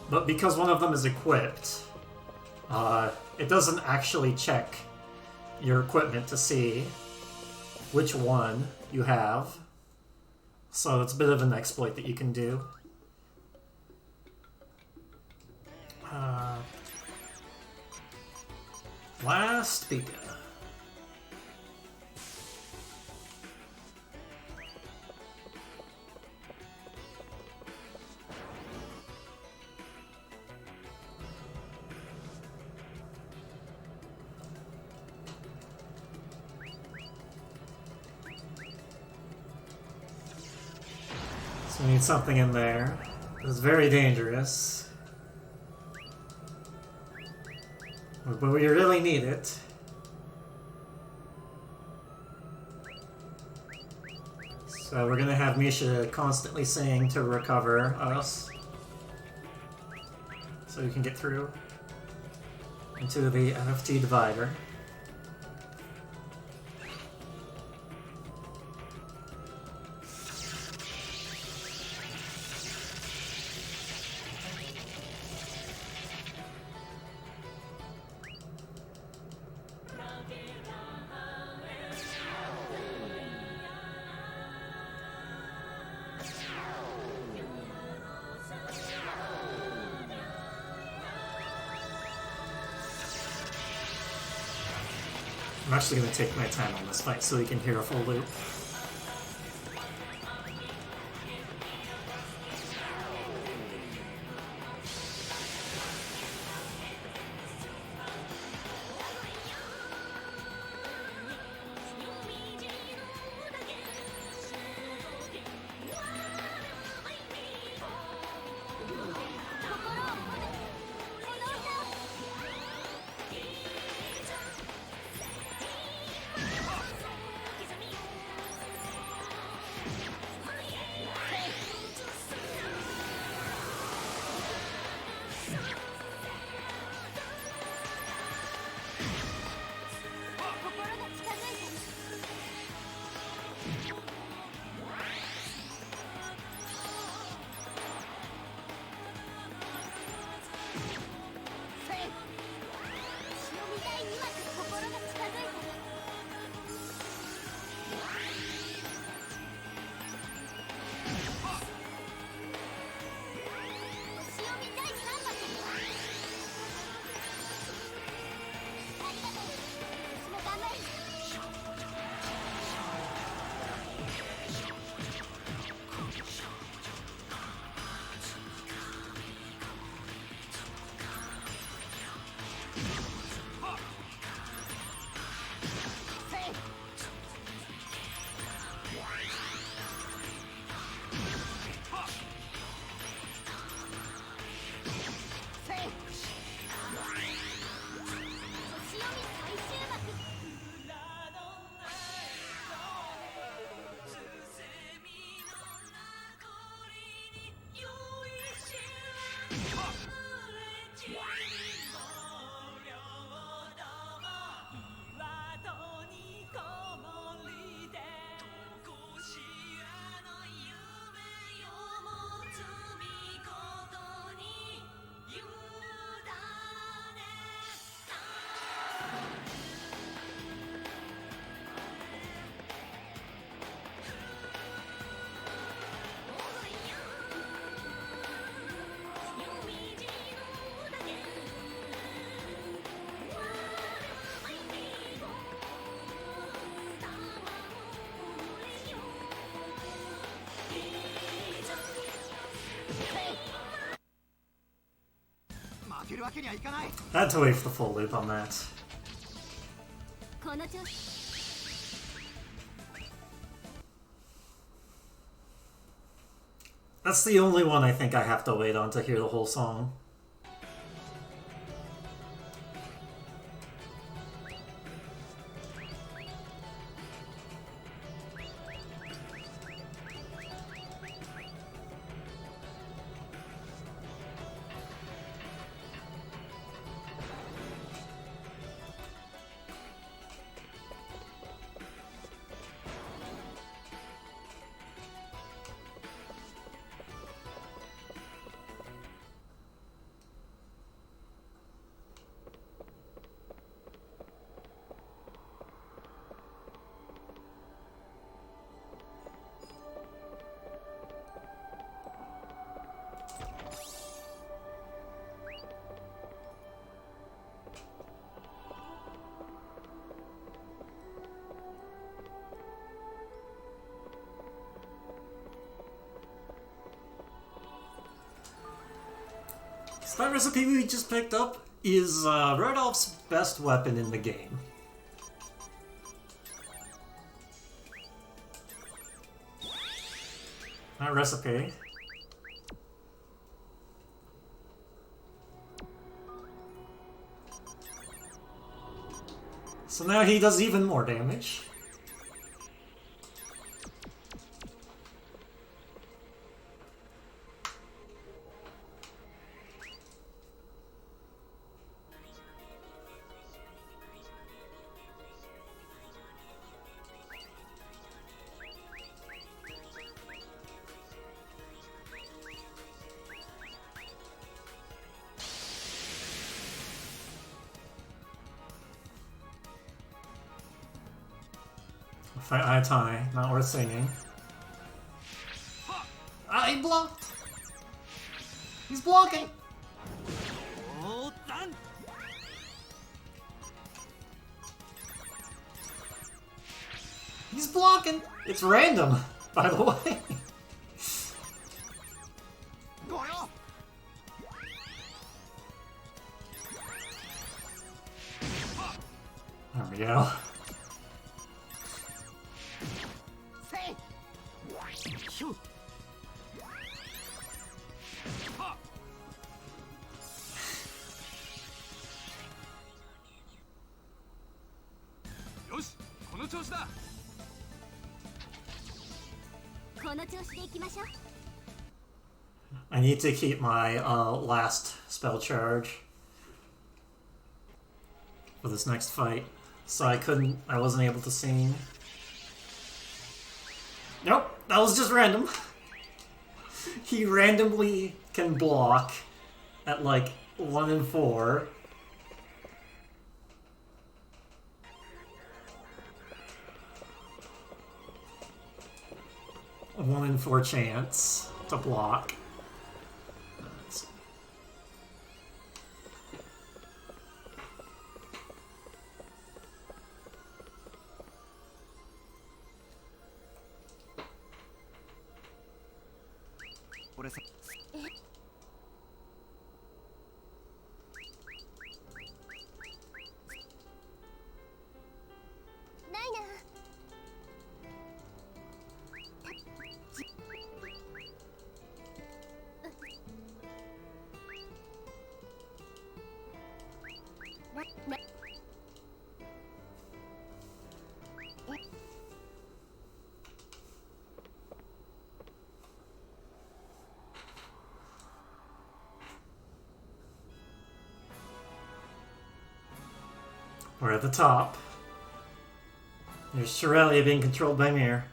But because one of them is equipped, it doesn't actually check your equipment to see which one you have. So it's a bit of an exploit that you can do. Last speaker. So we need something in there. It's very dangerous. But we really need it. So we're gonna have Misha constantly saying to recover us, so we can get through into the FT divider. I'm actually going to take my time on this fight so we can hear a full loop. るわけにはいかない。 Had to wait for the full loop on that. この調子 That's the only one I think I have to wait on to hear the whole song. So that recipe we just picked up is Rodolph's best weapon in the game. That recipe. So now he does even more damage. Fight eye tie, not worth singing. Ah, he blocked! He's blocking! He's blocking! It's random, by the way. There we go. I need to keep my last spell charge for this next fight, so I wasn't able to sing. Nope, that was just random. He randomly can block at like 1 in 4. A 1 in 4 chance to block. We're at the top. There's Shirelia being controlled by Mir.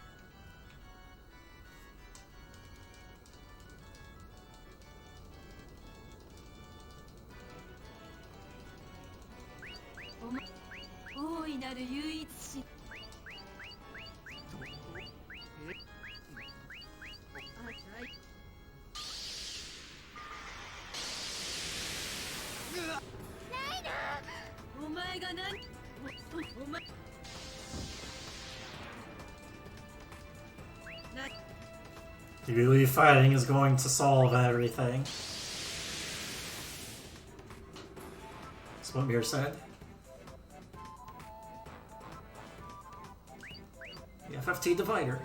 Do you believe fighting is going to solve everything? what Mir said. The FFT divider.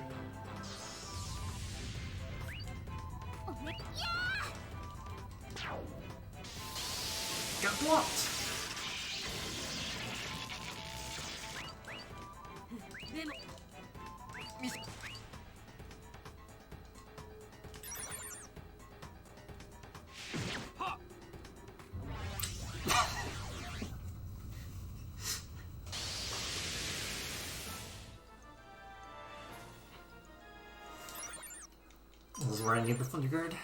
Got blocked. This is where I need the Thunder Guard.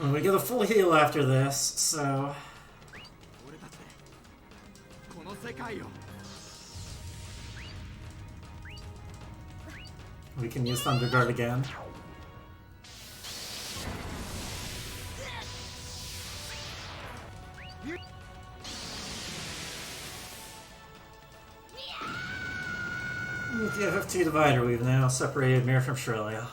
Well, we get a full heal after this, so we can use Thunder Guard again. With the FFT divider, we've now separated Mir from Shrelia.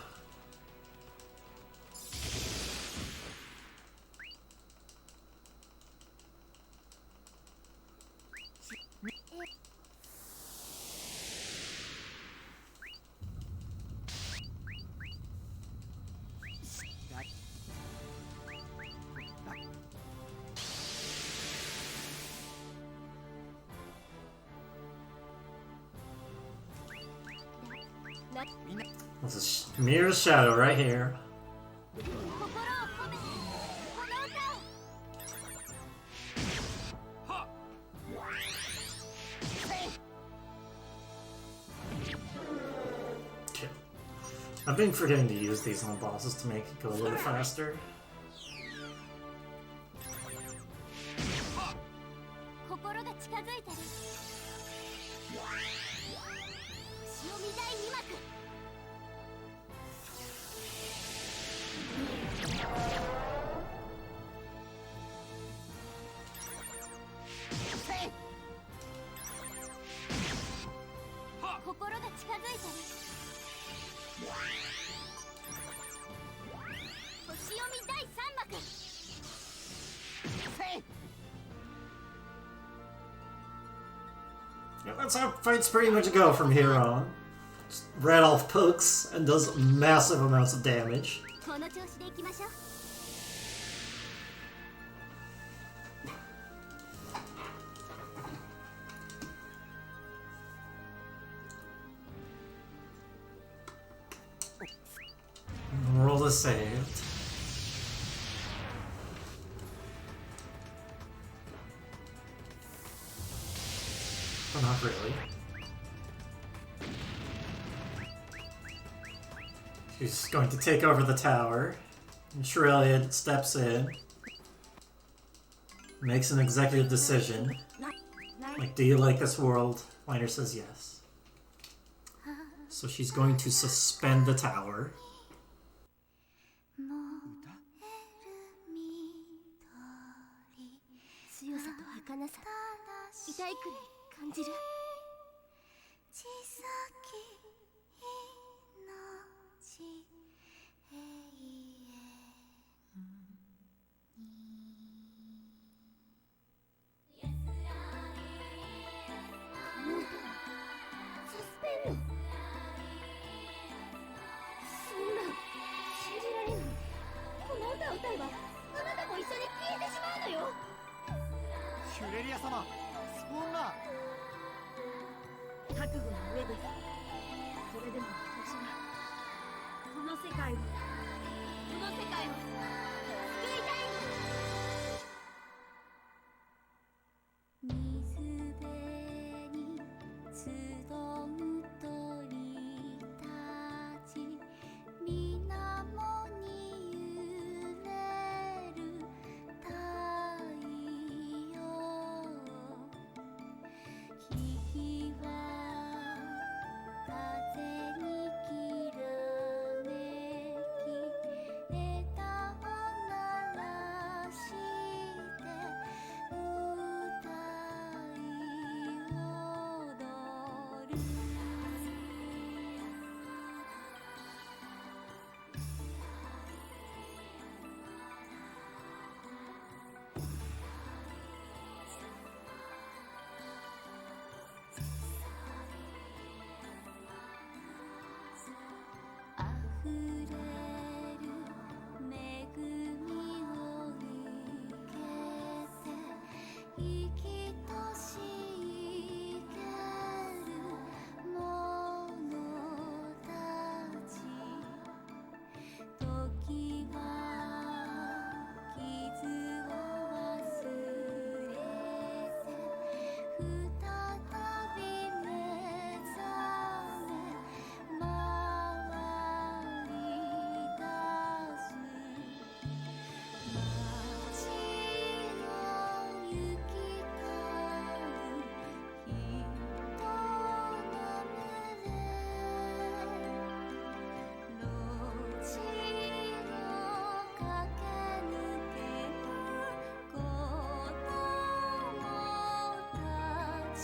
This is Mir's shadow right here. Okay. I've been forgetting to use these on bosses to make it go a little faster. Yeah, that's how fights pretty much go from here on. Just Red Elf pokes and does massive amounts of damage. Roll the saved. But not really. She's going to take over the tower. And Shrelia steps in. Makes an executive decision. Like, do you like this world? Liner says yes. So she's going to suspend the tower. 女覚悟の上です。それでも私はこの世界を救いたいの。水辺に集む鳥たち、水面に揺れる太陽、日は風にきらめき、枝を鳴らして歌い踊る。あふれる恵みを受けて、生きとし生ける者たち、時は傷を忘れて、再び目覚め回り出す。街を行き交う人の群れ、路地を駆け抜ける子供たち。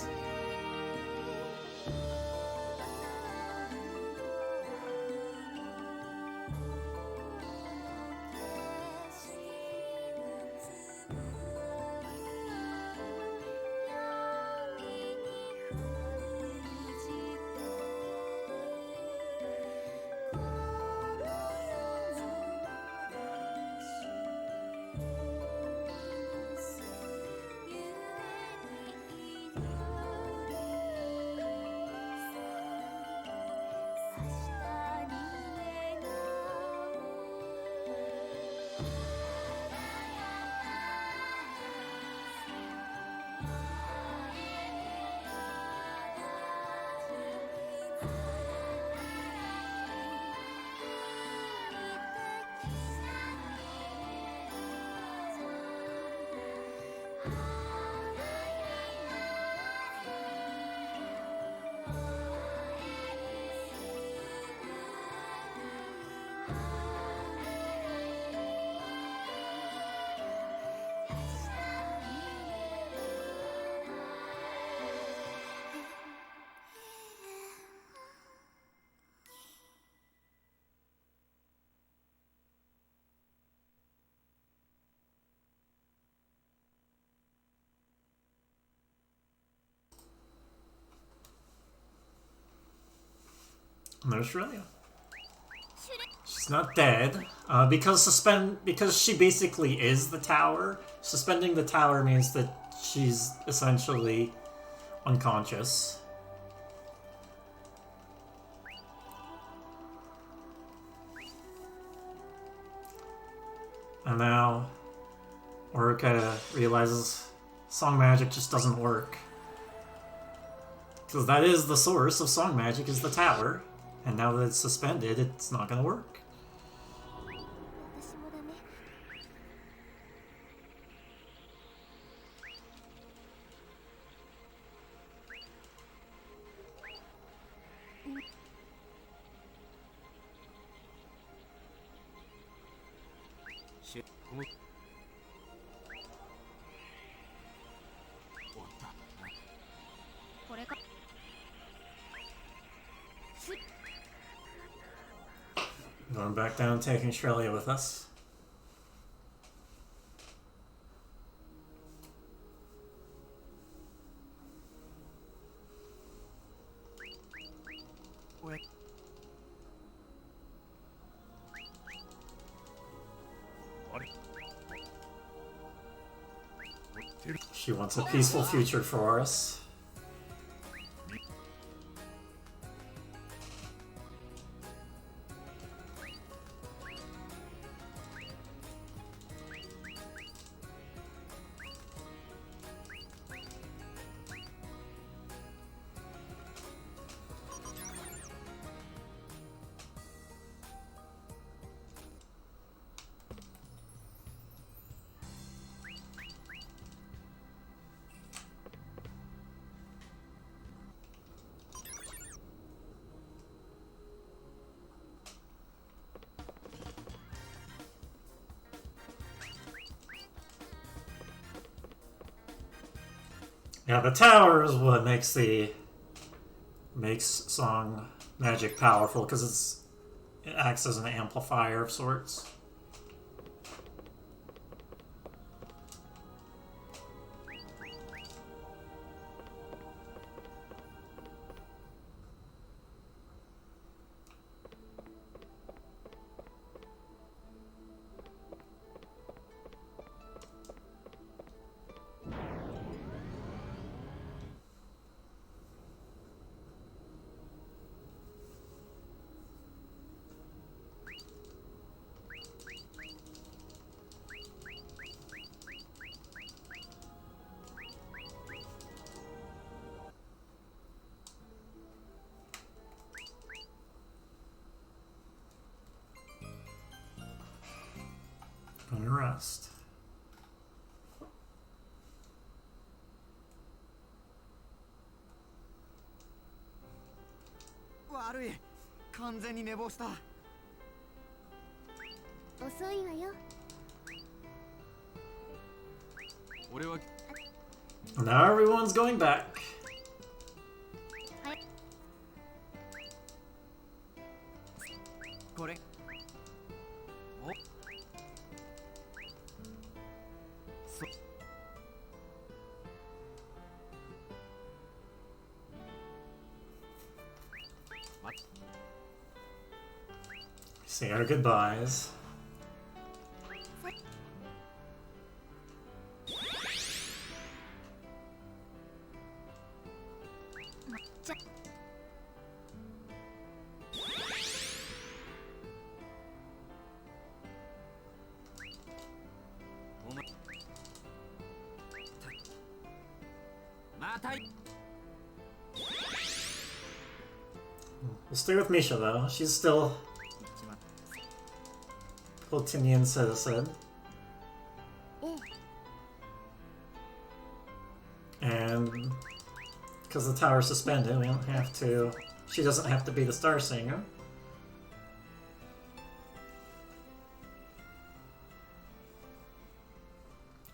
And there's Shrelia. She's not dead. Because she basically is the tower. Suspending the tower means that she's essentially unconscious. And now Orica realizes song magic just doesn't work. Because that is the source of song magic, is the tower. And now that it's suspended, it's not gonna work. 私もダメ。これか。Going back down, taking Shrelia with us. She wants a peaceful future for us. Yeah, the tower is what makes song magic powerful, because it acts as an amplifier of sorts. Gonna rest. 悪い、完全に寝坊した。遅いわよ。俺は Now everyone's going back. これ。お。そ。Say our goodbyes. We'll stay with Misha though. She's still Plutonian citizen. And because the tower's suspended, we don't have to. She doesn't have to be the Star Singer.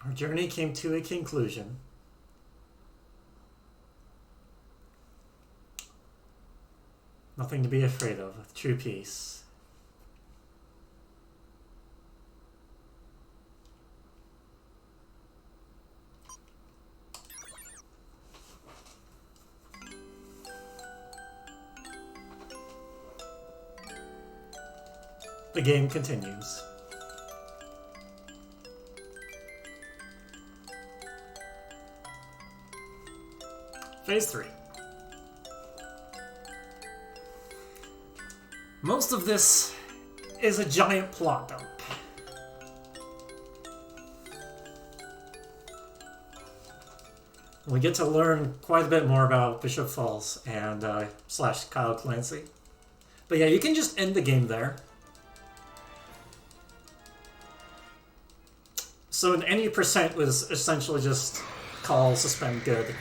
Our journey came to a conclusion. Nothing to be afraid of, true peace. The game continues. Phase 3. Most of this is a giant plot dump. We get to learn quite a bit more about Bishop Falls and slash Kyle Clancy. But yeah, you can just end the game there. So an any percent was essentially just call, suspend, good.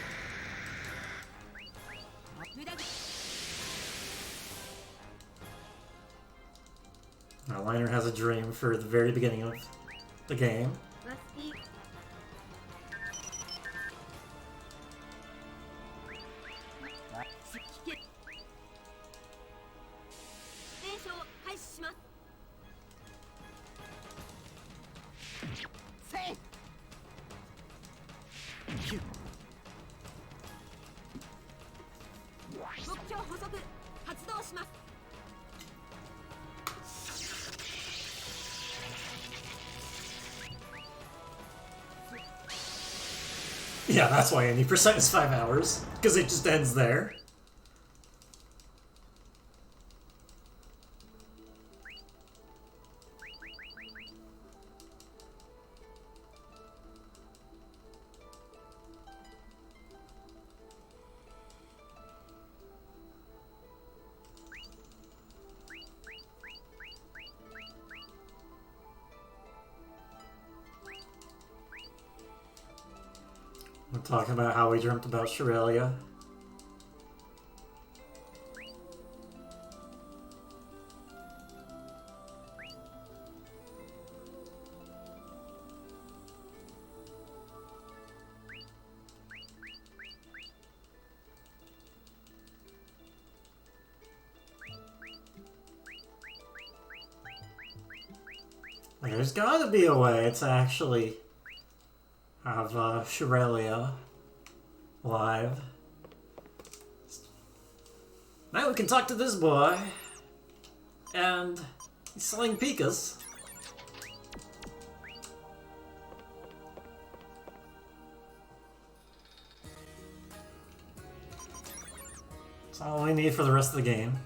Now, Liner has a dream for the very beginning of the game. Yeah, that's why any percent is 5 hours, because it just ends there. We're talking about how we dreamt about Shirelia. Like, there's gotta be a way to actually have Shirelia live. Now we can talk to this boy, and he's selling pikas. That's all we need for the rest of the game.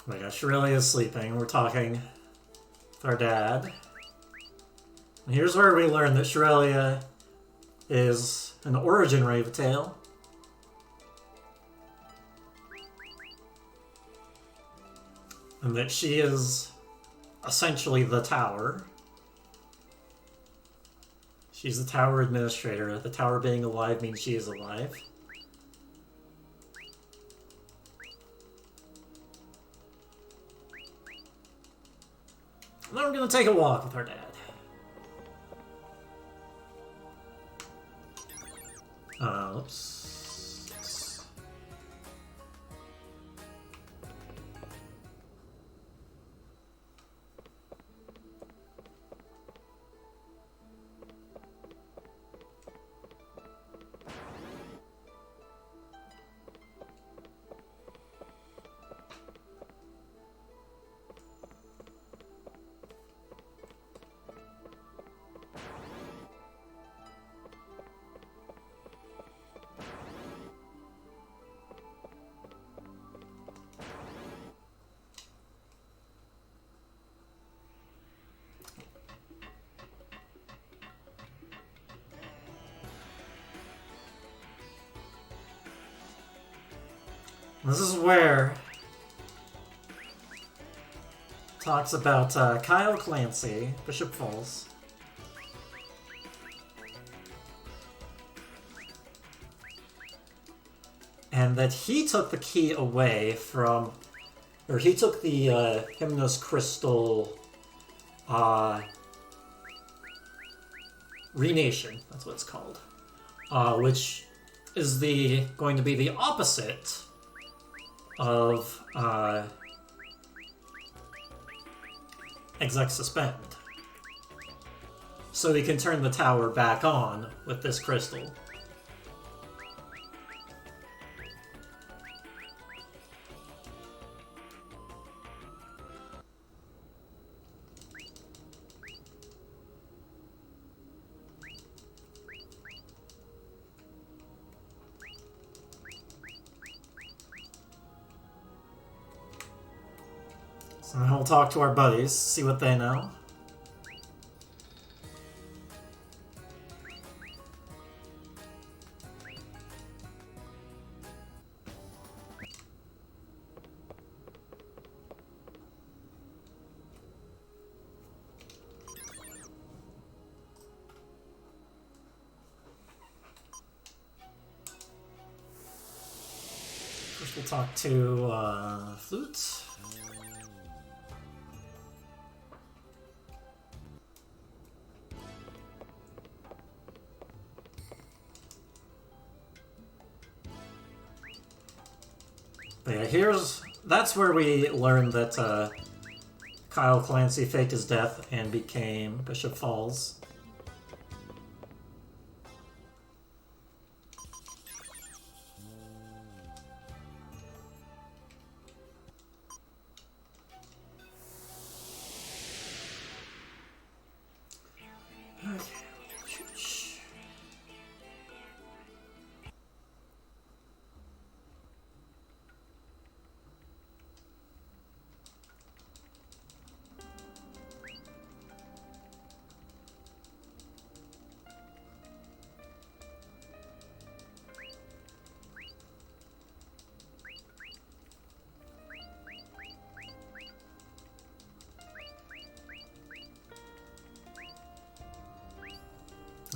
Oh my gosh, Shirelia is sleeping. We're talking with our dad. And here's where we learn that Shirelia is an origin Ravetail. And that she is essentially the tower. She's the tower administrator. The tower being alive means she is alive. And then we're gonna take a walk with our dad. Oops. This is where it talks about Kyle Clancy, Bishop Falls. And that he took the key away from, or he took the Hymnos Crystal Renation, that's what it's called, which is going to be the opposite of Exec Suspend. So we can turn the tower back on with this crystal. So now we'll talk to our buddies, see what they know. First we'll talk to Flute. But yeah, here's that's where we learned that Kyle Clancy faked his death and became Bishop Falls.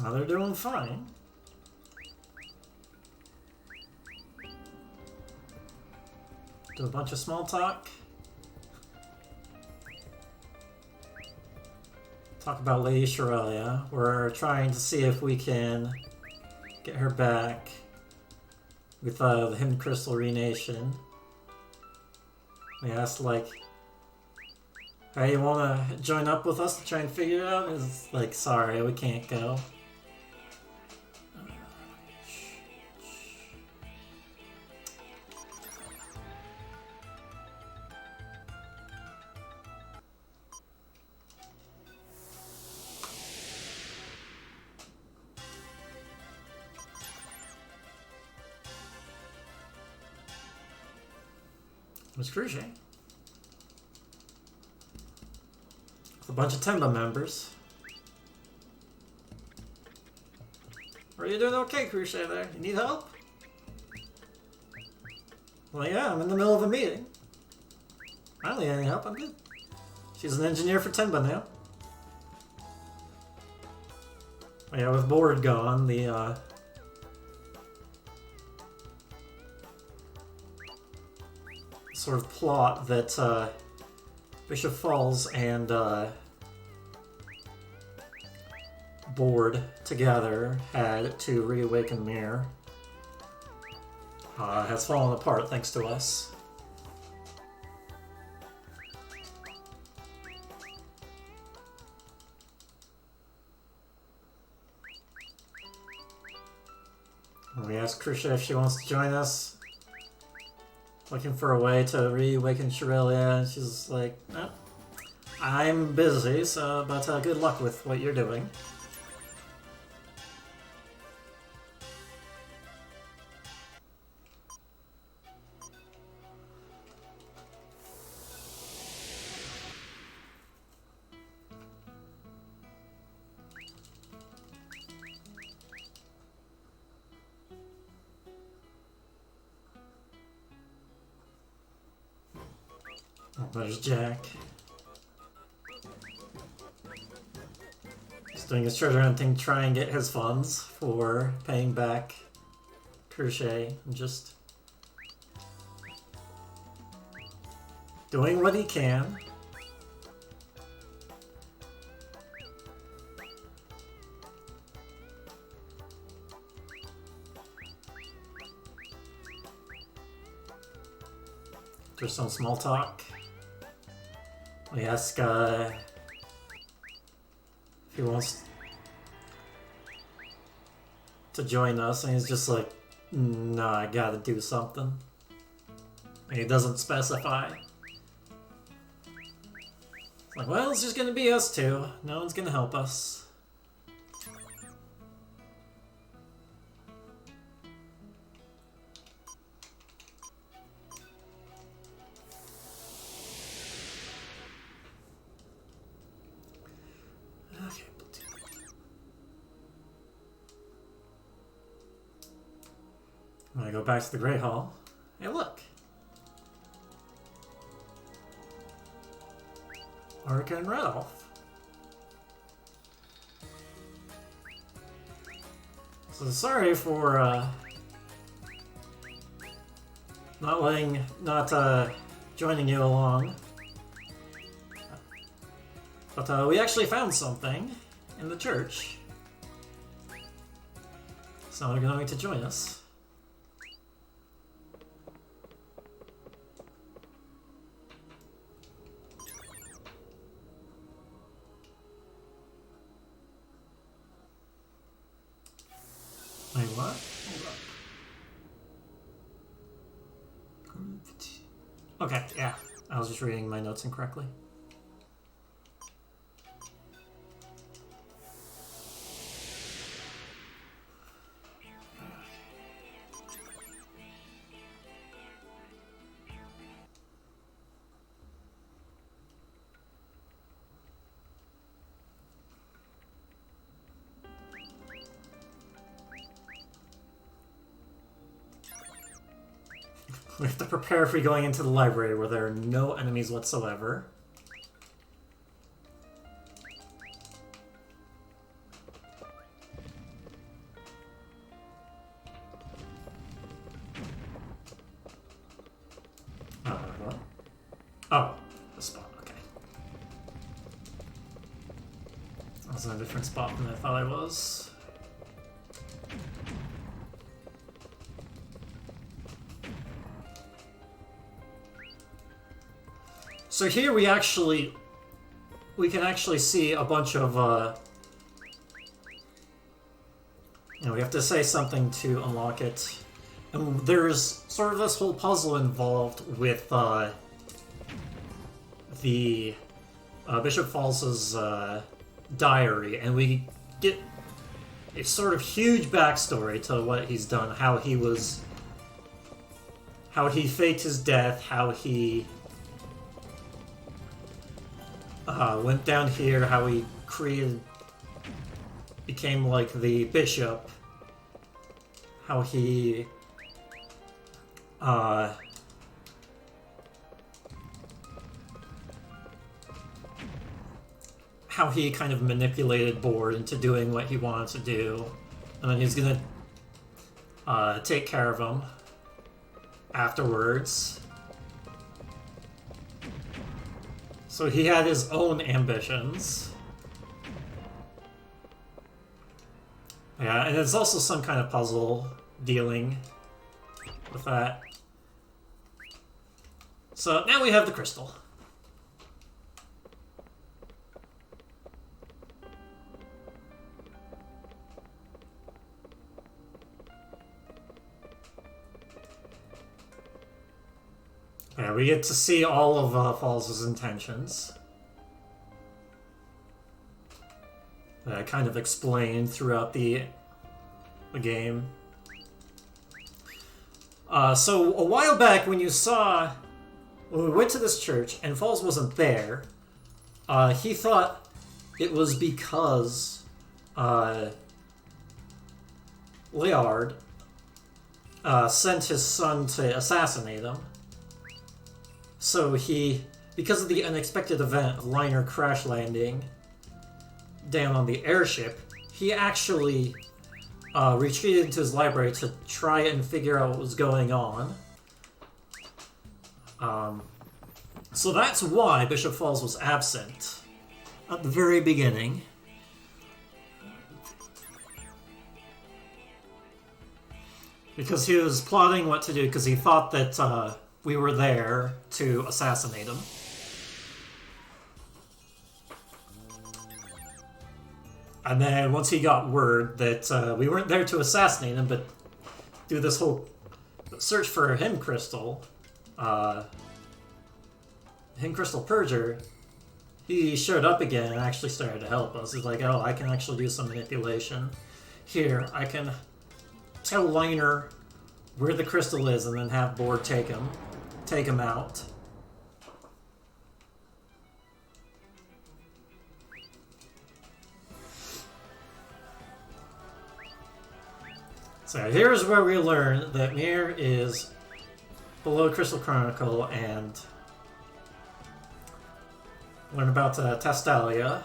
Well, they're doing fine. Do a bunch of small talk. Talk about Lady Shirelia. We're trying to see if we can get her back with the Hidden Crystal Renation. We asked, like, hey, you wanna join up with us to try and figure it out? It's like, sorry, we can't go. Miss Crucial. With a bunch of Tenba members. Are you doing okay, Crucial, there? You need help? Well, yeah, I'm in the middle of a meeting. I don't need any help, I'm good. She's an engineer for Tenba now. Yeah, with Board gone, the sort of plot that Bishop Falls and Board together had to reawaken Mir has fallen apart thanks to us. We asked Krisha if she wants to join us. Looking for a way to reawaken Shirelia, and she's like, no, I'm busy, so but good luck with what you're doing. There's Jack. He's doing his treasure hunting, try and get his funds for paying back Crochet, and just doing what he can. There's some small talk. We ask if he wants to join us, and he's just like, no, I gotta do something. And he doesn't specify. It's like, well, it's just gonna be us two. No one's gonna help us. I'm gonna go back to the Great Hall. Hey, look! Orica and Rudolph. So sorry for not joining you along. But we actually found something in the church. So they're going to join us. what? Hold up. Okay, yeah. I was just reading my notes incorrectly. We have to prepare for going into the library where there are no enemies whatsoever. What? Oh, the spot, okay. I was in a different spot than I thought I was. So here we can actually see a bunch of, we have to say something to unlock it. And there's sort of this whole puzzle involved with, the, Bishop Falls' diary, and we get a sort of huge backstory to what he's done, how he faked his death, how he went down here, how he became like the bishop, how he kind of manipulated Board into doing what he wanted to do, and then he's gonna take care of him afterwards. So he had his own ambitions. Yeah, and there's also some kind of puzzle dealing with that. So now we have the crystal. Yeah, we get to see all of Falls' intentions. Kind of explained throughout the game. So a while back when we went to this church and Falls wasn't there, he thought it was because Leard sent his son to assassinate him. So because of the unexpected event of liner crash landing down on the airship, he actually retreated into his library to try and figure out what was going on. So that's why Bishop Falls was absent at the very beginning. Because he was plotting what to do, because he thought that we were there to assassinate him. And then once he got word that we weren't there to assassinate him, but do this whole search for Hymn Crystal, Hymn Crystal Purger, he showed up again and actually started to help us. He's like, oh, I can actually do some manipulation. Here, I can tell Liner where the crystal is and then have Board take him out. So here's where we learn that Mir is below Crescent Chronicle and learn about Tastalia.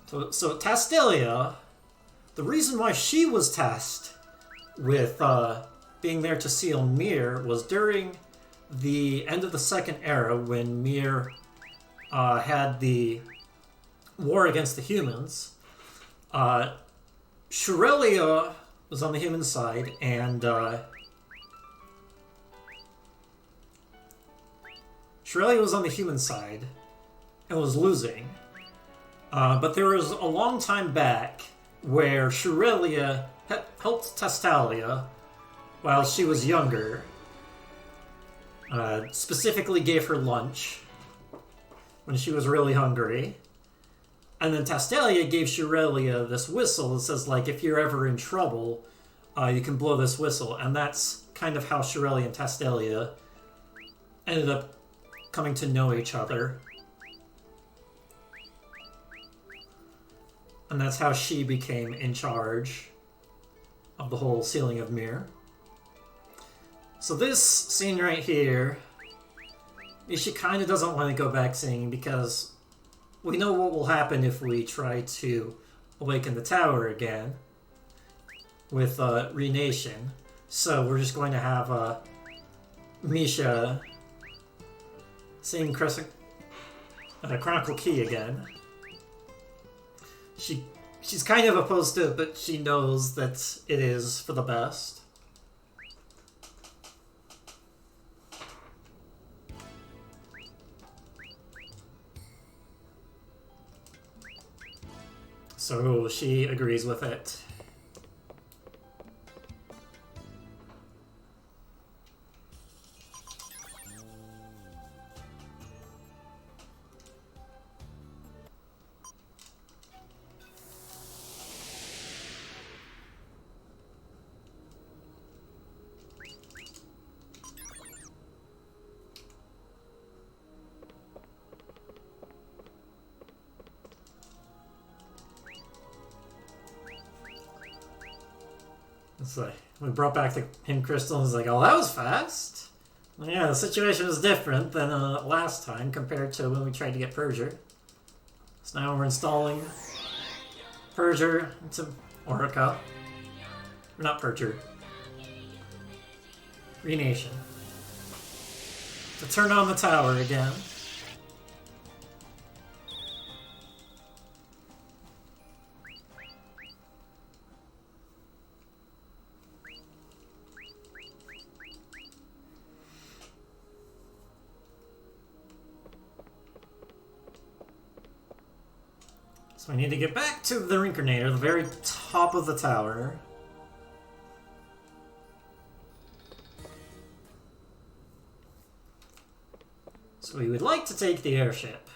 So Tastalia, the reason why she was tasked with being there to seal Mir was during the end of the Second Era when Mir had the war against the humans. Shurelia was on the human side, and Shurelia was on the human side and was losing. But there was a long time back where Shirelia helped Testalia while she was younger. Specifically gave her lunch when she was really hungry. And then Testalia gave Shirelia this whistle that says, like, if you're ever in trouble, you can blow this whistle. And that's kind of how Shirelia and Testalia ended up coming to know each other. And that's how she became in charge of the whole Sealing of Mir. So this scene right here, she kind of doesn't want to go back singing because we know what will happen if we try to awaken the tower again with Renation. So we're just going to have Misha sing Crescent Chronicle Key again. She's kind of opposed to it, but she knows that it is for the best. So she agrees with it. It's like, we brought back the him crystal and it's like, oh, that was fast. Yeah, the situation was different than last time compared to when we tried to get Purger. So now we're installing Purger into Orica. Or not Purger. Renation. To turn on the tower again. So we need to get back to the Rinkernator, the very top of the tower. So we would like to take the airship.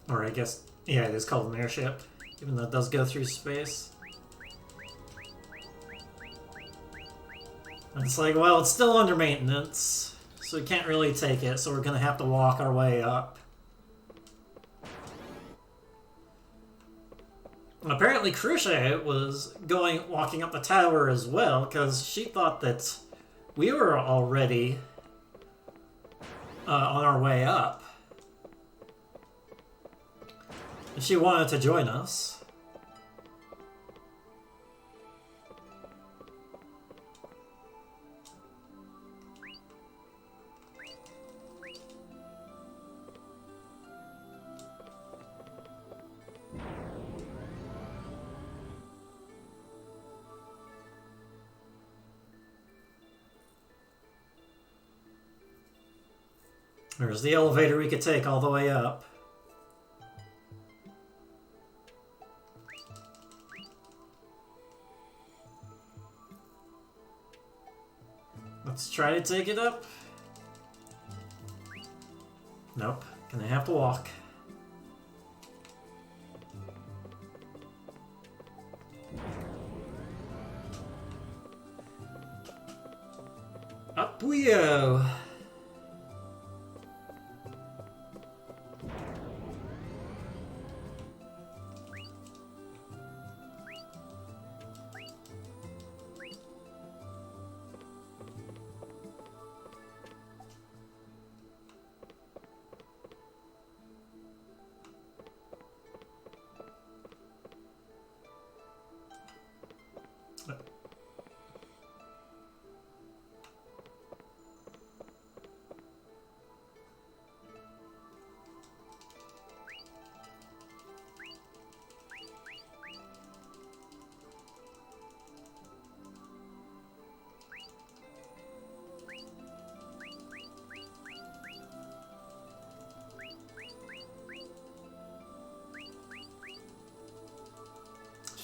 Or I guess, yeah, it is called an airship, even though it does go through space. And it's like, well, it's still under maintenance, so we can't really take it, so we're gonna have to walk our way up. And apparently Crucia was walking up the tower as well, because she thought that we were already on our way up. And she wanted to join us. There's the elevator we could take all the way up. Let's try to take it up. Nope, gonna have to walk. Up we go.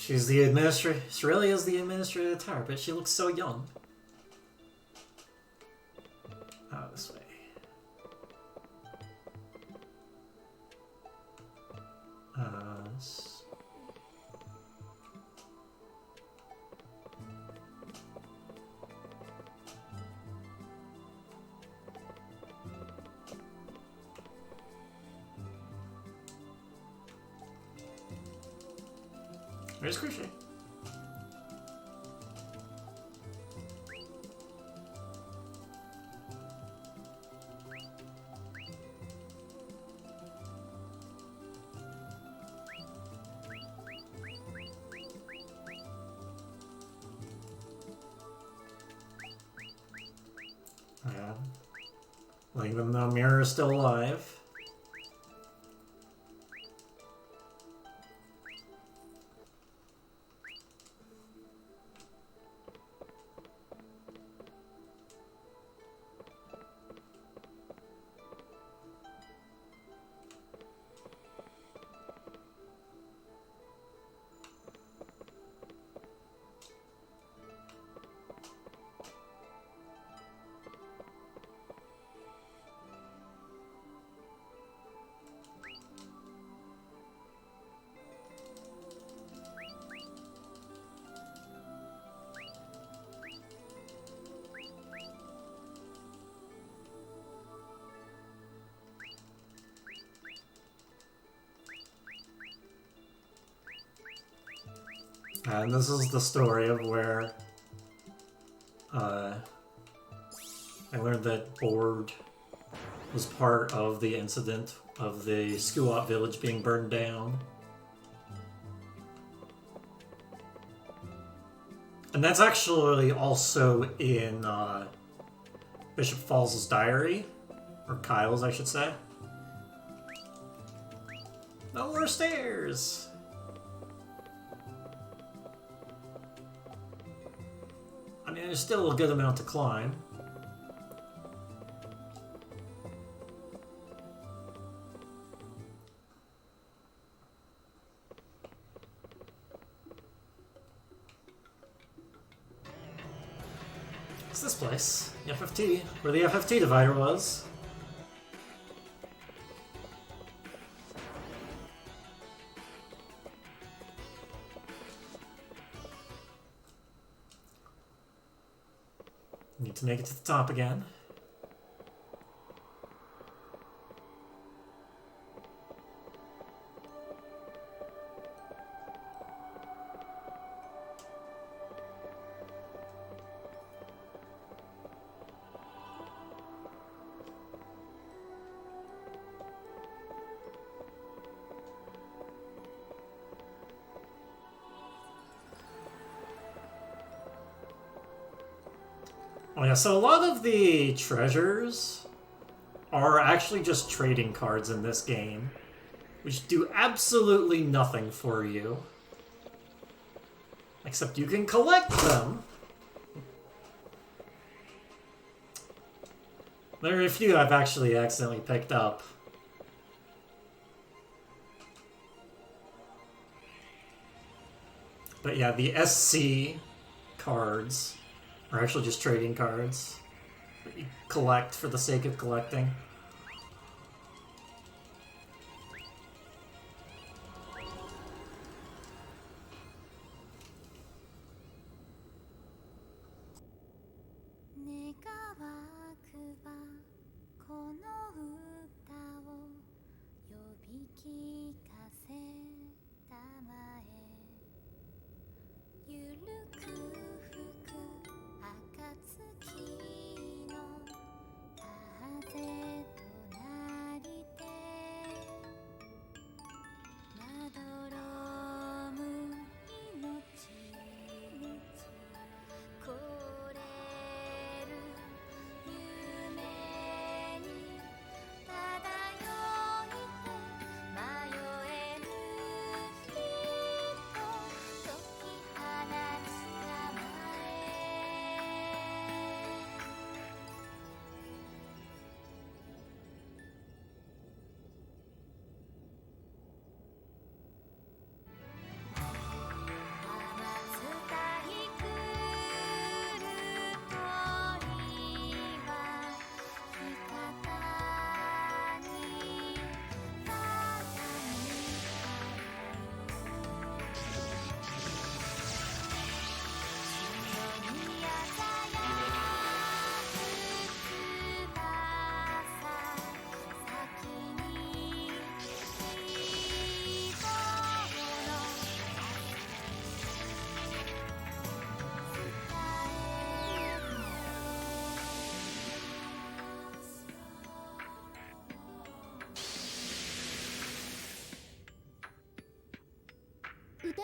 She's the administrator. She really is the administrator of the tower, but she looks so young. Oh, this way. Where's Crochet? Even though Mirror is still alive. And this is the story of where I learned that Board was part of the incident of the Skuot village being burned down. And that's actually also in Bishop Falls' diary, or Kyle's, I should say. No more stairs! I mean, there's still a good amount to climb. What's this place? The FFT, where the FFT divider was. Need to make it to the top again. Oh yeah, so a lot of the treasures are actually just trading cards in this game, which do absolutely nothing for you. Except you can collect them. There are a few I've actually accidentally picked up. But yeah, the SC cards are actually just trading cards that you collect for the sake of collecting.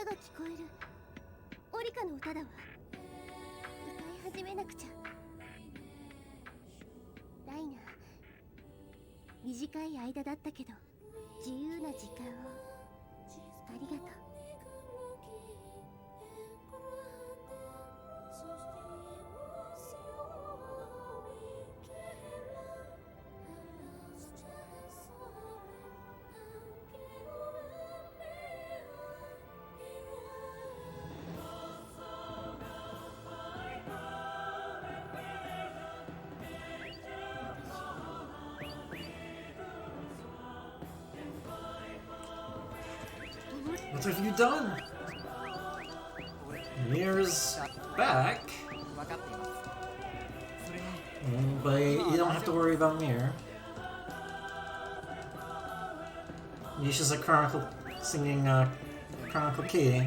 歌が聞こえる。オリカの歌だわ。歌い始めなくちゃ。ライナー、短い間だったけど自由な時間をありがとう。What have you done? Mir's back, 分かっています。それに but you don't have to worry about Mir. Misha's a Chronicle singing Chronicle Key.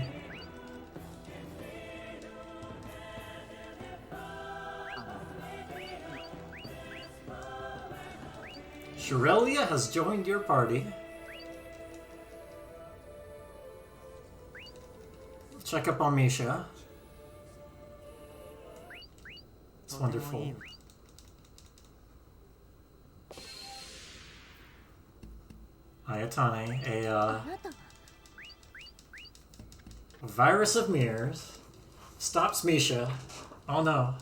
Shirelia has joined your party. Check up on Misha. It's wonderful. Ayatane, a virus of mirrors stops Misha. Oh no.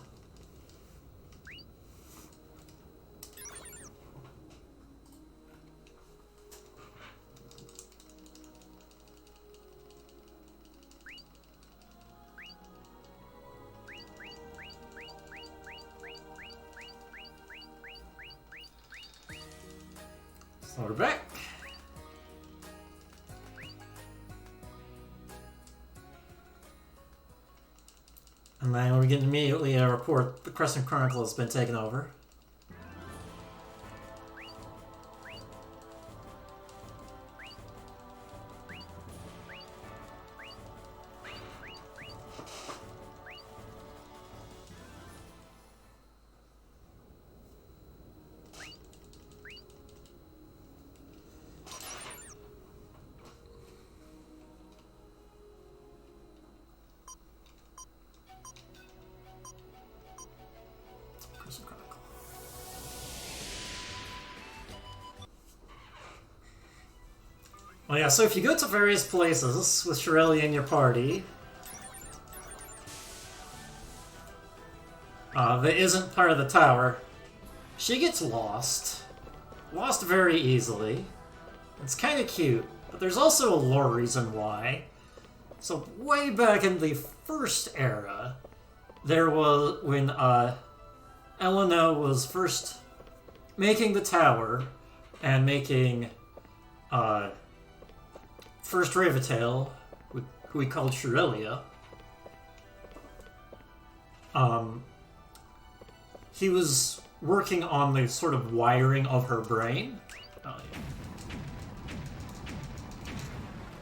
So we're back. And then we get immediately a report the Crescent Chronicle has been taken over. Crescent Chronicle. Well, yeah, so if you go to various places with Shirelia in your party, that isn't part of the tower, she gets lost. Lost very easily. It's kind of cute, but there's also a lore reason why. So way back in the first era, there was when Elena was first making the tower and making first Ravitail, who we called Shirelia. He was working on the sort of wiring of her brain.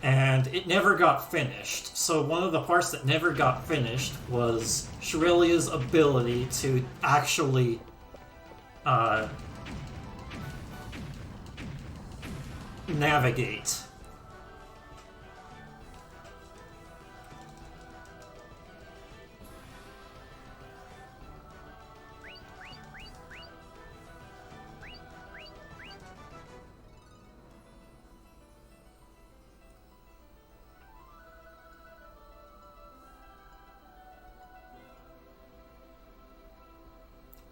And it never got finished. So one of the parts that never got finished was Shirelia's ability to actually navigate.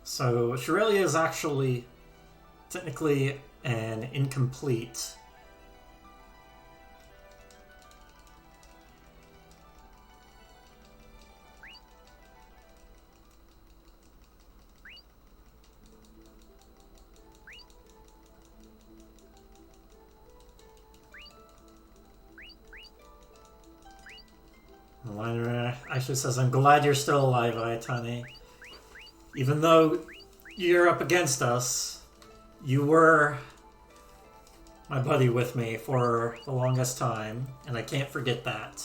So Shirelia is actually technically an incomplete. The liner actually says, "I'm glad you're still alive, Ayatane. Even though you're up against us, you were my buddy with me for the longest time, and I can't forget that."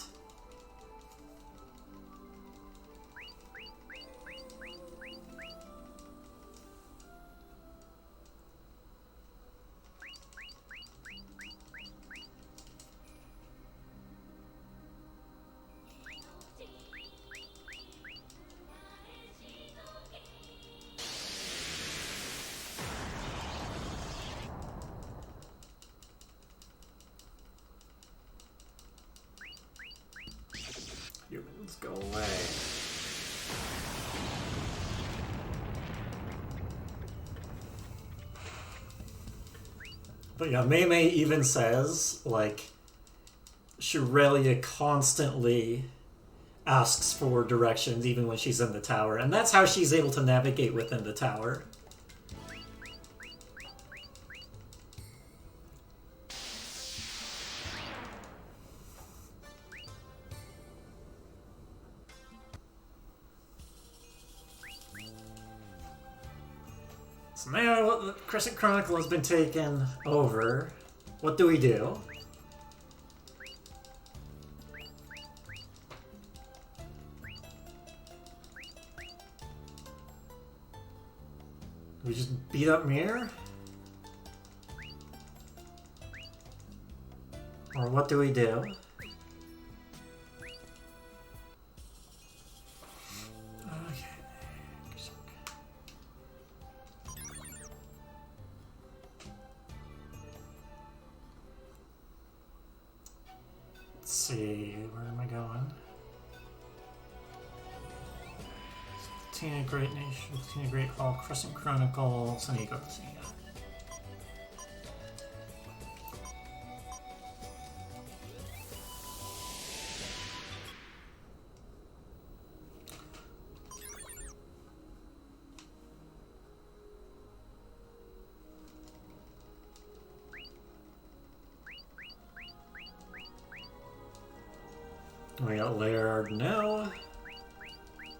But yeah, Mei Mei even says, like, Shirelia constantly asks for directions even when she's in the tower, and that's how she's able to navigate within the tower. So now the Crescent Chronicle has been taken over. What do we do? We just beat up Mir? Or what do we do? Okay. Let's see, where am I going? Tina Great Nation, Tina Great Hall, Crescent Chronicle, San Diego. We got Laird now.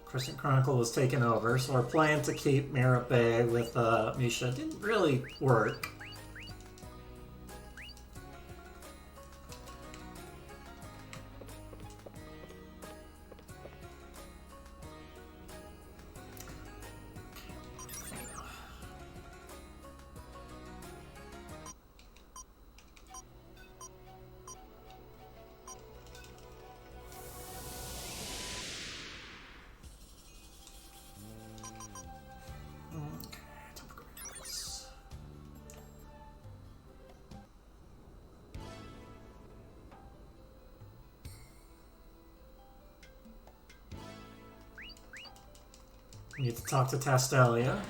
Crescent Chronicle was taken over, so our plan to keep Mir at bay with Misha didn't really work. Need to talk to Tastelia.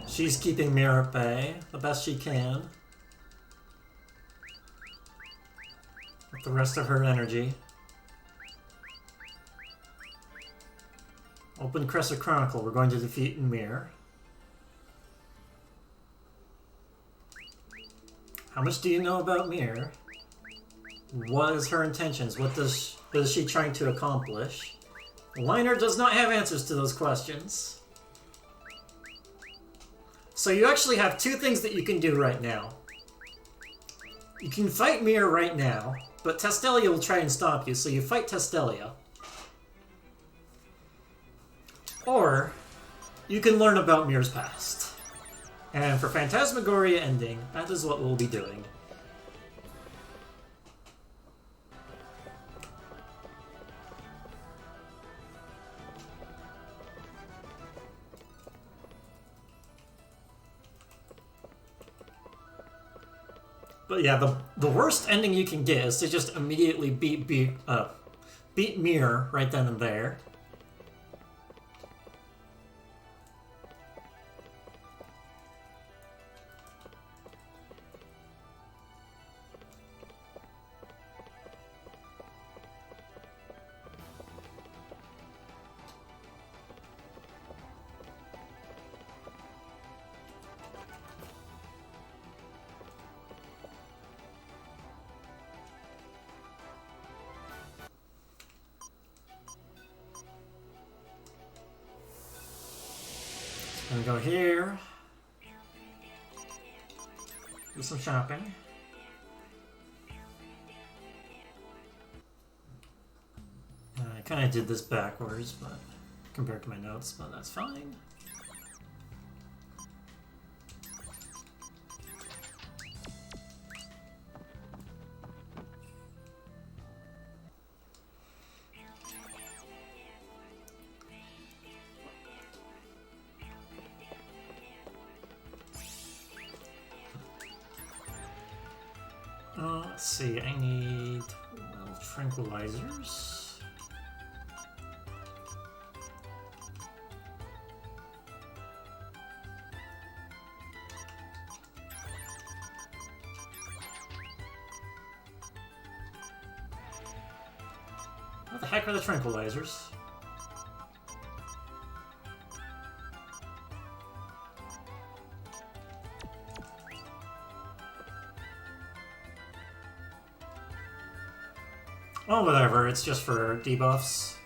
She's keeping Mir at bay the best she can with the rest of her energy. Open Crescent Chronicle. We're going to defeat Mir. How much do you know about Mir? What is her intentions? What is she trying to accomplish? Liner does not have answers to those questions. So you actually have two things that you can do right now. You can fight Mir right now, but Tastelia will try and stop you, so you fight Tastelia. Or, you can learn about Mir's past. And for Phantasmagoria ending, that is what we'll be doing. But yeah, the worst ending you can get is to just immediately beat Mir right then and there. Gonna go here. Do some shopping. I kind of did this backwards, but compared to my notes, but that's fine. Let's see, I need 12 tranquilizers. What the heck are the tranquilizers? Oh, whatever, it's just for debuffs.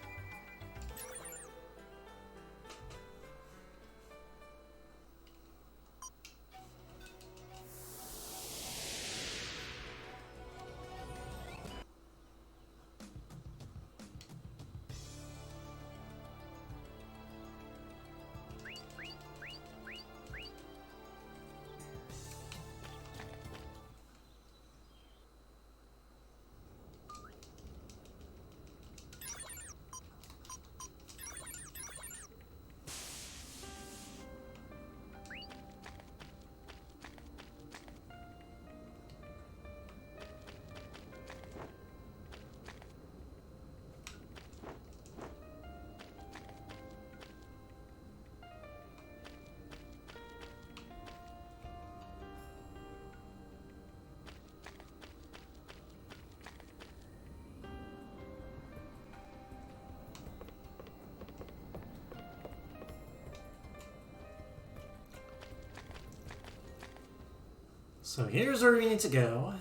So here's where we need to go.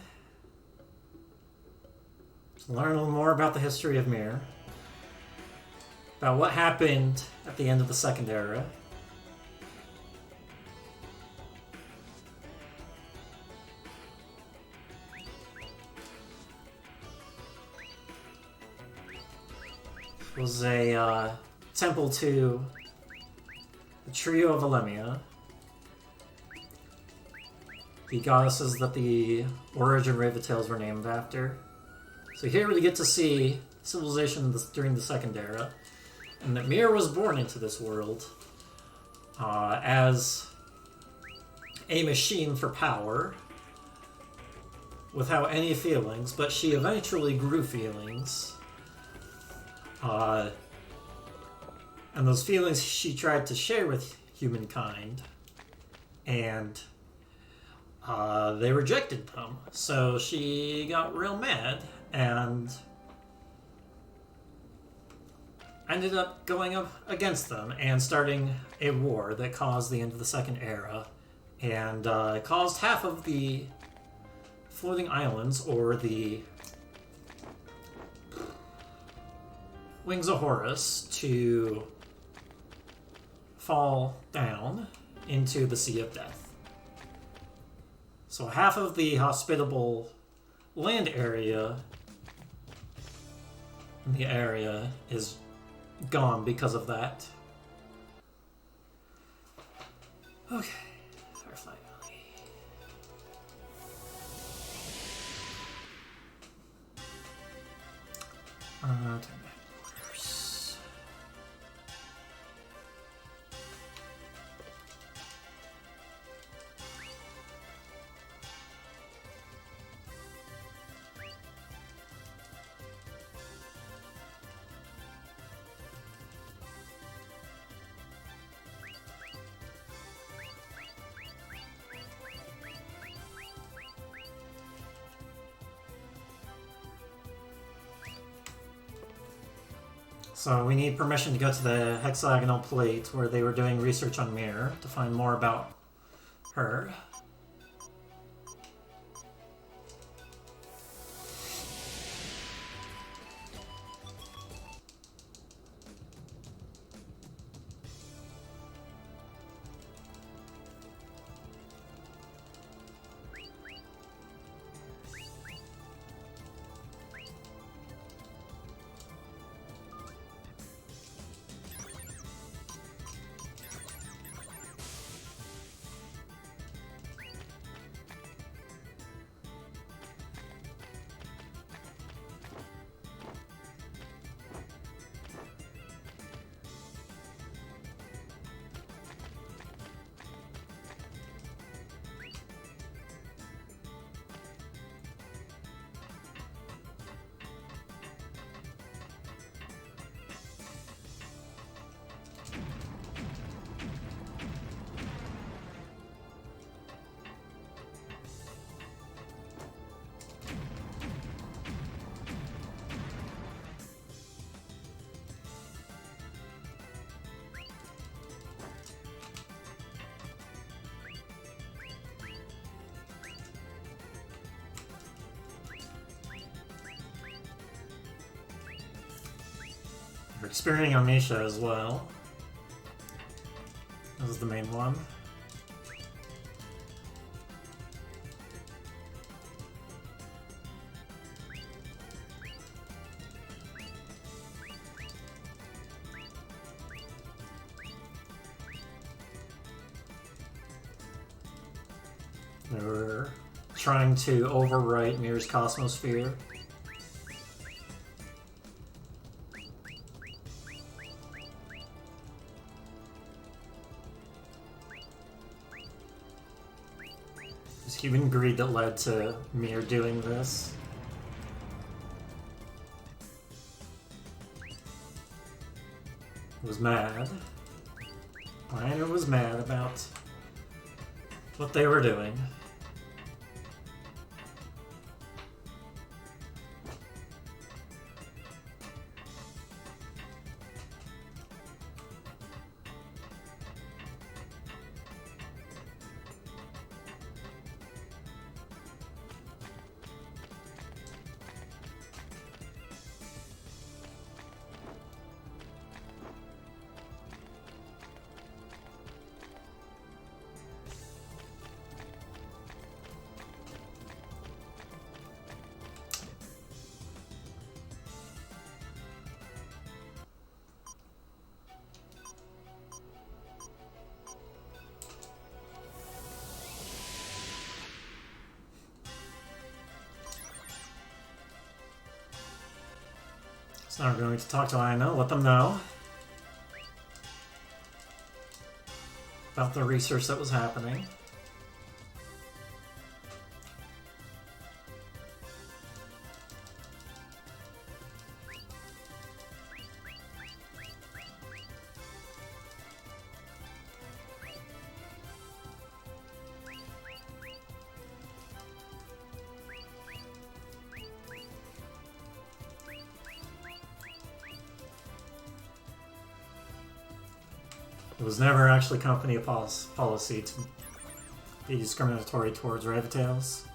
To learn a little more about the history of Mir. About what happened at the end of the Second Era. It was a temple to the trio of Elemia. The goddesses that the Origin Ravetales were named after. So here we get to see civilization during the Second Era, and that Mir was born into this world as a machine for power, without any feelings, but she eventually grew feelings. And those feelings she tried to share with humankind, and they rejected them, so she got real mad and ended up going up against them and starting a war that caused the end of the Second Era and caused half of the floating islands, or the Wings of Horus, to fall down into the Sea of Death. So half of the hospitable land area in the area is gone because of that. Okay, Firefly Valley. Turn back orders. So we need permission to go to the Hexagonal plate where they were doing research on Mir to find more about her. We're experimenting on Misha as well. This is the main one. We're trying to overwrite Mirror's Cosmosphere. It's human greed that led to Mir doing this. It was mad. Planet was mad about what they were doing. So now we're going to talk to Ina, let them know about the research that was happening. It was never actually company policy to be discriminatory towards Ravitails.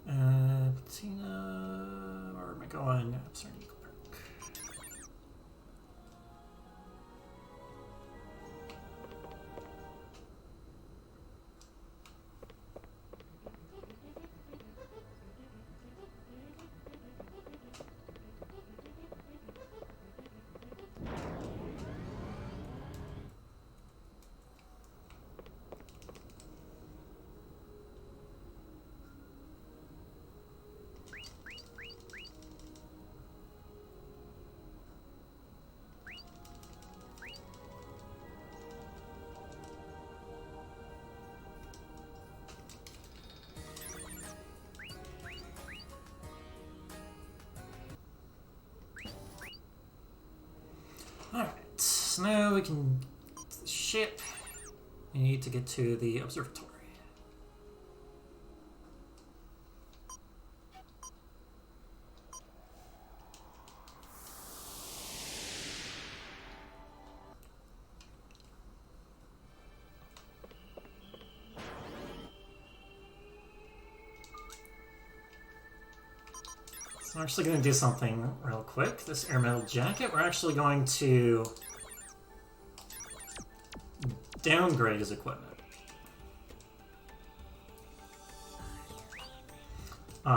Patina, where am I going? I'm starting to go back. Alright, so now we can get to the ship. We need to get to the observatory. So we're actually going to do something real quick. This air metal jacket, we're actually going to downgrade his equipment.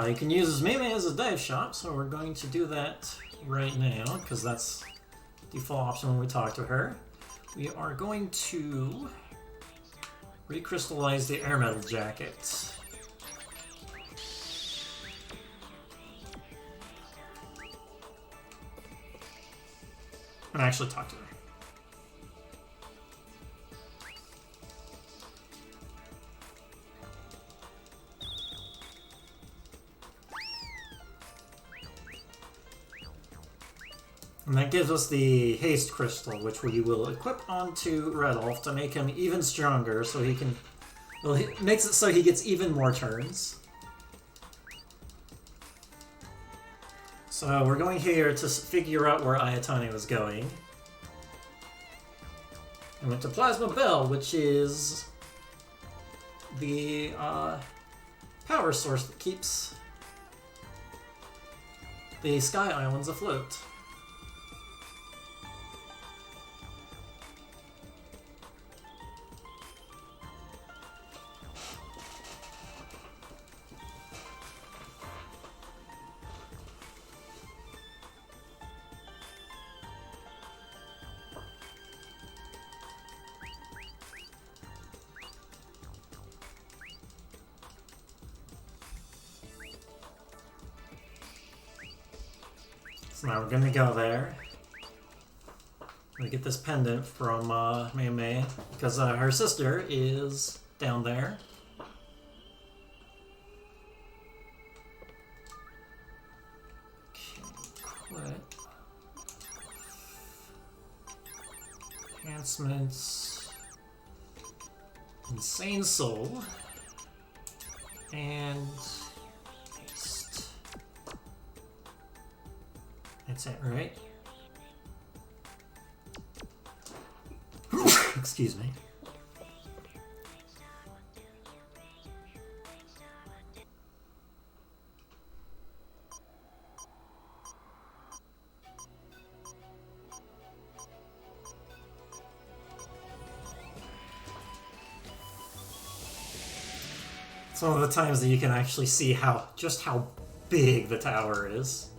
You can use his melee as a dive shop, so we're going to do that right now, because that's the default option when we talk to her. We are going to recrystallize the air metal jacket. And actually talk to her. And that gives us the haste crystal, which we will equip onto Redolf to make him even stronger, so he can... Well, it makes it so he gets even more turns. So we're going here to figure out where Ayatane was going. I went to Plasma Bell, which is the power source that keeps the Sky Islands afloat. So now we're gonna go there. We get this pendant from Mei Mei because her sister is down there. Okay, quit. Enhancements. Insane Soul. And paste. That's it, right? Excuse me. It's one of the times that you can actually see just how big the tower is.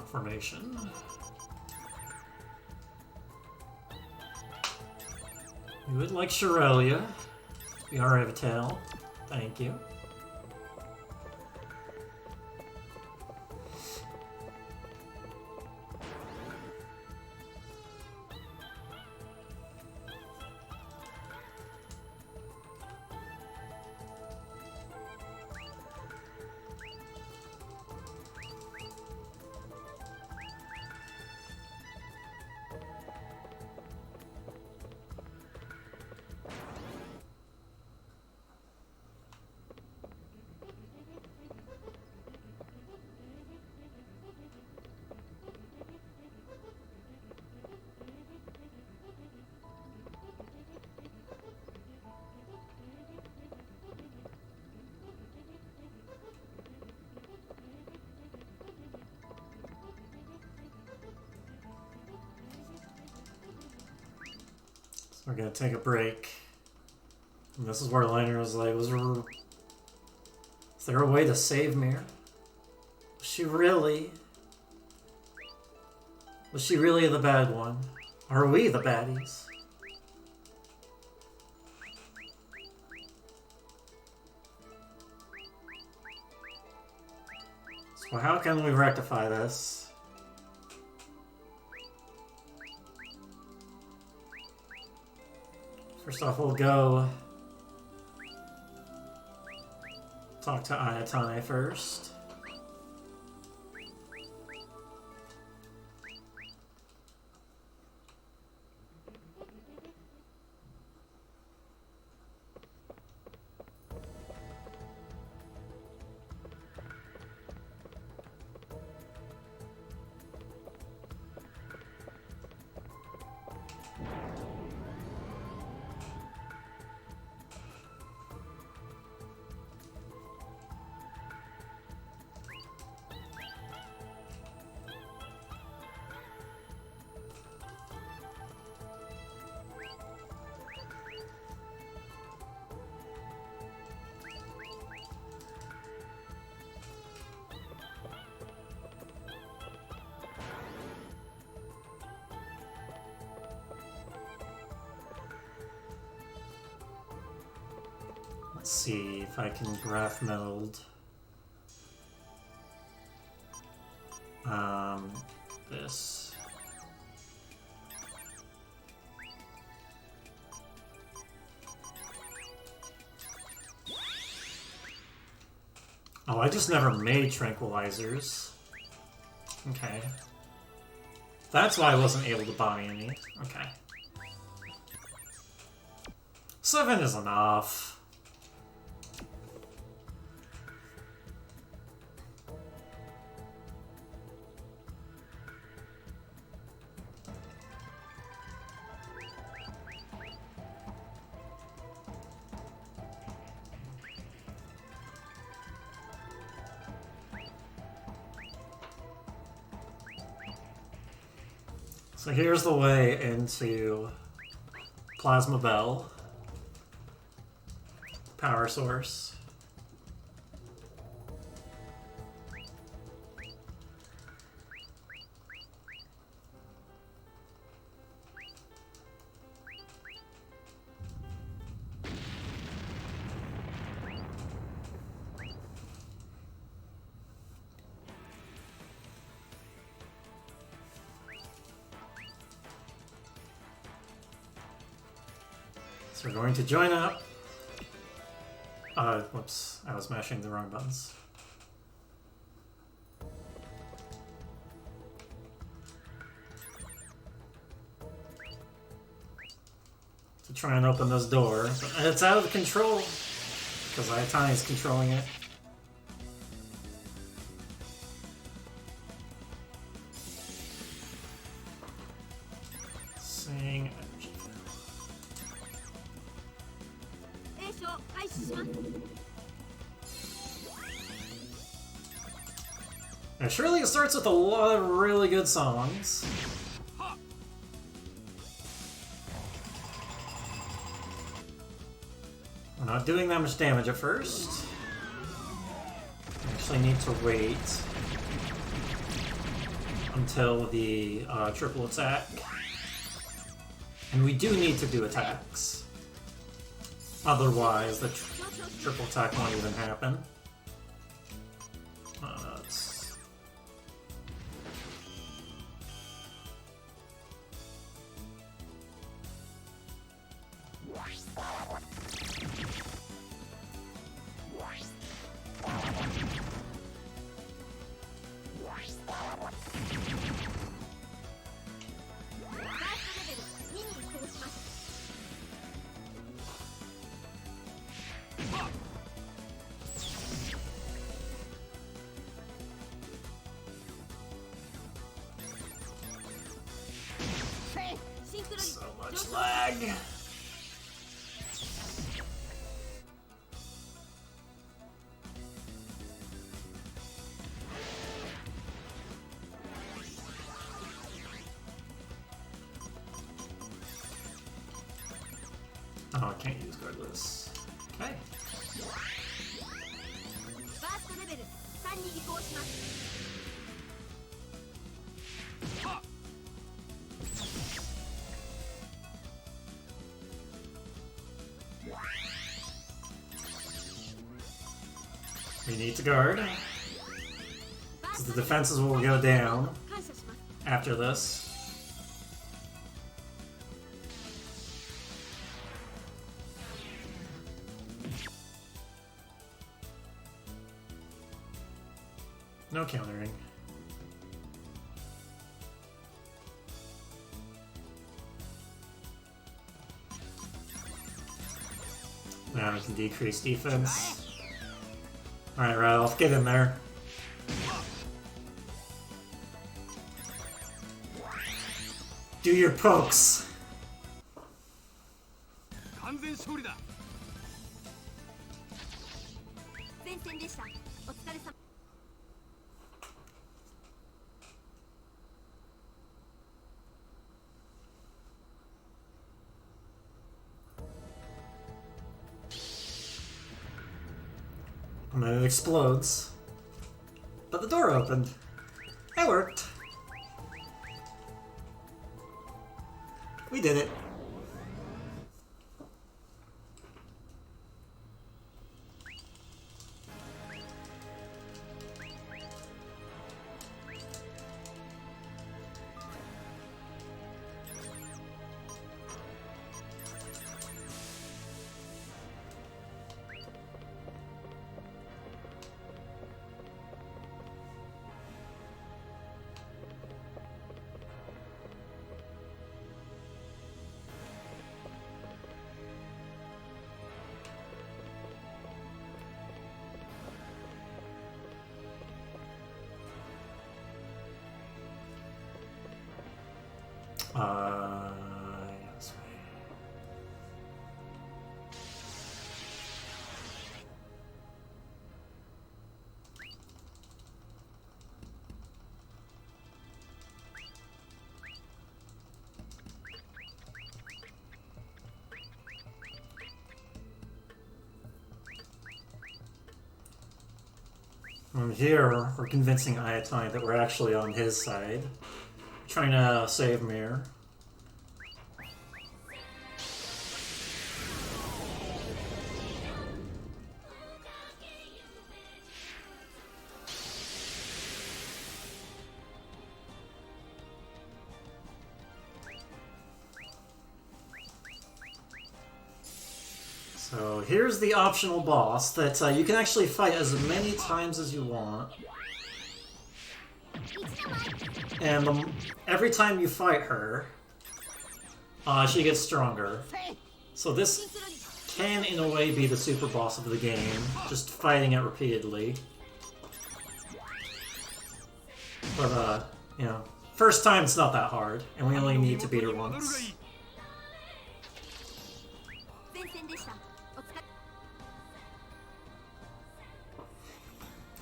Formation. You would like Shirelia. We are Avatel. Thank you. We're gonna take a break. And this is where Liner was like, is there a way to save Mir? Was she really the bad one? Are we the baddies? So how can we rectify this? First off, we'll go talk to Ayatane first. Let's see if I can graph meld this. Oh, I just never made tranquilizers. Okay. That's why I wasn't able to buy any. Okay. 7 is enough. So here's the way into Plasma Bell. Power source. So we're going to join up. Whoops, I was mashing the wrong buttons. To try and open this door. But it's out of control, because Ayatani is controlling it. Saying energy. Now, surely it starts with a lot of really good songs. We're not doing that much damage at first. We actually need to wait until the triple attack. And we do need to do attacks. Otherwise, the triple attack won't even happen. So much lag. Oh, I can't use Guardless. Okay. We need to guard. So the defenses will go down after this. No countering. Now we can decrease defense. Alright, Ralph, get in there. Do your pokes. And then it explodes. But the door opened. It worked. We did it. Yes. From here, we're convincing Ayatone that we're actually on his side. Trying to save Mir. So here's the optional boss that you can actually fight as many times as you want. And every time you fight her, she gets stronger. So this can, in a way, be the super boss of the game, just fighting it repeatedly. But, you know, first time it's not that hard, and we only need to beat her once.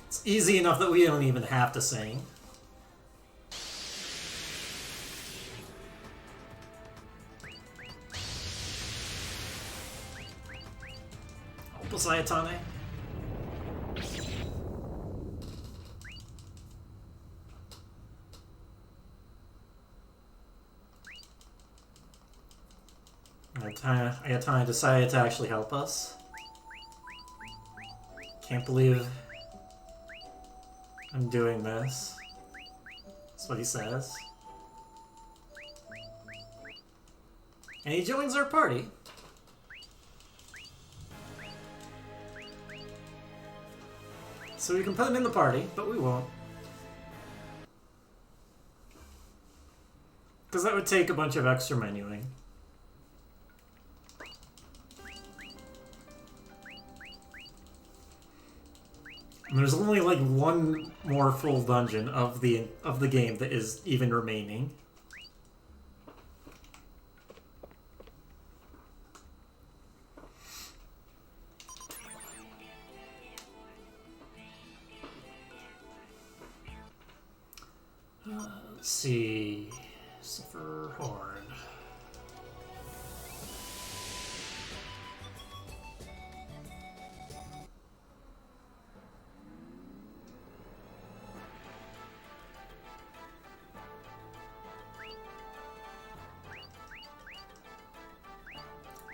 It's easy enough that we don't even have to sing. Sayatane. Ayatane decided to actually help us. Can't believe I'm doing this. That's what he says. And he joins our party. So we can put him in the party, but we won't. Because that would take a bunch of extra menuing. And there's only like one more full dungeon of the game that is even remaining. Let's see. Silver Horn.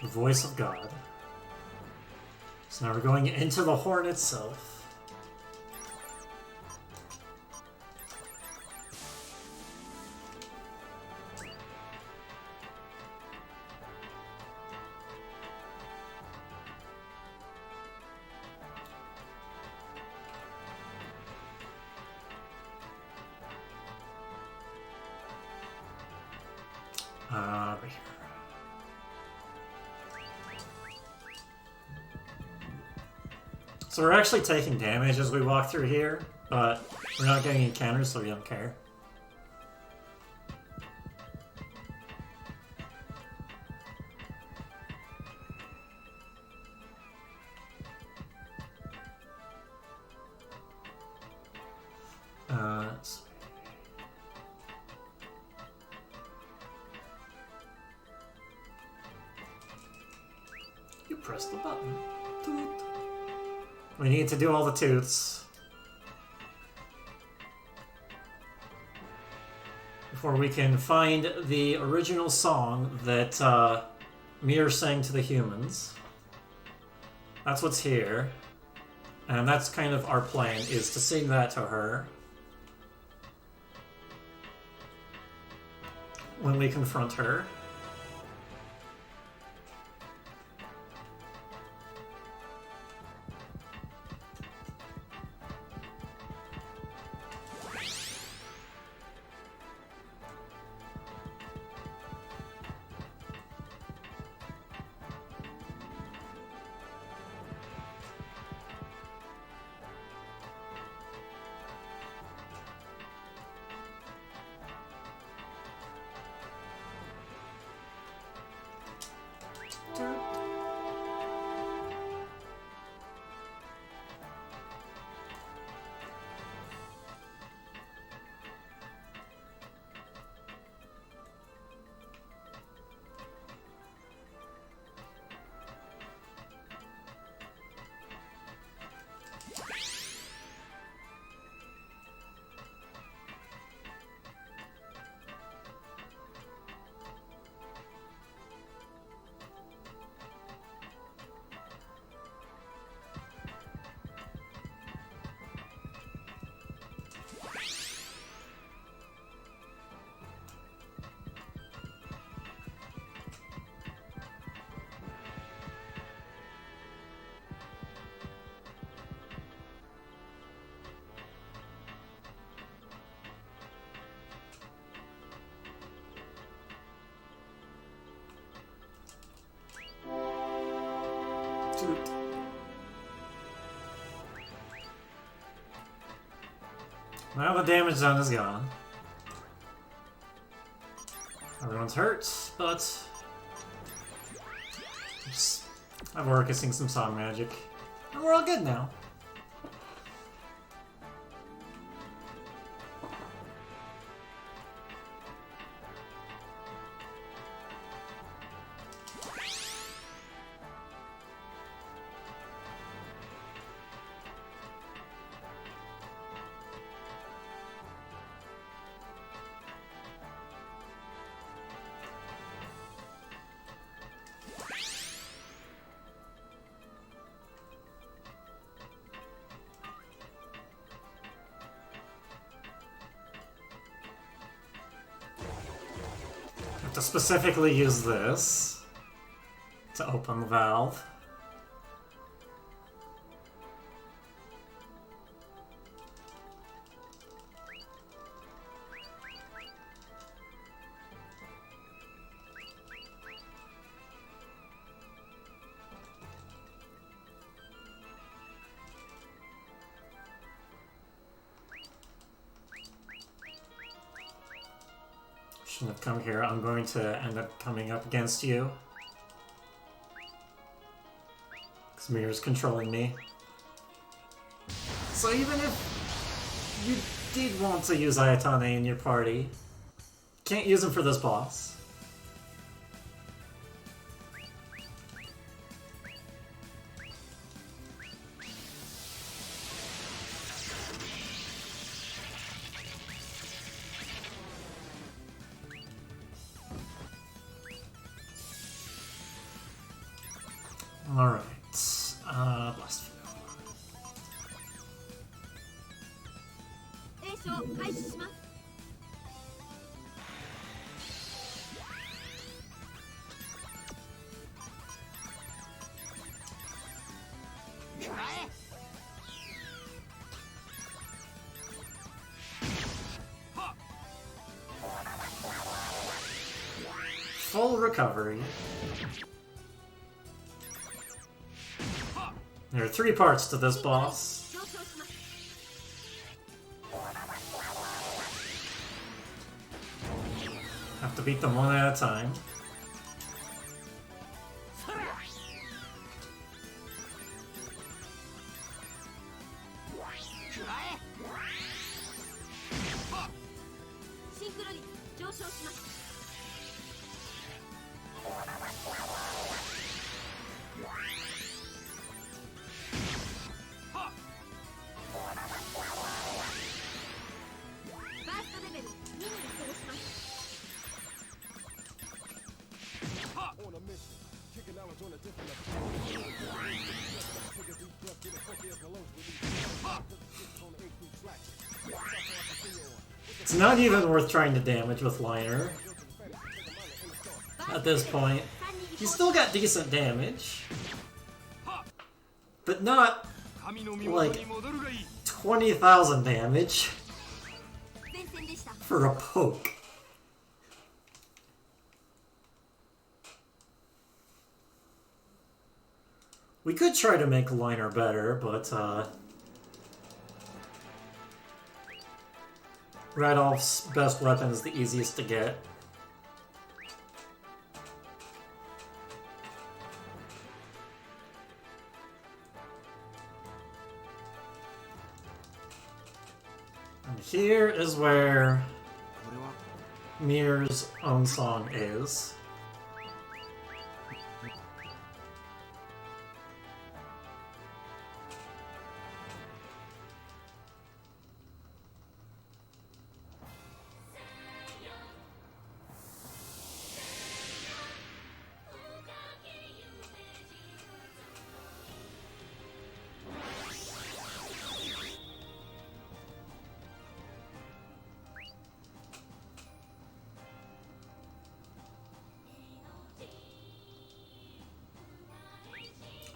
The voice of God. So now we're going into the horn itself. Right here. So we're actually taking damage as we walk through here, but we're not getting encounters, so we don't care. Let's see. You press the button. Toot. We need to do all the toots before we can find the original song that Mir sang to the humans. That's what's here. And that's kind of our plan, is to sing that to her when we confront her. Now the damage zone is gone. Everyone's hurt, but I've Orica sing some song magic. And we're all good now. To specifically use this to open the valve. Shouldn't have come here. I'm going to end up coming up against you. Because Mirror's controlling me. So even if you did want to use Ayatane in your party, can't use him for this boss. Alright, blast field. 停止を開始します。 Full recovery. There are 3 parts to this boss. 上昇します。 Have to beat them one at a time. On a mission, kicking knowledge on a different level. Take a deep breath, get a funky as the lungs release. On the increase slack. It's not even worth trying to damage with Liner. At this point, he's still got decent damage, but not like 20,000 damage for a poke. We could try to make Liner better, but Radolf's best weapon is the easiest to get. And here is where Mir's own song is.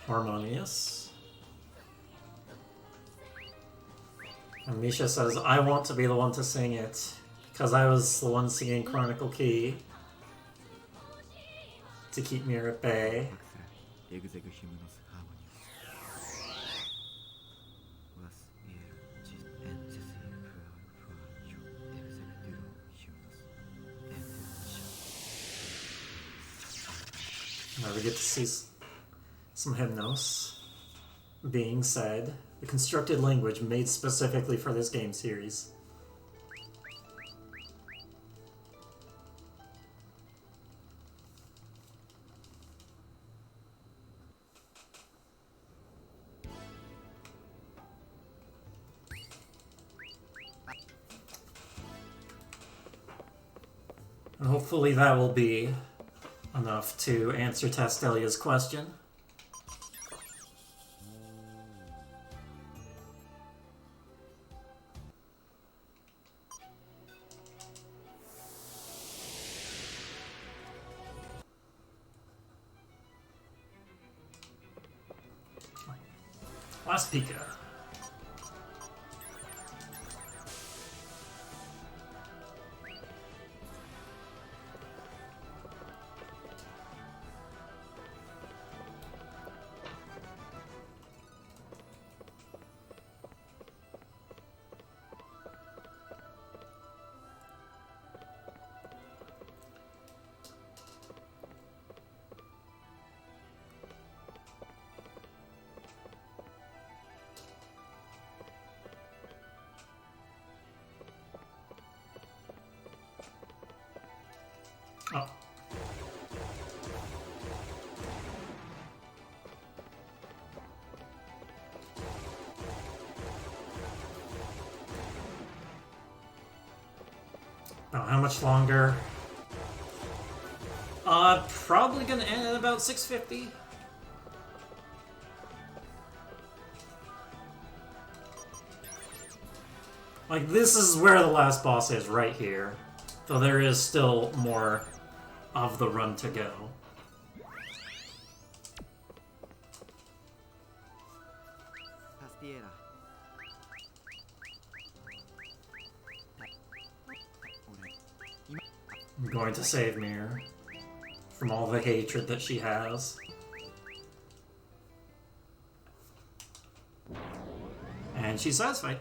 Harmonious. And Misha says, I want to be the one to sing it, because I was the one singing Chronicle Key to keep Mir at bay. we get to see some Hypnos being said. The constructed language made specifically for this game series. And hopefully that will be enough to answer Tastelia's question. Last Pika. Oh. Oh, how much longer? Probably gonna end at about 650. Like, this is where the last boss is, right here. Though there is still more of the run to go. I'm going to save Mir from all the hatred that she has. And she's satisfied.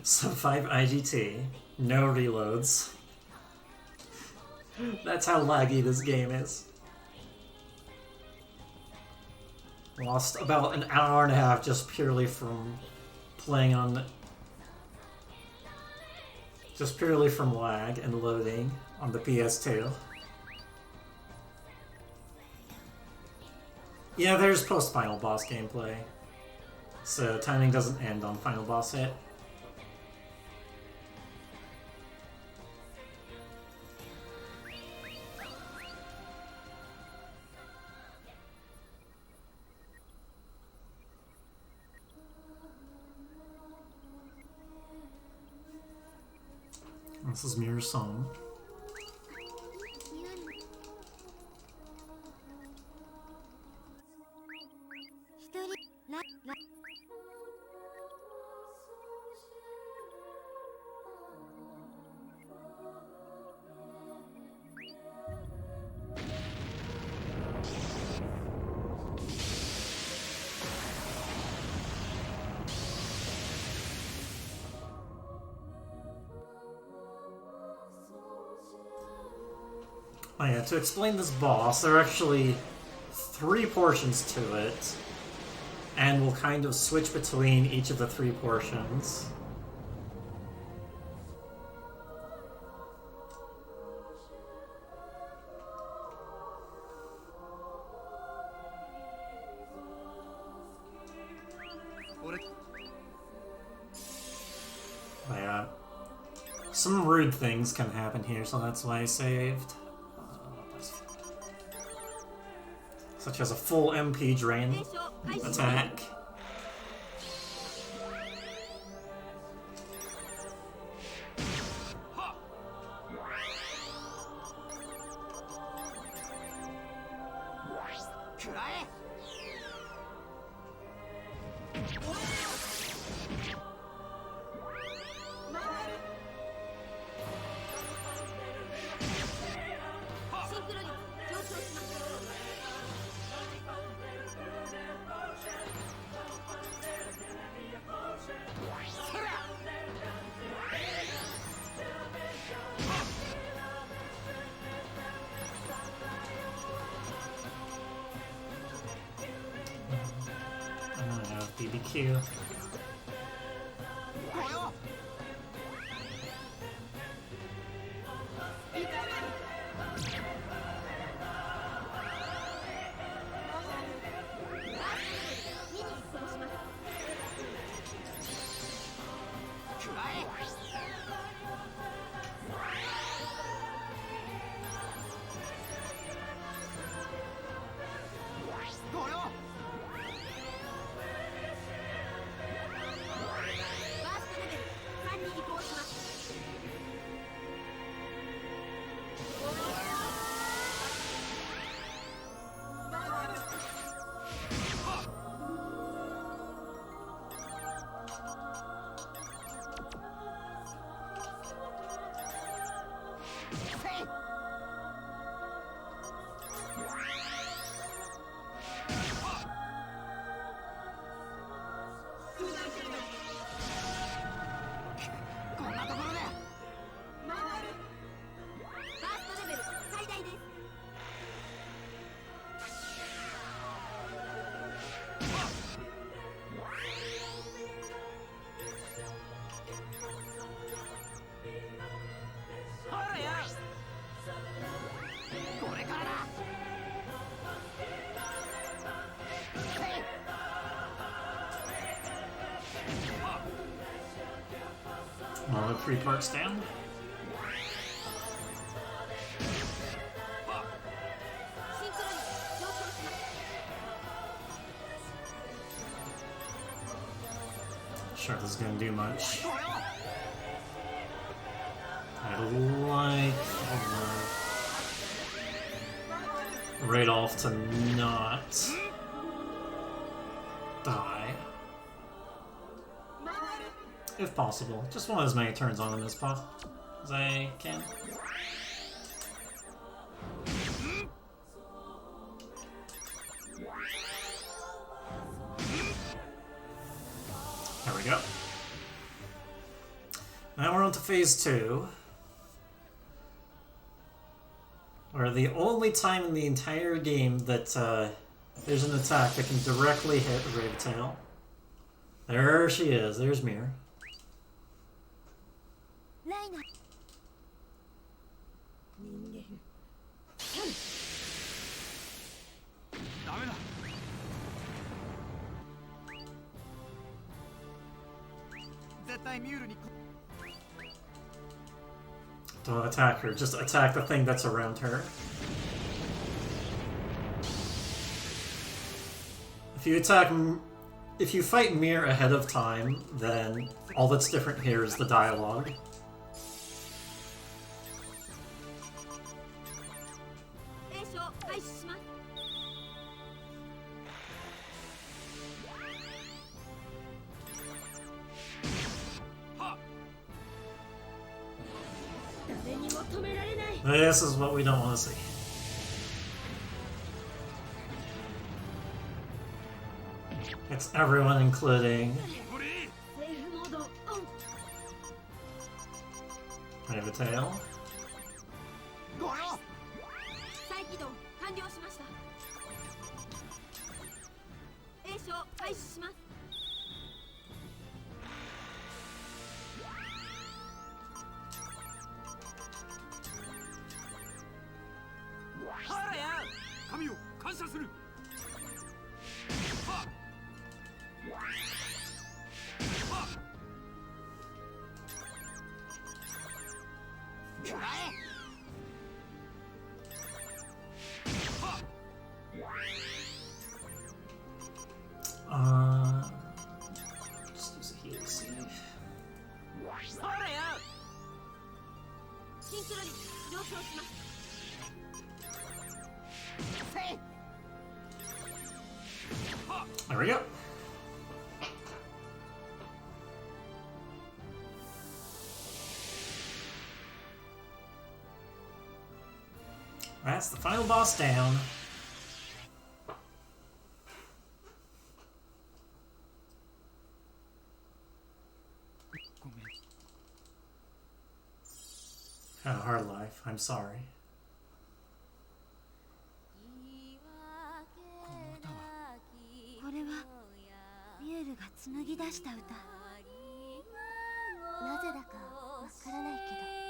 So 5 IGT, no reloads. That's how laggy this game is. Lost about an hour and a half just purely from playing on... Just purely from lag and loading on the PS2. Yeah, there's post-final boss gameplay. So timing doesn't end on final boss hit. This is Mirror's song. Oh yeah, to explain this boss, there are actually 3 portions to it, and we'll kind of switch between each of the 3 portions. But yeah, some rude things can happen here, so that's why I saved. Such as a full MP drain attack. BBQ. これを Another 3 parts down. Sure, this is gonna do much. I'd like Radolf to not die. If possible. Just want as many turns on him as I can. There we go. Now we're on to phase 2. Where the only time in the entire game that there's an attack that can directly hit Raventail. There she is. There's Mir. Don't attack her, just attack the thing that's around her. If you fight Mir ahead of time, then all that's different here is the dialogue. This is what we don't want to see. It's everyone, including Raventail. Just use a healing save. There we go. That's the final boss down. Had a hard life. I'm sorry. これはミューエルが紡ぎ出した歌。なぜだかわからないけど。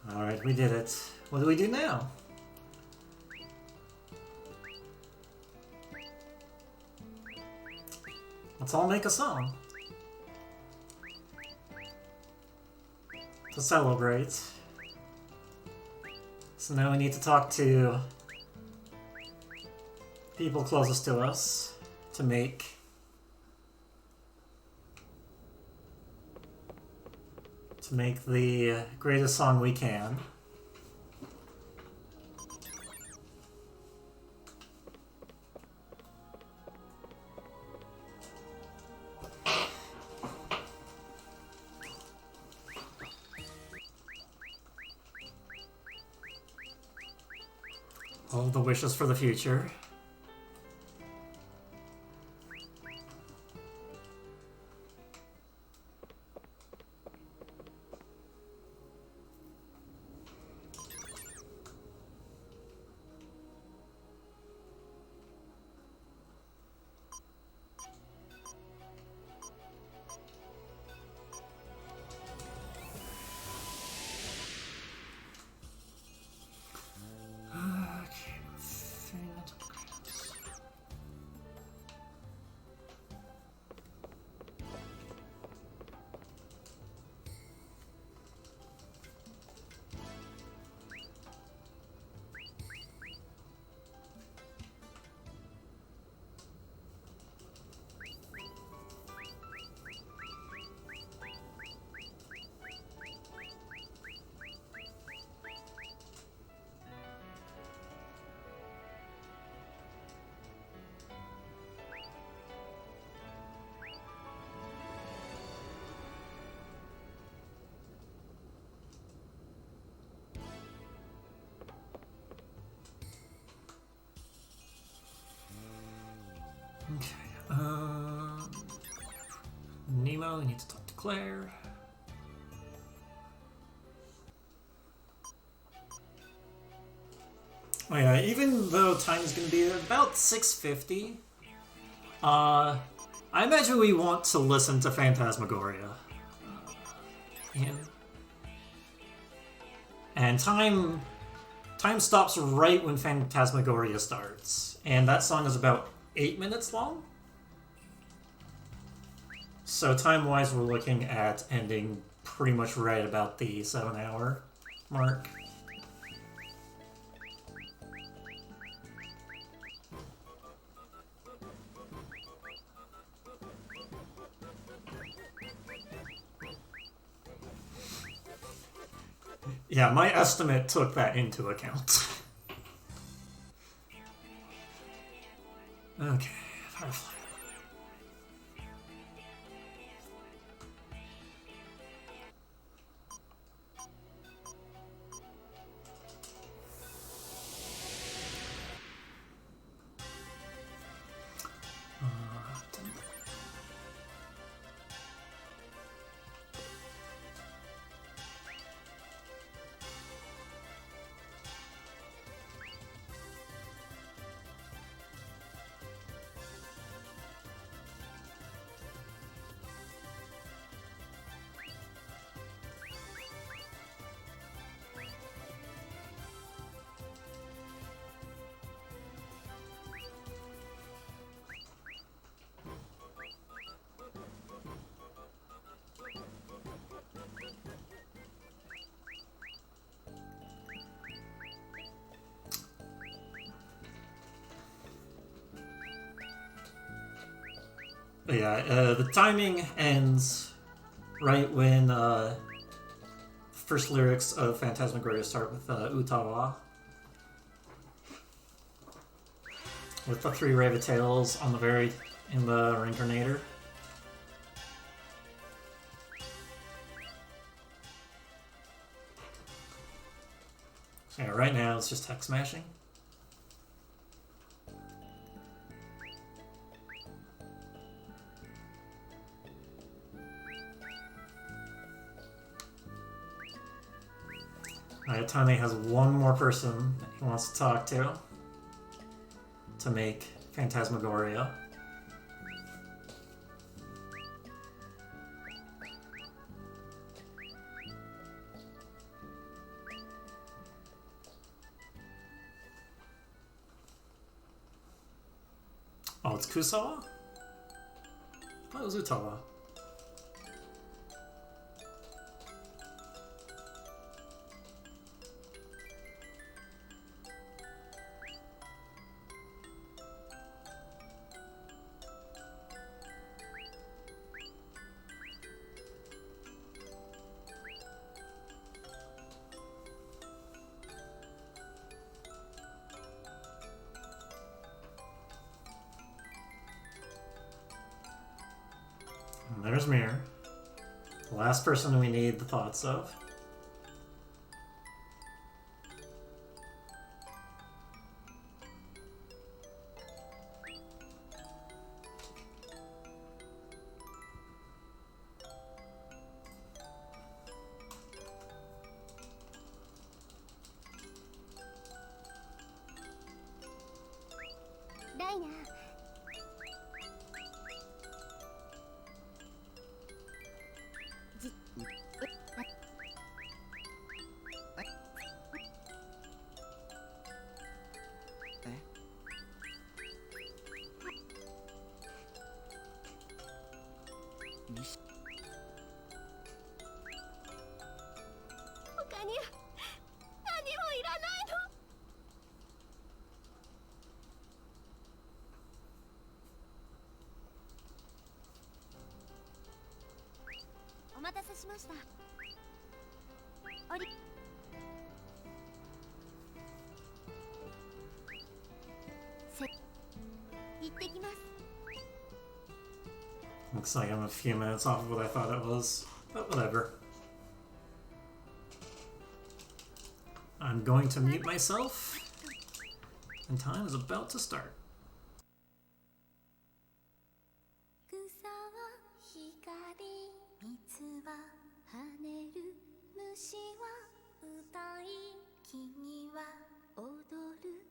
Alright, we did it. What do we do now? Let's all make a song. To celebrate. So now we need to talk to people closest to us to make the greatest song we can. All the wishes for the future. Okay, Nemo, we need to talk to Claire. Oh yeah, even though time is going to be about 6:50, I imagine we want to listen to Phantasmagoria. And time stops right when Phantasmagoria starts, and that song is about 8 minutes long. So time-wise, we're looking at ending pretty much right about the 7-hour mark. Yeah, my estimate took that into account. Okay, Firefly. Yeah, the timing ends right when first lyrics of Phantasmagoria start with Utawa. With the 3 Raven Tails on the in the Reincarnator. So yeah, right now it's just hex smashing. Ayatane has one more person he wants to talk to make Phantasmagoria. Oh, it's Kusawa? I thought it was Utawa. And there's Mir. The last person we need the thoughts of. Raina. Misha. 他には何もいらないの。お待たせしました。行ってきます。 Looks like I'm a few minutes off of what I thought it was, but whatever. I'm going to mute myself, and time is about to start. 草は光、蜜は跳ねる、虫は歌い、君は踊る。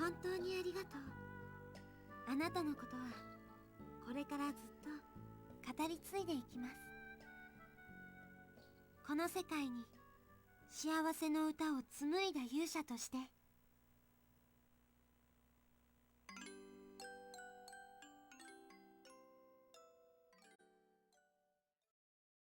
本当にありがとう。あなたのことはこれからずっと語り継いでいきます。この世界に幸せの歌を紡いだ勇者として。